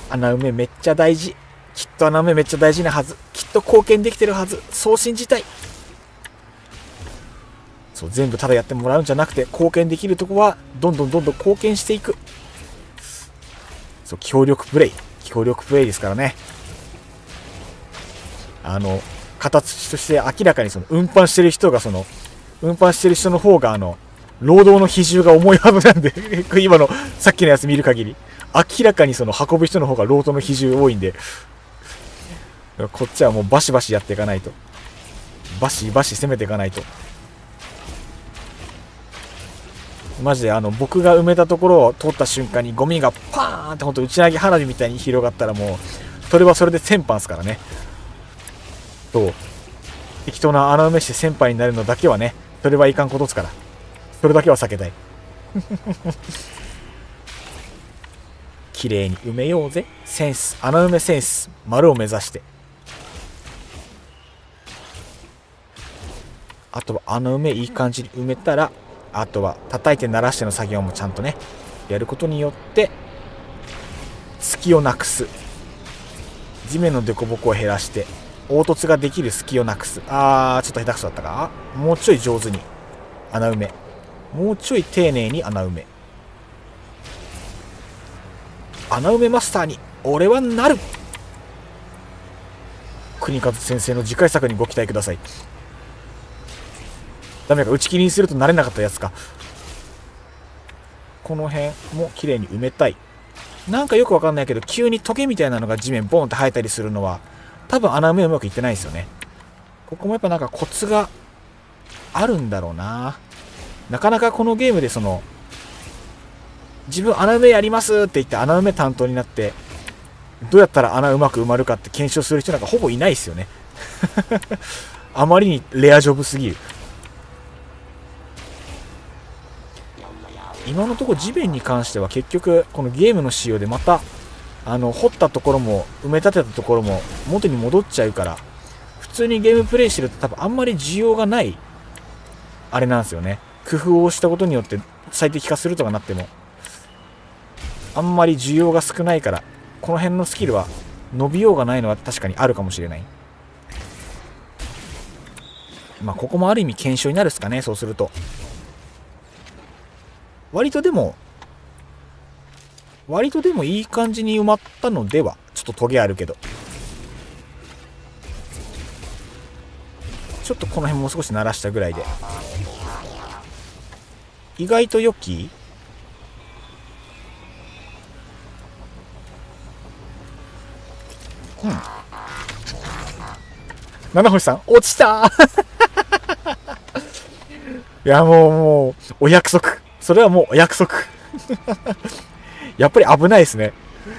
穴埋めめっちゃ大事。きっと穴埋めめっちゃ大事なはず。きっと貢献できてるはず。そう信じたい。そう、全部ただやってもらうんじゃなくて、貢献できるとこはどんどん貢献していく。そう、協力プレイですからね。形として明らかに運搬してる人の方が労働の比重が重いはずなんで今のさっきのやつ見る限り明らかに運ぶ人の方が労働の比重多いんで、こっちはもうバシバシやっていかないと、バシ攻めていかないと。マジで僕が埋めたところを通った瞬間にゴミがパーンってほんと打ち上げ花火みたいに広がったら、もうそれはそれで先般ですからね。と適当な穴埋めして先輩になるのだけはね、それはいかんことですから、それだけは避けたい綺麗に埋めようぜ。穴埋めセンス丸を目指して。あとは穴埋めいい感じに埋めたら、あとは叩いて鳴らしての作業もちゃんとねやることによって隙をなくす。地面の凸凹を減らして凹凸ができる隙をなくす。ちょっと下手くそだったか。もうちょい上手に穴埋め、もうちょい丁寧に穴埋め。穴埋めマスターに俺はなる。国和先生の次回作にご期待ください。ダメか、打ち切りにするとなれなかったやつか。この辺も綺麗に埋めたい。なんかよくわかんないけど、急にトゲみたいなのが地面ボンって生えたりするのは多分穴埋めうまくいってないですよね。ここもやっぱなんかコツがあるんだろうな。なかなかこのゲームで自分穴埋めやりますって言って穴埋め担当になってどうやったら穴うまく埋まるかって検証する人なんかほぼいないですよね。あまりにレアジョブすぎる。今のところ地面に関しては結局このゲームの仕様でまた掘ったところも埋め立てたところも元に戻っちゃうから、普通にゲームプレイしてると多分あんまり需要がないあれなんですよね。工夫をしたことによって最適化するとかなってもあんまり需要が少ないから、この辺のスキルは伸びようがないのは確かにあるかもしれない。まあここもある意味検証になるっすかね。そうすると割とでもいい感じに埋まったのでは。ちょっとトゲあるけど、ちょっとこの辺も少し鳴らしたぐらいで意外と良き。七星さん落ちた。いやもうお約束、それはもうお約束。やっぱり危ないですね。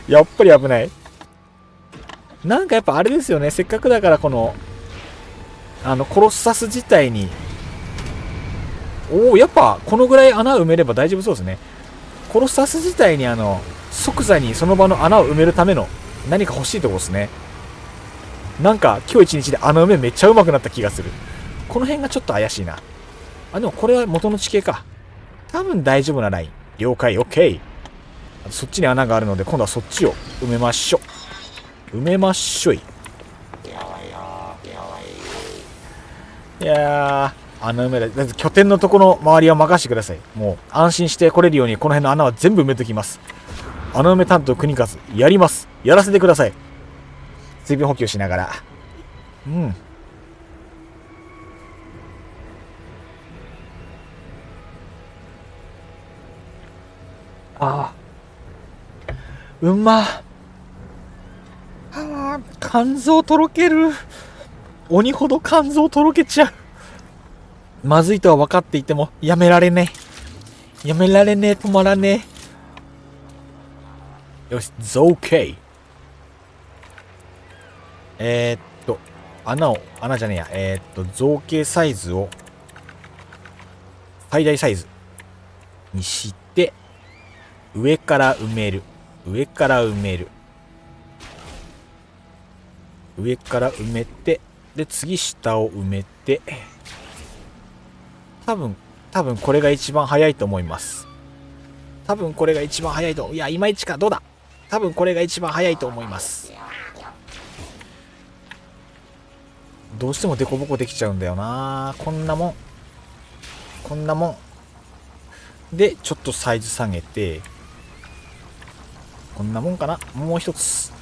やっぱり危ない。なんかやっぱあれですよね。せっかくだからこのコロッサス自体に、やっぱこのぐらい穴を埋めれば大丈夫そうですね。コロッサス自体に即座にその場の穴を埋めるための何か欲しいとこですね。なんか今日一日で穴埋めめっちゃ上手くなった気がする。この辺がちょっと怪しいな。でもこれは元の地形か。多分大丈夫なライン。了解、OK。そっちに穴があるので今度はそっちを埋めましょう。埋めましょい。いやー、穴埋めだ。拠点のところの周りは任せてください。もう安心して来れるようにこの辺の穴は全部埋めときます。穴埋め担当国和やります。やらせてください。水分補給しながら。うんま。肝臓とろける。鬼ほど肝臓とろけちゃう。まずいとは分かっていてもやめられねえ。止まらねえ。よし、造形。穴じゃねえや。造形サイズを最大サイズにして、上から埋める。上から埋めて、で、次下を埋めて、多分これが一番早いと思います。いや、いまいちか。どうだ。多分これが一番早いと思います。どうしてもデコボコできちゃうんだよな。こんなもんでちょっとサイズ下げて、こんなもんかな。もう一つ。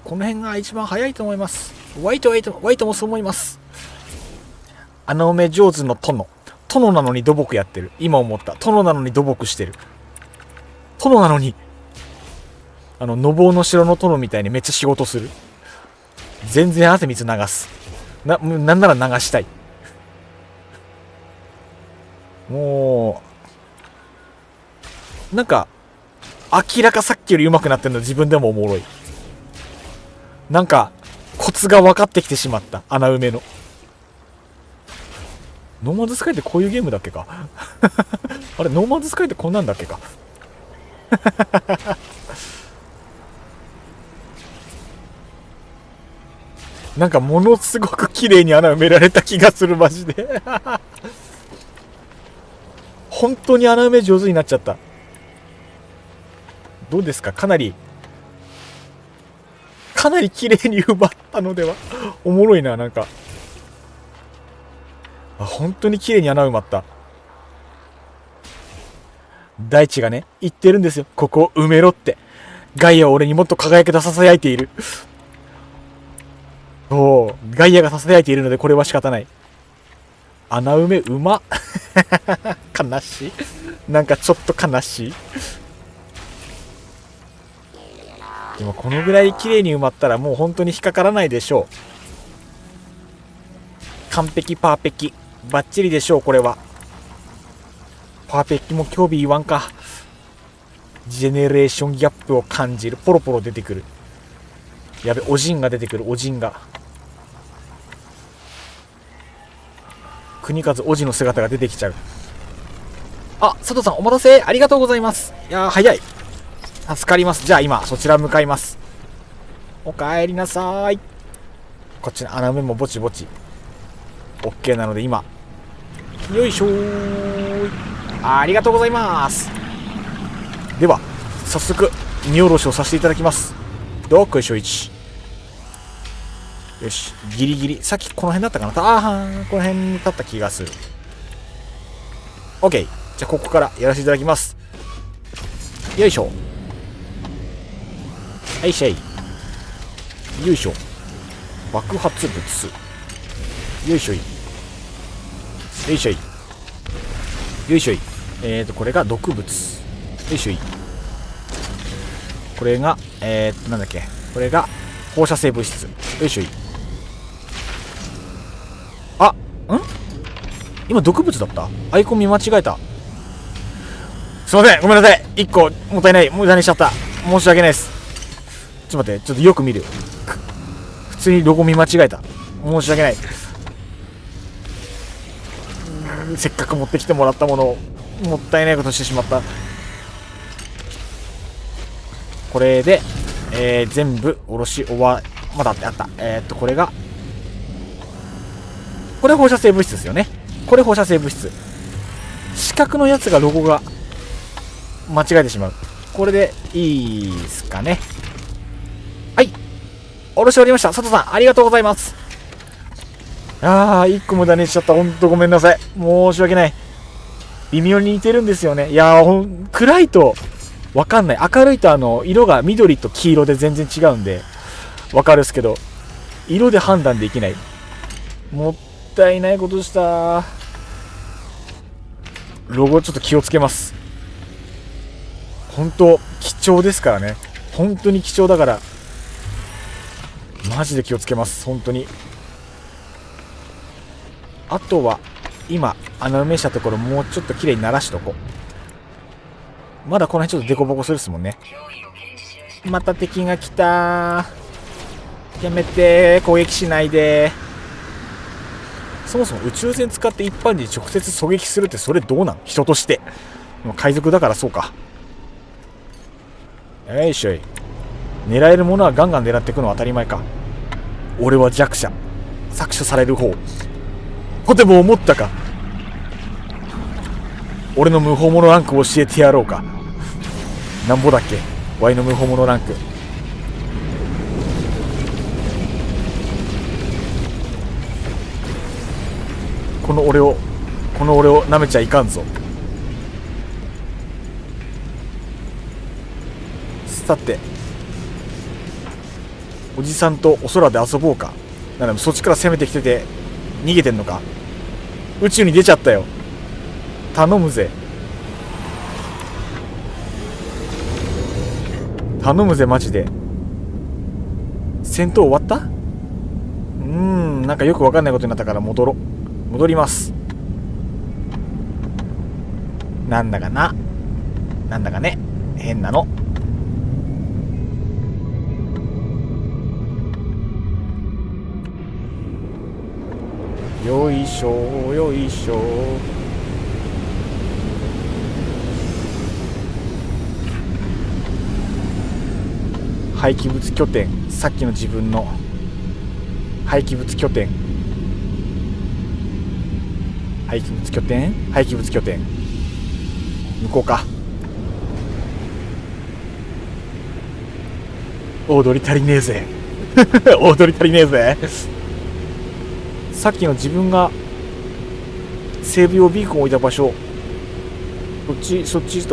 この辺が一番早いと思います。ワイトもそう思います。穴埋め上手の殿なのに土木やってる。今思った。殿なのに土木してる。殿なのにのぼうの城の殿みたいにめっちゃ仕事する。全然汗水流す。なんなら流したい。もうなんか明らかさっきより上手くなってるの自分でもおもろい。なんかコツが分かってきてしまった。穴埋めのノーマンズスカイってこういうゲームだっけか。あれ、ノーマンズスカイってこんなんだっけか。なんかものすごく綺麗に穴埋められた気がする。マジで。本当に穴埋め上手になっちゃった。どうですか。かなり綺麗に埋まったのでは。おもろいな。なんか本当に綺麗に穴埋まった。大地がね言ってるんですよ。ここを埋めろって。ガイアは俺にもっと輝きと囁いている。ガイアが囁いているのでこれは仕方ない。穴埋めうま。悲しい。なんかちょっと悲しい。でもこのぐらい綺麗に埋まったらもう本当に引っかからないでしょう。完璧パーペキバッチリでしょう。これはパーペキも興味言わんか。ジェネレーションギャップを感じる。ポロポロ出てくる。やべ、おじんが出てくる。おじんが。国和おじの姿が出てきちゃう。あ、佐藤さんお待たせありがとうございます。いやー早い。助かります。じゃあ今そちら向かいます。おかえりなさーい。こっちの穴埋めもぼちぼち OK なので今よいしょー。ありがとうございます。では早速荷下ろしをさせていただきます。どっこいしょ1。よし、ギリギリさっきこの辺だったかな。この辺に立った気がする。 OK。 じゃあここからやらせていただきます。よいしょ。はいしゃい。よいしょ。爆発物。よいしょい。よいしょい。よいしょい。これが毒物。よいしょい。これがなんだっけ、これが放射性物質。よいしょい。あ、今毒物だった。アイコン見間違えた。すいません、ごめんなさい。1個もったいない、無駄にしちゃった。申し訳ないです。ちょっと待って、ちょっとよく見るよ。普通にロゴ見間違えた。申し訳ない。せっかく持ってきてもらったものをもったいないことしてしまった。これで、全部おろし終わまだってあった。これがこれ放射性物質ですよね。これ放射性物質。四角のやつがロゴが間違えてしまう。これでいいですかね。はい、おろし終わりました。佐藤さんありがとうございます。1個無駄にしちゃった。ほんとごめんなさい。申し訳ない。微妙に似てるんですよね。いやー、暗いとわかんない。明るいと色が緑と黄色で全然違うんでわかるっすけど、色で判断できない。もったいないことした。ロゴちょっと気をつけます。本当貴重ですからね。本当に貴重だからマジで気をつけます。本当に。あとは今穴埋めしたところもうちょっと綺麗にならしとこう。まだこの辺ちょっとデコボコするっすもんね。また敵が来た。やめて、攻撃しないで。そもそも宇宙船使って一般人直接狙撃するってそれどうなん？人として海賊だからそうか。よいしょい。狙えるものはガンガン狙っていくのは当たり前か。俺は弱者、搾取される方。とても思ったか。俺の無法者ランクを教えてやろうか。なんぼだっけ、ワイの無法者ランク。この俺を舐めちゃいかんぞ。さて、おじさんとお空で遊ぼうか。なんだ、そっちから攻めてきてて逃げてんのか。宇宙に出ちゃったよ。頼むぜ。頼むぜマジで。戦闘終わった？なんかよくわかんないことになったから戻ります。なんだかね、変なの。よいしょよいしょ。廃棄物拠点。さっきの自分の廃棄物拠点。廃棄物拠点。廃棄物拠点。向こうか。踊り足りねえぜ。踊り足りねえぜ。さっきの自分が整備用ビーコン置いた場所、そっち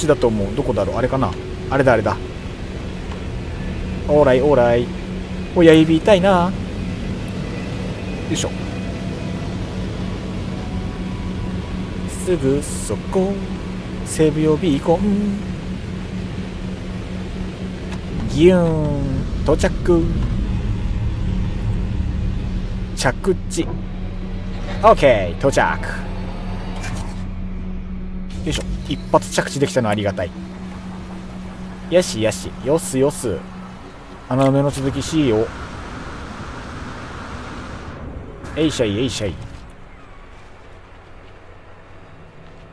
だと思う。どこだろう。あれかな。あれだ。オーライ親指痛いな。よいしょ。すぐそこ整備用ビーコン。ギューン到着。着地。 OK 到着。よいしょ。一発着地できたのありがたい。よしよし、よすよす。穴埋めの続きしよう。えいしゃいえいしゃい。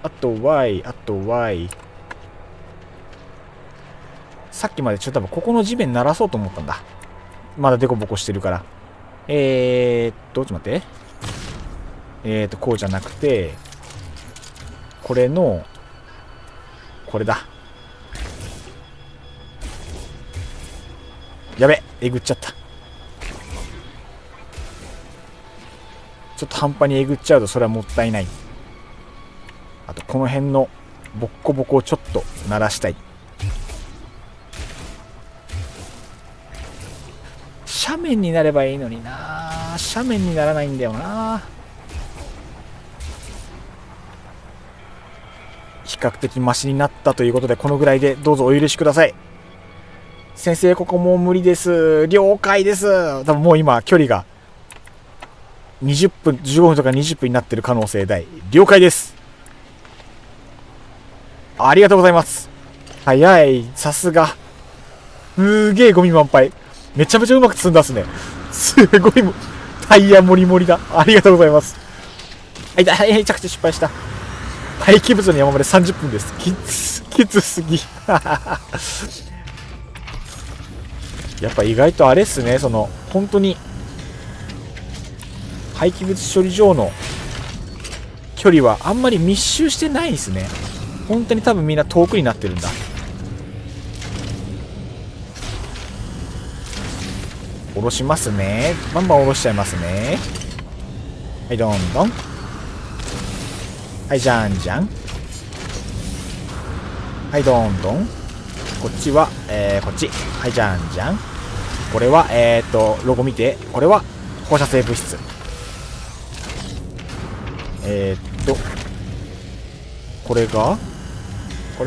あと Y、あと Y。さっきまでちょっと多分ここの地面鳴らそうと思ったんだ。まだデコボコしてるから。ちょっと待って。こうじゃなくて、これの、これだ。やべ、えぐっちゃった。ちょっと半端にえぐっちゃうとそれはもったいない。あとこの辺のボッコボコをちょっと鳴らしたい。斜面になればいいのにな。斜面にならないんだよな。比較的マシになったということで、このぐらいでどうぞお許しください。先生、ここもう無理です。了解です。多分もう今距離が20分、15分とか20分になってる可能性大。了解です。ありがとうございます。早い。さすが。すげえゴミ満廃。めちゃめちゃうまく積んだっすね。すごい、タイヤモリモリだ。ありがとうございます。はい、着地失敗した。廃棄物の山まで30分です。きつすぎ。やっぱ意外とあれっすね、本当に、廃棄物処理場の距離はあんまり密集してないですね。本当に多分みんな遠くになってるんだ。下ろしますね。バンバン下ろしちゃいますね。はい、どんどん。はい、じゃんじゃん。はい、どんどん。こっちは、こっち。はい、じゃんじゃん。これは、ロゴ見て。これは放射性物質。これ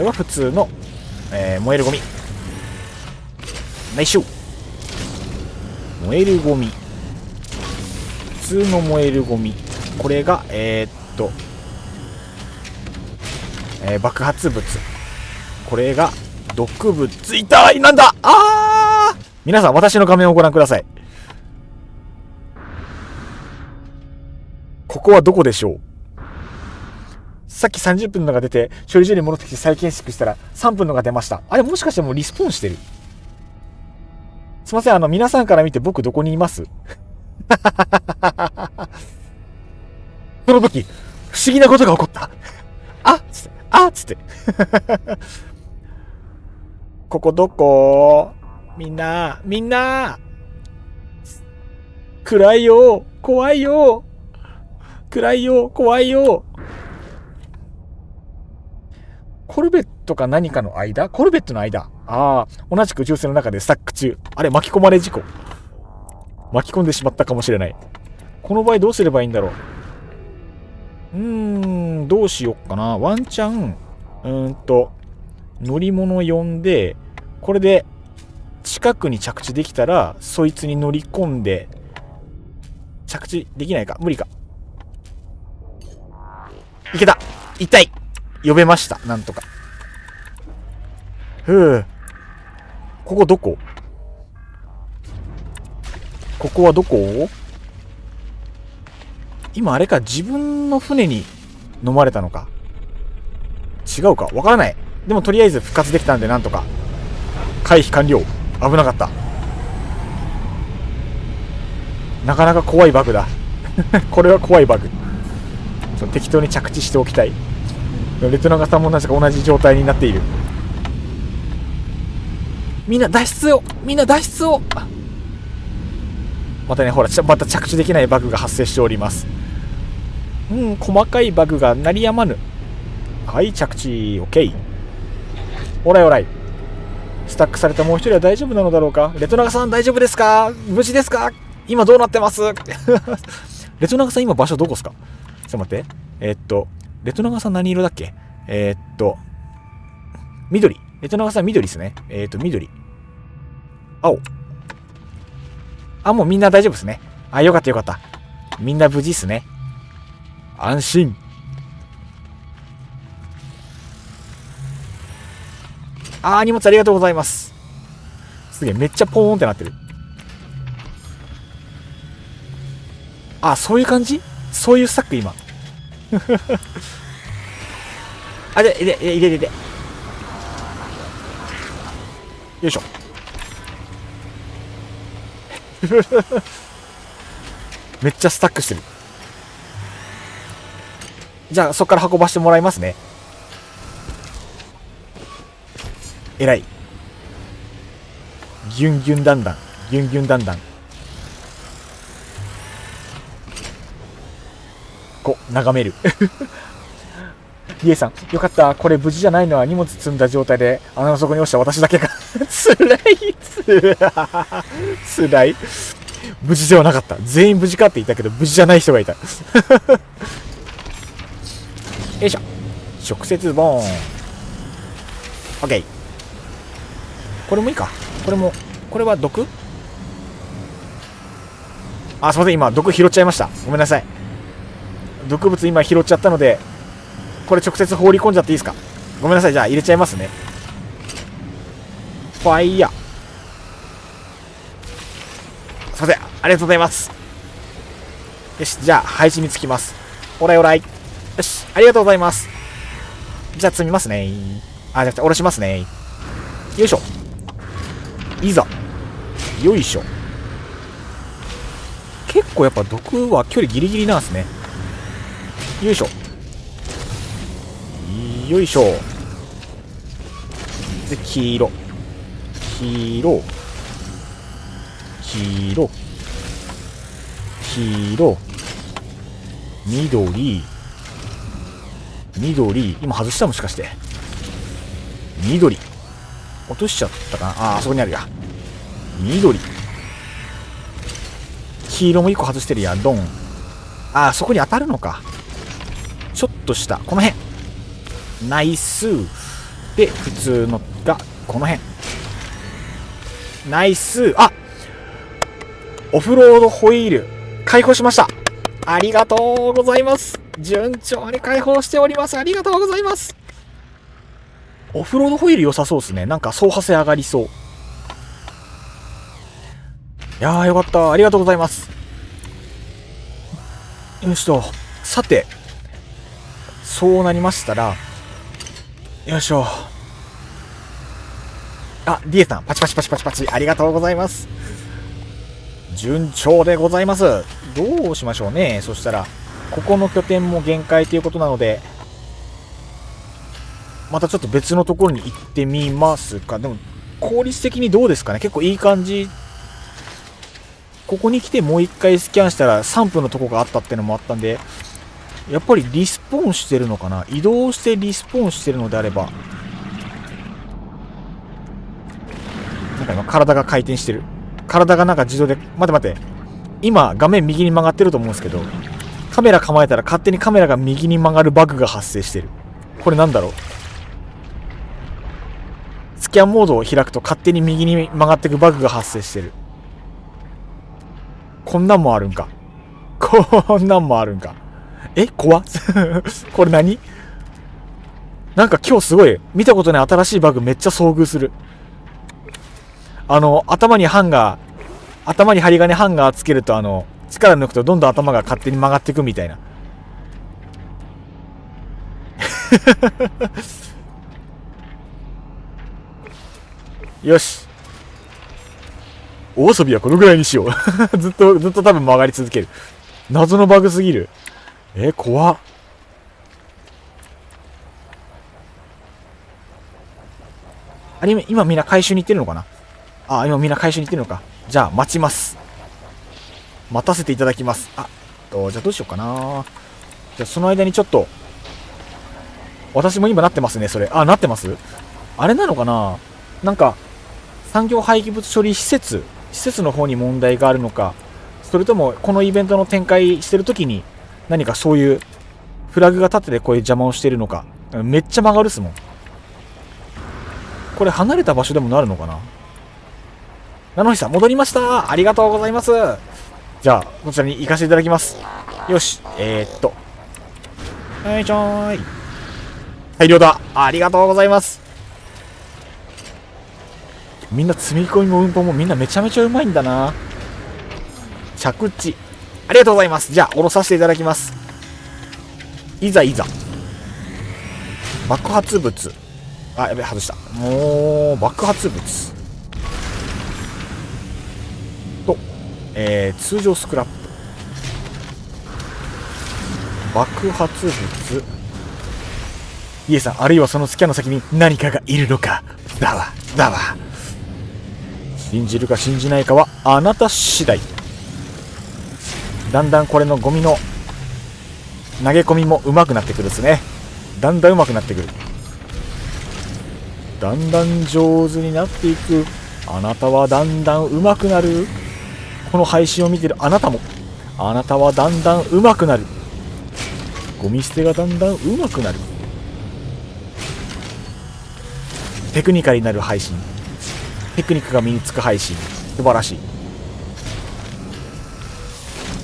は普通の、燃えるゴミ。ナイスシュー。燃えるゴミ。普通の燃えるゴミ。これが、爆発物。これが毒物。痛い。なんだ。皆さん私の画面をご覧ください。ここはどこでしょう。さっき30分のが出て処理所に戻ってきて再検索したら3分のが出ました。あれもしかしてもうリスポーンしてる。すいません、皆さんから見て僕どこにいます？その時不思議なことが起こった。つってここどこ？みんな暗いよ、怖いよ、暗いよ、怖いよ。コルベットか何かの間？コルベットの間。同じく宇宙船の中でスタック中。あれ、巻き込まれ事故。巻き込んでしまったかもしれない。この場合どうすればいいんだろう。どうしよっかな。ワンチャン、乗り物呼んで、これで近くに着地できたら、そいつに乗り込んで、着地できないか？無理か。いけた。痛い。呼べました。なんとか。ここどこ？ここはどこ？今あれか、自分の船に飲まれたのか。違うかわからない。でもとりあえず復活できたんでなんとか。回避完了。危なかった。なかなか怖いバグだ。これは怖いバグ。適当に着地しておきたい。レトナガさんもなぜか同じ状態になっている。みんな脱出を。またね、ほら、また着地できないバグが発生しております。細かいバグが鳴りやまぬ。はい、着地 OK。 オライ。スタックされたもう一人は大丈夫なのだろうか。レトナガさん大丈夫ですか？無事ですか？今どうなってます？レトナガさん今場所どこですか？ちょっと待って。レトナガさん何色だっけ？緑。レトナガさん緑ですね。緑。青。もうみんな大丈夫ですね。よかった。みんな無事っすね。安心。荷物ありがとうございます。すげえ、めっちゃポーンってなってる。そういう感じ？そういうスタック今。入れ。よいしょ。めっちゃスタックしてる。じゃあ、そっから運ばしてもらいますね。えらい。ギュンギュンだんだん。ギュンギュンだんだん。眺める。リエさん、よかった。これ無事じゃないのは荷物積んだ状態で穴の底に落ちた私だけか。つらい。無事ではなかった。全員無事かって言ったけど、無事じゃない人がいた。よいしょ。直接ボーン。オッケー。これもいいか。これは毒？すいません。今、毒拾っちゃいました。ごめんなさい。毒物今拾っちゃったので、これ直接放り込んじゃっていいですか？ごめんなさい。じゃあ入れちゃいますね。ファイヤー。すいません。ありがとうございます。よし、じゃあ配置につきます。オライ。よし、ありがとうございます。じゃあ積みますね。じゃなくて下ろしますね。よいしょ。いざ。よいしょ。結構やっぱ毒は距離ギリギリなんですね。よいしょ。よいしょ。で、黄色。緑。今外したもしかして。緑。落としちゃったかな。あそこにあるや。緑。黄色も1個外してるや。ドン。そこに当たるのか。ちょっと下。この辺。ナイス。で、普通のが、この辺。ナイス。オフロードホイール。解放しました。ありがとうございます。順調に解放しております。ありがとうございます。オフロードホイール良さそうですね。なんか走破性上がりそう。いやーよかった。ありがとうございます。よしと。さて、そうなりましたら、よいしょ。ディエさん、パチパチ。ありがとうございます。順調でございます。どうしましょうね。そしたら、ここの拠点も限界ということなので、またちょっと別のところに行ってみますか。でも、効率的にどうですかね。結構いい感じ。ここに来てもう一回スキャンしたら3分のとこがあったってのもあったんで、やっぱりリスポーンしてるのかな。移動してリスポーンしてるのであれば、なんか今体が回転してる。体がなんか自動で、待て。今画面右に曲がってると思うんですけど、カメラ構えたら勝手にカメラが右に曲がるバグが発生してる。これなんだろう。スキャンモードを開くと勝手に右に曲がっていくバグが発生してる。こんなんもあるんか。怖っ。これ何？なんか今日すごい見たことない新しいバグめっちゃ遭遇する。頭に針金ハンガーつけると力抜くとどんどん頭が勝手に曲がっていくみたいな。よし。お遊びはこのぐらいにしよう。ずっと多分曲がり続ける。謎のバグすぎる。怖っ。今みんな回収に行ってるのかな。今みんな回収に行ってるのか。じゃあ待ちます。待たせていただきます。じゃあどうしようかな。じゃあその間にちょっと、私も今なってますね、それ。なってます？あれなのかな。なんか、産業廃棄物処理施設の方に問題があるのか、それともこのイベントの展開してる時に何かそういうフラグが立っててこういう邪魔をしてるのか。めっちゃ曲がるっすもん。これ離れた場所でもなるのかな。七星さん戻りました。ありがとうございます。じゃあこちらに行かせていただきます。よし。はいちょーい。大量だ。ありがとうございます。みんな積み込みも運搬もみんなめちゃめちゃうまいんだな。着地。ありがとうございます。じゃあ、下ろさせていただきます。いざいざ。爆発物。あ、やべ、外した。もう、爆発物。と、通常スクラップ。爆発物。イエさん、あるいはそのスキャンの先に何かがいるのか。だわ、だわ。信じるか信じないかはあなた次第。だんだんこれのゴミの投げ込みも上手くなってくるですね。だんだん上手くなってくる。だんだん上手になっていく。あなたはだんだん上手くなる。この配信を見てるあなたも、あなたはだんだん上手くなる。ゴミ捨てがだんだん上手くなる。テクニカルになる配信、テクニックが身につく配信、素晴らし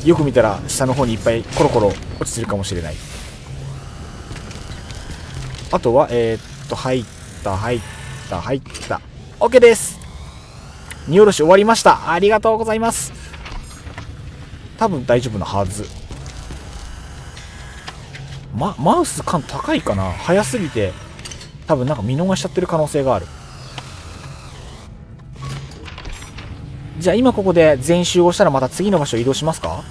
い。よく見たら下の方にいっぱいコロコロ落ちてるかもしれない。あとは入った入った OK です。荷下ろし終わりました。ありがとうございます。多分大丈夫なはず。マウス感高いかな。早すぎて多分なんか見逃しちゃってる可能性がある。じゃあ今ここで全員集合したらまた次の場所移動しますか。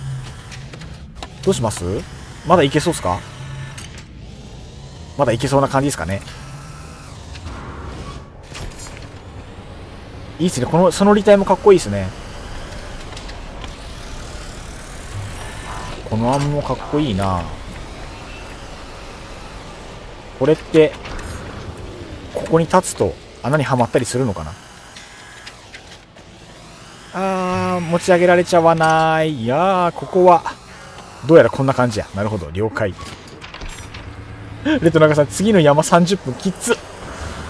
どうします？まだいけそうっすか？まだいけそうな感じですかね。いいっすね。その履帯もかっこいいですね。このアームもかっこいいな。これってここに立つと穴にはまったりするのかな。持ち上げられちゃわない。いやー、ここはどうやらこんな感じや。なるほど、了解。レトナガさん、次の山30分きつ。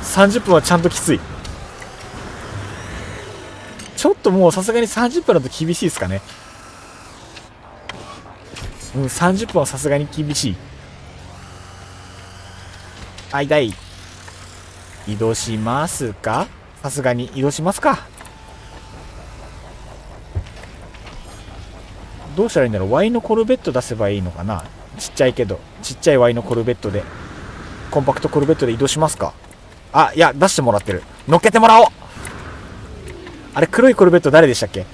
30分はちゃんときつい。ちょっともうさすがに30分だと厳しいですかね。30分はさすがに厳しい。痛い。移動しますか？さすがに移動しますか。どうしたらいいんだろう。Y のコルベット出せばいいのかな。ちっちゃいけど、ちっちゃい Y のコルベットで、コンパクトコルベットで移動しますか。あ、いや、出してもらってる。乗っけてもらおう。あれ、黒いコルベット誰でしたっけ。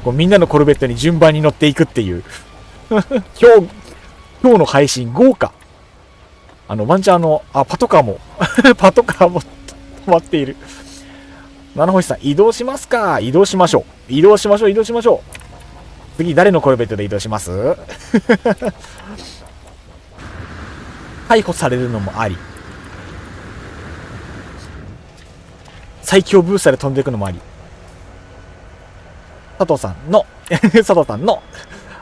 こうみんなのコルベットに順番に乗っていくっていう今日の配信豪華。ワンチャンパトカーもパトカーも止まっている。七星さん、移動しますか。移動しましょう。移動しましょう。移動しましょう。次、誰のコルベットで移動します逮捕されるのもあり。最強ブースターで飛んでいくのもあり。佐藤さんの佐藤さんの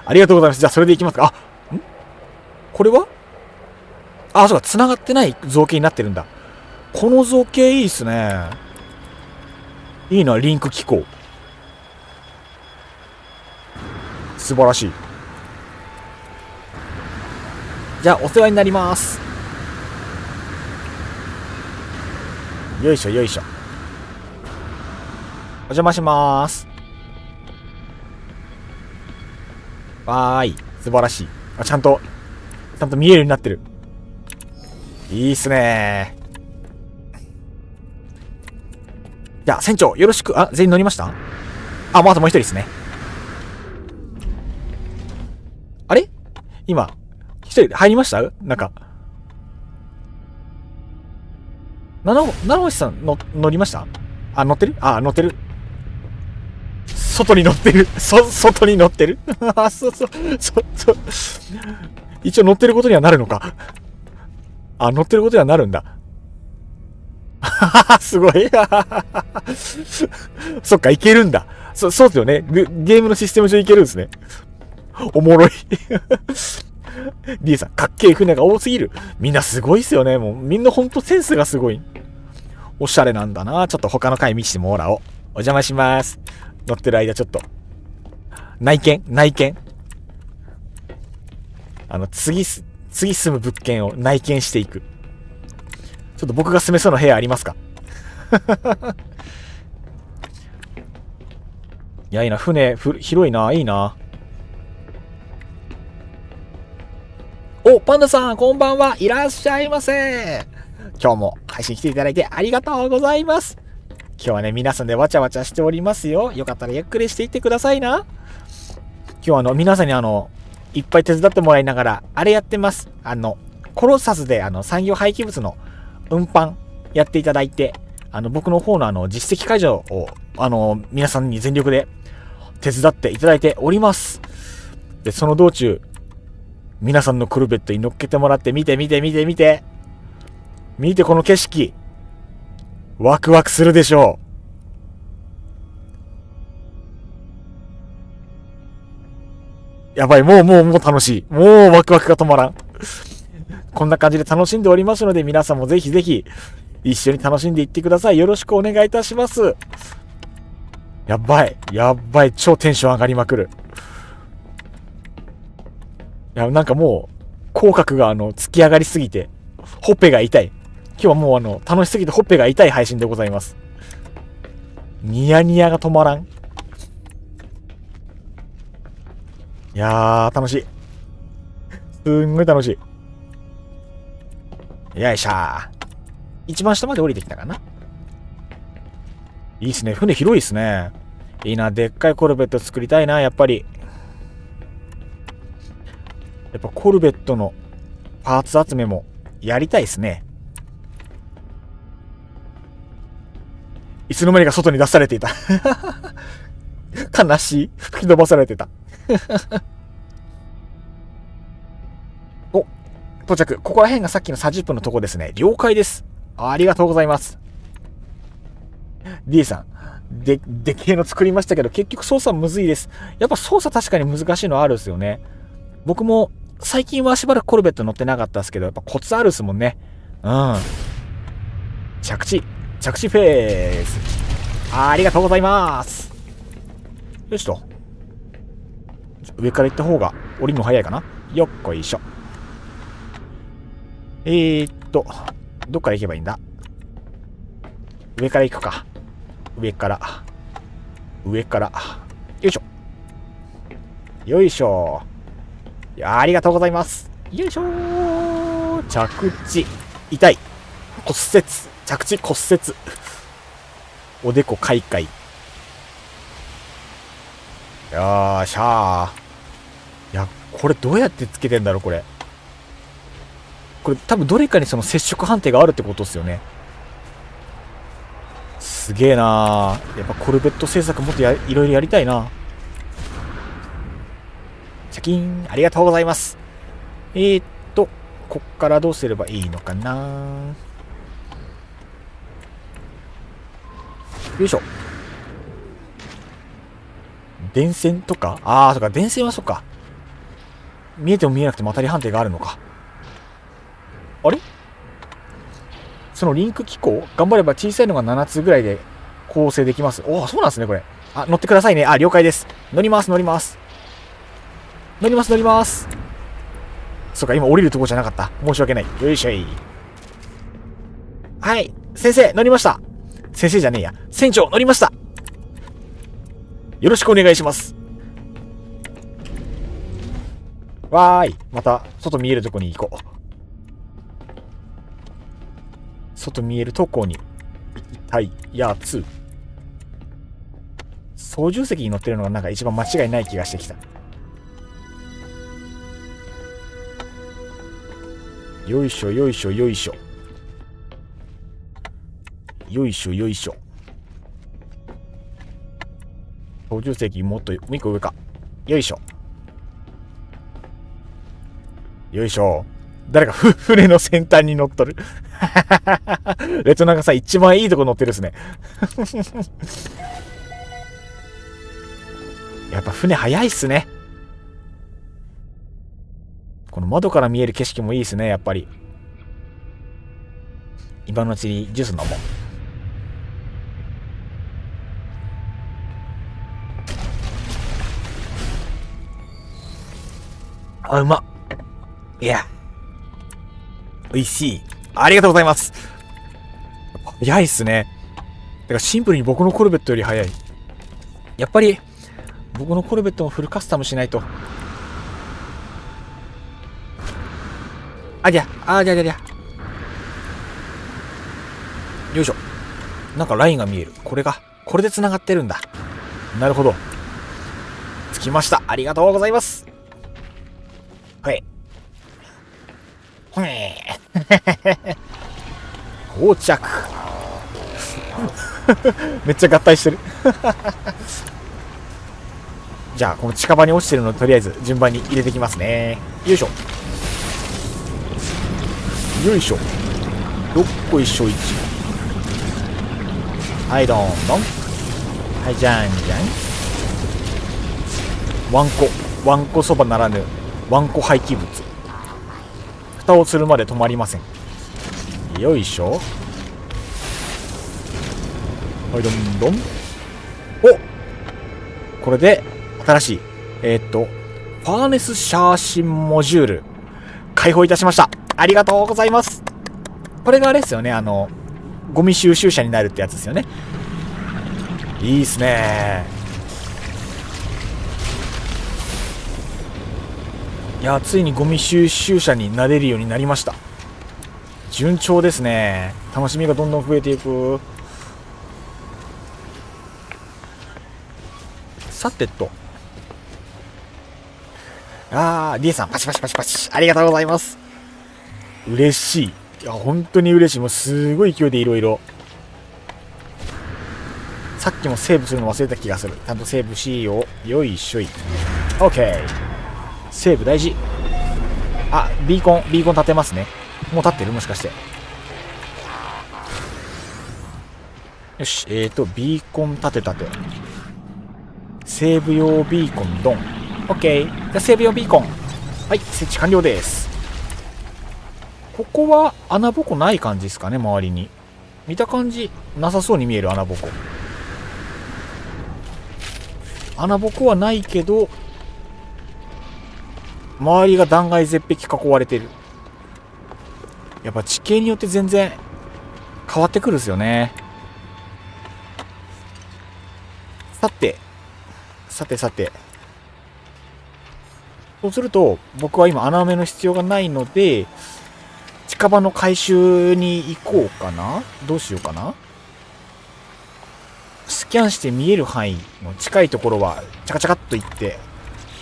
ありがとうございます。じゃあ、それでいきますか。これはそうか、繋がってない造形になってるんだ。この造形いいっすね。いいな、リンク機構。素晴らしい。じゃあ、お世話になります。よいしょよいしょ。お邪魔します。わーい。素晴らしい。ちゃんと見えるようになってる。いいっすねー。じゃあ、船長、よろしく。全員乗りました？もうあともう一人ですね。あれ？今、一人入りました？なんか。七星さん乗りました？乗ってる？乗ってる。外に乗ってる。外に乗ってる。そう。一応乗ってることにはなるのか。乗ってることにはなるんだ。すごい。そっか、いけるんだ。そうですよね。ゲームのシステム上いけるんですね。おもろい。D さん、かっけえ船が多すぎる。みんなすごいっすよね。もう、みんなほんとセンスがすごい。おしゃれなんだな。ちょっと他の回見せてもらおう。お邪魔します。乗ってる間ちょっと。内見。次住む物件を内見していく。ちょっと僕が住めそうな部屋ありますか？いや、いいな。船、広いな。いいな。お、パンダさん、こんばんは。いらっしゃいませ。今日も配信来ていただいてありがとうございます。今日はね、皆さんでわちゃわちゃしておりますよ。よかったらゆっくりしていってくださいな。今日は皆さんにいっぱい手伝ってもらいながら、あれやってます。コロサスで産業廃棄物の運搬やっていただいて、僕の方の実績解除を、皆さんに全力で手伝っていただいております。で、その道中、皆さんのコルベットに乗っけてもらって見て。見てこの景色。ワクワクするでしょう。やばい、もう楽しい。もうワクワクが止まらん。こんな感じで楽しんでおりますので、皆さんもぜひぜひ一緒に楽しんでいってください。よろしくお願いいたします。やばい、超テンション上がりまくる。いや、なんかもう、口角が突き上がりすぎて、ほっぺが痛い。今日はもう楽しすぎてほっぺが痛い配信でございます。ニヤニヤが止まらん。いやー、楽しい。すんごい楽しい。よいしょー。一番下まで降りてきたかな。いいっすね。船広いっすね。いいな。でっかいコルベット作りたいな、やっぱり。やっぱコルベットのパーツ集めもやりたいっすね。いつの間にか外に出されていた。悲しい。吹き飛ばされてた。お、到着。ここら辺がさっきの30分のとこですね。了解です。ありがとうございます。D さん。でけえの作りましたけど、結局操作むずいです。やっぱ操作確かに難しいのあるっすよね。僕も最近はしばらくコルベット乗ってなかったですけど、やっぱコツあるっすもんね。うん。着地フェーズ。ありがとうございます。よしと。上から行った方が降りるの早いかな。よっこいしょ。どっから行けばいいんだ。上から行くか。上から。よいしょ。よいしょ。ありがとうございます。よいしょー。着地。痛い。骨折。着地骨折。おでこかいかい。よーしゃー。いや、これどうやってつけてんだろう、これ。これ多分どれかにその接触判定があるってことですよね。すげえなー。やっぱコルベット製作もっといろいろやりたいな。シャキーン。ありがとうございます。こっからどうすればいいのかな。よいしょ。電線とか、そっか、電線はそっか。見えても見えなくても当たり判定があるのか。あれそのリンク機構頑張れば小さいのが7つぐらいで構成できます。おお、そうなんですね、これ。乗ってくださいね。了解です。乗ります。そっか、今降りるとこじゃなかった。申し訳ない。よいしょい。はい。先生、乗りました。先生じゃねえや。船長、乗りました。よろしくお願いします。わーい。また、外見えるとこに行こう。外見えるとこに行きたいやつ。操縦席に乗ってるのがなんか一番間違いない気がしてきた。よいしょ。操縦席もっと、もう一個上か。よいしょ。誰か船の先端に乗っとる。レトナがさ、一番いいとこ乗ってるっすね。やっぱ船早いっすね。この窓から見える景色もいいっすね、やっぱり。今のうちにジュース飲もう。うまっ。いや。美味しい。ありがとうございます。早いっすね。からシンプルに僕のコルベットより速い。やっぱり僕のコルベットもフルカスタムしないと。ありゃありゃりゃりゃ。よいしょ。なんかラインが見える。これで繋がってるんだ。なるほど。着きました。ありがとうございます。はい。ほえ到着。めっちゃ合体してる。じゃあこの近場に落ちてるのとりあえず順番に入れてきますね。よいしょよいしょ。どっこいしょいち。はいどんどん。はいじゃんじゃん。わんこそばならぬわんこ廃棄物。蓋をするまで止まりません。よいしょ。はいどんどん。お、これで新しいファーネスシャーシンモジュール開放いたしました。ありがとうございます。これがあれですよね、ゴミ収集車になるってやつですよね。いいっすね。いや、ついにゴミ収集車になれるようになりました。順調ですね。楽しみがどんどん増えていく。さてと、リエさんパチパチパチパチありがとうございます。嬉しい。いや本当に嬉しい。もうすごい勢いでいろいろ。さっきもセーブするの忘れた気がする。ちゃんとセーブしよう。よいしょい。 OK。 セーブ大事。ビーコン立てますね。もう立ってる、もしかして。よし、ビーコン立てセーブ用ビーコンドン。 OK。 じゃあセーブ用ビーコン、はい、設置完了です。ここは穴ぼこない感じですかね。周りに見た感じなさそうに見える。穴ぼこはないけど、周りが断崖絶壁囲われてる。やっぱ地形によって全然変わってくるんですよね。さてそうすると僕は今穴埋めの必要がないので、近場の回収に行こうかな。どうしようかな。スキャンして見える範囲の近いところはチャカチャカっと行って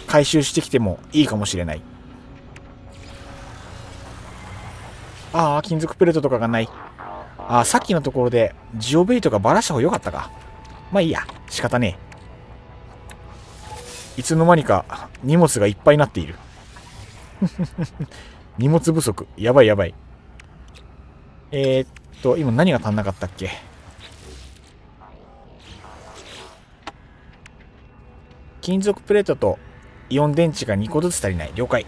回収してきてもいいかもしれない。金属プレートとかがない。さっきのところでジオベイトがバラした方が良かったか。まあいいや、仕方ねえ。いつの間にか荷物がいっぱいになっている。荷物不足。やばい。今何が足んなかったっけ。金属プレートとイオン電池が2個ずつ足りない。了解。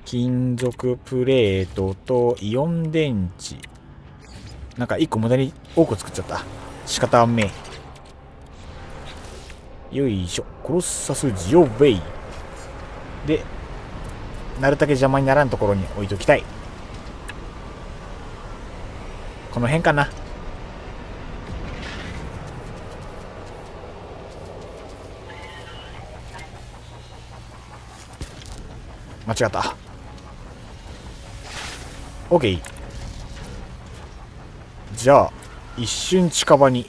金属プレートとイオン電池。なんか1個無駄に多く作っちゃった。仕方んめ。よいしょ。コロッサスジオベイ。で、なるだけ邪魔にならんところに置いときたい。この辺かな。間違った。 OK。 じゃあ一瞬近場に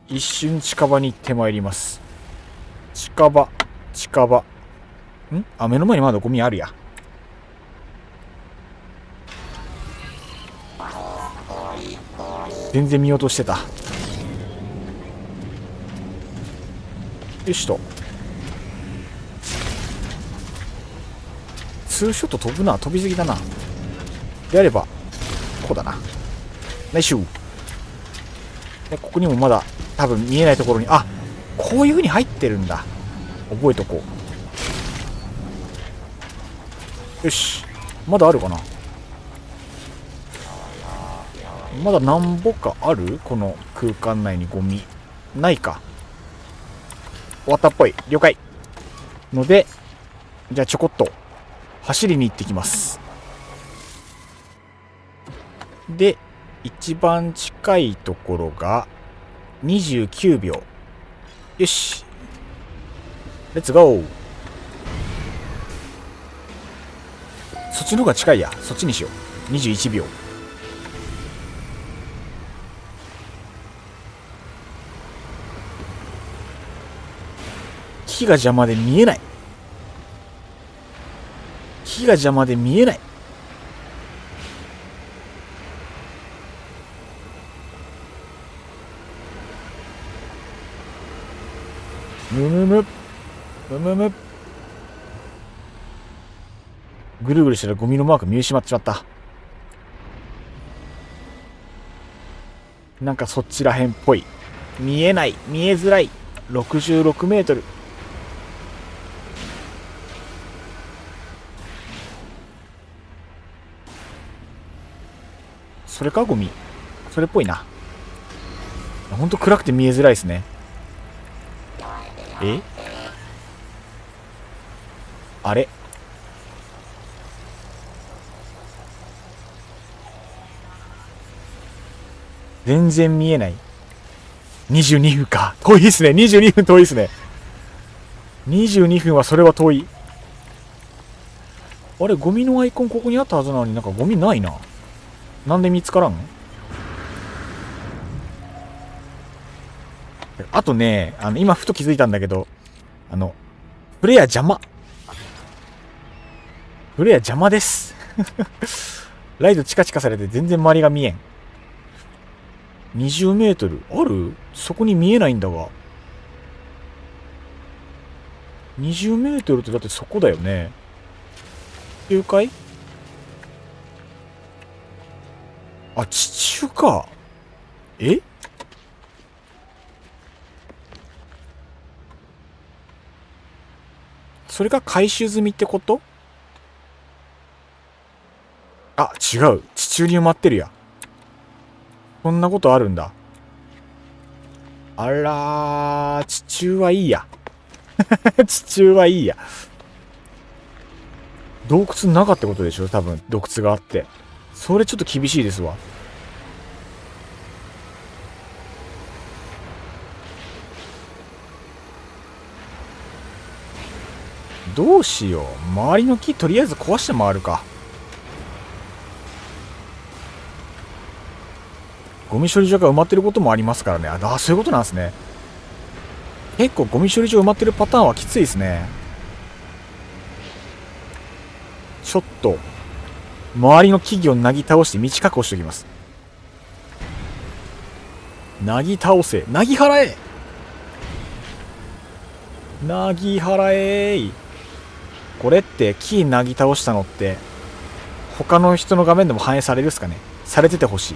行ってまいります。近場目の前にまだゴミあるや。全然見落としてた。よしと。ツーショット飛ぶな。飛びすぎだな。であればこうだな。ナイス。でここにもまだ多分見えないところに、こういう風に入ってるんだ。覚えとこう。よし、まだあるかな。まだ何ぼかある。この空間内にゴミないか。終わったっぽい。了解。のでじゃあちょこっと走りに行ってきます。で一番近いところが29秒。よし。レッツゴー。そっちの方が近いや。そっちにしよう。21秒。木が邪魔で見えない。木が邪魔で見えない。むむむむむむ。ぐるぐるしたらゴミのマーク見失ってしまった。なんかそっちらへんっぽい。見えない。見えづらい。66メートル。それかゴミ。それっぽいな。ほんと暗くて見えづらいですね。え？あれ？全然見えない。22分か。遠いっすね。22分遠いっすね。22分はそれは遠い。あれ、ゴミのアイコンここにあったはずなのになんかゴミないな。なんで見つからん？あとね、今ふと気づいたんだけど、フレア邪魔。フレア邪魔です。ライトチカチカされて全然周りが見えん。20メートルある？そこに見えないんだが。20メートルってだってそこだよね。地中海？あ、地中か。え？それが回収済みってこと？あ、違う。地中に埋まってるや。そんなことあるんだ。あらー、地中はいいや。地中はいいや。洞窟の中ってことでしょ？多分、洞窟があって。それちょっと厳しいですわ。どうしよう。周りの木とりあえず壊して回るか。ゴミ処理場が埋まってることもありますからね。あ、そういうことなんですね。結構ゴミ処理場埋まってるパターンはきついですね。ちょっと、周りの木々をなぎ倒して道確保しておきます。なぎ倒せ。なぎ払え。なぎ払えーい。これって木なぎ倒したのって、他の人の画面でも反映されるっすかね？されててほしい。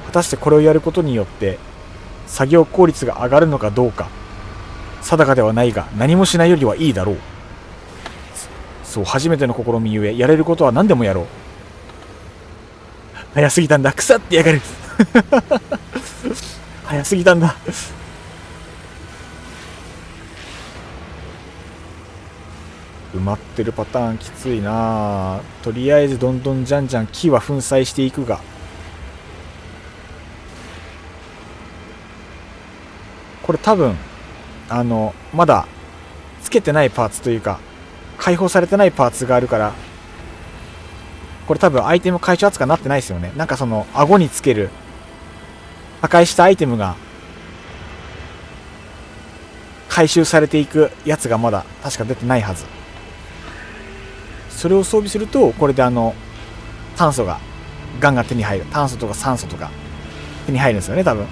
果たしてこれをやることによって作業効率が上がるのかどうか定かではないが、何もしないよりはいいだろう。そう、初めての試みゆえやれることは何でもやろう。早すぎたんだ。腐ってやがる。早すぎたんだ。埋まってるパターンきついな。とりあえずどんどんじゃんじゃん木は粉砕していくが、これ多分まだつけてないパーツというか解放されてないパーツがあるから、これ多分アイテム回収扱いになってないですよね。なんかその顎につける破壊したアイテムが回収されていくやつがまだ確か出てないはず。それを装備するとこれで炭素がガンガン手に入る。炭素とか酸素とか手に入るんですよね多分。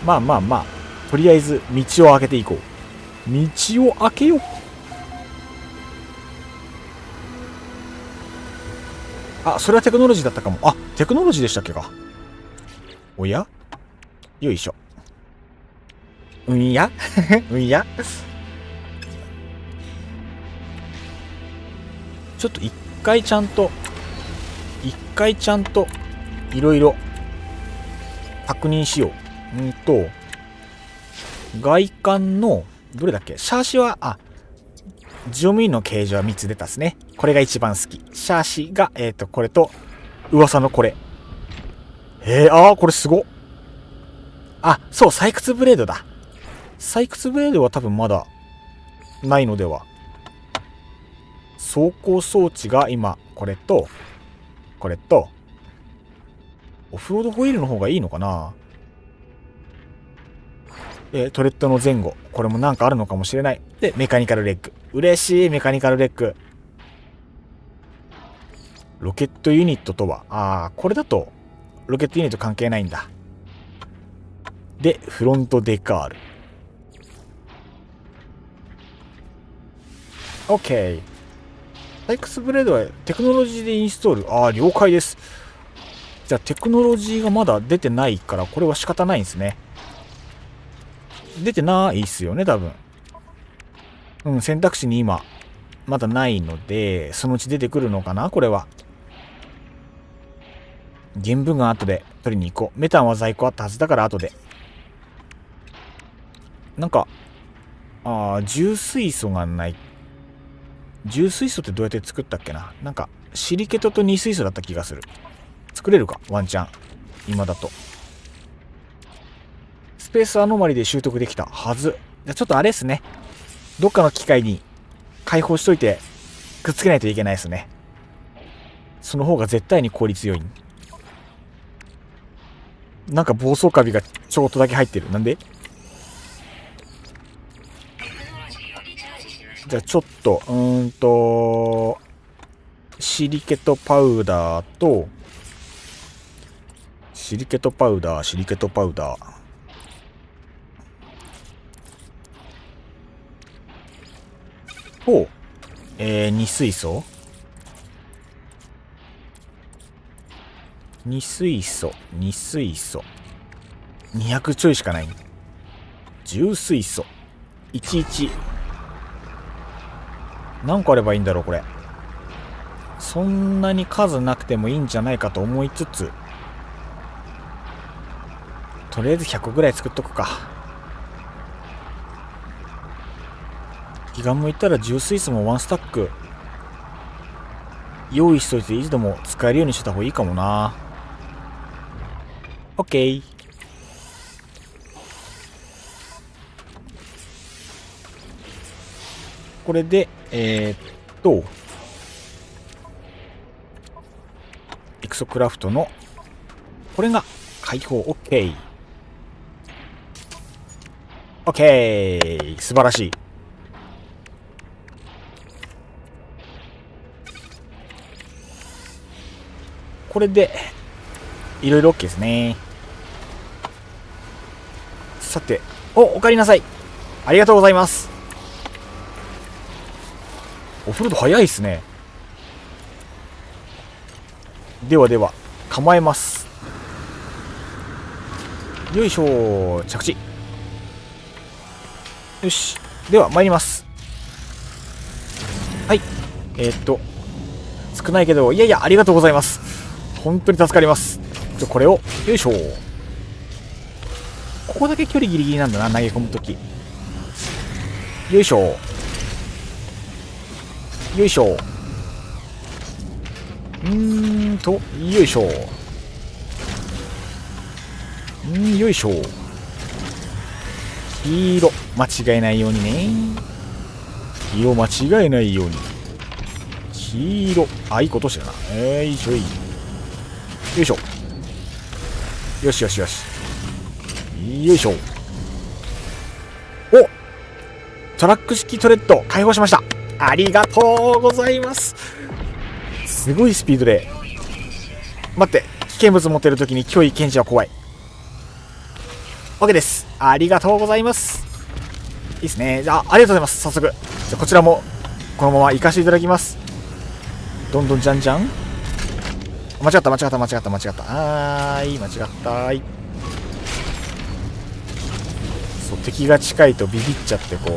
まあまあまあ、とりあえず道を開けていこう。道を開けよう。あ、それはテクノロジーだったかも。あ、テクノロジーでしたっけか。おや？よいしょ。うんやうんや。ちょっと一回ちゃんといろいろ確認しよう。外観のどれだっけ？シャーシは、ジオムインの形状は3つ出たっすね。これが一番好き。シャーシが、これと、噂のこれ。これすごっ。そう、採掘ブレードだ。採掘ブレードは多分まだ、ないのでは。走行装置が今、これと、これと、オフロードホイールの方がいいのかな？トレッドの前後。これもなんかあるのかもしれない。で、メカニカルレッグ。嬉しい、メカニカルレッグ。ロケットユニットとは、これだと、ロケットユニット関係ないんだ。で、フロントデカール。OK。サイクスブレードはテクノロジーでインストール。了解です。じゃあテクノロジーがまだ出てないから、これは仕方ないんですね。出てないっすよね、多分。選択肢に今、まだないので、そのうち出てくるのかな、これは。原文が後で取りに行こう。メタンは在庫あったはずだから後で。なんか、重水素がない。重水素ってどうやって作ったっけな。なんか、シリケトと2水素だった気がする。作れるか、ワンチャン。今だと。スペースアノマリで習得できたはず。じゃあちょっとあれっすね。どっかの機械に解放しといて、くっつけないといけないですね。その方が絶対に効率良い。なんか暴走カビがちょっとだけ入ってる。なんで？じゃあちょっと、シリケトパウダーと、シリケトパウダー。と、2水素2200ちょいしかない。10水素。11。何個あればいいんだろう、これ。そんなに数なくてもいいんじゃないかと思いつつ、とりあえず100個ぐらい作っとくか。気が向いたら10水素も1スタック用意しといて、いつでも使えるようにしてた方がいいかもな。OK。これで、エクソクラフトの、これが解放 OK。素晴らしい。これで、いろいろ OK ですね。さて、おかえりなさい。ありがとうございます。オフロード早いっすね。ではでは、構えます。よいしょ、着地。よし。では、参ります。はい。少ないけど、いやいや、ありがとうございます。本当に助かります。これを、よいしょ。ここだけ距離ギリギリなんだな、投げ込むとき。よいしょ。よいしょ。よいしょ。よいしょ。黄色。間違えないようにね。色間違えないように。黄色。いいことしてるな。よいしょい。よいしょ。よしよしよし。よいしょ。お！トラック式トレッド解放しました。ありがとうございます。すごいスピードで。待って、危険物持ってる時に脅威検知は怖い。OK です。ありがとうございます。いいですね。じゃあ、ありがとうございます。早速。じゃあこちらも、このまま行かせていただきます。どんどんじゃんじゃん。間違った。間違った。間違った。間違った。そう、敵が近いとビビっちゃって、こう、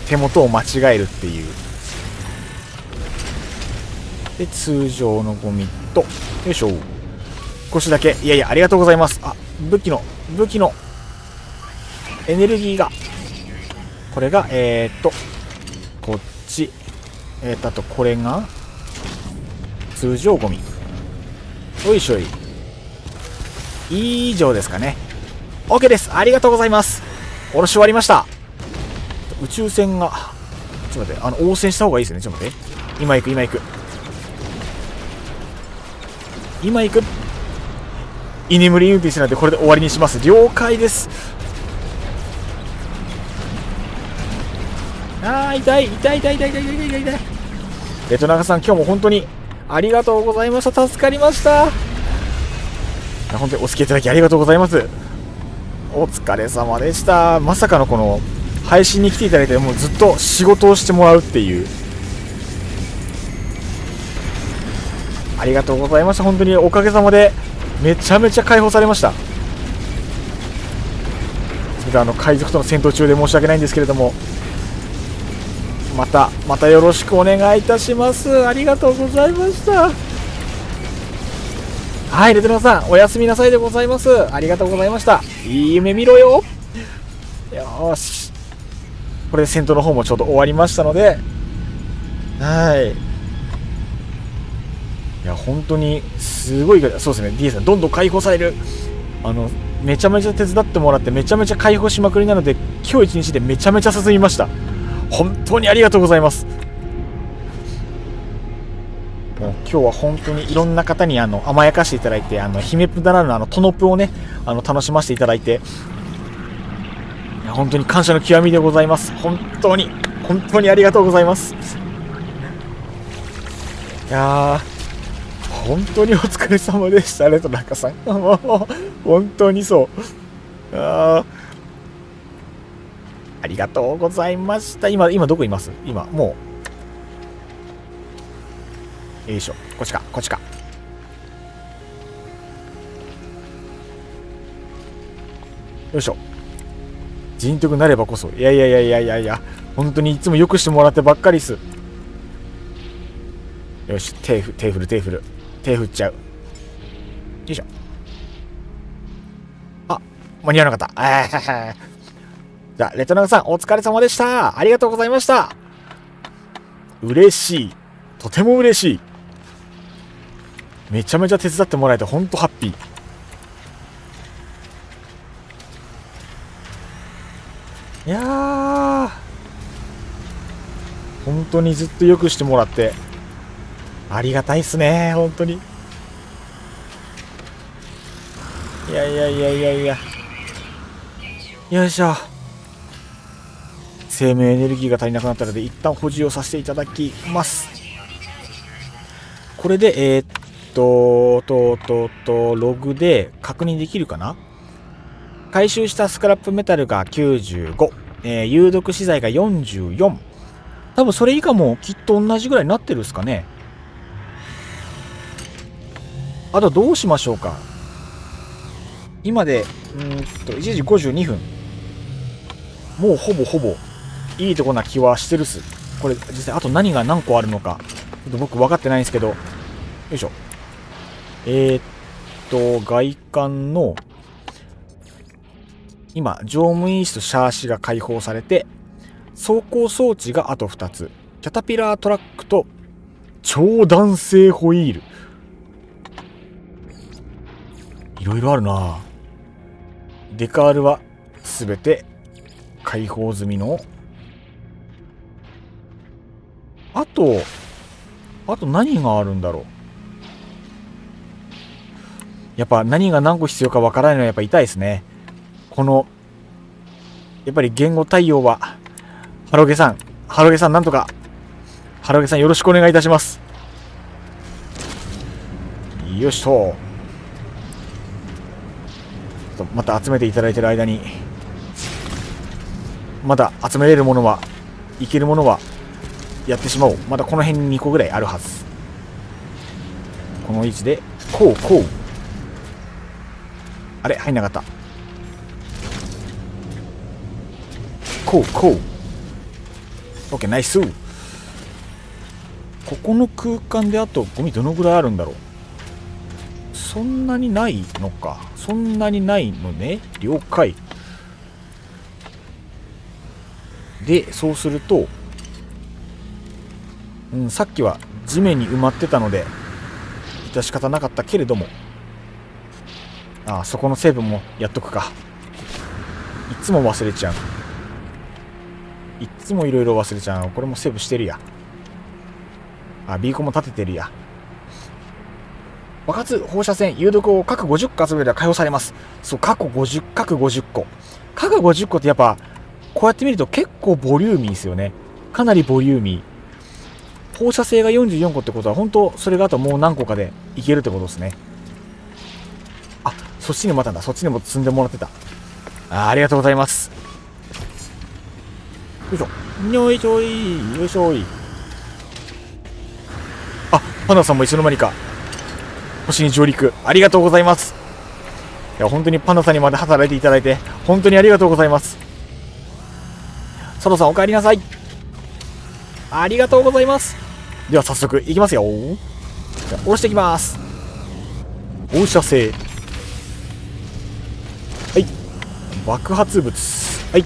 手元を間違えるっていう。で、通常のゴミと、よいしょ。少しだけ、いやいや、ありがとうございます。武器の、エネルギーが、ここれがこっち、あとこれが通常ゴミ。よいしょい。以上ですかね。 OK です。ありがとうございます。おろし終わりました。宇宙船がちょっと待って、応戦した方がいいですね。ちょっと待って、今行く居眠り運転してなんでこれで終わりにします。了解です。痛い。レトナガさん、今日も本当にありがとうございました。助かりました。本当にお付き合いいただきありがとうございます。お疲れ様でした。まさかのこの配信に来ていただいて、もうずっと仕事をしてもらうっていう。ありがとうございました。本当におかげさまでめちゃめちゃ解放されました。それで海賊との戦闘中で申し訳ないんですけれども、またよろしくお願いいたします。ありがとうございました。はい、レトナさんおやすみなさいでございます。ありがとうございました。いい夢見ろよ。よし、これで戦闘の方もちょうど終わりましたので、いや本当にすごい。そうですね、 DA さんどんどん解放される。めちゃめちゃ手伝ってもらってめちゃめちゃ解放しまくりなので、今日一日でめちゃめちゃ進みました。本当にありがとうございます。もう今日は本当にいろんな方に甘やかしていただいて、姫プならぬトノプをね楽しませていただいて、いや本当に感謝の極みでございます。本当にありがとうございます。いやー本当にお疲れ様でした。レトナカさん本当にそう。ありがとうございました。今どこいます？今もうよいしょ、こっちかよいしょ。人徳なればこそ。いや本当にいつもよくしてもらってばっかりっす。よし、手振っちゃう。よいしょ。間に合わなかった。じゃあレトナガさんお疲れ様でした。ありがとうございました。嬉しい、とても嬉しい。めちゃめちゃ手伝ってもらえて本当ハッピー。いやー本当にずっとよくしてもらってありがたいっすね。本当に。いやよいしょ。生命エネルギーが足りなくなったので一旦補充をさせていただきます。これでログで確認できるかな。回収したスクラップメタルが95、有毒資材が44。多分それ以下もきっと同じぐらいになってるんですかね。あとどうしましょうか。今で1時52分。もうほぼいいとこな気はしてるっす。これ実際あと何が何個あるのかちょっと僕分かってないんですけど。よいしょ。外観の今乗務員室とシャーシが開放されて、走行装置があと2つ、キャタピラートラックと超弾性ホイール。いろいろあるな。デカールはすべて開放済みの。あと何があるんだろう。やっぱ何が何個必要かわからないのはやっぱ痛いですね。このやっぱり言語対応はハロゲさんなんとかハロゲさんよろしくお願いいたします。よしと。また集めていただいている間にまだ集めれるものはいけるものはやってしまおう。まだこの辺に2個ぐらいあるはず。この位置でこうあれ入んなかった。こう OK ナイス。ここの空間であとゴミどのぐらいあるんだろう。そんなにないのか。そんなにないのね。了解で、そうすると、さっきは地面に埋まってたので致し方なかったけれども、そこのセーブもやっとくか。いつも忘れちゃう。いつもいろいろ忘れちゃう。これもセーブしてるや。ビーコンも立ててるや。爆発放射線有毒を各50個集めれば解放されます。そう、各50個。各50個ってやっぱこうやって見ると結構ボリューミーですよね。かなりボリューミー。放射性が44個ってことは本当それがあともう何個かでいけるってことですね。そっちにもまたんだ。そっちにも積んでもらってた。ありがとうございます。よいしょよいしょいよいしょい。パンダさんもいつの間にか星に上陸、ありがとうございます。いや本当にパンダさんにまで働いていただいて本当にありがとうございます。佐藤さんお帰りなさい。ありがとうございます。では早速いきますよ。じゃあ下ろしていきます。放射性、はい、爆発物、はい、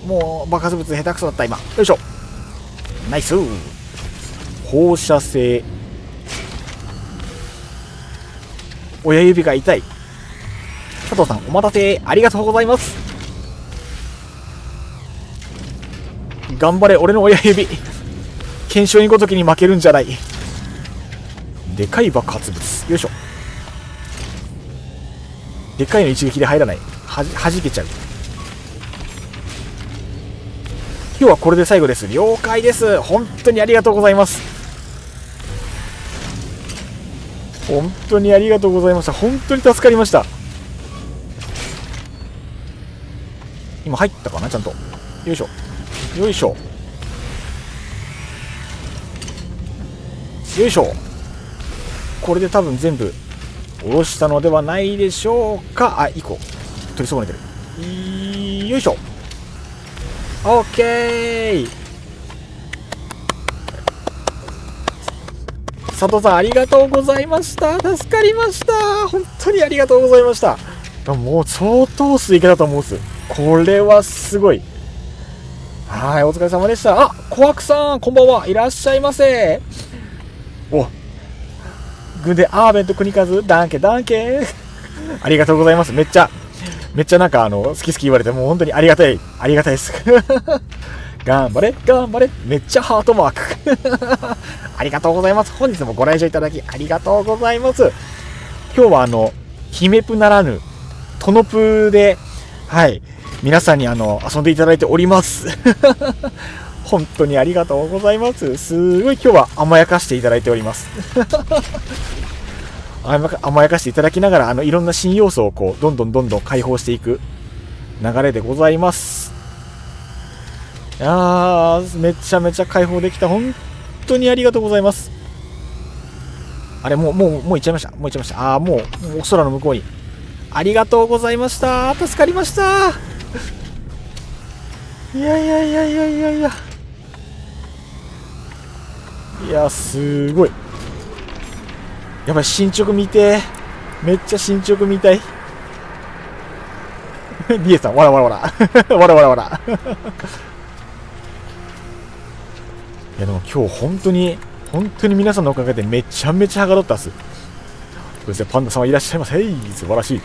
もう爆発物下手くそだった今。よいしょ、ナイス。放射性、親指が痛い。佐藤さんお待たせ、ありがとうございます。頑張れ俺の親指、検証にごときに負けるんじゃない。でかい爆発物、よいしょ。でかいの一撃で入らない。はじけちゃう。今日はこれで最後です。了解です。本当にありがとうございます。本当にありがとうございました。本当に助かりました。今入ったかなちゃんと。よいしょよいしょよいしょ。これで多分全部下ろしたのではないでしょうか。1個取り損ねてる。よいしょ。オッケー。佐藤さんありがとうございました。助かりました。本当にありがとうございました。もう相当数いけたと思うんです。これはすごい。はい、お疲れ様でした。コアクさんこんばんは、いらっしゃいませ。軍でアーベント国数ダンケダンケありがとうございます。めっちゃなんか好き言われてもう本当にありがたいです頑張れ頑張れ、めっちゃハートマークありがとうございます。本日もご来場いただきありがとうございます。今日はヒメプならぬトノプで、はい、皆さんに遊んでいただいております本当にありがとうございます。すごい今日は甘やかしていただいております甘やかしていただきながらいろんな新要素をこうどんどん解放していく流れでございます。いやーめちゃめちゃ解放できた。本当にありがとうございます。あれもう行っちゃいました。もうお空の向こうに。ありがとうございました。助かりました。いやすごい。やばい、進捗見て。めっちゃ進捗見たいディエさんわらわらいやでも今日本当に皆さんのおかげでめちゃめちゃはがどったっす。そしてパンダさんはいらっしゃいませ。素晴らしい。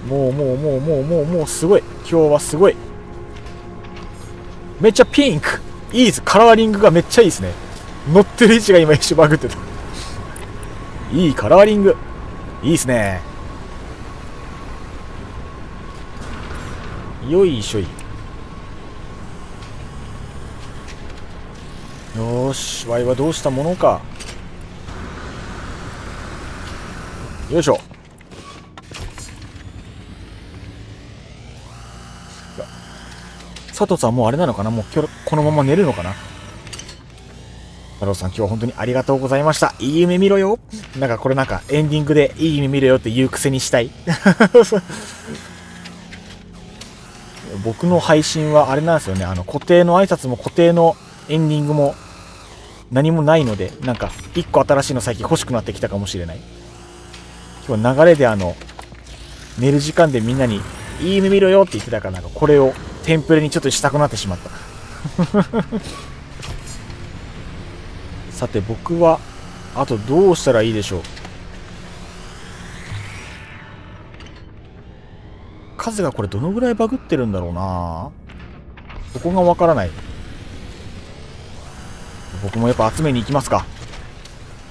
もうすごい。今日はすごい。めっちゃピンクいいです。カラーリングがめっちゃいいですね。乗ってる位置が今一瞬バグってたいいカラーリングいいですね。よいしょい。よーし、ワイはどうしたものか。よいしょ。佐藤さんもうあれなのかな、もう今日このまま寝るのかな。佐藤さん今日は本当にありがとうございました。いい夢見ろよ。なんかこれなんかエンディングでいい夢見ろよって言う癖にしたい僕の配信はあれなんですよね。固定の挨拶も固定のエンディングも何もないので、なんか一個新しいの最近欲しくなってきたかもしれない。今日は流れで寝る時間でみんなにいい夢見ろよって言ってたから、なんかこれをテンプレにちょっとしたくなってしまったさて僕はあとどうしたらいいでしょう。数がこれどのぐらいバグってるんだろうな。そこがわからない。僕もやっぱ集めに行きますか。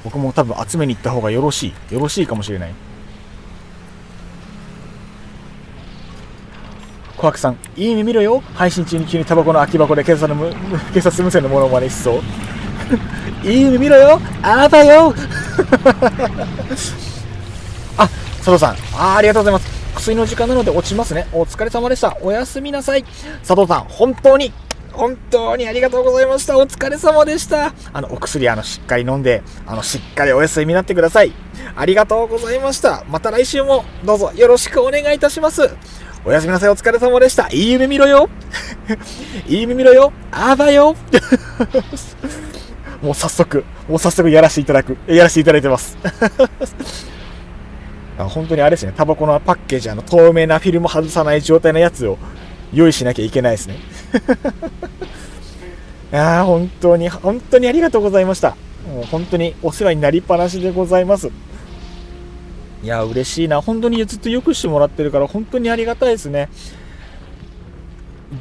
僕も多分集めに行った方がよろしいかもしれない。小白さん、いい夢見ろよ。配信中に急にタバコの空き箱で警察無線のものまねしそういい夢見ろよ。あばよあ、佐藤さん、ありがとうございます。薬の時間なので落ちますね。お疲れ様でした。おやすみなさい。佐藤さん、本当にありがとうございました。お疲れ様でした。お薬しっかり飲んで、しっかりお休みになってください。ありがとうございました。また来週もどうぞよろしくお願いいたします。おやすみなさい。お疲れ様でした。いい夢見ろよ。いい夢見ろよ。あばよ。もう早速やらせていただいてます。本当にあれですね、タバコのパッケージ、透明なフィルム外さない状態のやつを用意しなきゃいけないですね。本当にありがとうございました。もう本当にお世話になりっぱなしでございます。いや、嬉しいな。本当にずっとよくしてもらってるから、本当にありがたいですね。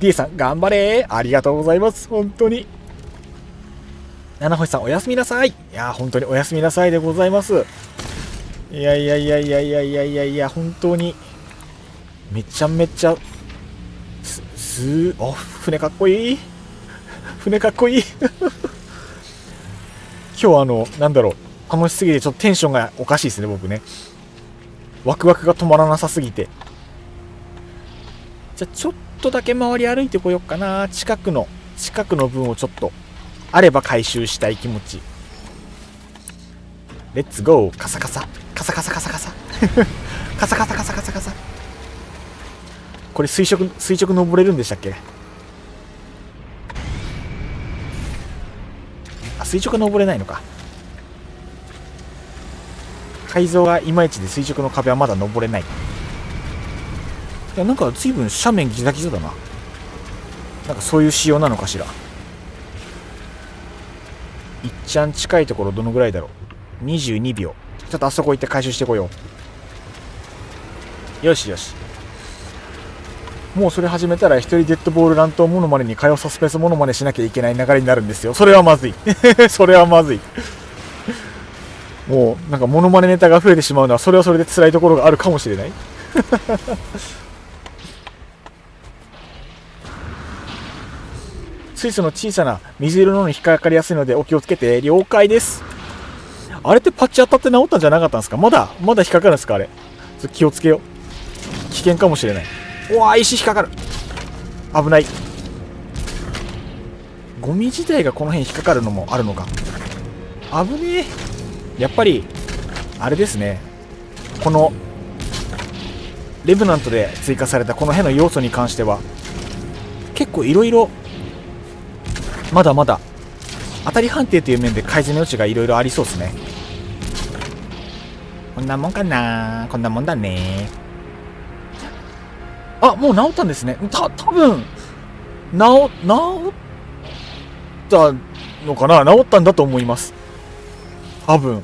D さん、頑張れー。ありがとうございます。本当に。七星さん、おやすみなさい。いや、本当におやすみなさいでございます。いや、本当にめちゃめちゃ船かっこいい今日なんだろう、楽しすぎてちょっとテンションがおかしいですね。僕ね、ワクワクが止まらなさすぎて。じゃあちょっとだけ周り歩いてこよっかな。近くの分をちょっとあれば回収したい気持ち。レッツゴー。カサカサこれ垂直登れるんでしたっけ。垂直登れないのか。改造がいまいちで垂直の壁はまだ登れない。いや、なんか随分斜面ギザギザだな。なんかそういう仕様なのかしら。いっちゃん近いところどのぐらいだろう。22秒。ちょっとあそこ行って回収してこよう。よし。もうそれ始めたら一人デッドボール乱闘モノマネに火曜サスペンスモノマネしなきゃいけない流れになるんですよ。それはまずいもうなんかモノマネネタが増えてしまうのはそれはそれで辛いところがあるかもしれない水素の小さな水色のに引っかかりやすいのでお気をつけて。了解です。あれってパッチ当たって治ったんじゃなかったんですか。まだ引っかかるんですか。あれ気をつけよう。危険かもしれない。おわ、石引っかかる。危ない。ゴミ自体がこの辺引っかかるのもあるのか。危ねえ。やっぱりあれですね、このレブナントで追加されたこの辺の要素に関しては結構いろいろまだまだ当たり判定という面で改善の余地がいろいろありそうですね。こんなもんかな。こんなもんだね。あ、もう治ったんですね。多分治ったのかな。治ったんだと思います。多分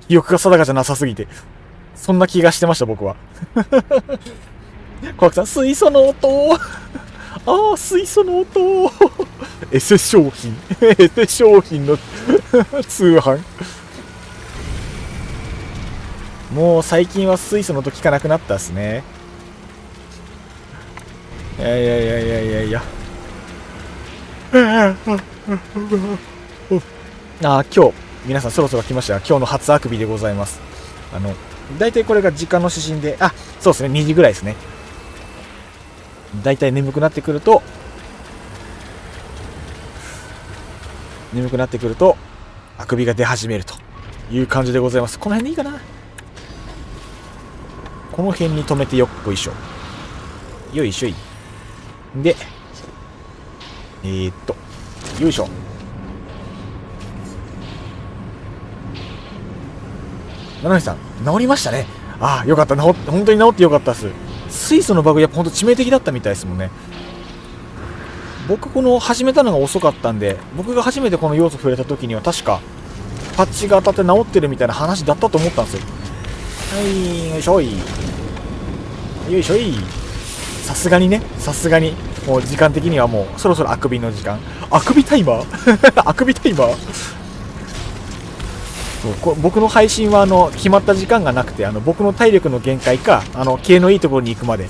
記憶が定かじゃなさすぎてそんな気がしてました、僕は。小涌さん、水素の音水素の音エセ商品の通販。もう最近は水素の音聞かなくなったっすね。いや今日皆さんそろそろ来ましたが、今日の初あくびでございます。だいたいこれが時間の指針で、そうですね、2時ぐらいですね。だいたい眠くなってくるとあくびが出始めるという感じでございます。この辺でいいかな。この辺に止めてよっこいしょ。よいしょい。でよいしょ。七海さん、治りましたね。ああ、よかった。本当に治ってよかったっす。水素のバグやっぱほんと致命的だったみたいですもんね。僕この始めたのが遅かったんで、僕が初めてこの要素触れた時には確かパッチが当たって治ってるみたいな話だったと思ったんですよ。はい、よいしょい。よいしょい。さすがにね、さすがに。もう時間的にはもうそろそろあくびの時間。あくびタイマーあくびタイマーそう僕の配信は決まった時間がなくて、僕の体力の限界か、経のいいところに行くまで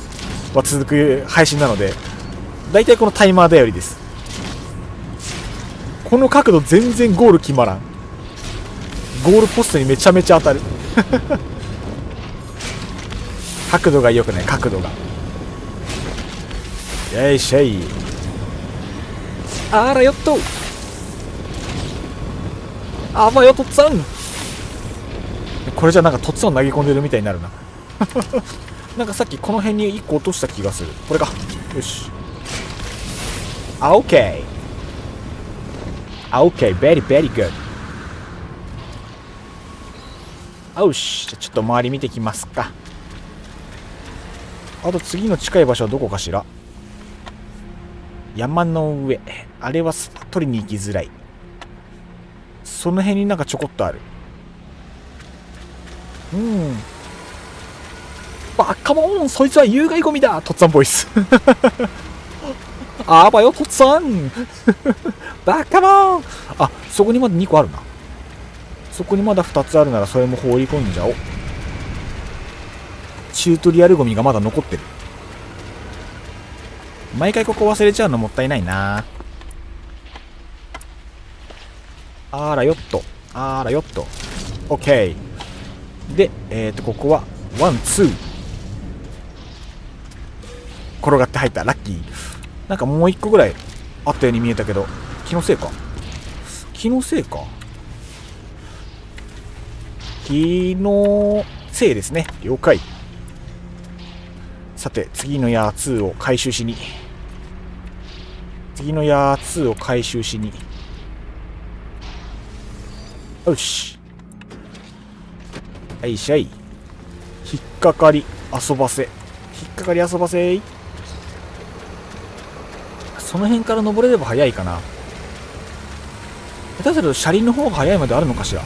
は続く配信なので、だいたいこのタイマー頼りです。この角度全然ゴール決まらん。ゴールポストにめちゃめちゃ当たる角度が良くない、角度が。よいしょい。あらよっと、あばよとっつぁん。これじゃなんかとっつぁん投げ込んでるみたいになるななんかさっきこの辺に1個落とした気がする。これか。よし。あ、オッケー。あ、オッケー。ベリーベリーグッド。よし。じゃあちょっと周り見てきますか。あと次の近い場所はどこかしら。山の上。あれは取りに行きづらい。その辺になんかちょこっとある。バカモン、そいつは有害ゴミだ。とっつぁんボイスあばよとっつぁんバカモン。あ、そこにまだ2個あるな。そこにまだ2つあるならそれも放り込んじゃおう。チュートリアルゴミがまだ残ってる。毎回ここ忘れちゃうのもったいないな。あらよっと、あらよっと。オッケーで、ここはワンツー転がって入った。ラッキー。なんかもう1個ぐらいあったように見えたけど、気のせいか。気のせいか。気のせいですね。了解。さて次のやつを回収しに、次のやつを回収しに。よし。はいしゃい。引っかかり遊ばせ。引っかかり遊ばせ。その辺から登れれば早いかな。下手すると車輪の方が早いまであるのかしら。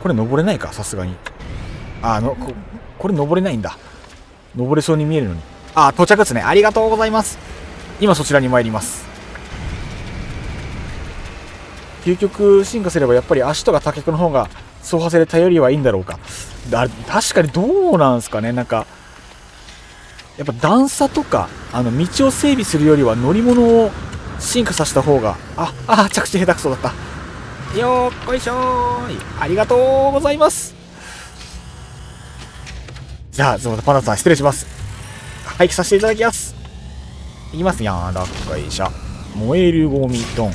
これ登れないか、さすがに。これ登れないんだ。登れそうに見えるのに。あ、到着ですね。ありがとうございます。今そちらに参ります。究極進化すればやっぱり足とかタケコの方が走破性で頼りはいいんだろうか。確かにどうなんすかね。なんかやっぱ段差とか道を整備するよりは乗り物を進化させた方が。着地下手くそだった。よーこいしょーい。ありがとうございます。じゃあすみません、パンダさん失礼します。廃棄させていただきます。いきますよー。どっこいしょ。燃えるゴミドン。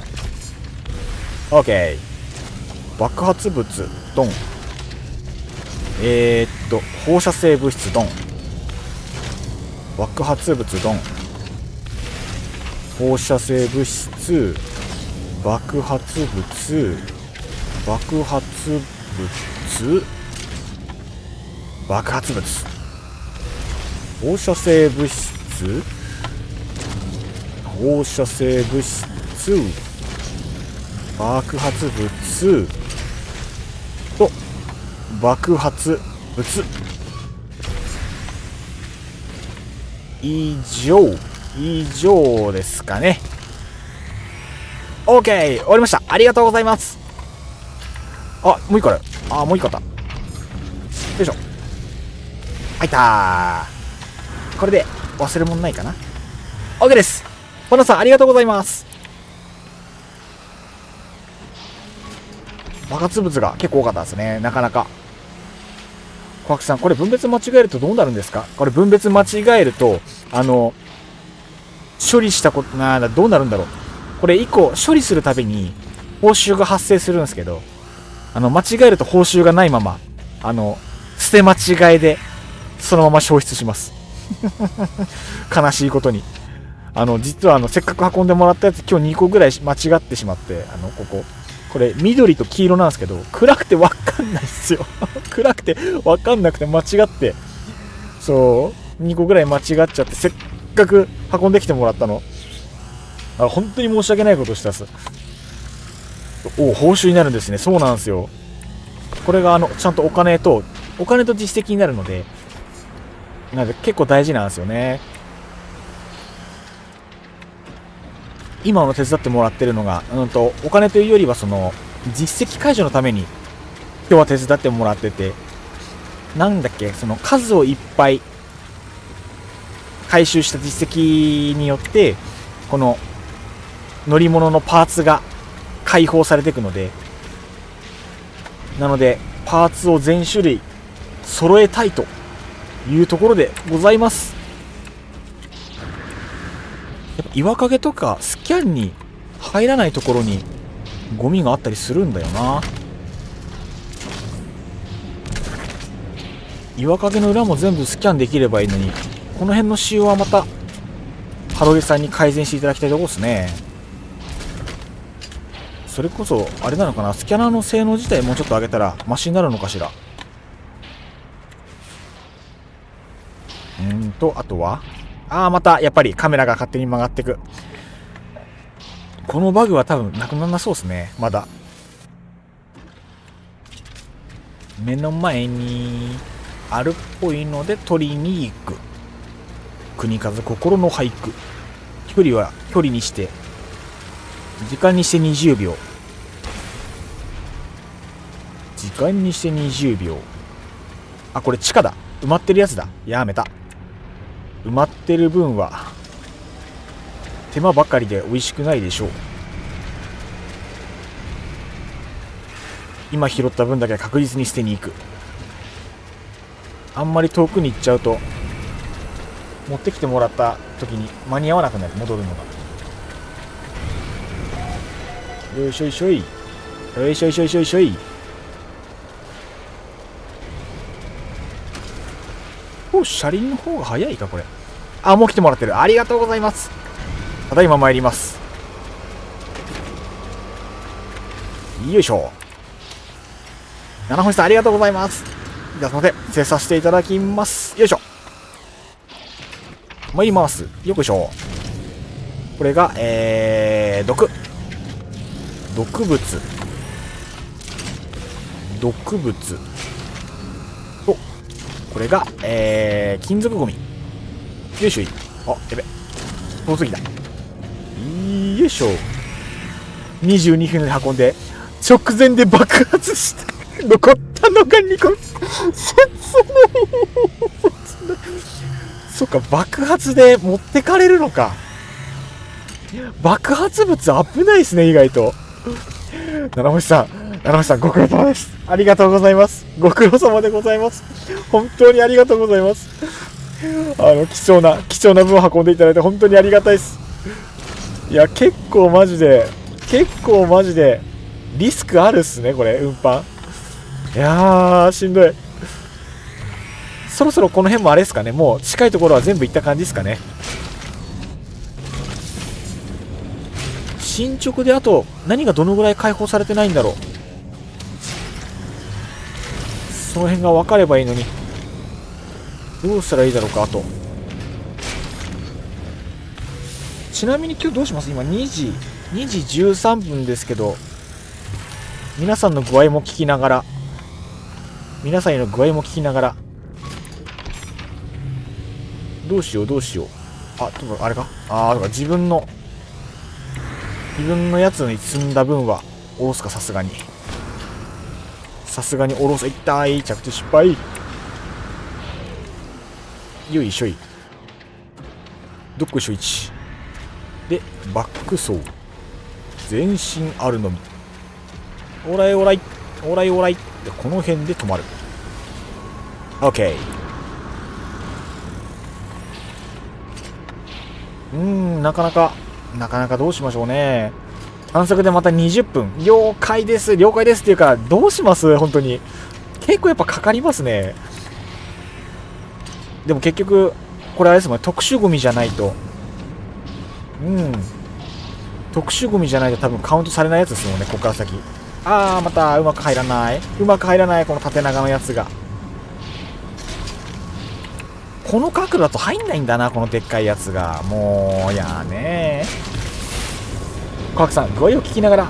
オッケー。爆発物ドン。放射性物質ドン。爆発物ドン。放射性物質。爆発物。爆発物。爆発物。放射性物質。放射性物質。爆発物と爆発物。以上ですかね。 OK 終わりました。ありがとうございます。もう一個ある。もう一個あった。よいしょ。入ったー。これで忘れ物ないかな。 OK です。パンダさんありがとうございます。爆発物が結構多かったですね。なかなか。小白さん、これ分別間違えるとどうなるんですか？これ分別間違えると、処理したこと、どうなるんだろう。これ1個処理するたびに報酬が発生するんですけど、間違えると報酬がないまま、捨て間違えで、そのまま消失します。悲しいことに。実はせっかく運んでもらったやつ、今日2個ぐらい間違ってしまって、ここ。これ緑と黄色なんですけど、暗くてわかんないっすよ暗くてわかんなくて間違って、そう2個ぐらい間違っちゃって、せっかく運んできてもらったの、本当に申し訳ないことしたっす。報酬になるんですね。そうなんですよ。これがちゃんとお金と実績になるので、なので結構大事なんですよね。今手伝ってもらってるのが、お金というよりはその実績解除のために今日は手伝ってもらってて、なんだっけ、その数をいっぱい回収した実績によってこの乗り物のパーツが解放されていくので、なのでパーツを全種類揃えたいというところでございます。やっぱ岩陰とかスキャンに入らないところにゴミがあったりするんだよな。岩陰の裏も全部スキャンできればいいのに、この辺の仕様はまたハロゲさんに改善していただきたいところですね。それこそあれなのかな、スキャナーの性能自体もうちょっと上げたらマシになるのかしら。あとはまたやっぱりカメラが勝手に曲がってく。このバグは多分なくならなそうですね。まだ目の前にあるっぽいので取りに行く。国数心の俳句。距離にして時間にして20秒。時間にして20秒。これ地下だ。埋まってるやつだ。やめた。埋まってる分は手間ばかりで美味しくないでしょう。今拾った分だけは確実に捨てに行く。あんまり遠くに行っちゃうと持ってきてもらった時に間に合わなくなる。戻るのが。よいしょいしょい。よいしょいしょいしょいしょい。車輪の方が早いかこれ。もう来てもらってる。ありがとうございます。ただいま参ります。よいしょ。七星さんありがとうございます。じゃあすいません、接させていただきます。よいしょ。参ります。よくしょ。これが毒物と、これが金属ゴミ。よいしょい。やべ、遠すぎだ。よいしょ。22分で運んで直前で爆発した。残ったのが2個。切ないそっか、爆発で持ってかれるのか。爆発物危ないですね、意外と。七星さんご苦労様です。ありがとうございます。ご苦労様でございます。本当にありがとうございます。貴重な分を運んでいただいて本当にありがたいです。いや、結構マジでリスクあるっすね、これ運搬。いやーしんどい。そろそろこの辺もあれですかね、もう近いところは全部行った感じですかね。進捗であと何がどのぐらい解放されてないんだろう。その辺が分かればいいのに。どうしたらいいだろうか。あとちなみに今日どうします。今2時13分ですけど、皆さんの具合も聞きながらどうしよう。あれか。自分のやつに積んだ分は下ろすか。さすがに下ろす。痛い。着地失敗。よいしょい。どっこいしょ1でバック走。全身あるのみ。オライでこの辺で止まる。 OK。 なかなかどうしましょうね。探索でまた20分。了解ですっていうか、どうします。本当に結構やっぱかかりますね。でも結局これあれですもんね、特殊ゴミじゃないと多分カウントされないやつですもんね、ここから先。あー、またうまく入らない。うまく入らない、この縦長のやつが。この角度だと入んないんだな、このでっかいやつが。もう、やねー。小白さん、声を聞きながら、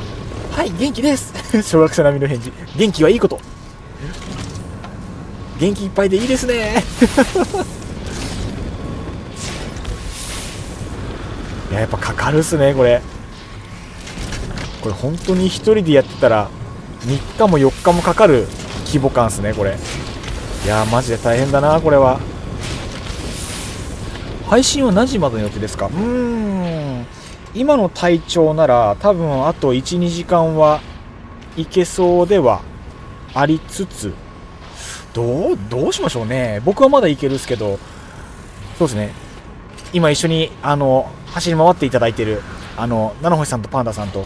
はい、元気です。小学生並みの返事。元気はいいこと。元気いっぱいでいいですね。いや、やっぱかかるっすね、これ。これ本当に一人でやってたら、3日も4日もかかる規模感っすね、これ。いやー、マジで大変だな、これは。配信は何時までの予定ですか？今の体調なら多分あと1、2時間はいけそうではありつつ、どうしましょうね。僕はまだいけるっすけど、そうですね。今一緒に走り回っていただいてる七星さんとパンダさんと、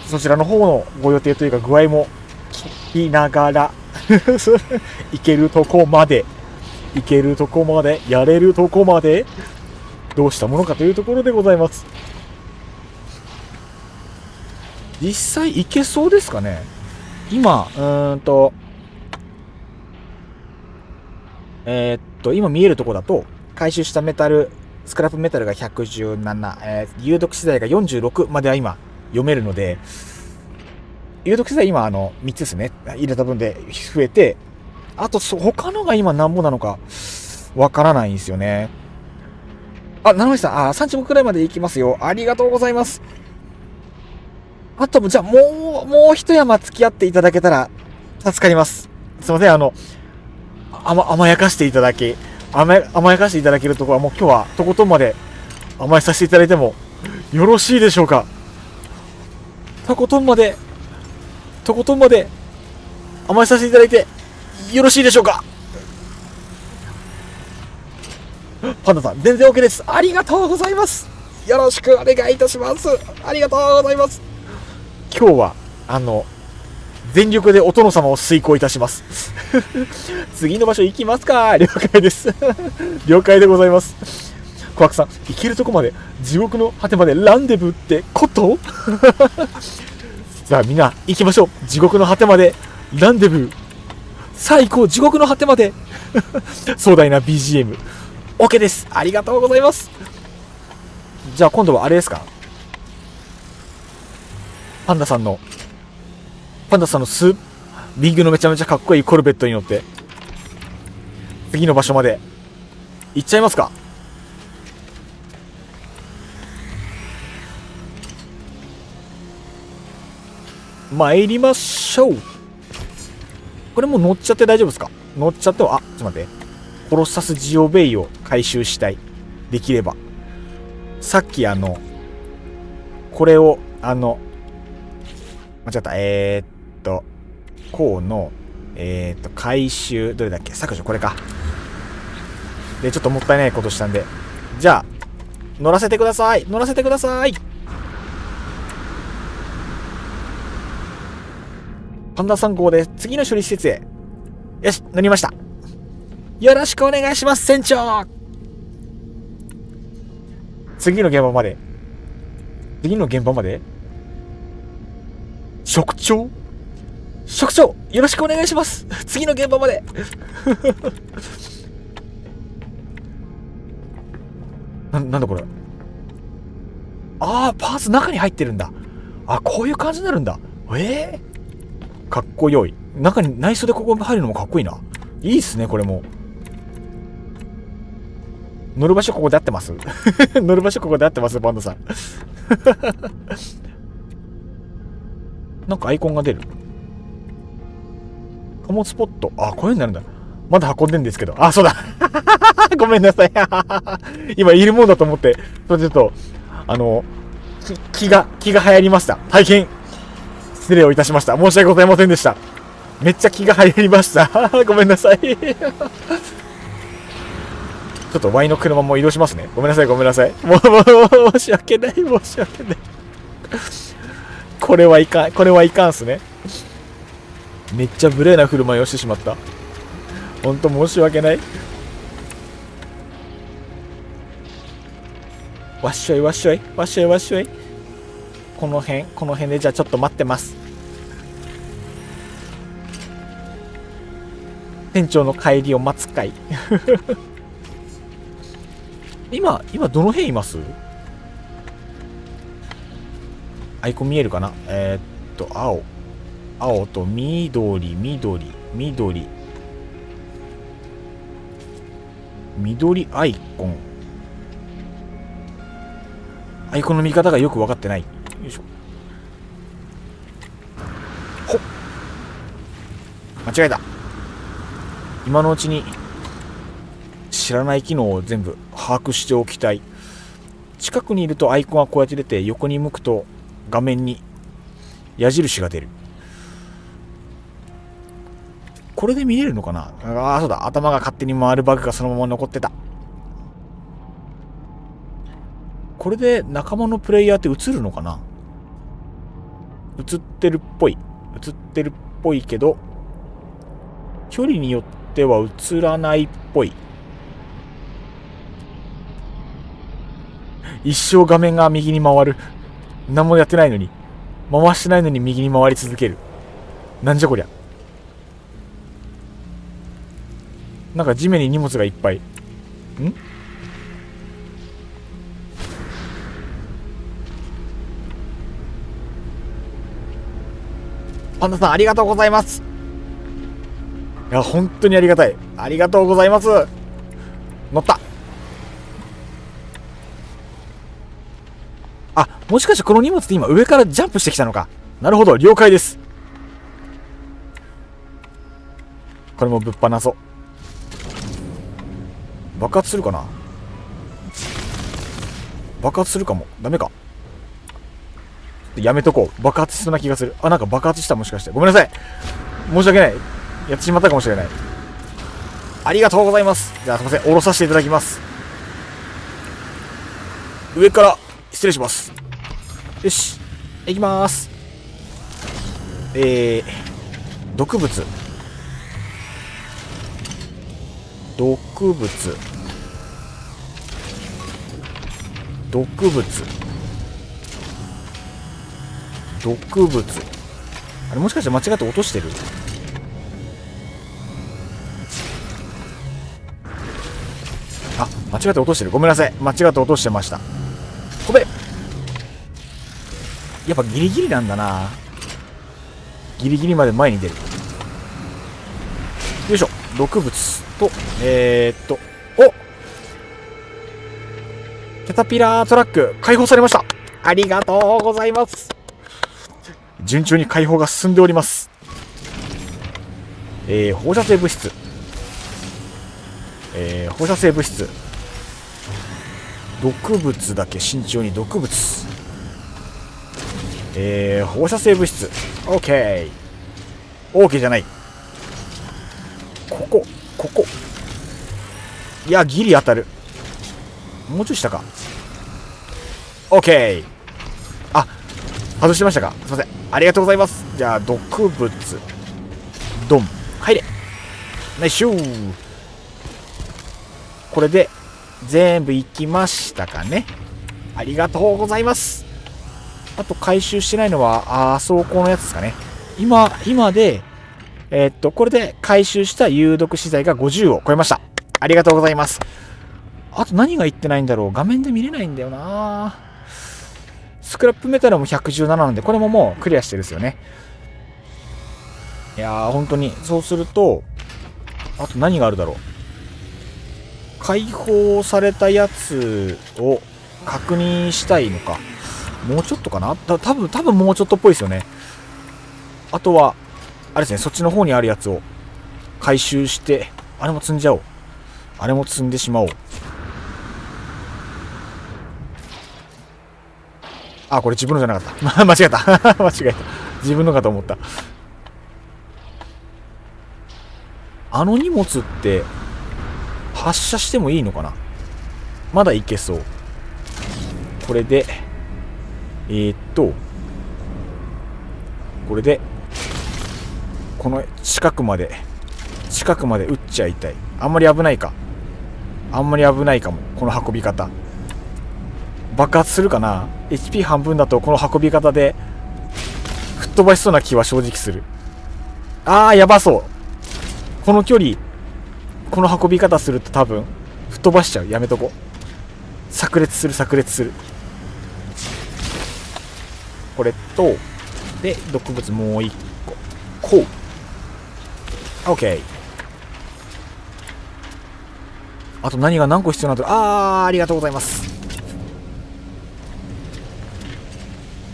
そちらの方のご予定というか具合も聞きながらいけるとこまでやれるとこまでどうしたものかというところでございます。実際いけそうですかね。今今見えるところだと回収したメタルスクラップメタルが117、有毒資材が46までは今読めるので、有毒資材今3つですね、入れた分で増えて、あと他のが今何ぼなのかわからないんですよね。あ、七星さん、3時くらいまで行きますよ。ありがとうございます。あと、じゃあもう一山付き合っていただけたら助かります。すいません、甘やかしていただき、甘やかしていただけるところはもう今日はとことんまで甘えさせていただいてもよろしいでしょうか。とことんまで甘えさせていただいてよろしいでしょうか。パンダさん、全然 OK です。ありがとうございます。よろしくお願いいたします。ありがとうございます。今日は全力でお殿様を遂行いたします。次の場所行きますか。了解です。了解でございます。小白さん、行けるとこまで地獄の果てまでランデブーってことさあみんな行きましょう。地獄の果てまでランデブー。さあ行こう、地獄の果てまで。壮大な BGM OK です。ありがとうございます。じゃあ今度はあれですか、パンダさんのビングのめちゃめちゃかっこいいコルベットに乗って次の場所まで行っちゃいますか。参りましょう。これもう乗っちゃって大丈夫ですか。乗っちゃっても、ちょっと待って、コロッサスジオベイを回収したい。できればさっきこれを間違った、こうの回収どれだっけ、削除、これか。でちょっともったいないことしたんで、じゃあ乗らせてください。パンダ3号で次の処理施設へ。よし、乗りました。よろしくお願いします、船長。次の現場まで職長、よろしくお願いします。次の現場まで。なんだこれ。パーツ中に入ってるんだ。こういう感じになるんだ。かっこよい。内装でここ入るのもかっこいいな。いいっすね、これも。乗る場所ここで合ってます。乗る場所ここで合ってます、バンドさん。なんかアイコンが出る。貨物ポット。こういう風になるんだ。まだ運んでんですけど。そうだ。ごめんなさい。今いるもんだと思って、ちょっと、気が流行りました。大変失礼をいたしました。申し訳ございませんでした。めっちゃ気が流行りました。ごめんなさい。ちょっとワイの車も移動しますね。ごめんなさい。申し訳ない。これはいかんっすね。めっちゃ無礼な振る舞いをしてしまった。ほんと申し訳ない。わっしょい。ここの辺でじゃあちょっと待ってます。店長の帰りを待つ会今どの辺います？アイコン見えるかな。青と緑アイコン。アイコンの見方がよく分かってない。よいしょ。ほっ、間違えた。今のうちに知らない機能を全部把握しておきたい。近くにいるとアイコンがこうやって出て、横に向くと画面に矢印が出る。これで見れるのかな。ああ、そうだ。頭が勝手に回るバグがそのまま残ってた。これで仲間のプレイヤーって映るのかな。映ってるっぽいけど、距離によっては映らないっぽい。一生画面が右に回る。何もやってないのに、回してないのに右に回り続ける。なんじゃこりゃ。なんか地面に荷物がいっぱい。パンダさんありがとうございます。いや本当にありがたい。ありがとうございます。乗った。あ、もしかしてこの荷物って今上からジャンプしてきたのか。なるほど、了解です。これもぶっ放そう。爆発するかな。爆発するかも。ダメか。やめとこう。爆発しそうな気がする。あ、なんか爆発した。もしかしてごめんなさい。申し訳ない。やってしまったかもしれない。ありがとうございます。じゃあすいません、下ろさせていただきます。上から失礼します。よし、行きます。毒物あれ、もしかして間違って落としてる？あ、間違って落としてる。ごめんなさい。間違って落としてました。飛べ。やっぱギリギリなんだな。ギリギリまで前に出る。よいしょ。毒物と、お、キャタピラートラック解放されました。ありがとうございます。順調に解放が進んでおります。放射性物質、毒物だけ慎重に。毒物、放射性物質 OK じゃない。ここいやギリ当たる。もうちょい下か。 OK。 あ、外してましたか。すいません、ありがとうございます。じゃあ毒物ドン、入れ。ナイスシュー。これで全部いきましたかね。ありがとうございます。あと回収してないのは走行のやつですかね。今でこれで回収した有毒資材が50を超えました。ありがとうございます。あと何が言ってないんだろう。画面で見れないんだよな。スクラップメタルも117なんで、これももうクリアしてるんですよね。いやー本当にそうすると、あと何があるだろう。解放されたやつを確認したいのか。もうちょっとかな。多分もうちょっとっぽいですよね。あとはあれですね、そっちの方にあるやつを回収して、あれも積んじゃおう。あれも積んでしまおう。あ、これ自分のじゃなかった。間違えた間違えた。自分のかと思った。あの荷物って発射してもいいのかな。まだいけそう。これでこれでこの近くまで撃っちゃいたい。あんまり危ないかも、この運び方。爆発するかな。 HP 半分だとこの運び方で吹っ飛ばしそうな気は正直する。やばそう。この距離この運び方すると多分吹っ飛ばしちゃう。やめとこ。炸裂する。これとで毒物もう一個こう OK。 あと何個必要なんだろう。ありがとうございます。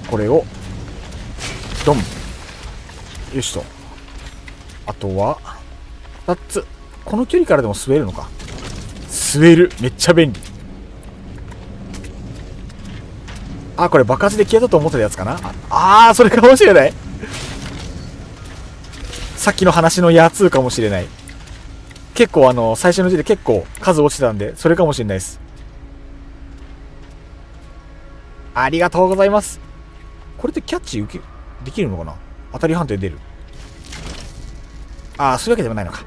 これをドン。よしと。あとは2つ。この距離からでも吸えるのか。吸える。めっちゃ便利。これ爆発で消えたと思ってたやつかな。それかもしれない。さっきの話のヤーツーかもしれない。結構最初の時で結構数落ちてたんで、それかもしれないです。ありがとうございます。これってキャッチできるのかな。当たり判定出る。そういうわけでもないのか。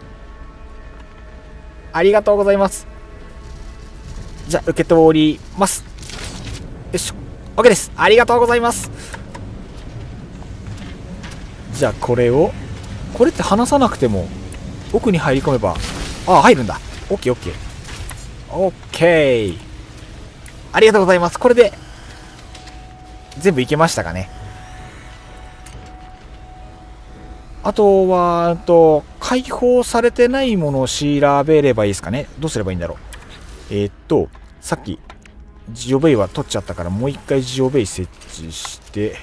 ありがとうございます。じゃあ受け取ります。よし OK です。ありがとうございます。じゃあこれって離さなくても奥に入り込めば入るんだ。 OKOKOK。 ありがとうございます。これで全部いけましたかね。あとは解放されてないものを調べればいいですかね。どうすればいいんだろう。さっきジオベイは取っちゃったから、もう一回ジオベイ設置して、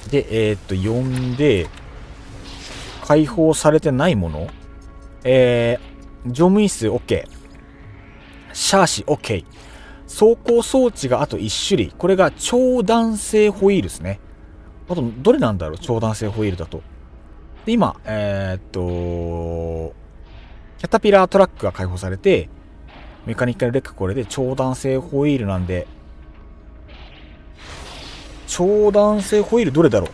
で呼んで解放されてないもの、乗務員数 OK、 シャーシ OK、 走行装置があと1種類。これが長弾性ホイールですね。あとどれなんだろう、長弾性ホイールだと。で今キャタピラートラックが解放されて、メカニカルレックこれで長弾性ホイールなんで、長弾性ホイールどれだろう。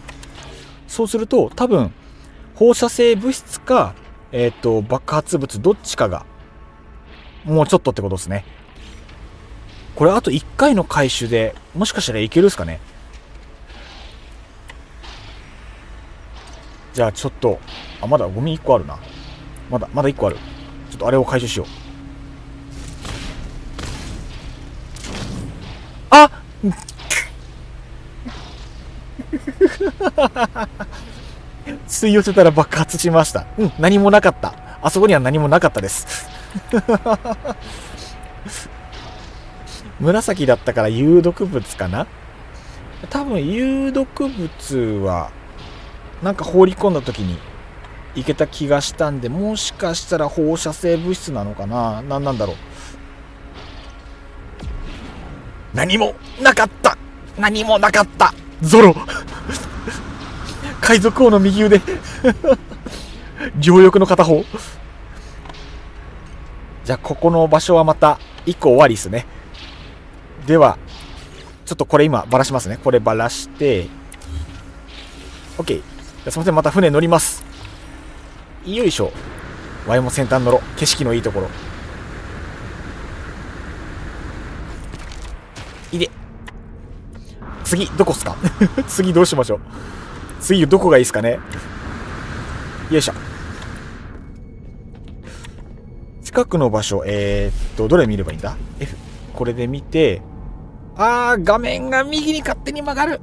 そうすると多分放射性物質か爆発物どっちかがもうちょっとってことですね。これあと1回の回収でもしかしたらいけるっすかね。じゃあちょっとまだゴミ1個あるな。まだ1個ある。ちょっとあれを回収しよう。吸い寄せたら爆発しました。何もなかった。あそこには何もなかったです。紫だったから有毒物かな。多分有毒物はなんか放り込んだ時にいけた気がしたんで、もしかしたら放射性物質なのかな。何なんだろう。何もなかった。ゾロ海賊王の右腕両翼の片方。じゃあここの場所はまた1個終わりですね。ではちょっとこれ今バラしますね。これバラして OK。 じゃあすいません、また船乗ります。よいしょ。ワイも先端乗ろう。景色のいいところ。次どこっすか次どうしましょう。次どこがいいですかね。よいしょ。近くの場所どれ見ればいいんだ。 F これで見て、画面が右に勝手に曲がる。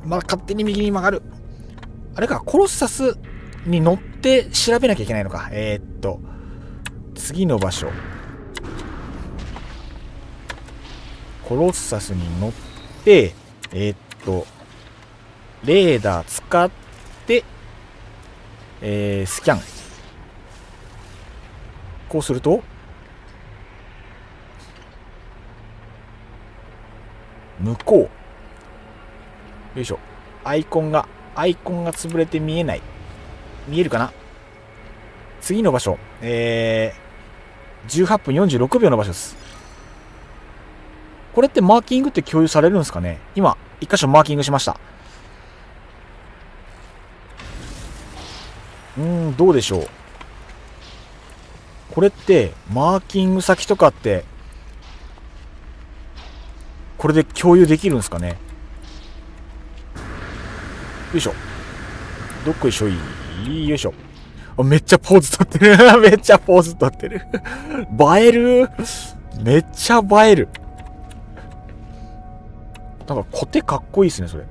勝手に右に曲がる。あれか、コロッサスに乗って調べなきゃいけないのか。次の場所、コロッサスに乗ってレーダー使って、スキャン。こうすると向こう。よいしょ。アイコンが潰れて見えない。見えるかな。次の場所、18分46秒の場所です。これってマーキングって共有されるんですかね。今1箇所マーキングしました。どうでしょう。これってマーキング先とかってこれで共有できるんですかね。よいしょ。どっこいしょい。よいしょ。めっちゃポーズ取ってる。めっちゃポーズ取ってる。映える。めっちゃ映える。なんかコテかっこいいですね、それ。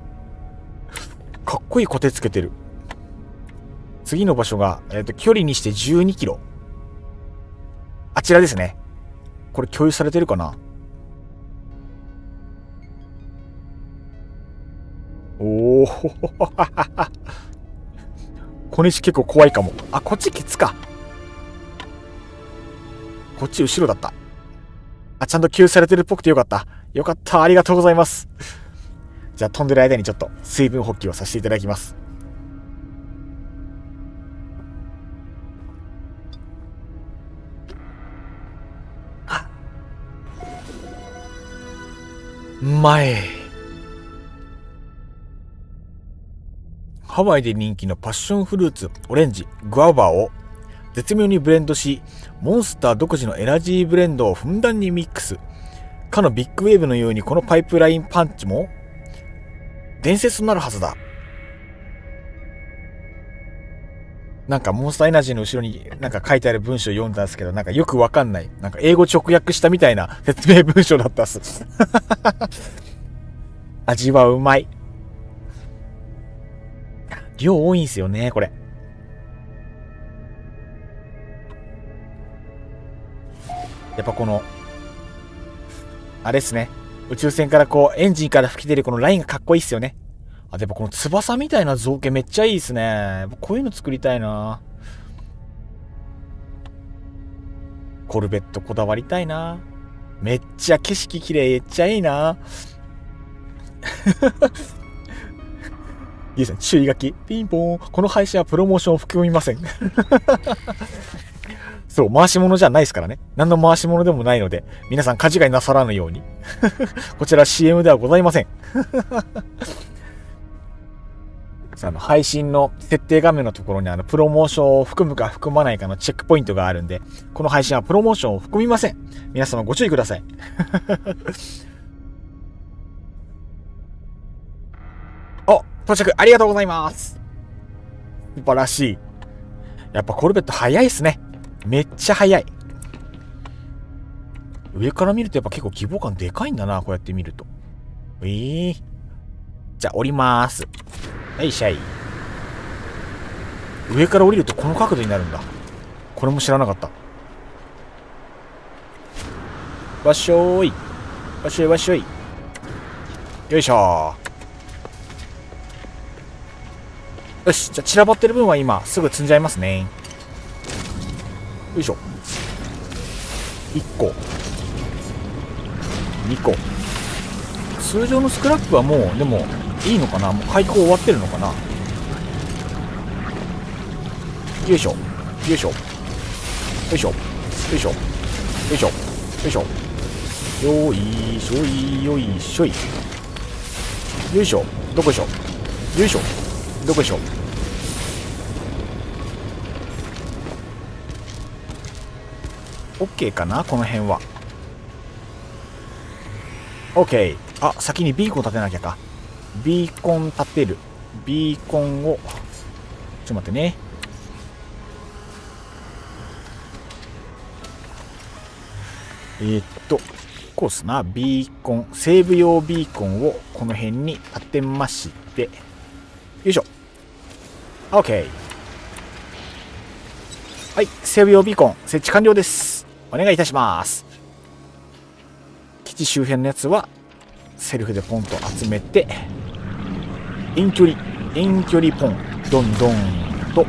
かっこいいコテつけてる。次の場所が、距離にして12キロ。あちらですね。これ共有されてるかな。おお。この石結構怖いかも。あ、こっちケツか。こっち後ろだった。あ、ちゃんと共有されてるっぽくてよかった。よかった。ありがとうございます。じゃあ飛んでる間にちょっと水分補給をさせていただきます。前。ハワイで人気のパッションフルーツ、オレンジ、グアバを絶妙にブレンドし、モンスター独自のエナジーブレンドをふんだんにミックス。かのビッグウェーブのようにこのパイプラインパンチも伝説となるはずだ。なんかモンスターエナジーの後ろになんか書いてある文章を読んだんですけど、なんかよくわかんない。なんか英語直訳したみたいな説明文章だったっす。味はうまい。量多いんすよね、これ。やっぱこの、あれっすね。宇宙船からこう、エンジンから吹き出るこのラインがかっこいいっすよね。あ、でもこの翼みたいな造形めっちゃいいっすね。こういうの作りたいな。コルベットこだわりたいな。めっちゃ景色綺麗、めっちゃいいな。いいですね。注意書き。ピンポーン。この配信はプロモーションを含みません。そう、回し物じゃないですからね。何の回し物でもないので、皆さん勘違いなさらぬように。こちら CM ではございません。配信の設定画面のところにプロモーションを含むか含まないかのチェックポイントがあるんで、この配信はプロモーションを含みません。皆様ご注意ください。お、到着ありがとうございます。素晴らしい。やっぱコルベット早いっすね。めっちゃ早い。上から見るとやっぱ結構規模感でかいんだな、こうやって見ると。じゃあ降りまーす。はいしゃい。上から降りるとこの角度になるんだ。これも知らなかった。わっしょーい。わっしょいわっしょい。よいしょー。よし、じゃあ散らばってる分は今すぐ積んじゃいますね。よいしょ。1個2個。通常のスクラップはもうでもいいのかな。もう開口終わってるのかな。よいしょよいしょよいしょよいしょよいしょよいしょよいしょいよいしょいよいしょ。どこいしょよいしょ。どこいしょ。OK かな、この辺は。OK。あ、先にビーコン立てなきゃか。ビーコン立てる。ビーコンを、ちょっと待ってね。こうっすな。ビーコン、セーブ用ビーコンをこの辺に立てまして、よいしょ。OK。はい、セーブ用ビーコン設置完了です。お願いいたします。基地周辺のやつはセルフでポンと集めて、遠距離ポン、どんどんと。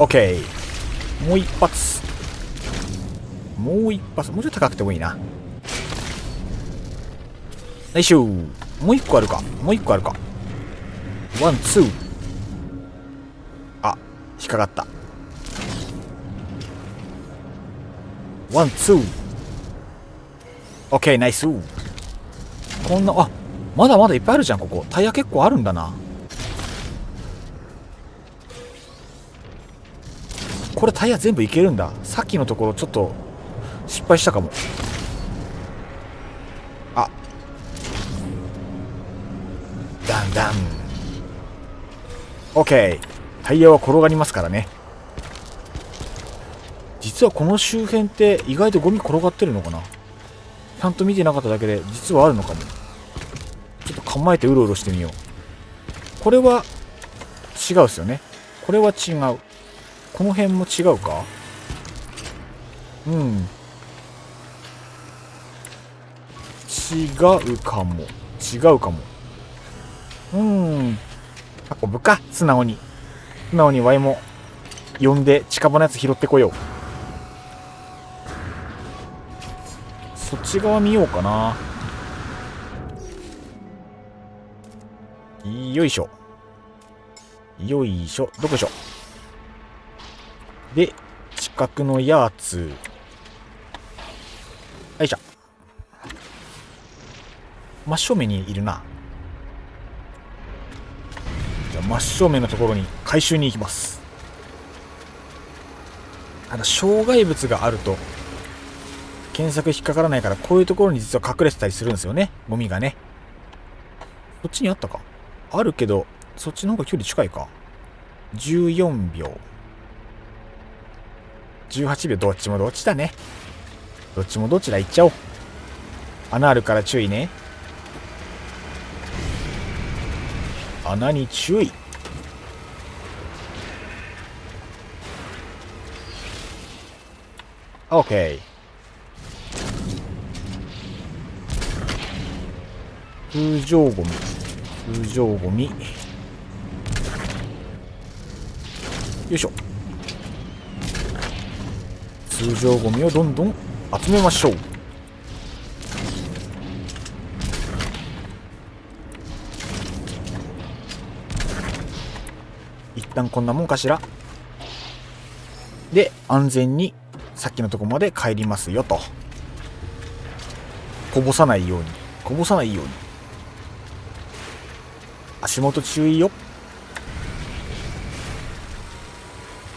OK。もう一発。もうちょっと高くてもいいな。よいしょ。もう一個あるか。ワン、ツー。あ、引っかかった。ワン、ツー。オッケー、ナイス。こんな、あ、まだまだいっぱいあるじゃん、ここ。タイヤ結構あるんだな。これタイヤ全部いけるんだ。さっきのところちょっと失敗したかも。あ、OK。タイヤは転がりますからね。実はこの周辺って意外とゴミ転がってるのかな。ちゃんと見てなかっただけで実はあるのかも。ちょっと構えてうろうろしてみよう。これは違うっすよね。これは違う。この辺も違うか。うん、違うかも。違うかも。運ぶか。素直にワイも呼んで近場のやつ拾ってこよう。そっち側見ようかな。よいしょ。よいしょ。どこでしょ。で、近くのやつ。よいしょ。真正面にいるな。じゃあ真正面のところに回収に行きます。ただ障害物があると検索引っかからないから、こういうところに実は隠れてたりするんですよね、ゴミがね。こっちにあったか。あるけどそっちの方が距離近いか。14秒18秒、どっちもどっちだね。どっちもどっちだ。行っちゃおう。穴あるから注意ね。穴に注意。オッケー。通常ゴミよいしょ。通常ゴミをどんどん集めましょう。一旦こんなもんかしら。で、安全にさっきのとこまで帰りますよと。こぼさないように。足元注意よ。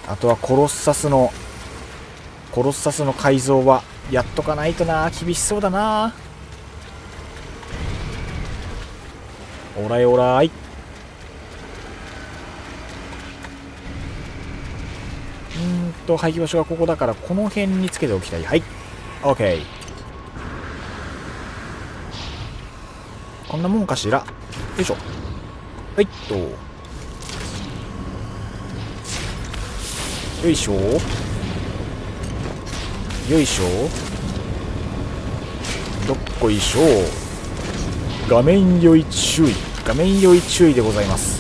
あとはコロッサスの改造はやっとかないとな。厳しそうだな。オライオライ。廃棄場所がここだから、この辺につけておきたい。はい、 OK。 こんなもんかしら。よいしょ。はいと、よいしょよいしょ。どっこいしょ。画面酔い注意でございます。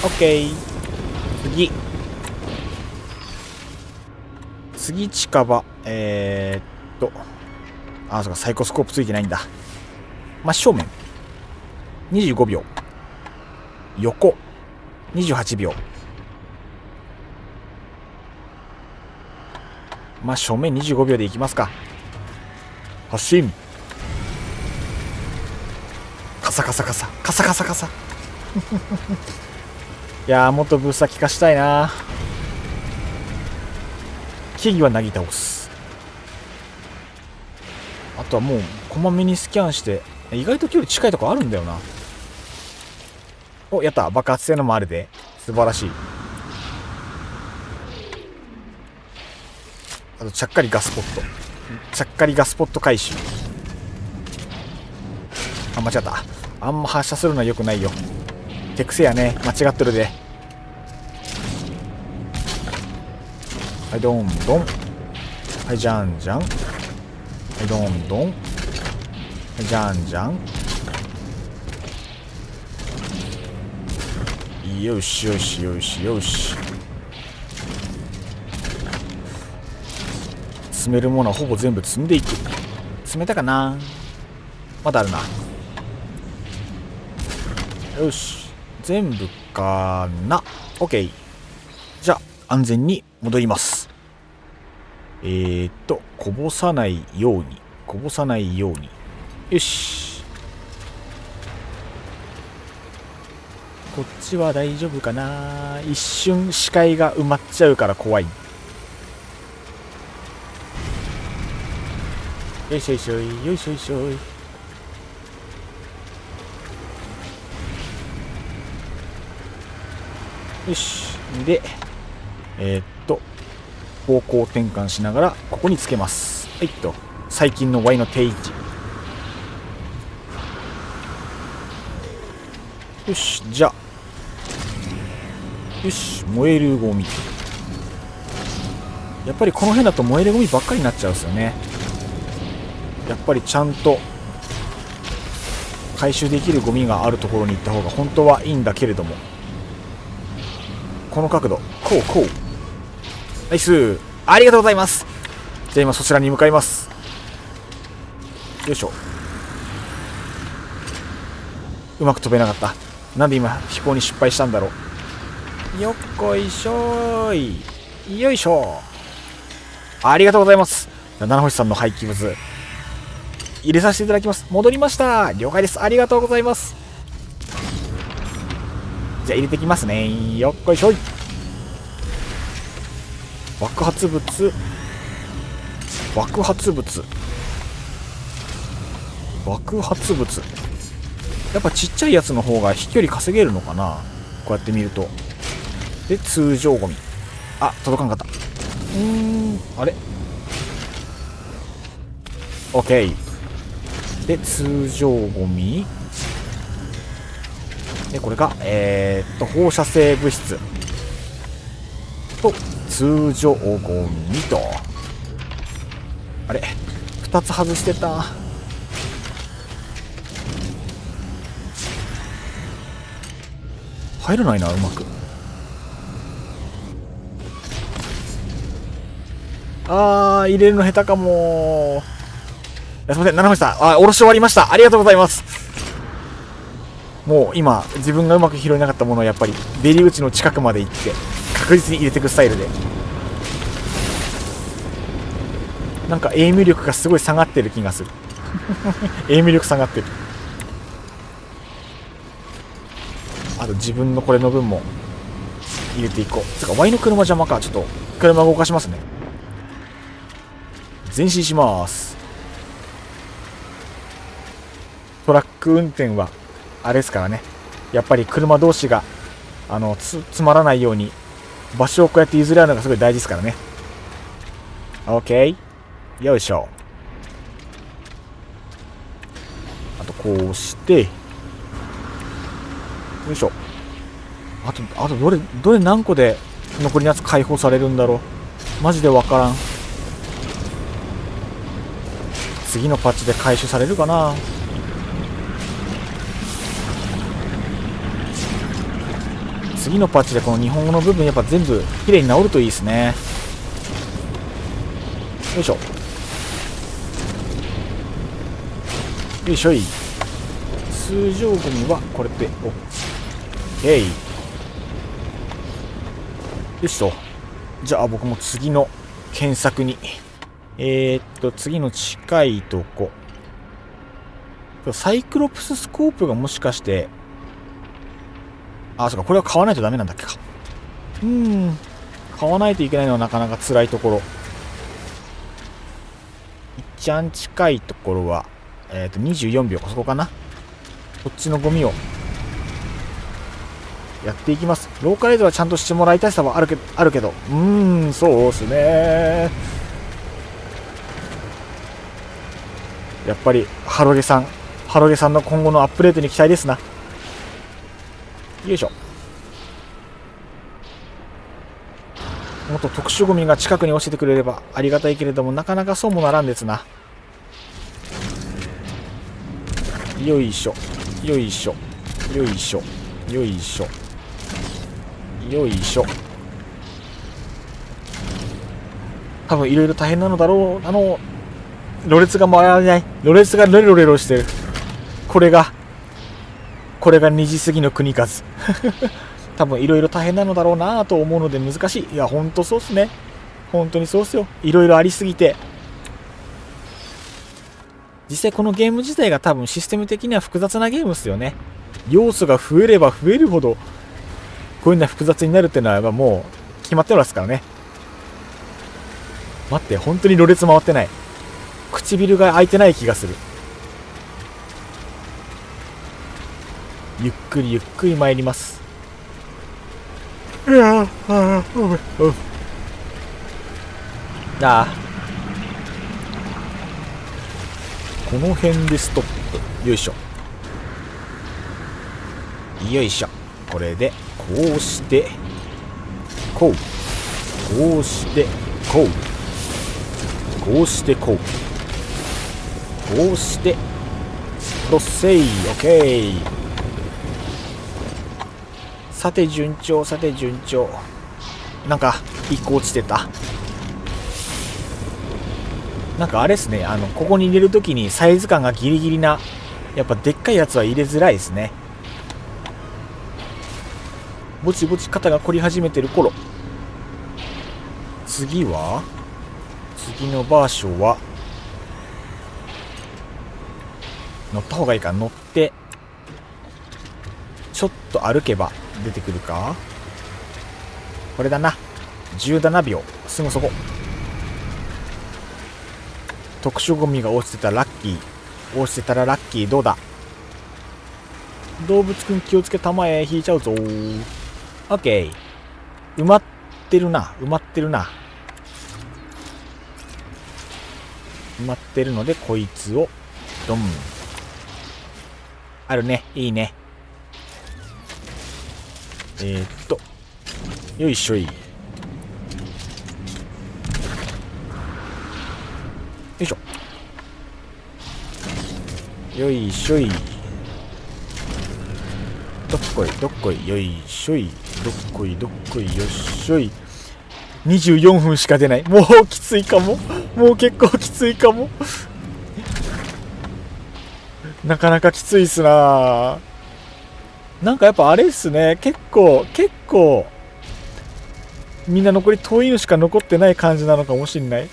オッケー。次近場。そうか、サイコスコープついてないんだ。真正面25秒、横28秒。真正面25秒でいきますか。発進。カサカサいやー、もっとブースター効かしたいな。木々はなぎ倒す。あとはもうこまめにスキャンして、意外と距離近いとこあるんだよな。お、やった。爆発性のもあるで。素晴らしい。あとちゃっかりガスポット回収。あ、間違った。あんま発射するのは良くないよ。手癖やね。間違ってるで。はい、どんどん。はい、じゃんじゃん。はい、どんどん。はい、じゃんじゃん。よし。積めるものはほぼ全部積んでいく。積めたかな。まだあるな。よし、全部かな。 OK。 じゃあ安全に戻ります。こぼさないように。よし、こっちは大丈夫かな。一瞬視界が埋まっちゃうから怖い。よいしょい。よし。で、方向転換しながらここにつけます。はいと、最近の Y の定位置。よし、じゃあ、よし、燃えるゴミ。やっぱりこの辺だと燃えるゴミばっかりになっちゃうんですよね。やっぱりちゃんと回収できるゴミがあるところに行った方が本当はいいんだけれども、この角度、こうナイス、ありがとうございます。じゃあ今そちらに向かいます。よいしょ。うまく飛べなかった。なんで今飛行に失敗したんだろう。よっこいしょーい、よいしょ。ありがとうございます。七星さんの廃棄物入れさせていただきます。戻りました。了解です。ありがとうございます。じゃあ入れてきますね。よっこいしょい。爆発物、やっぱちっちゃいやつの方が飛距離稼げるのかな、こうやって見ると。で、通常ゴミ、あ、届かんかった。あれ OK で、通常ゴミで、これが放射性物質と通常ゴミと、あれ2つ外してた。入らないな、うまく。入れるの下手かも。すいません、七星さん、下ろし終わりました。ありがとうございます。もう今自分がうまく拾えなかったものをやっぱり出入り口の近くまで行って確実に入れていくスタイルで、なんかエイム力がすごい下がってる気がする。エイム力下がってる。あと自分のこれの分も入れていこう。つうか Y の車邪魔か。ちょっと車動かしますね。前進します。トラック運転はあれですからね、やっぱり車同士がつまらないように場所をこうやって譲り合うのがすごい大事ですからね。 OK、 よいしょ。あとこうして、よいしょ。あとどれ何個で残りのやつ解放されるんだろう。マジでわからん。次のパッチで回収されるかな。次のパッチでこの日本語の部分やっぱ全部きれいに治るといいですね。よいしょ、よいしょい。通常ゴミはこれで OK。 よしと。じゃあ僕も次の検索に次の近いとこ、サイクロプススコープがもしかして、そうか、これは買わないとダメなんだっけか。買わないといけないのはなかなか辛いところ。一番近いところは24秒、そこかな。こっちのゴミをやっていきます。ローカライズはちゃんとしてもらいたいさはあるけど、そうっすね。やっぱりハロゲさんの今後のアップデートに期待ですな。よいしょ。もっと特殊ゴミが近くに落ちてくれればありがたいけれども、なかなかそうもならんですな。よいしょ、よいしょ、よいしょ、よいしょ、よいしょ。多分いろいろ大変なのだろう。ろれつが回らない。ろれつがレロしてる。これが2時過ぎの国数。多分いろいろ大変なのだろうなと思うので難しい。いや、ほんとそうっすね。本当にそうっすよ。いろいろありすぎて。実際このゲーム自体が多分システム的には複雑なゲームっすよね。要素が増えれば増えるほどこういうのは複雑になるっていうのはもう決まってますからね。待って、本当にろれつ回ってない。唇が開いてない気がする。ゆっくりゆっくり参ります。いやあこの辺でストップ。よいしょよいしょ。これでこうしてこう、こうしてこう、こうしてこう、こうしてロッセイ。オッケー。さて順調、さて順調。なんか一個落ちてた。なんかあれですね、ここに入れるときにサイズ感がギリギリな、やっぱでっかいやつは入れづらいですね。ぼちぼち肩が凝り始めてる頃。次のバーションは乗った方がいいか。乗ってちょっと歩けば出てくるか。これだな。17秒、すぐそこ。特殊ゴミが落ちてたらラッキー。落ちてたらラッキー。どうだ。動物くん気をつけ、弾へ引いちゃうぞ。オッケー。埋まってるな、埋まってるな。埋まってるのでこいつをドン。あるね、いいね。よいしょい。よいしょ。よいしょい。どっこいどっこい。よいしょい。どっこいどっこい。よっしょい。24分しか出ない。もうきついかも。もう結構きついかも。なかなかきついっすな。なんかやっぱあれっすね。結構みんな残り遠いのしか残ってない感じなのかもしんない。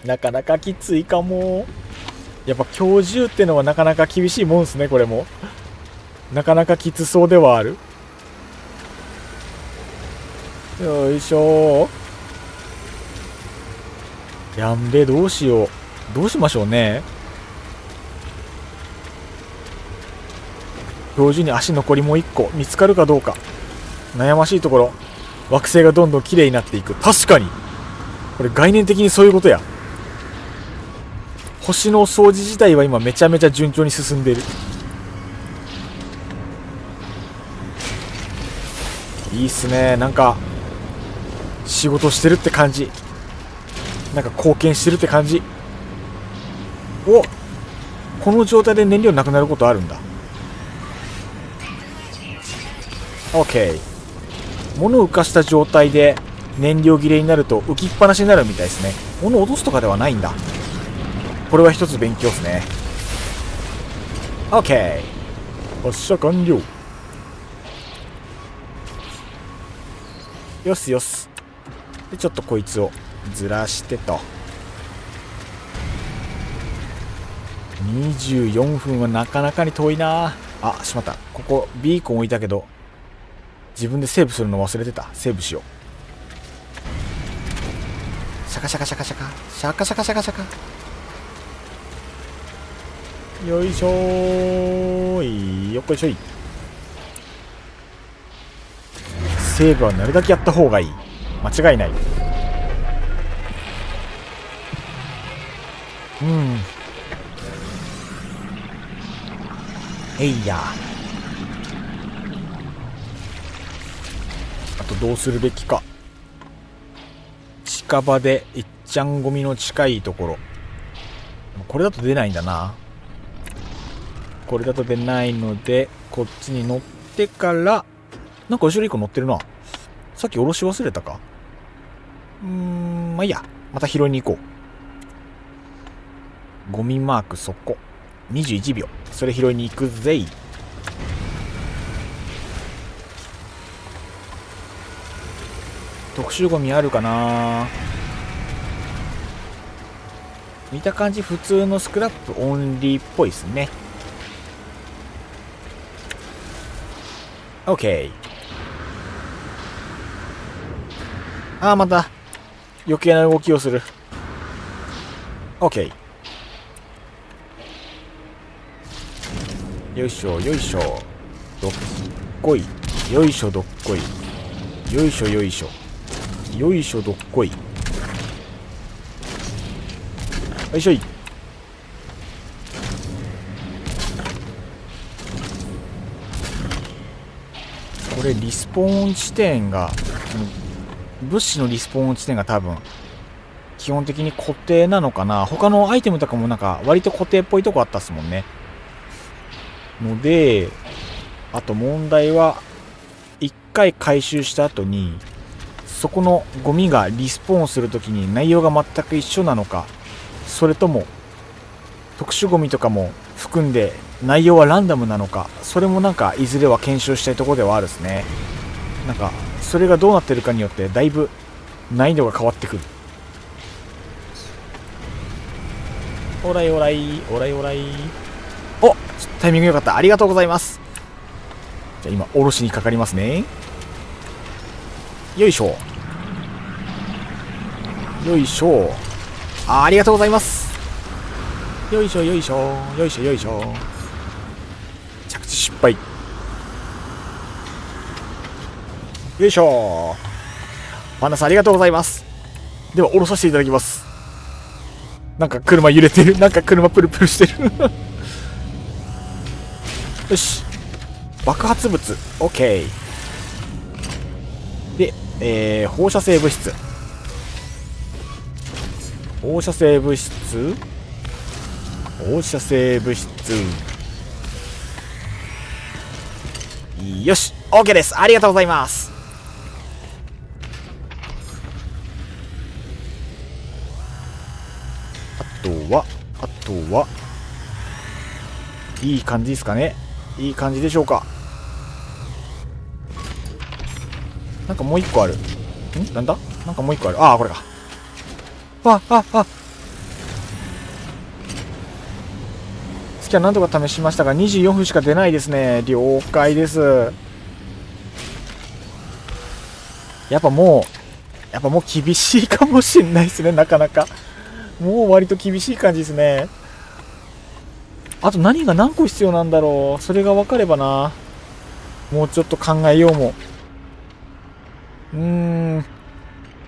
なかなかきついかも。やっぱ今日中ってのはなかなか厳しいもんですね。これもなかなかきつそうではある。よいしょ。やんべ、どうしよう。どうしましょうね。今日中に足残りもう1個見つかるかどうか悩ましいところ。惑星がどんどん綺麗になっていく。確かにこれ概念的にそういうことや。星の掃除自体は今めちゃめちゃ順調に進んでいる。いいっすね。なんか仕事してるって感じ。なんか貢献してるって感じ。お、この状態で燃料なくなることあるんだ。 OK。 物を浮かした状態で燃料切れになると浮きっぱなしになるみたいですね。物を落とすとかではないんだ。これは一つ勉強ですね。 OK。 発射完了。よしよし。でちょっとこいつをずらしてと。24分はなかなかに遠いな。あ、しまった。ここビーコン置いたけど自分でセーブするの忘れてた。セーブしよう。シャカシャカシャカシャカシャカシャカシャカシャカ。よいしょーい。よっこいしょい。セーブはなるだけやった方がいい。間違いない。えいや。あとどうするべきか。近場でいっちゃんゴミの近いところ。これだと出ないんだな。これだと出ないのでこっちに乗ってから。なんか後ろ1個乗ってるな。さっき下ろし忘れたか。まあいいや。また拾いに行こう。ゴミマークそこ。21秒。それ拾いに行くぜい。特殊ゴミあるかな。見た感じ普通のスクラップオンリーっぽいですね。 OK。 また余計な動きをする。 OK。 よいしょよいしょ。どっこい。よいしょどっこい。よいしょよいしょ。よいしょどっこい。よいしょい。これリスポーン地点が、物資のリスポーン地点が多分基本的に固定なのかな。他のアイテムとかもなんか割と固定っぽいとこあったっすもんね。ので、あと問題は一回回収した後にそこのゴミがリスポーンするときに内容が全く一緒なのか、それとも特殊ゴミとかも含んで内容はランダムなのか、それもなんかいずれは検証したいところではあるですね。なんかそれがどうなってるかによってだいぶ難易度が変わってくる。オライオライオライオライ。お、タイミング良かった。ありがとうございます。じゃあ今おろしにかかりますね。よいしょよいしょ。ありがとうございます。よいしょよいしょよいしょよいしょ。着地失敗。よいしょ。パンダさんありがとうございます。では降ろさせていただきます。なんか車揺れてる。なんか車プルプルしてるよし、爆発物 OK で、放射性物質放射性物質放射性物質。よし OK です。ありがとうございます。あとはいい感じですかね。いい感じでしょうか。なんかもう一個ある。なんだ、なんかもう一個ある。ああ、これか。スキャンなんとか試しましたが24分しか出ないですね。了解です。やっぱもう厳しいかもしれないですね。なかなかもう割と厳しい感じですね。あと何が何個必要なんだろう。それが分かればな。もうちょっと考えようも。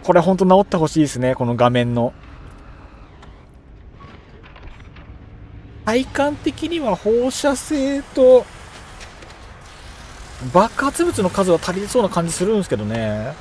これほんと直ってほしいですね。この画面の体感的には放射性と爆発物の数は足りそうな感じするんですけどね。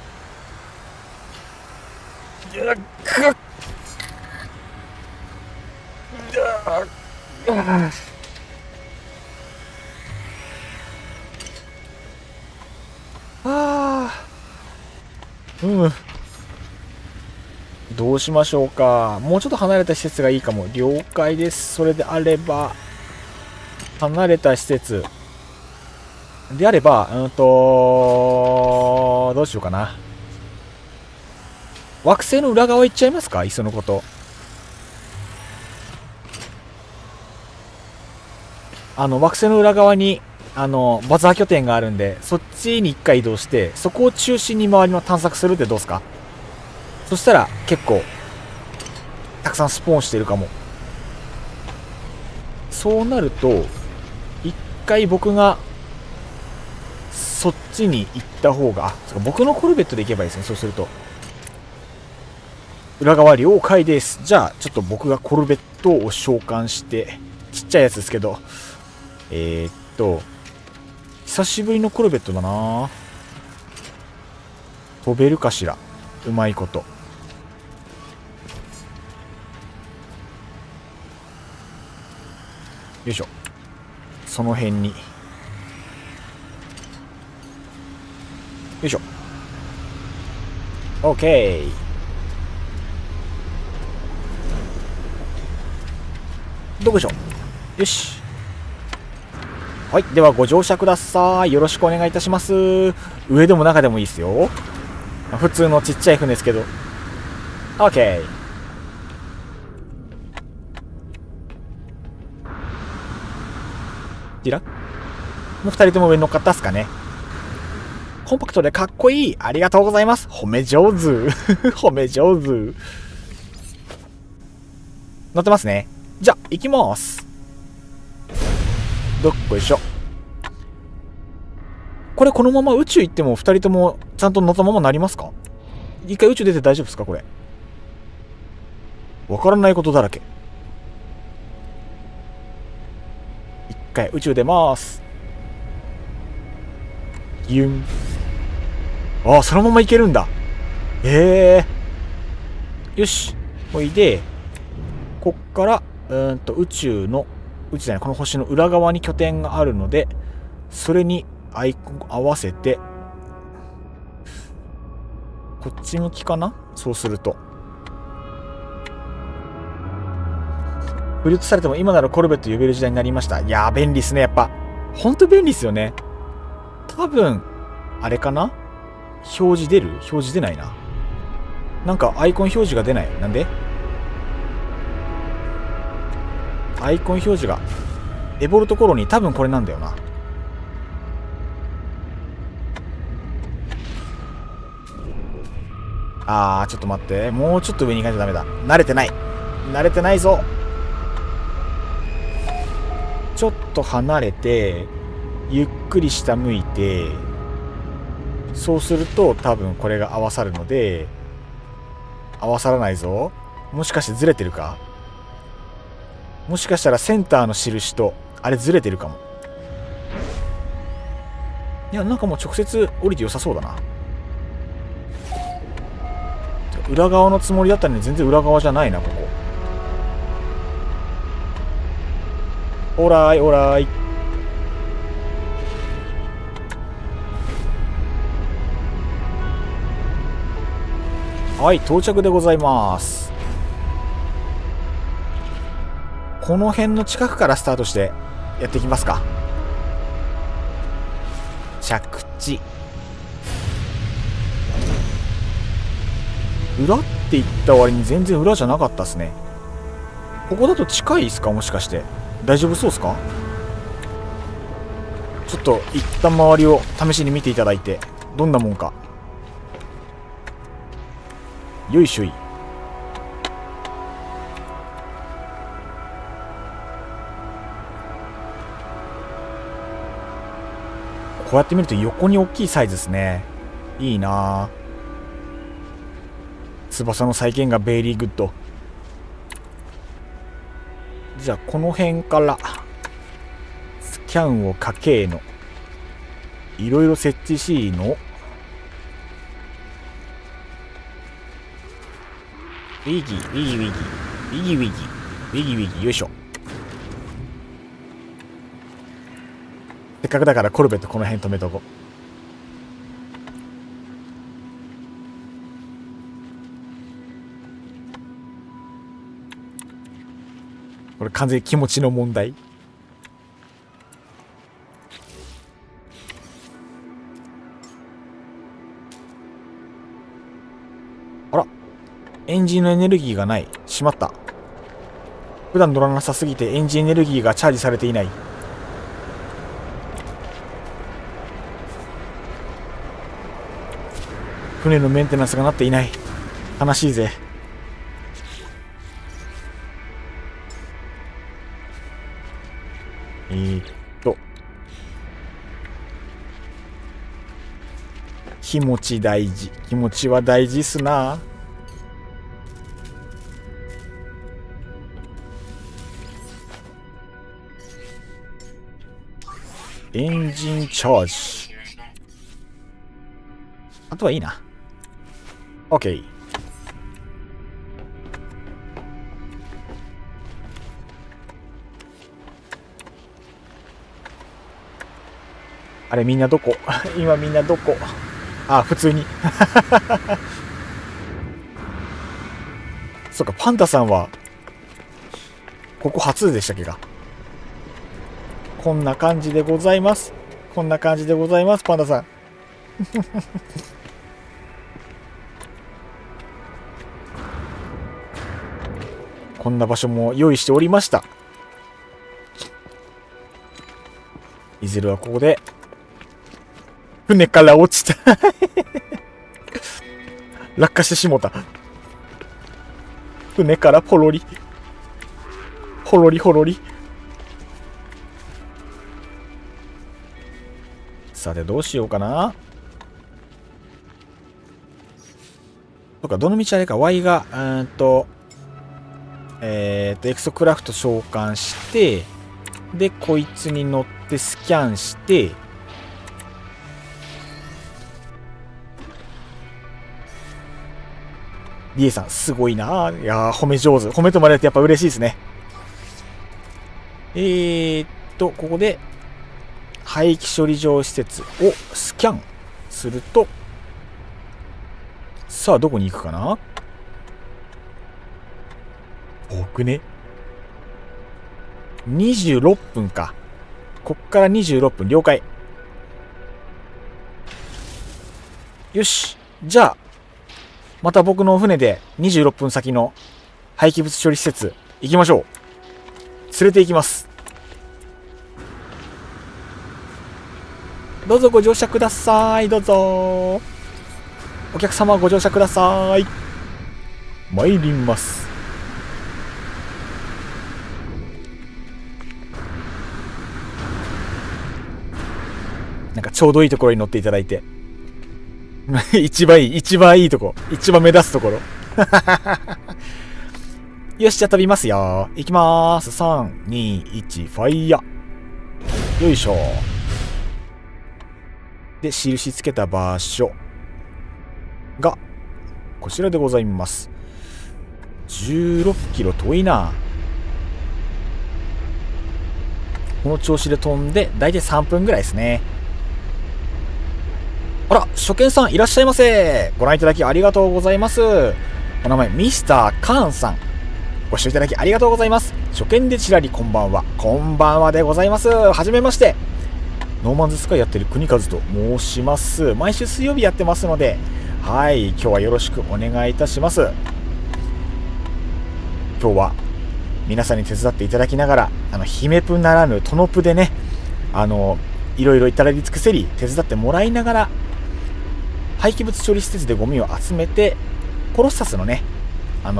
どうしましょうか。もうちょっと離れた施設がいいかも。了解です。それであれば離れた施設であればどうしようかな。惑星の裏側行っちゃいますか。いっそのこと。惑星の裏側にバザー拠点があるんで、そっちに一回移動してそこを中心に周りの探索するってどうすか。そしたら結構たくさんスポーンしてるかも。そうなると一回僕がそっちに行った方が、僕のコルベットで行けばいいですね。そうすると裏側了解です。じゃあちょっと僕がコルベットを召喚して、ちっちゃいやつですけど、久しぶりのコルベットだな。飛べるかしら。うまいこと。よいしょ。その辺に。よいしょ。 OK。 どこでしょう。よし。はい、ではご乗車ください。よろしくお願いいたします。上でも中でもいいですよ。普通のちっちゃい船ですけど。 OK。 こちらもう2人とも上に乗っかったっすかね。コンパクトでかっこいい。ありがとうございます。褒め上手褒め上手。乗ってますね。じゃあ行きます。どっこいしょ。これこのまま宇宙行っても2人ともちゃんと乗ったままなりますか？一回宇宙出て大丈夫ですかこれ。わからないことだらけ。一回宇宙出ます。ギュン。ああ、そのままいけるんだ。へえ。よし。ほいで、こっから、宇宙じゃない、この星の裏側に拠点があるので、それにアイコン合わせて、こっち向きかな？そうすると。振り落とされても今ならコルベット呼べる時代になりました。いやー、便利っすね、やっぱ。ほんと便利っすよね。多分、あれかな？表示出る？表示出ないな。なんかアイコン表示が出ない。なんで？アイコン表示がエボルトコロニー、多分これなんだよな。ちょっと待って。もうちょっと上に行かないとダメだ。慣れてない。慣れてないぞ。ちょっと離れて、ゆっくり下向いて、そうすると多分これが合わさるので、合わさらないぞ。もしかしてずれてるか？もしかしたらセンターの印とあれずれてるかも。いや、なんかもう直接降りて良さそうだな。裏側のつもりだったのに全然裏側じゃないな、ここ。オーライオーライ。はい、到着でございます。この辺の近くからスタートしてやっていきますか。着地。裏って言った割に全然裏じゃなかったっすね。ここだと近いですか？もしかして大丈夫そうですか？ちょっと一旦周りを試しに見ていただいて、どんなもんか。よいしょい。こうやって見ると横に大きいサイズですね。いいな。翼の再現がベリーグッド。じゃあこの辺からスキャンをかけのいろいろ設置しのウィギウィギウィギウィギウィギウィギウィギウィギ。よいしょ。せっかくだからコルベットこの辺止めとこう。これ完全に気持ちの問題。あら、エンジンのエネルギーがない。しまった。普段乗らなさすぎてエンジンエネルギーがチャージされていない。船のメンテナンスがなっていない。悲しいぜ。気持ち大事。気持ちは大事っすな。エンジンチャージ。あとはいいな。OK。あれみんなどこ？今みんなどこ？あ、普通に。そっか、パンダさんはここ初でしたっけか。こんな感じでございます。こんな感じでございます、パンダさん。こんな場所も用意しておりました。いずれはここで船から落ちた。落下してしもた。船からポロリほろりほろり。さてどうしようかな。そうか、どの道あれか、Y が、エクソクラフト召喚して、で、こいつに乗ってスキャンして、リエさん、すごいな。いやー、褒め上手。褒めてもらえてやっぱ嬉しいですね。ここで、廃棄処理場施設をスキャンすると、さあ、どこに行くかな。僕ね。26分か。こっから26分、了解。よし。じゃあ、また僕の船で26分先の廃棄物処理施設行きましょう。連れて行きます。どうぞご乗車ください。どうぞ。お客様ご乗車ください。参ります。なんかちょうどいいところに乗っていただいて。一番いいとこ。一番目立つところ。よし、じゃあ飛びますよ。行きまーす。3、2、1、ファイヤー。よいしょ。で、印つけた場所が、こちらでございます。16キロ遠いな。この調子で飛んで、だいたい3分ぐらいですね。あら、初見さんいらっしゃいませ。ご覧いただきありがとうございます。お名前、ミスター・カーンさん。ご視聴いただきありがとうございます。初見でちらりこんばんは。こんばんはでございます。はじめまして。ノーマンズスカイやってる国和と申します。毎週水曜日やってますので、はい、今日はよろしくお願いいたします。今日は皆さんに手伝っていただきながら、姫プならぬトノプでね、いろいろ至らり尽くせり手伝ってもらいながら、廃棄物処理施設でゴミを集めて、コロッサスのね、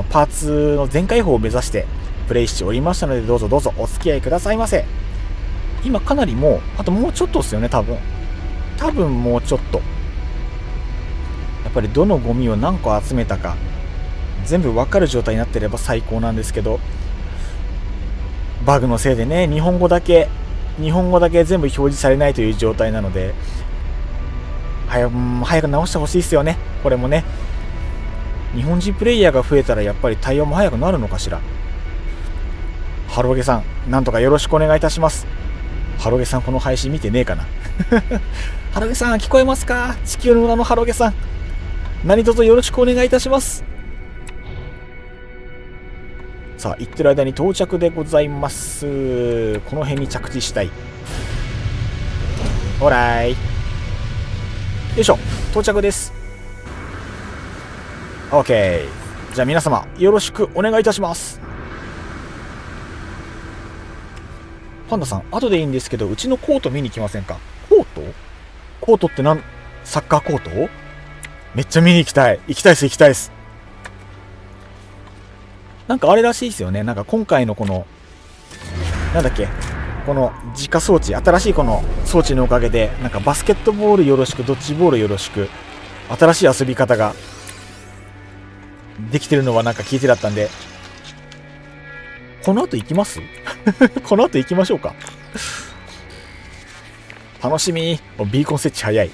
パーツの全開放を目指してプレイしておりましたので、どうぞどうぞお付き合いくださいませ。今かなりもう、あともうちょっとですよね、多分もうちょっと。やっぱりどのゴミを何個集めたか、全部分かる状態になってれば最高なんですけど、バグのせいでね、日本語だけ全部表示されないという状態なので、早く直してほしいですよね。これもね、日本人プレイヤーが増えたらやっぱり対応も早くなるのかしら。ハロゲさん、なんとかよろしくお願いいたします。ハロゲさん、この配信見てねえかな。ハロゲさん、聞こえますか？地球の裏のハロゲさん、何卒よろしくお願いいたします。さあ、行ってる間に到着でございます。この辺に着地したい。オーライ。よいしょ、到着です。 OK。 じゃあ皆様よろしくお願いいたします。パンダさん、後でいいんですけど、うちのコート見に来ませんか？コートってサッカーコート？めっちゃ見に行きたいです。なんかあれらしいですよね。なんか今回のこの、なんだっけ、この自家装置、新しいこの装置のおかげで、なんかバスケットボールよろしく、ドッジボールよろしく、新しい遊び方ができてるのはなんか聞いてだったんで、この後行きますこの後行きましょうか。楽しみ。ビーコン設置早い。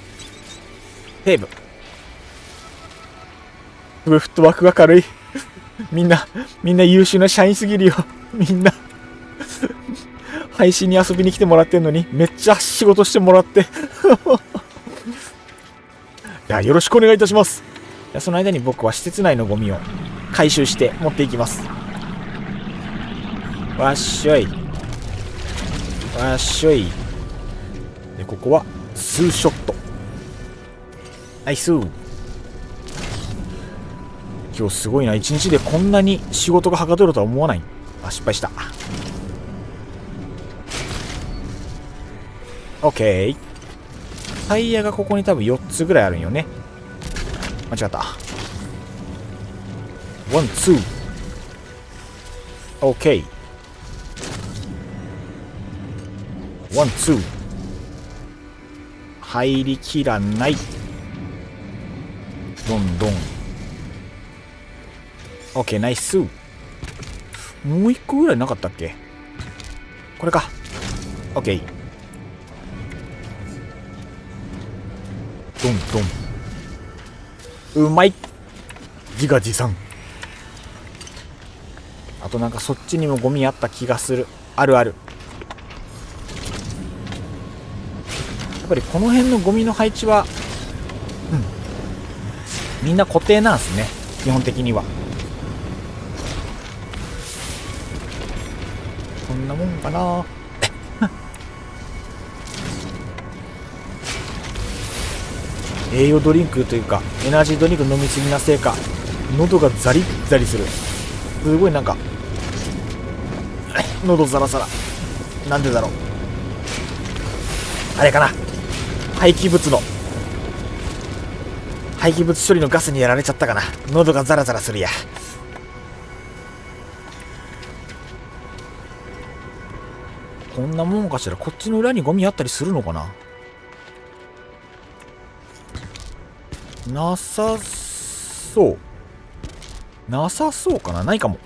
テーブ。すごいフットワークが軽い。みんな優秀な社員すぎるよ。みんな配信に遊びに来てもらってんのに、めっちゃ仕事してもらって。いや、よろしくお願いいたします。いや、その間に僕は施設内のゴミを回収して持っていきます。わっしょい。わっしょい。で、ここはツーショット。ナイスー。今日すごいな。一日でこんなに仕事がはかどるとは思わない。あ、失敗した。OK。タイヤがここに多分4つぐらいあるんよね。間違った。ワン、ツー。OK。ワン、ツー。入りきらない。どんどんオッケー、ナイス。もう一個ぐらいなかったっけ？これか。オッケー。ドンドン。うまい。自画自賛。あとなんかそっちにもゴミあった気がする。あるある。やっぱりこの辺のゴミの配置は、みんな固定なんすね、基本的には。こんなもんかな。栄養ドリンクというかエナジードリンク飲みすぎなせいか喉がザリッザリする。すごいなんか喉ザラザラ。なんでだろう。あれかな、廃棄物処理のガスにやられちゃったかな。喉がザラザラするや。こんなもんかしら。こっちの裏にゴミあったりするのかな。なさそうかな。ないかも。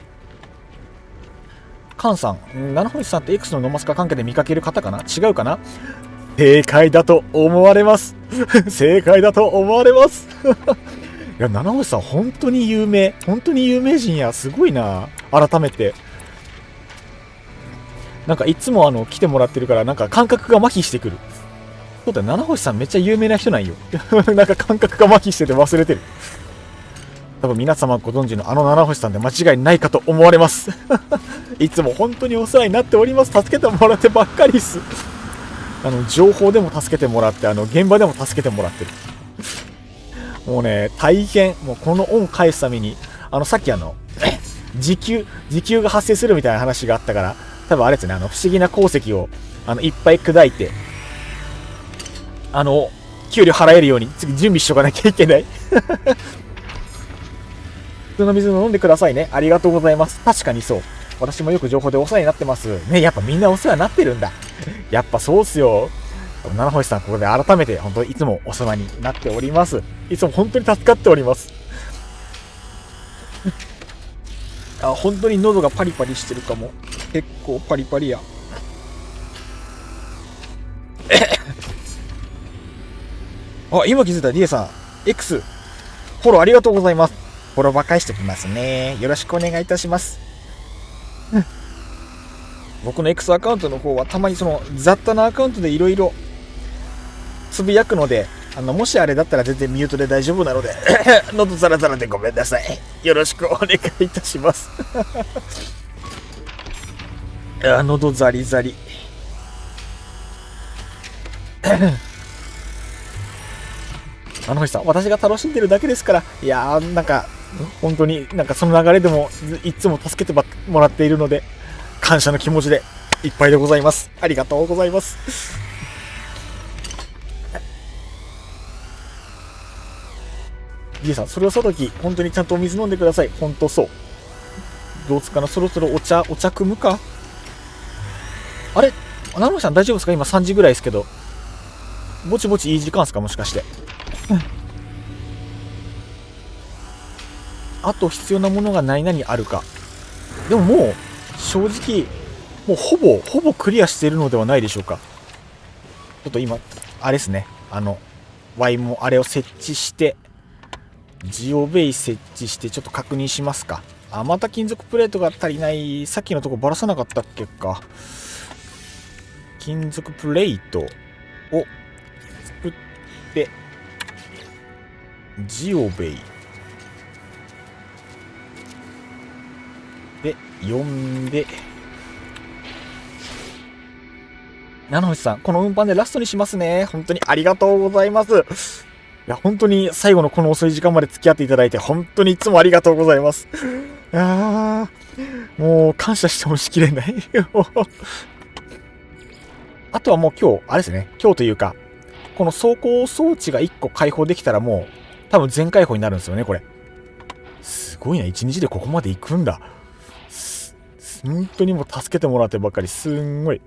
カンさん、七星さんって X のノマスカ関係で見かける方かな。違うかな。正解だと思われます正解だと思われますいや、七星さん本当に有名人や。すごいな。改めてなんかいつも来てもらってるからなんか感覚が麻痺してくる。そうだ、七星さんめっちゃ有名な人なんよなんか感覚が麻痺してて忘れてる。多分皆様ご存知の七星さんで間違いないかと思われますいつも本当にお世話になっております。助けてもらってばっかりっす。情報でも助けてもらって、現場でも助けてもらってるもうね、大変。もうこの恩返すために、さっき時給が発生するみたいな話があったから、多分あれですね、不思議な鉱石を、いっぱい砕いて、給料払えるように、次準備しとかなきゃいけない普通の水飲んでくださいね。ありがとうございます。確かにそう。私もよく情報でお世話になってます。ね、やっぱみんなお世話になってるんだ。やっぱそうっすよ。七星さん、ここで改めて、本当にいつもお世話になっております。いつも本当に助かっております。本当に喉がパリパリしてるかも。結構パリパリや。今気づいた。リエさん、X、フォローありがとうございます。フォローば返しておきますね。よろしくお願いいたします。僕の X アカウントの方はたまに雑多なアカウントでいろいろつぶやくので、もしあれだったら全然ミュートで大丈夫なので喉ザラザラでごめんなさい。よろしくお願いいたします喉ザリザリ星さん、私が楽しんでるだけですから。いやー、なんか本当になんかその流れでもいつも助けてもらっているので、感謝の気持ちでいっぱいでございます。ありがとうございますリエさん、それをさとき本当にちゃんとお水飲んでください。本当そう。どうつかな。そろそろお茶汲むか。あれ、七星さん大丈夫ですか。今3時ぐらいですけど、ぼちぼちいい時間ですか、もしかして。あと必要なものが何々あるか。でももう正直もうほぼクリアしているのではないでしょうか。ちょっと今あれですね、Y もあれを設置して、ジオベイ設置してちょっと確認しますか。また金属プレートが足りない。さっきのとこばらさなかったっけか。金属プレートを作って、ジオベイで呼んで、七星さん、この運搬でラストにしますね。本当にありがとうございます。いや、本当に最後のこの遅い時間まで付き合っていただいて、本当にいつもありがとうございます。もう感謝してもしきれないあとはもう今日、あれですね、今日というか、この走行装置が1個開放できたらもう、多分全開放になるんですよね、これ。すごいな、1日でここまで行くんだ。本当にもう助けてもらってばっかり、すんごい。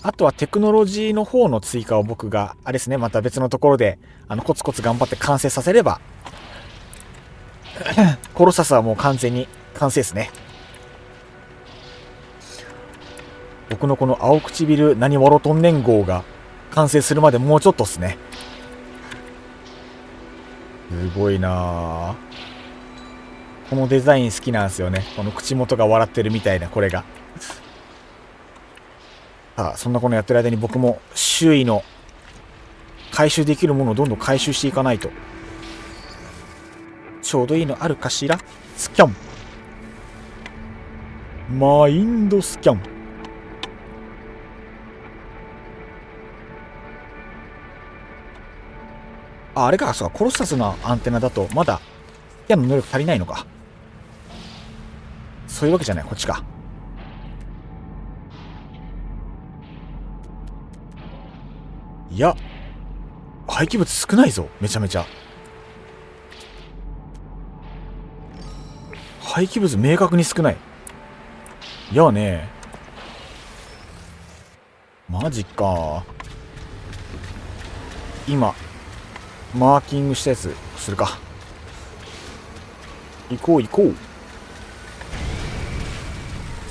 あとはテクノロジーの方の追加を僕が、あれですね、また別のところで、コツコツ頑張って完成させれば、コロサスはもう完全に完成ですね。僕のこの青唇何わろとんねん号が完成するまでもうちょっとっすね。すごいなぁ。このデザイン好きなんですよね。この口元が笑ってるみたいな、これが。さあ、そんなこのやってる間に僕も周囲の回収できるものをどんどん回収していかないと。ちょうどいいのあるかしら。スキャン。マインドスキャン。あれか、そうか、コロッサスのアンテナだとまだスキャンの能力足りないのか。そういうわけじゃない、こっちか。いや、廃棄物少ないぞ、めちゃめちゃ。廃棄物明確に少ない。いやね、マジか。今マーキングしたやつするか。行こう行こう。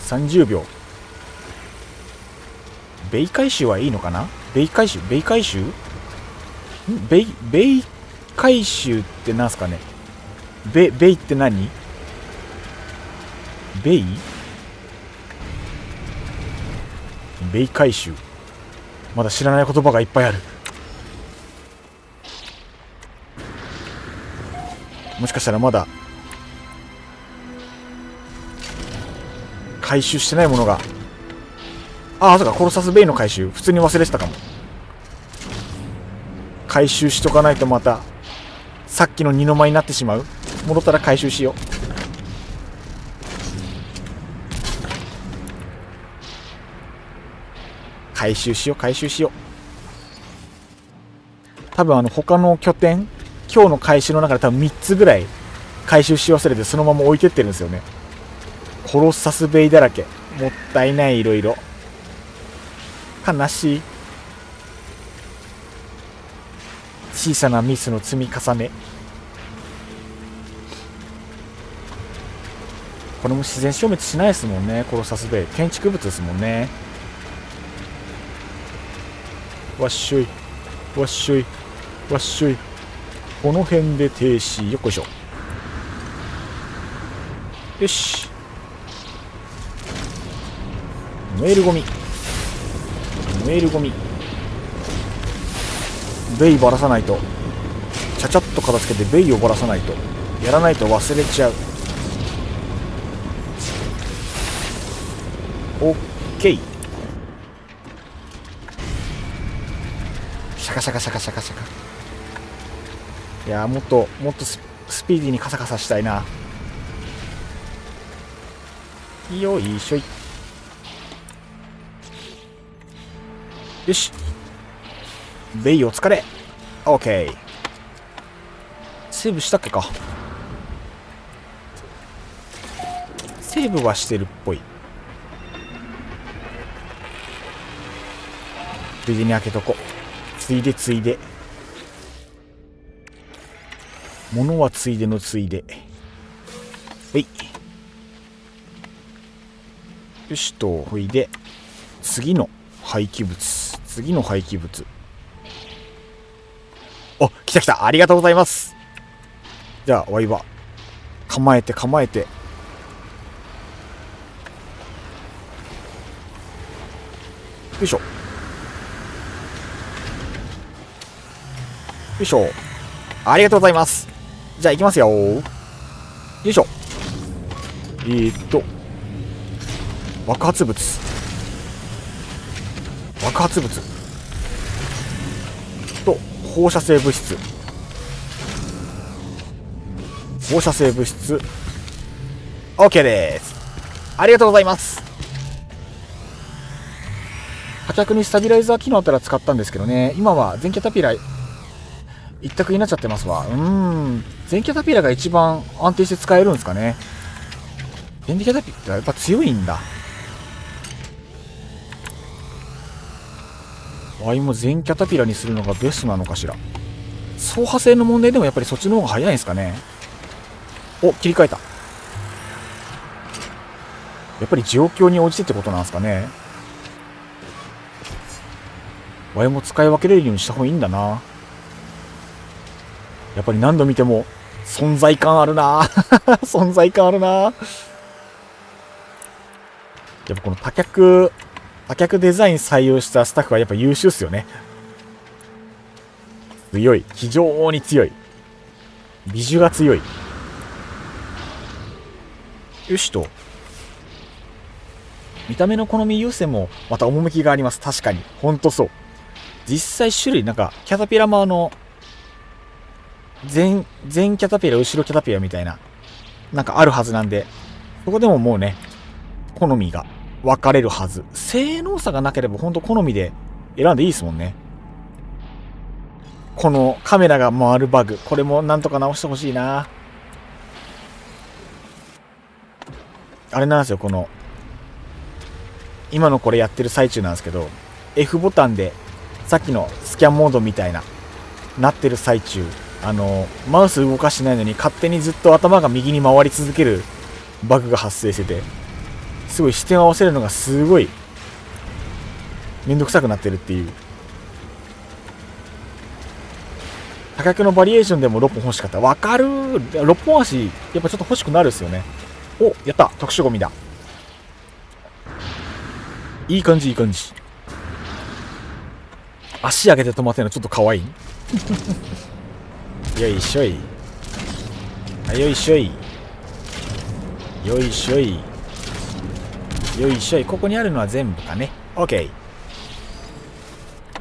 30秒。ベイ回収はいいのかな。ベイ回収ベイ回収ベイ回収ってなんすかね。ベイって何。ベイ回収。まだ知らない言葉がいっぱいある。もしかしたらまだ回収してないものが。ああ、そうか、コロサスベイの回収普通に忘れてたかも。回収しとかないとまたさっきの二の舞になってしまう。戻ったら回収しよう。回収しよう回収しよう。多分他の拠点、今日の回収の中で多分3つぐらい回収し忘れてそのまま置いてってるんですよね。コロッサスベイだらけ。もったいない。いろいろ悲しい。小さなミスの積み重ね。これも自然消滅しないですもんね。コロッサスベイ建築物ですもんね。わっしょいわっしょいわっしょい。この辺で停止。よっこいしょ。よし。燃えるゴミ燃えるゴミ。ベイばらさないと。ちゃちゃっと片付けてベイをばらさないと。やらないと忘れちゃう。オッケー。シャカシャカシャカシャカシャカ。いやー、もっとスピーディーにカサカサしたいな。よいしょい。よし。ベイお疲れ。オッケー。セーブしたっけか。セーブはしてるっぽい。ついでに開けとこ。ついでついで。物はついでのついで。はい。よしと、ほいで、次の廃棄物。次の廃棄物。お、来た来た。ありがとうございます。じゃあ、ワイは、構えて構えて。よいしょ。よいしょ。ありがとうございます。じゃあ行きますよ。よいしょ。爆発物。爆発物と放射性物質。放射性物質 OK です。ありがとうございます。破着にスタビライザー機能あったら使ったんですけどね。今は全キャタピラ一択になっちゃってますわ。全キャタピラが一番安定して使えるんですかね。全キャタピラやっぱ強いんだ。ワイも全キャタピラにするのがベストなのかしら。走破性の問題でもやっぱりそっちの方が早いんですかね。お、切り替えた。やっぱり状況に応じてってことなんですかね。ワイも使い分けれるようにした方がいいんだな。やっぱり何度見ても存在感あるな存在感あるな。やっぱこの多脚デザイン採用したスタッフはやっぱ優秀っすよね。強い。非常に強い。美女が強い。よしと。見た目の好み優先もまた趣があります。確かに。ほんとそう。実際種類、なんか、キャタピラも前キャタピラ、後ろキャタピラみたいな、なんかあるはずなんで、そこでももうね、好みが分かれるはず。性能差がなければほんと好みで選んでいいですもんね。このカメラが回るバグ、これもなんとか直してほしいな。あれなんですよ、この、今のこれやってる最中なんですけど、F ボタンでさっきのスキャンモードみたいなってる最中、マウス動かしてないのに勝手にずっと頭が右に回り続けるバグが発生してて、すごい視点を合わせるのがすごいめんどくさくなってるっていう。多脚のバリエーションでも6本欲しかった。わかるー。6本足やっぱちょっと欲しくなるっすよね。お、やった。特殊ゴミだ。いい感じいい感じ。足上げて止まってるのちょっと可愛いよいしょい。よいしょい。よいしょい。よいしょい。ここにあるのは全部かね。 OK。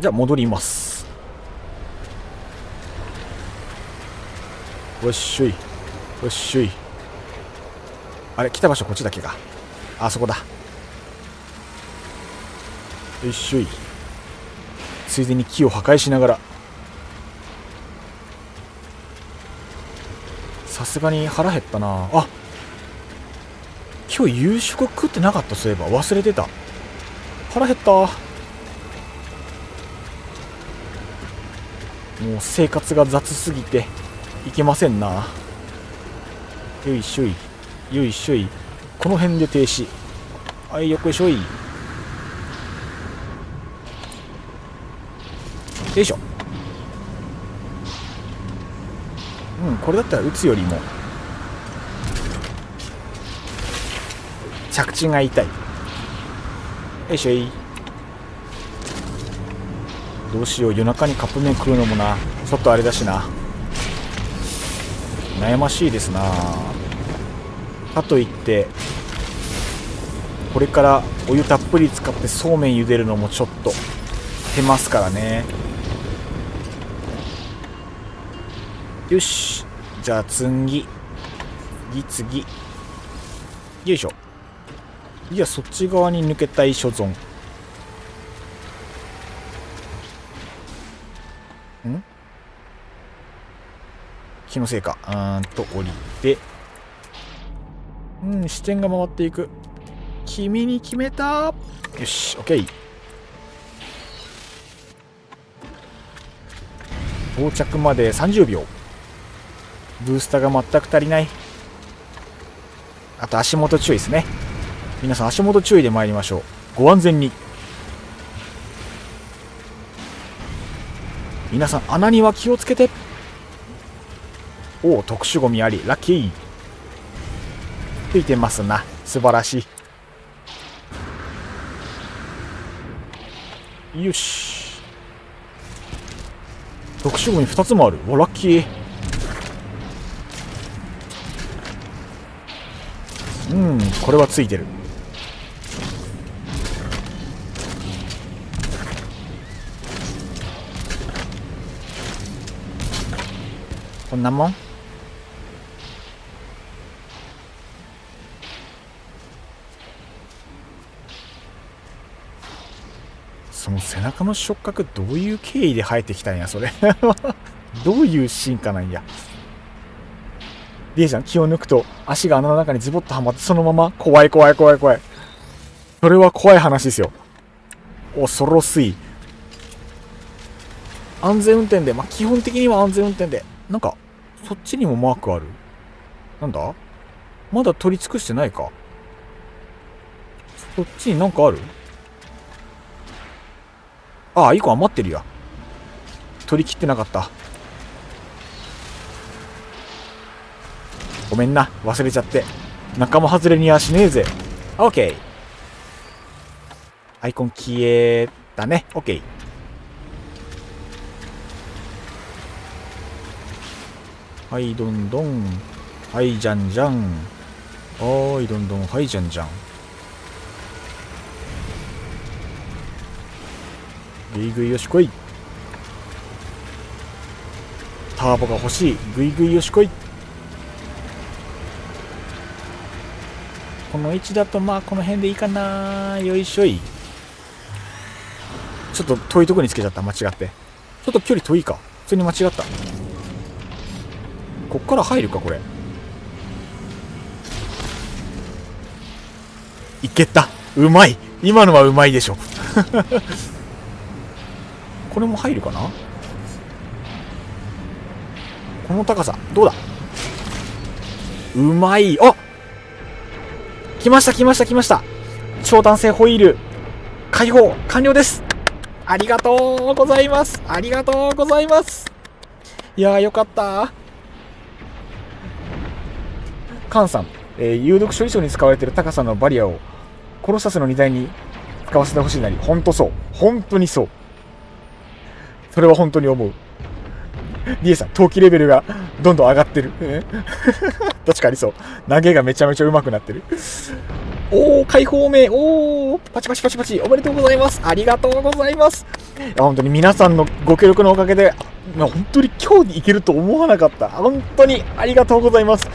じゃあ戻ります。よっしょい。よっしょい。あれ、来た場所こっちだっけか。あそこだ。よっしょい。ついでに木を破壊しながら。さすがに腹減ったなあ。今日夕食食ってなかった。そういえば忘れてた。腹減った。もう生活が雑すぎていけませんな。よいしょい。よいしょい。この辺で停止。はい、よっこいしょい。よいしょ。うん、これだったら撃つよりも着地が痛い。よいしょい。どうしよう、夜中にカップ麺食うのもな、ちょっとあれだしな。悩ましいですな。かといってこれからお湯たっぷり使ってそうめん茹でるのもちょっと手ますからね。よし、じゃあ次よいしょ。いや、そっち側に抜けたい所存。気のせいか。降りて、視点が回っていく。君に決めた。よし、オッケー。到着まで30秒。ブースターが全く足りない。あと足元注意ですね。皆さん足元注意で参りましょう。ご安全に。皆さん穴には気をつけて。おお、特殊ゴミあり。ラッキー。吹いてますな。素晴らしい。よし。特殊ゴミ2つもある。お、ラッキー。これはついてる。こんなもん。その背中の触覚どういう経緯で生えてきたんやそれどういう進化なんや。リエちゃん、気を抜くと足が穴の中にズボッとはまってそのまま。怖い。それは怖い話ですよ。恐ろしい。安全運転で、基本的には安全運転で。なんかそっちにもマークある。なんだ、まだ取り尽くしてないか。こっちになんかある？ああ、1個余ってるや。取り切ってなかった。ごめんな、忘れちゃって。仲間外れにはしねえぜ。オッケー。アイコン消えたね。オッケー。はい、どんどん。はい、じゃんじゃん。はい、どんどん。はい、じゃんじゃん。ぐいぐいよしこい。ターボが欲しい。ぐいぐいよしこい。この位置だとまあこの辺でいいかな。よいしょい。ちょっと遠いとこにつけちゃった。間違って。ちょっと距離遠いか。普通に間違った。こっから入るかこれ。いけた。うまい。今のはうまいでしょ。これも入るかな。この高さどうだ。うまい。あ、来ました来ました来ました。超弾性ホイール解放完了です。ありがとうございます。ありがとうございます。いやーよかった。カンさん、有毒処理場に使われている高さのバリアをコロサスの荷台に使わせてほしいなり。本当そう。本当にそう。それは本当に思う。リエさん、投機レベルがどんどん上がってる。確かにそう。投げがめちゃめちゃ上手くなってる。おー、解放名。おー、パチパチパチパチ。おめでとうございます。ありがとうございます。いや、本当に皆さんのご協力のおかげで、本当に今日に行けると思わなかった。本当にありがとうございます。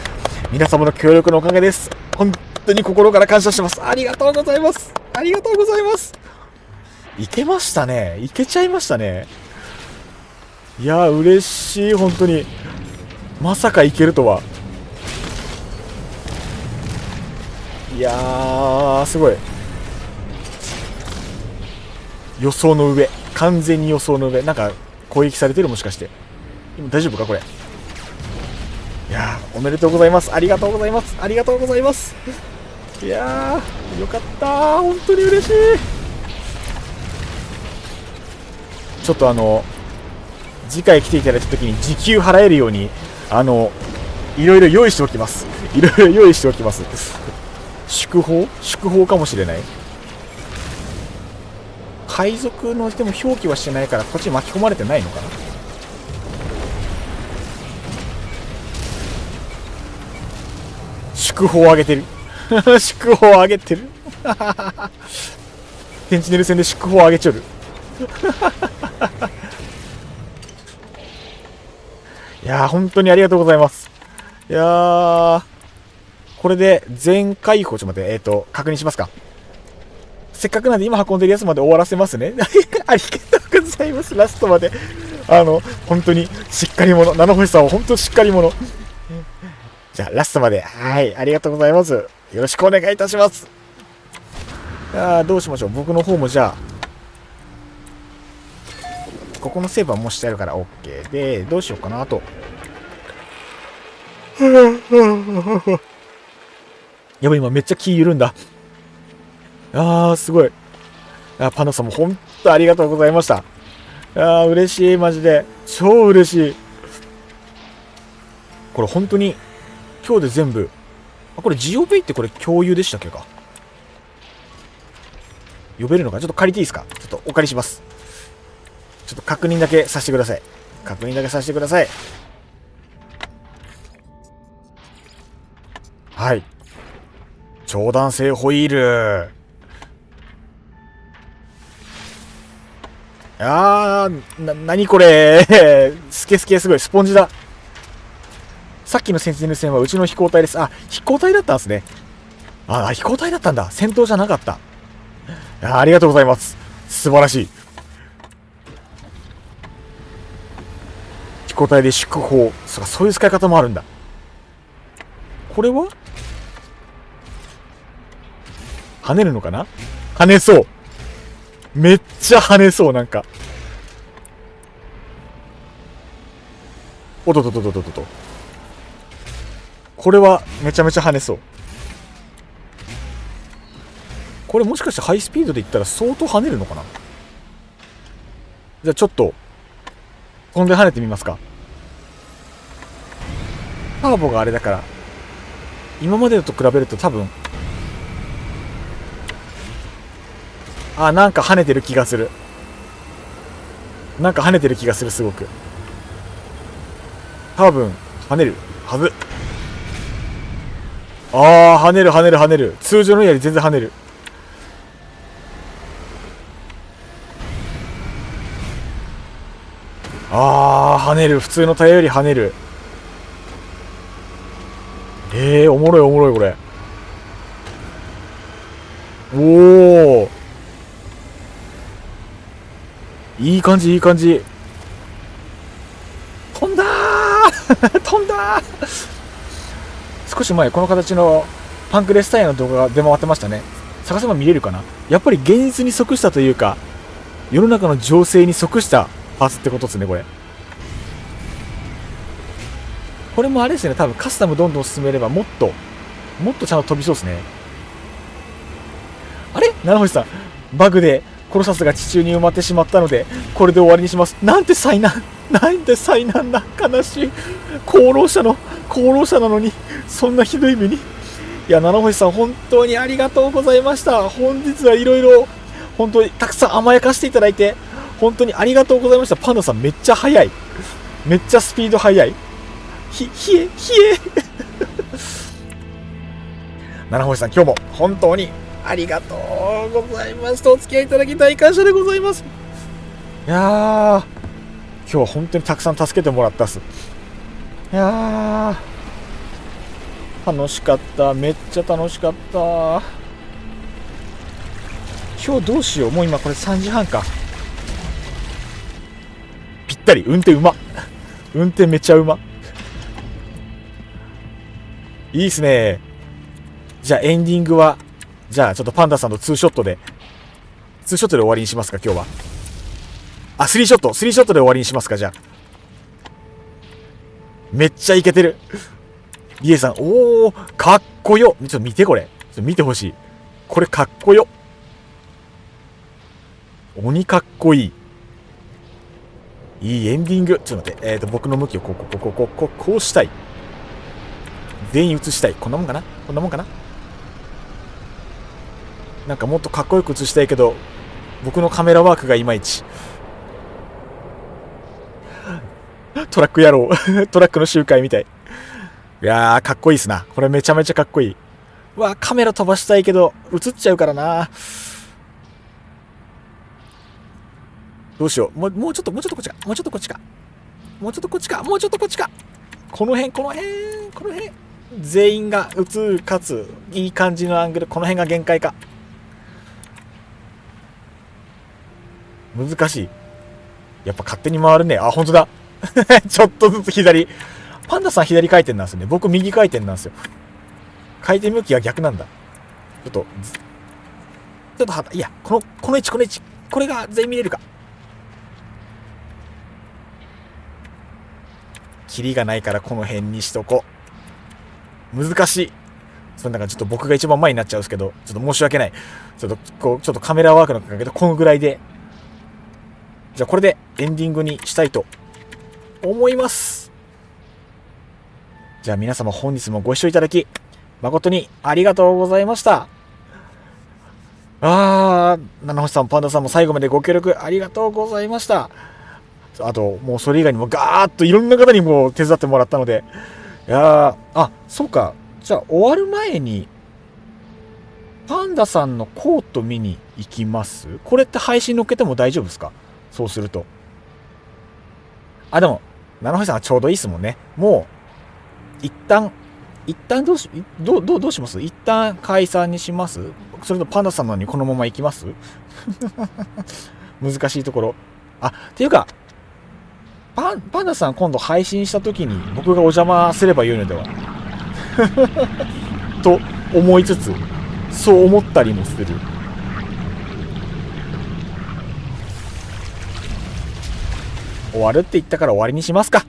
皆様の協力のおかげです。本当に心から感謝してます。ありがとうございます。ありがとうございます。いけましたね。いけちゃいましたね。いやー、嬉しい。本当にまさかいけるとは。いやー、すごい。予想の上。完全に予想の上。なんか攻撃されてる、もしかして。今大丈夫かこれ。いやー、おめでとうございます。ありがとうございます。ありがとうございます。いやー、よかったー。本当に嬉しい。ちょっと次回来ていただいた時に時給払えるようにいろいろ用意しておきます。いろいろ用意しておきます。祝報かもしれない。海賊の人も表記はしてないからこっちに巻き込まれてないのかな。祝報をあげてる。祝報をあげてる。センチネル戦で祝報をあげちょる。いやー、本当にありがとうございます。いやー、これで全解放。ちょっと待って、確認しますか。せっかくなんで今運んでるやつまで終わらせますね。ありがとうございます。ラストまで本当にしっかり者、七星さんは本当にしっかり者。じゃあラストまで、はい、ありがとうございます。よろしくお願いいたします。どうしましょう。僕の方もじゃあここのセーブはもうしてあるから OK で、どうしようかなと。やばい、今めっちゃ気緩んだ。すごい。パンダさんも本当ありがとうございました。嬉しい。マジで超嬉しい。これ本当に今日で全部。これジオベイってこれ共有でしたっけか。呼べるのかちょっと借りていいですか。ちょっとお借りします。ちょっと確認だけさせてください。確認だけさせてください。はい。超弾性ホイール。何これ。スケスケすごい。スポンジだ。さっきのセンチネル戦はうちの飛行隊です。飛行隊だったんですね。飛行隊だったんだ。戦闘じゃなかった。ありがとうございます。素晴らしい。飛行隊で祝砲。そういう使い方もあるんだ。これは跳ねるのかな。跳ねそう。めっちゃ跳ねそう。なんかおととととととと。これはめちゃめちゃ跳ねそう。これもしかしてハイスピードでいったら相当跳ねるのかな。じゃあちょっと飛んで跳ねてみますか。ターボがあれだから今までと比べると多分なんか跳ねてる気がする。なんか跳ねてる気がする。すごく多分跳ねるはず。跳ねる跳ねる跳ねる。通常のより全然跳ねる。跳ねる。普通のタイヤより跳ねる。おもろいおもろいこれ。おお、いい感じいい感じ。飛んだー飛んだー。少し前この形のパンクレスタイヤの動画が出回ってましたね。探せば見れるかな。やっぱり現実に即したというか世の中の情勢に即したパーツってことですね。これもあれですね。多分カスタムどんどん進めればもっとちゃんと飛びそうですね。あれ、七星さん、バグでコロサスが地中に埋まってしまったのでこれで終わりにします。なんて災難、なんて災難な。悲しい。功労者なのにそんなひどい目に。いや、七星さん本当にありがとうございました。本日はいろいろ本当にたくさん甘やかしていただいて本当にありがとうございました。パンダさんめっちゃ速い。めっちゃスピード速い。冷え七星さん今日も本当にありがとうございます。お付き合いいただき大感謝でございます。いやー、今日は本当にたくさん助けてもらったっす。いやー、楽しかった。めっちゃ楽しかった。今日どうしよう。もう今これ3時半か。ぴったり。運転うま。運転めっちゃうま。いいっすね。じゃあエンディングはじゃあちょっとパンダさんとツーショットで終わりにしますか。今日はスリーショットで終わりにしますか。じゃあめっちゃイケてる。リエさん、おーかっこよ。ちょっと見てこれ。ちょっと見てほしい。これかっこよ。鬼かっこいい。いいエンディング。ちょっと待って。僕の向きをこうしたい。全員映したい。こんなもんかな。なんかもっとかっこよく映したいけど僕のカメラワークがいまいち。トラック野郎トラックの集会みたい。いやーかっこいいっすな。これめちゃめちゃかっこいい。カメラ飛ばしたいけど映っちゃうからな。どうしよう。もうちょっとこっちか。もうちょっとこっちか。この辺全員が映るかついい感じのアングル。この辺が限界か。難しい。やっぱ勝手に回るね。本当だちょっとずつ左。パンダさん左回転なんですね。僕右回転なんですよ。回転向きが逆なんだ。ちょっといや、この位置これが全員見れるか。キリがないからこの辺にしとこう。難しい。それなんかちょっと僕が一番前になっちゃうんですけど、ちょっと申し訳ない。ちょっとカメラワークの関係でこのぐらいで。じゃあこれでエンディングにしたいと思います。じゃあ皆様本日もご視聴いただき誠にありがとうございました。七星さん、パンダさんも最後までご協力ありがとうございました。あともうそれ以外にもガーッといろんな方にも手伝ってもらったので、そうか。じゃあ終わる前にパンダさんのコート見に行きます。これって配信載っけても大丈夫ですか。そうするとでも七星さんはちょうどいいですもんね。もう一旦どうします。一旦解散にします。それとパンダさんのにこのまま行きます難しいところ。っていうかパンダさん今度配信した時に僕がお邪魔すればよいのではと思いつつ、そう思ったりもする。終わるって言ったから終わりにしますか。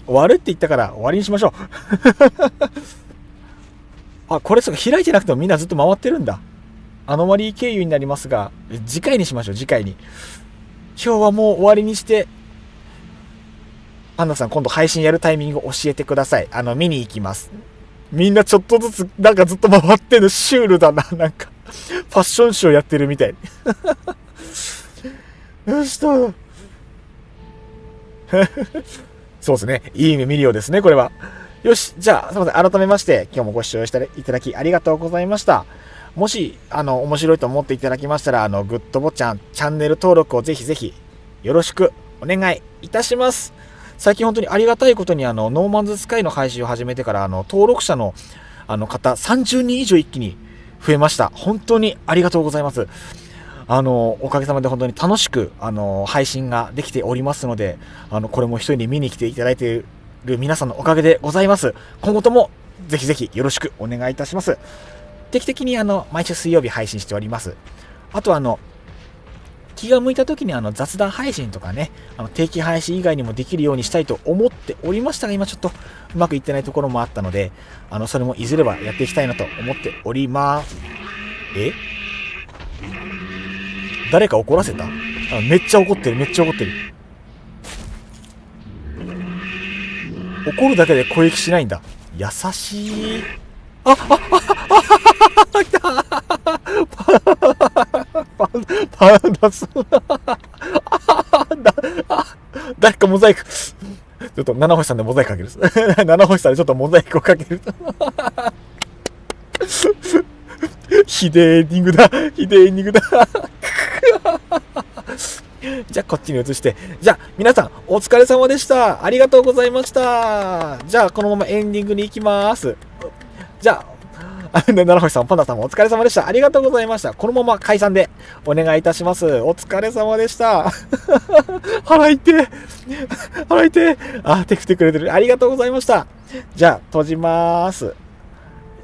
終わるって言ったから終わりにしましょうあ、これそうか、開いてなくてもみんなずっと回ってるんだ。アノマリー経由になりますが、次回にしましょう、次回に。今日はもう終わりにして、パンダさん今度配信やるタイミングを教えてください。見に行きます。みんなちょっとずつ、なんかずっと回ってるシュールだな、なんか。ファッションショーやってるみたい。よしと。そうですね。いい意味見るようですね、これは。よし、じゃあ、すみません。改めまして、今日もご視聴していただきありがとうございました。もし、面白いと思っていただきましたら、グッドボチャン、チャンネル登録をぜひぜひ、よろしくお願いいたします。最近本当にありがたいことに、ノーマンズスカイの配信を始めてから、登録者の、方、30人以上一気に増えました。本当にありがとうございます。おかげさまで本当に楽しく、配信ができておりますので、これも一人に見に来ていただいている皆さんのおかげでございます。今後とも、ぜひぜひよろしくお願いいたします。定期的に毎週水曜日配信しております。あと気が向いた時に雑談配信とかね、定期配信以外にもできるようにしたいと思っておりましたが、今ちょっとうまくいってないところもあったので、それもいずれはやっていきたいなと思っております。誰か怒らせた？めっちゃ怒ってる、めっちゃ怒ってる。怒るだけで攻撃しないんだ。優しい。来たパンダス誰かモザイクちょっと七星さんでモザイクかける七星さんでちょっとモザイクをかけるひでえエンディングだひでえエンディングだじゃあこっちに移して、じゃあ皆さんお疲れ様でした。ありがとうございました。じゃあこのままエンディングに行きます。じゃあ七星さん、パンダさんもお疲れ様でした。ありがとうございました。このまま解散でお願いいたします。お疲れ様でした。腹痛い。腹痛い。手振ってくれてる。ありがとうございました。じゃあ、閉じまーす。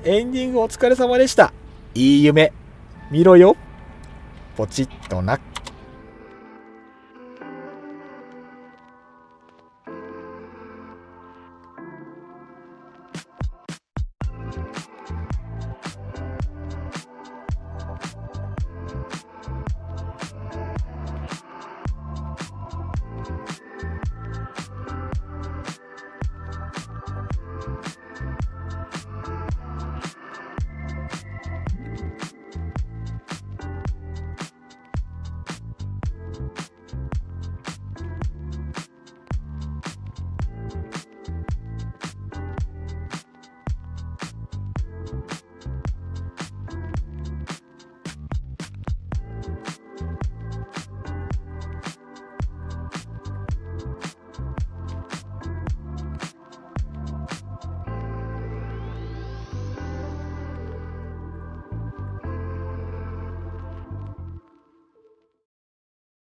エンディングお疲れ様でした。いい夢見ろよ。ポチッとな。